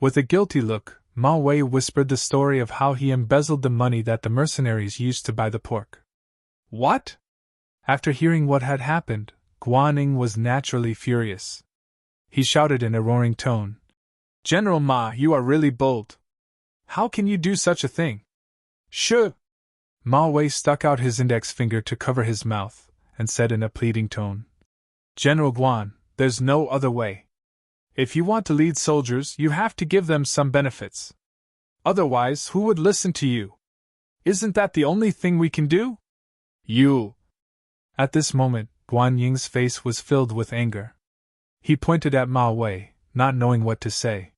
With a guilty look, Ma Wei whispered the story of how he embezzled the money that the mercenaries used to buy the pork. What? After hearing what had happened, Guan Ying was naturally furious. He shouted in a roaring tone. General Ma, you are really bold. How can you do such a thing? Sure. Ma Wei stuck out his index finger to cover his mouth, and said in a pleading tone. General Guan, there's no other way. If you want to lead soldiers, you have to give them some benefits. Otherwise, who would listen to you? Isn't that the only thing we can do? You. At this moment, Guan Ying's face was filled with anger. He pointed at Ma Wei, not knowing what to say.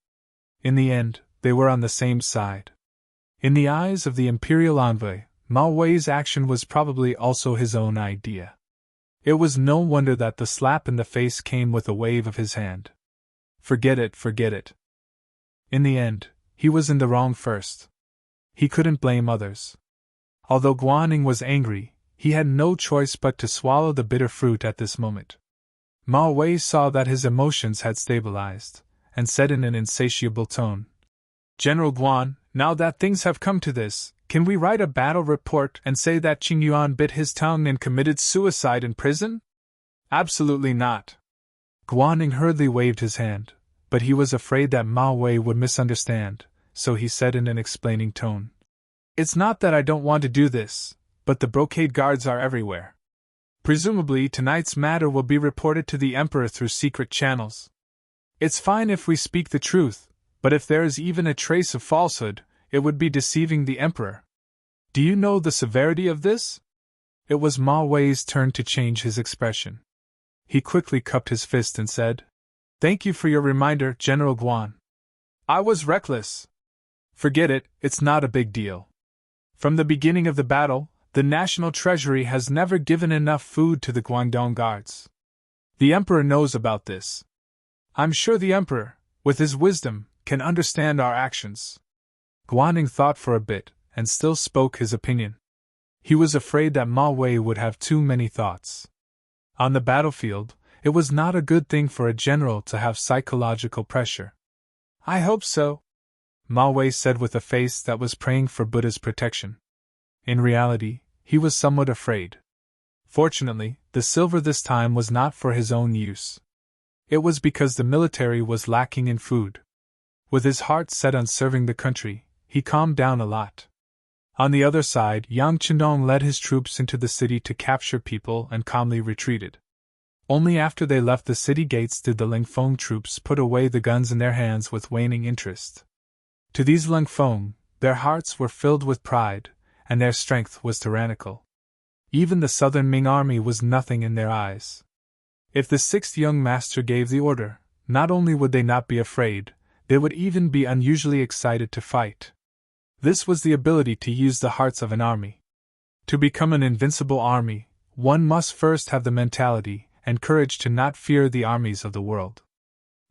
In the end, they were on the same side. In the eyes of the imperial envoy, Ma Wei's action was probably also his own idea. It was no wonder that the slap in the face came with a wave of his hand. Forget it, forget it. In the end, he was in the wrong first. He couldn't blame others. Although Guan Ying was angry, he had no choice but to swallow the bitter fruit at this moment. Ma Wei saw that his emotions had stabilized, and said in an insatiable tone, General Guan, now that things have come to this, can we write a battle report and say that Qing Yuan bit his tongue and committed suicide in prison? Absolutely not. Guan Ying hurriedly waved his hand, but he was afraid that Ma Wei would misunderstand, so he said in an explaining tone. It's not that I don't want to do this, but the brocade guards are everywhere. Presumably tonight's matter will be reported to the Emperor through secret channels. It's fine if we speak the truth, but if there is even a trace of falsehood, it would be deceiving the Emperor. Do you know the severity of this? It was Ma Wei's turn to change his expression. He quickly cupped his fist and said, Thank you for your reminder, General Guan. I was reckless. Forget it, it's not a big deal. From the beginning of the battle, the National Treasury has never given enough food to the Guangdong Guards. The Emperor knows about this. I'm sure the Emperor, with his wisdom, can understand our actions. Guan Ying thought for a bit, and still spoke his opinion. He was afraid that Ma Wei would have too many thoughts. On the battlefield, it was not a good thing for a general to have psychological pressure. I hope so, Ma Wei said with a face that was praying for Buddha's protection. In reality, he was somewhat afraid. Fortunately, the silver this time was not for his own use. It was because the military was lacking in food. With his heart set on serving the country, he calmed down a lot. On the other side, Yang Chenong led his troops into the city to capture people and calmly retreated. Only after they left the city gates did the Lingfeng troops put away the guns in their hands with waning interest. To these Lingfeng, their hearts were filled with pride, and their strength was tyrannical. Even the southern Ming army was nothing in their eyes. If the sixth young master gave the order, not only would they not be afraid, they would even be unusually excited to fight. This was the ability to use the hearts of an army. To become an invincible army, one must first have the mentality and courage to not fear the armies of the world.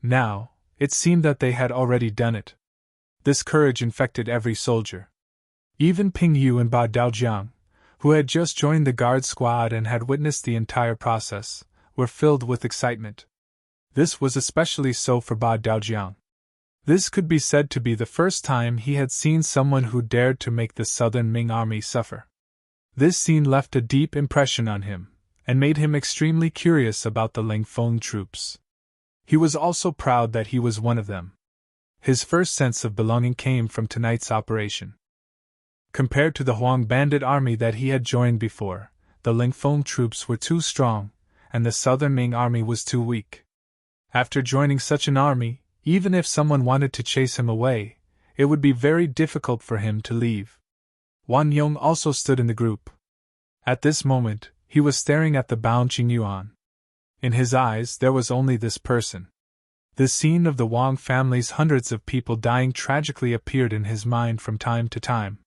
Now, it seemed that they had already done it. This courage infected every soldier. Even Ping Yu and Ba Daojiang, who had just joined the guard squad and had witnessed the entire process, were filled with excitement. This was especially so for Ba Daojiang. This could be said to be the first time he had seen someone who dared to make the southern Ming army suffer. This scene left a deep impression on him, and made him extremely curious about the Lingfeng troops. He was also proud that he was one of them. His first sense of belonging came from tonight's operation. Compared to the Huang bandit army that he had joined before, the Lingfeng troops were too strong, and the southern Ming army was too weak. After joining such an army, even if someone wanted to chase him away, it would be very difficult for him to leave. Wan Yong also stood in the group. At this moment, he was staring at the bound Qingyuan. In his eyes there was only this person. The scene of the Wang family's hundreds of people dying tragically appeared in his mind from time to time.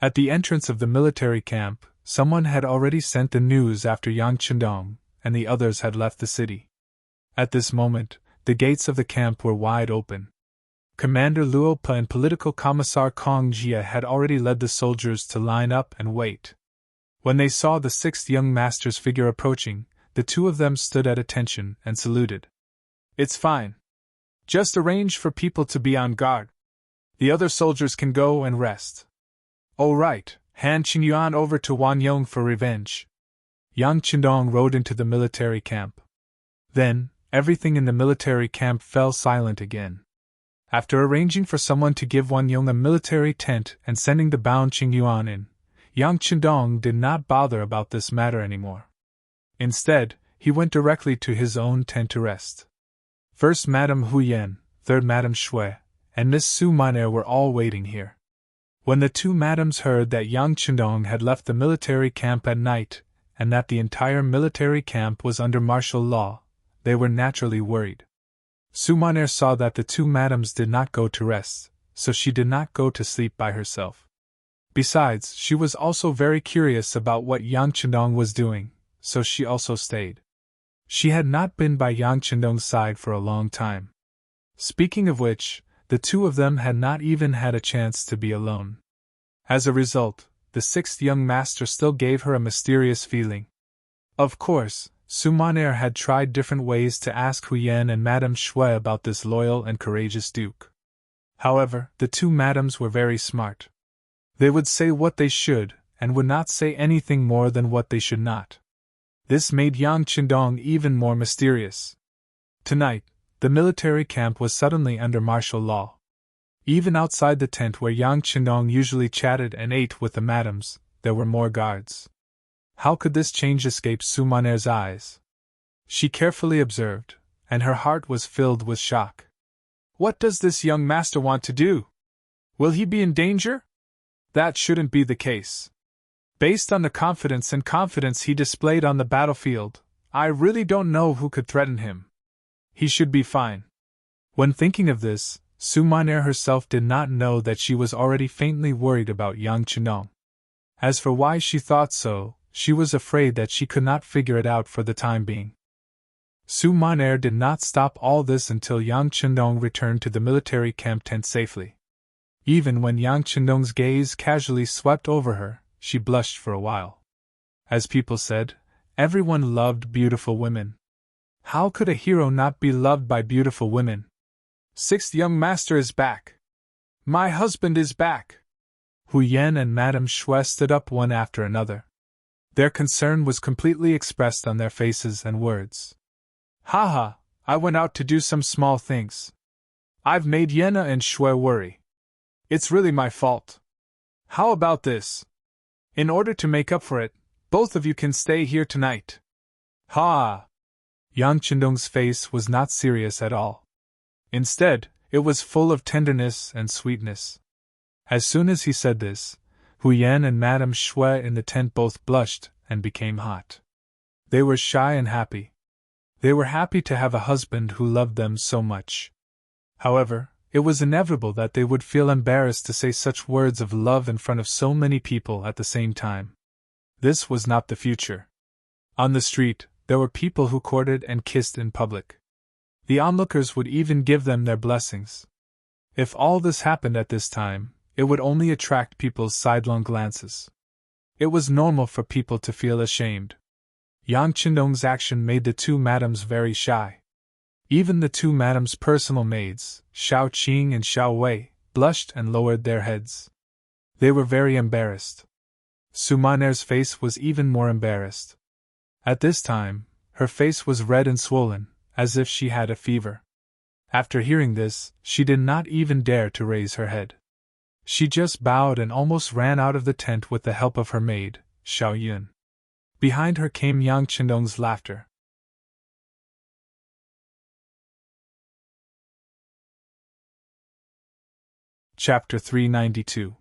At the entrance of the military camp, someone had already sent the news after Yang Chendong, and the others had left the city. At this moment, the gates of the camp were wide open. Commander Luo Pa and political commissar Kong Jia had already led the soldiers to line up and wait. When they saw the sixth young master's figure approaching, the two of them stood at attention and saluted. "It's fine. Just arrange for people to be on guard. The other soldiers can go and rest. Oh right, hand Qingyuan over to Wan Yong for revenge." Yang Chendong rode into the military camp. Then, everything in the military camp fell silent again. After arranging for someone to give Wan Yong a military tent and sending the bound Qingyuan in, Yang Chendong did not bother about this matter anymore. Instead, he went directly to his own tent to rest. First Madame Huyen, third Madame Shui, and Miss Su Miner were all waiting here. When the two madams heard that Yang Chendong had left the military camp at night, and that the entire military camp was under martial law, they were naturally worried. Su Miner saw that the two madams did not go to rest, so she did not go to sleep by herself. Besides, she was also very curious about what Yang Chendong was doing, so she also stayed. She had not been by Yang Chendong's side for a long time. Speaking of which, the two of them had not even had a chance to be alone. As a result, the sixth young master still gave her a mysterious feeling. Of course, Su Miner had tried different ways to ask Huyen and Madame Shui about this loyal and courageous duke. However, the two madams were very smart. They would say what they should, and would not say anything more than what they should not. This made Yang Chendong even more mysterious. Tonight, the military camp was suddenly under martial law. Even outside the tent where Yang Chendong usually chatted and ate with the madams, there were more guards. How could this change escape Su Miner's eyes? She carefully observed, and her heart was filled with shock. What does this young master want to do? Will he be in danger? That shouldn't be the case. Based on the confidence he displayed on the battlefield, I really don't know who could threaten him. He should be fine. When thinking of this, Su Miner herself did not know that she was already faintly worried about Yang Chendong. As for why she thought so, she was afraid that she could not figure it out for the time being. Su Miner did not stop all this until Yang Chendong returned to the military camp tent safely. Even when Yang Chendong's gaze casually swept over her, she blushed for a while. As people said, everyone loved beautiful women. How could a hero not be loved by beautiful women? Sixth young master is back. My husband is back. Huyen and Madame Shui stood up one after another. Their concern was completely expressed on their faces and words. Haha, I went out to do some small things. I've made Yenna and Shui worry. It's really my fault. How about this? In order to make up for it, both of you can stay here tonight. Ha! Yang Chendong's face was not serious at all. Instead, it was full of tenderness and sweetness. As soon as he said this, Huyen and Madame Shui in the tent both blushed and became hot. They were shy and happy. They were happy to have a husband who loved them so much. However, it was inevitable that they would feel embarrassed to say such words of love in front of so many people at the same time. This was not the future. On the street, there were people who courted and kissed in public. The onlookers would even give them their blessings. If all this happened at this time, it would only attract people's sidelong glances. It was normal for people to feel ashamed. Yang Chendong's action made the two madams very shy. Even the two madams' personal maids, Xiao Qing and Xiao Wei, blushed and lowered their heads. They were very embarrassed. Su Miner's face was even more embarrassed. At this time, her face was red and swollen, as if she had a fever. After hearing this, she did not even dare to raise her head. She just bowed and almost ran out of the tent with the help of her maid, Xiao Yun. Behind her came Yang Chendong's laughter. Chapter 392.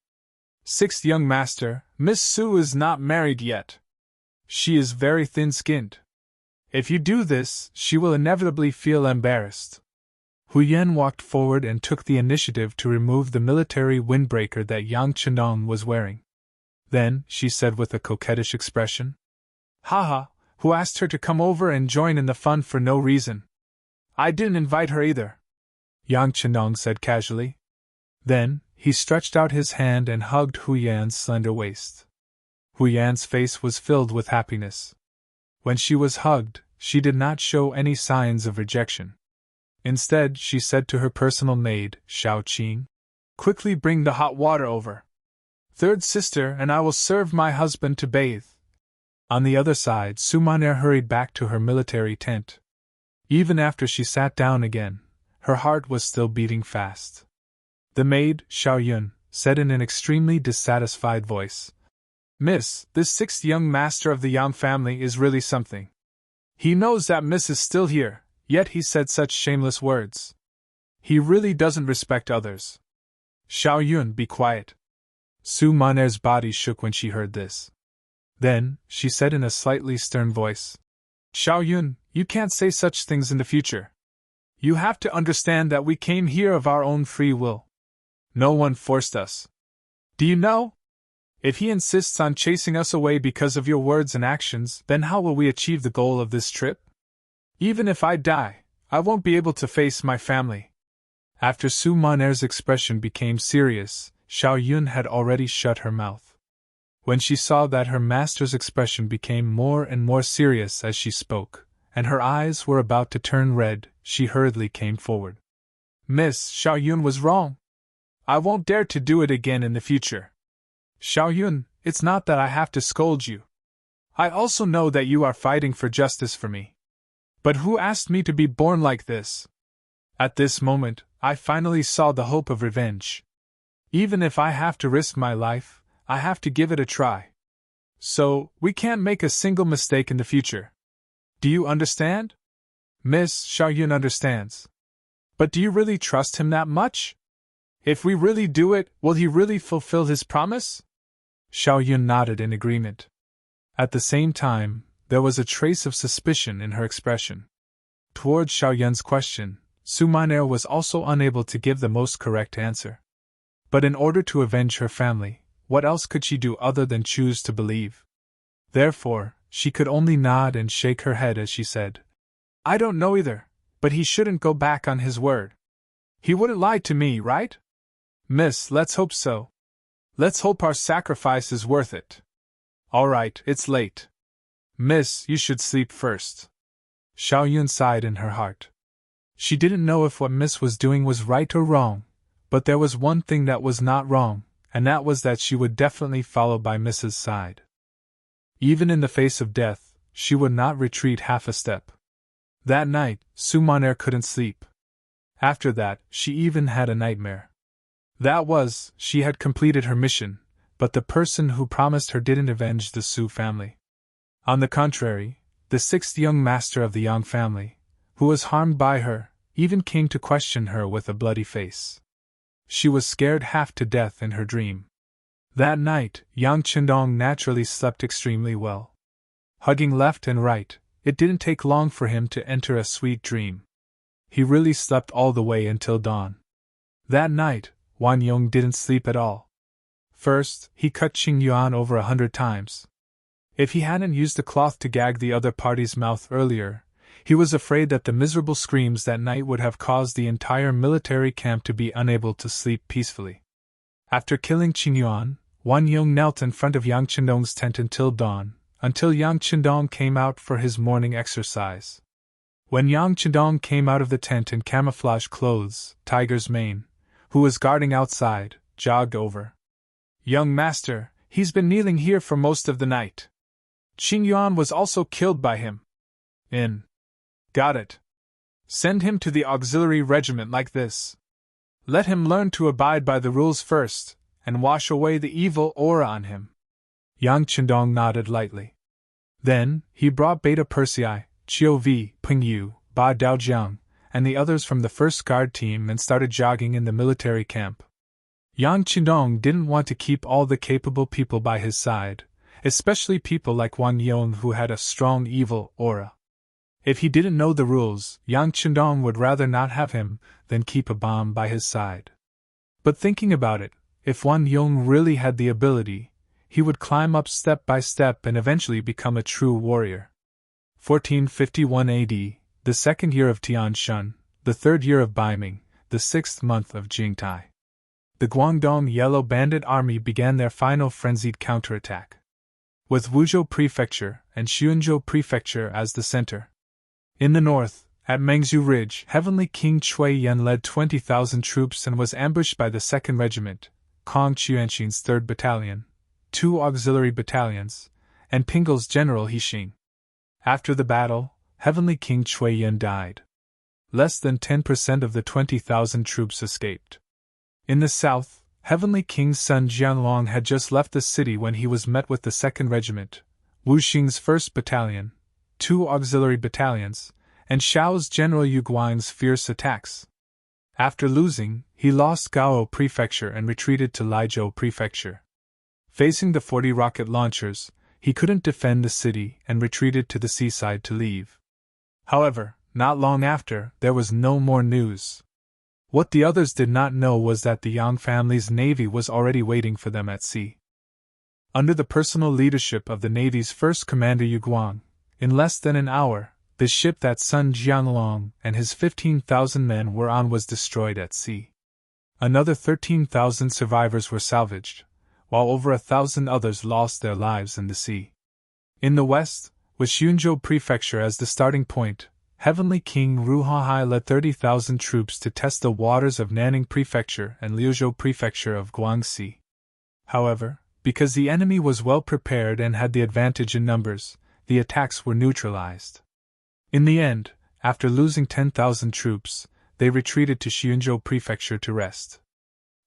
Sixth young master, Miss Su is not married yet. She is very thin-skinned. If you do this, she will inevitably feel embarrassed. Hu Yan walked forward and took the initiative to remove the military windbreaker that Yang Chenong was wearing. Then, she said with a coquettish expression, "Haha, who asked her to come over and join in the fun for no reason? I didn't invite her either," Yang Chenong said casually. Then, he stretched out his hand and hugged Hu Yan's slender waist. Hu Yan's face was filled with happiness. When she was hugged, she did not show any signs of rejection. Instead, she said to her personal maid, Xiao Qing, "Quickly bring the hot water over. Third sister and I will serve my husband to bathe." On the other side, Su Maner hurried back to her military tent. Even after she sat down again, her heart was still beating fast. The maid, Xiao Yun, said in an extremely dissatisfied voice, "Miss, this sixth young master of the Yang family is really something. He knows that Miss is still here, yet he said such shameless words. He really doesn't respect others." "Xiao Yun, be quiet." Su Maner's body shook when she heard this. Then, she said in a slightly stern voice, "Xiao Yun, you can't say such things in the future. You have to understand that we came here of our own free will. No one forced us. Do you know? If he insists on chasing us away because of your words and actions, then how will we achieve the goal of this trip? Even if I die, I won't be able to face my family." After Su Maner's expression became serious, Xiao Yun had already shut her mouth. When she saw that her master's expression became more and more serious as she spoke, and her eyes were about to turn red, she hurriedly came forward. "Miss, Xiao Yun was wrong. I won't dare to do it again in the future. Xiao Yun, it's not that I have to scold you. I also know that you are fighting for justice for me. But who asked me to be born like this? At this moment, I finally saw the hope of revenge. Even if I have to risk my life, I have to give it a try. So, we can't make a single mistake in the future. Do you understand?" "Miss, Xiao Yun understands. But do you really trust him that much? If we really do it, will he really fulfill his promise?" Xiao Yun nodded in agreement. At the same time, there was a trace of suspicion in her expression. Towards Xiao Yun's question, Su Maner was also unable to give the most correct answer. But in order to avenge her family, what else could she do other than choose to believe? Therefore, she could only nod and shake her head as she said, "I don't know either, but he shouldn't go back on his word. He wouldn't lie to me, right? Miss, let's hope so. Let's hope our sacrifice is worth it. All right, it's late. Miss, you should sleep first." Xiao Yun sighed in her heart. She didn't know if what Miss was doing was right or wrong, but there was one thing that was not wrong, and that was that she would definitely follow by Miss's side. Even in the face of death, she would not retreat half a step. That night, Su Maner couldn't sleep. After that, she even had a nightmare. That was, she had completed her mission, but the person who promised her didn't avenge the Su family. On the contrary, the sixth young master of the Yang family, who was harmed by her, even came to question her with a bloody face. She was scared half to death in her dream. That night, Yang Chendong naturally slept extremely well. Hugging left and right, it didn't take long for him to enter a sweet dream. He really slept all the way until dawn. That night, Wan Yong didn't sleep at all. First, he cut Qing Yuan over 100 times. If he hadn't used a cloth to gag the other party's mouth earlier, he was afraid that the miserable screams that night would have caused the entire military camp to be unable to sleep peacefully. After killing Qing Yuan, Wan Yong knelt in front of Yang Chendong's tent until dawn, until Yang Chendong came out for his morning exercise. When Yang Chendong came out of the tent in camouflage clothes, Tiger's mane, who was guarding outside, jogged over. "Young master, he's been kneeling here for most of the night. Qing Yuan was also killed by him." Got it. Send him to the auxiliary regiment like this. Let him learn to abide by the rules first, and wash away the evil aura on him." Yang Chendong nodded lightly. Then, he brought Beta Persei, Chiu Vi, Ping Yu, Ba Daojiang, and the others from the first guard team and started jogging in the military camp. Yang Qindong didn't want to keep all the capable people by his side, especially people like Wang Yong who had a strong evil aura. If he didn't know the rules, Yang Qindong would rather not have him than keep a bomb by his side. But thinking about it, if Wang Yong really had the ability, he would climb up step by step and eventually become a true warrior. 1451 AD, the second year of Tianshun, the third year of Ming, the 6th month of Jingtai. The Guangdong Yellow Bandit Army began their final frenzied counterattack. With Wuzhou Prefecture and Xuanzhou Prefecture as the center. In the north, at Mengzhu Ridge, Heavenly King Cui Yan led 20,000 troops and was ambushed by the 2nd Regiment, Kong Qianxin's 3rd Battalion, 2 auxiliary battalions, and Pingle's General Hixing. After the battle, Heavenly King Cui Yan died. Less than 10% of the 20,000 troops escaped. In the south, Heavenly King's son Jianlong had just left the city when he was met with the 2nd Regiment, Wu Xing's 1st Battalion, 2 auxiliary battalions, and Shao's General Yu Guang's fierce attacks. After losing, he lost Gao Prefecture and retreated to Laizhou Prefecture. Facing the 40 rocket launchers, he couldn't defend the city and retreated to the seaside to leave. However, not long after, there was no more news. What the others did not know was that the Yang family's navy was already waiting for them at sea. Under the personal leadership of the navy's first commander Yu Guang, in less than an hour, the ship that Sun Jianlong and his 15,000 men were on was destroyed at sea. Another 13,000 survivors were salvaged, while over 1,000 others lost their lives in the sea. In the west, with Xuanzhou Prefecture as the starting point, Heavenly King Ruhahai led 30,000 troops to test the waters of Nanning Prefecture and Liuzhou Prefecture of Guangxi. However, because the enemy was well prepared and had the advantage in numbers, the attacks were neutralized. In the end, after losing 10,000 troops, they retreated to Xuanzhou Prefecture to rest.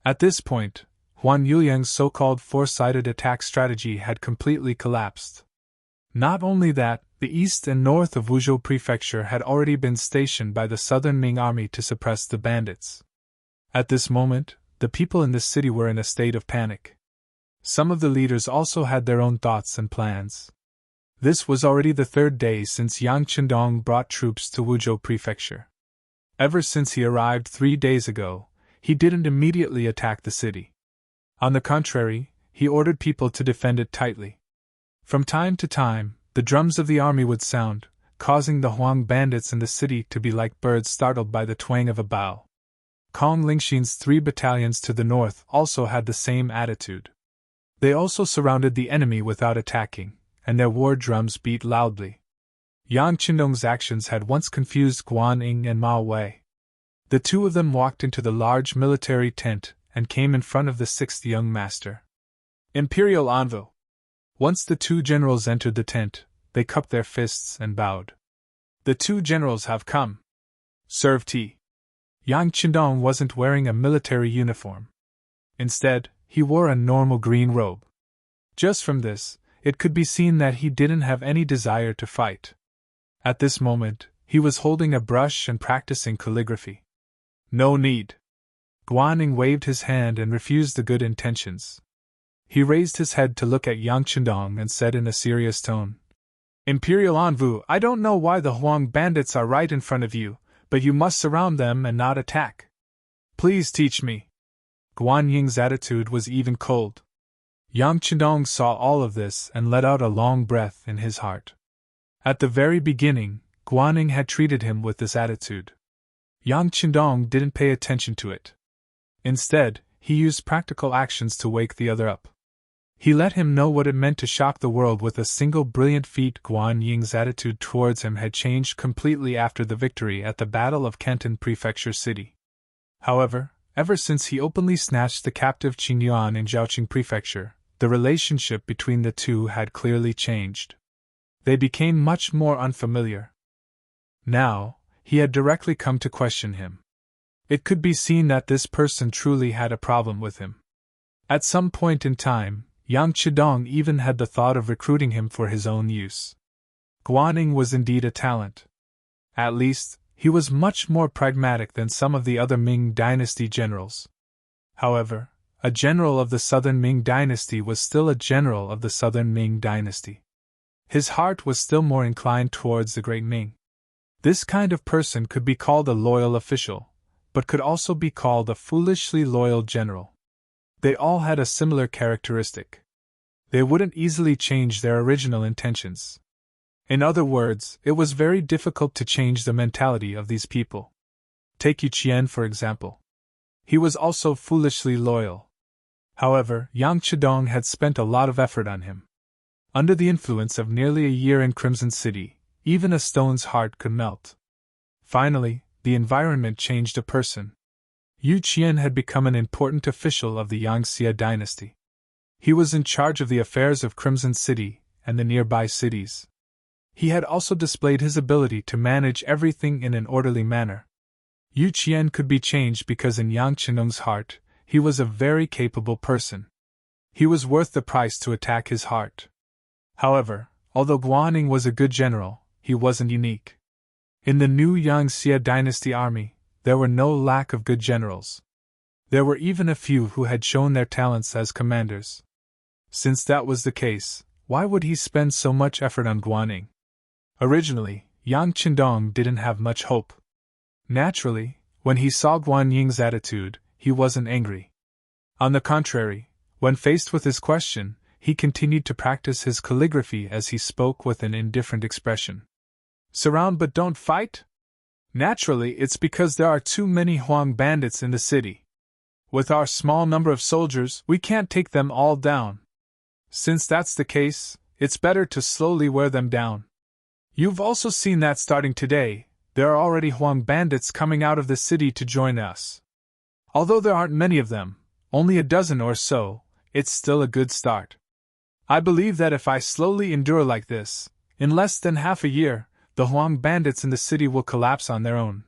At this point, Huan Yuliang's so-called four-sided attack strategy had completely collapsed. Not only that, the east and north of Wuzhou Prefecture had already been stationed by the southern Ming army to suppress the bandits. At this moment, the people in the city were in a state of panic. Some of the leaders also had their own thoughts and plans. This was already the 3rd day since Yang Qindong brought troops to Wuzhou Prefecture. Ever since he arrived 3 days ago, he didn't immediately attack the city. On the contrary, he ordered people to defend it tightly. From time to time, the drums of the army would sound, causing the Huang bandits in the city to be like birds startled by the twang of a bow. Kong Lingxin's 3 battalions to the north also had the same attitude. They also surrounded the enemy without attacking, and their war drums beat loudly. Yang Qindong's actions had once confused Guan Ying and Mao Wei. The two of them walked into the large military tent and came in front of the 6th young master. Imperial Envoy. Once the 2 generals entered the tent, they cupped their fists and bowed. The 2 generals have come. Serve tea. Yang Qindong wasn't wearing a military uniform. Instead, he wore a normal green robe. Just from this, it could be seen that he didn't have any desire to fight. At this moment, he was holding a brush and practicing calligraphy. No need. Guaning waved his hand and refused the good intentions. He raised his head to look at Yang Qindong and said in a serious tone, Imperial Envoy, I don't know why the Huang bandits are right in front of you, but you must surround them and not attack. Please teach me. Guan Ying's attitude was even cold. Yang Qindong saw all of this and let out a long breath in his heart. At the very beginning, Guan Ying had treated him with this attitude. Yang Qindong didn't pay attention to it. Instead, he used practical actions to wake the other up. He let him know what it meant to shock the world with a single brilliant feat. Guan Ying's attitude towards him had changed completely after the victory at the Battle of Canton Prefecture City. However, ever since he openly snatched the captive Qingyuan in Zhaoqing Prefecture, the relationship between the two had clearly changed. They became much more unfamiliar. Now, he had directly come to question him. It could be seen that this person truly had a problem with him. At some point in time, Yang Qindong even had the thought of recruiting him for his own use. Guan Ying was indeed a talent. At least, he was much more pragmatic than some of the other Ming dynasty generals. However, a general of the southern Ming dynasty was still a general of the southern Ming dynasty. His heart was still more inclined towards the great Ming. This kind of person could be called a loyal official, but could also be called a foolishly loyal general. They all had a similar characteristic. They wouldn't easily change their original intentions. In other words, it was very difficult to change the mentality of these people. Take Yu Qian, for example. He was also foolishly loyal. However, Yang Chidong had spent a lot of effort on him. Under the influence of nearly a year in Crimson City, even a stone's heart could melt. Finally, the environment changed a person. Yu Qian had become an important official of the Yangxia dynasty. He was in charge of the affairs of Crimson City and the nearby cities. He had also displayed his ability to manage everything in an orderly manner. Yu Qian could be changed because in Yang Chenung's heart, he was a very capable person. He was worth the price to attack his heart. However, although Guanning was a good general, he wasn't unique. In the new Yangxia dynasty army, there were no lack of good generals. There were even a few who had shown their talents as commanders. Since that was the case, why would he spend so much effort on Guanning? Originally, Yang Chendong didn't have much hope. Naturally, when he saw Guanying's attitude, he wasn't angry. On the contrary, when faced with his question, he continued to practice his calligraphy as he spoke with an indifferent expression. Surround but don't fight? Naturally, it's because there are too many Huang bandits in the city. With our small number of soldiers, we can't take them all down. Since that's the case, it's better to slowly wear them down. You've also seen that starting today, there are already Huang bandits coming out of the city to join us. Although there aren't many of them, only a dozen or so, it's still a good start. I believe that if I slowly endure like this, in less than half a year, the Huang bandits in the city will collapse on their own.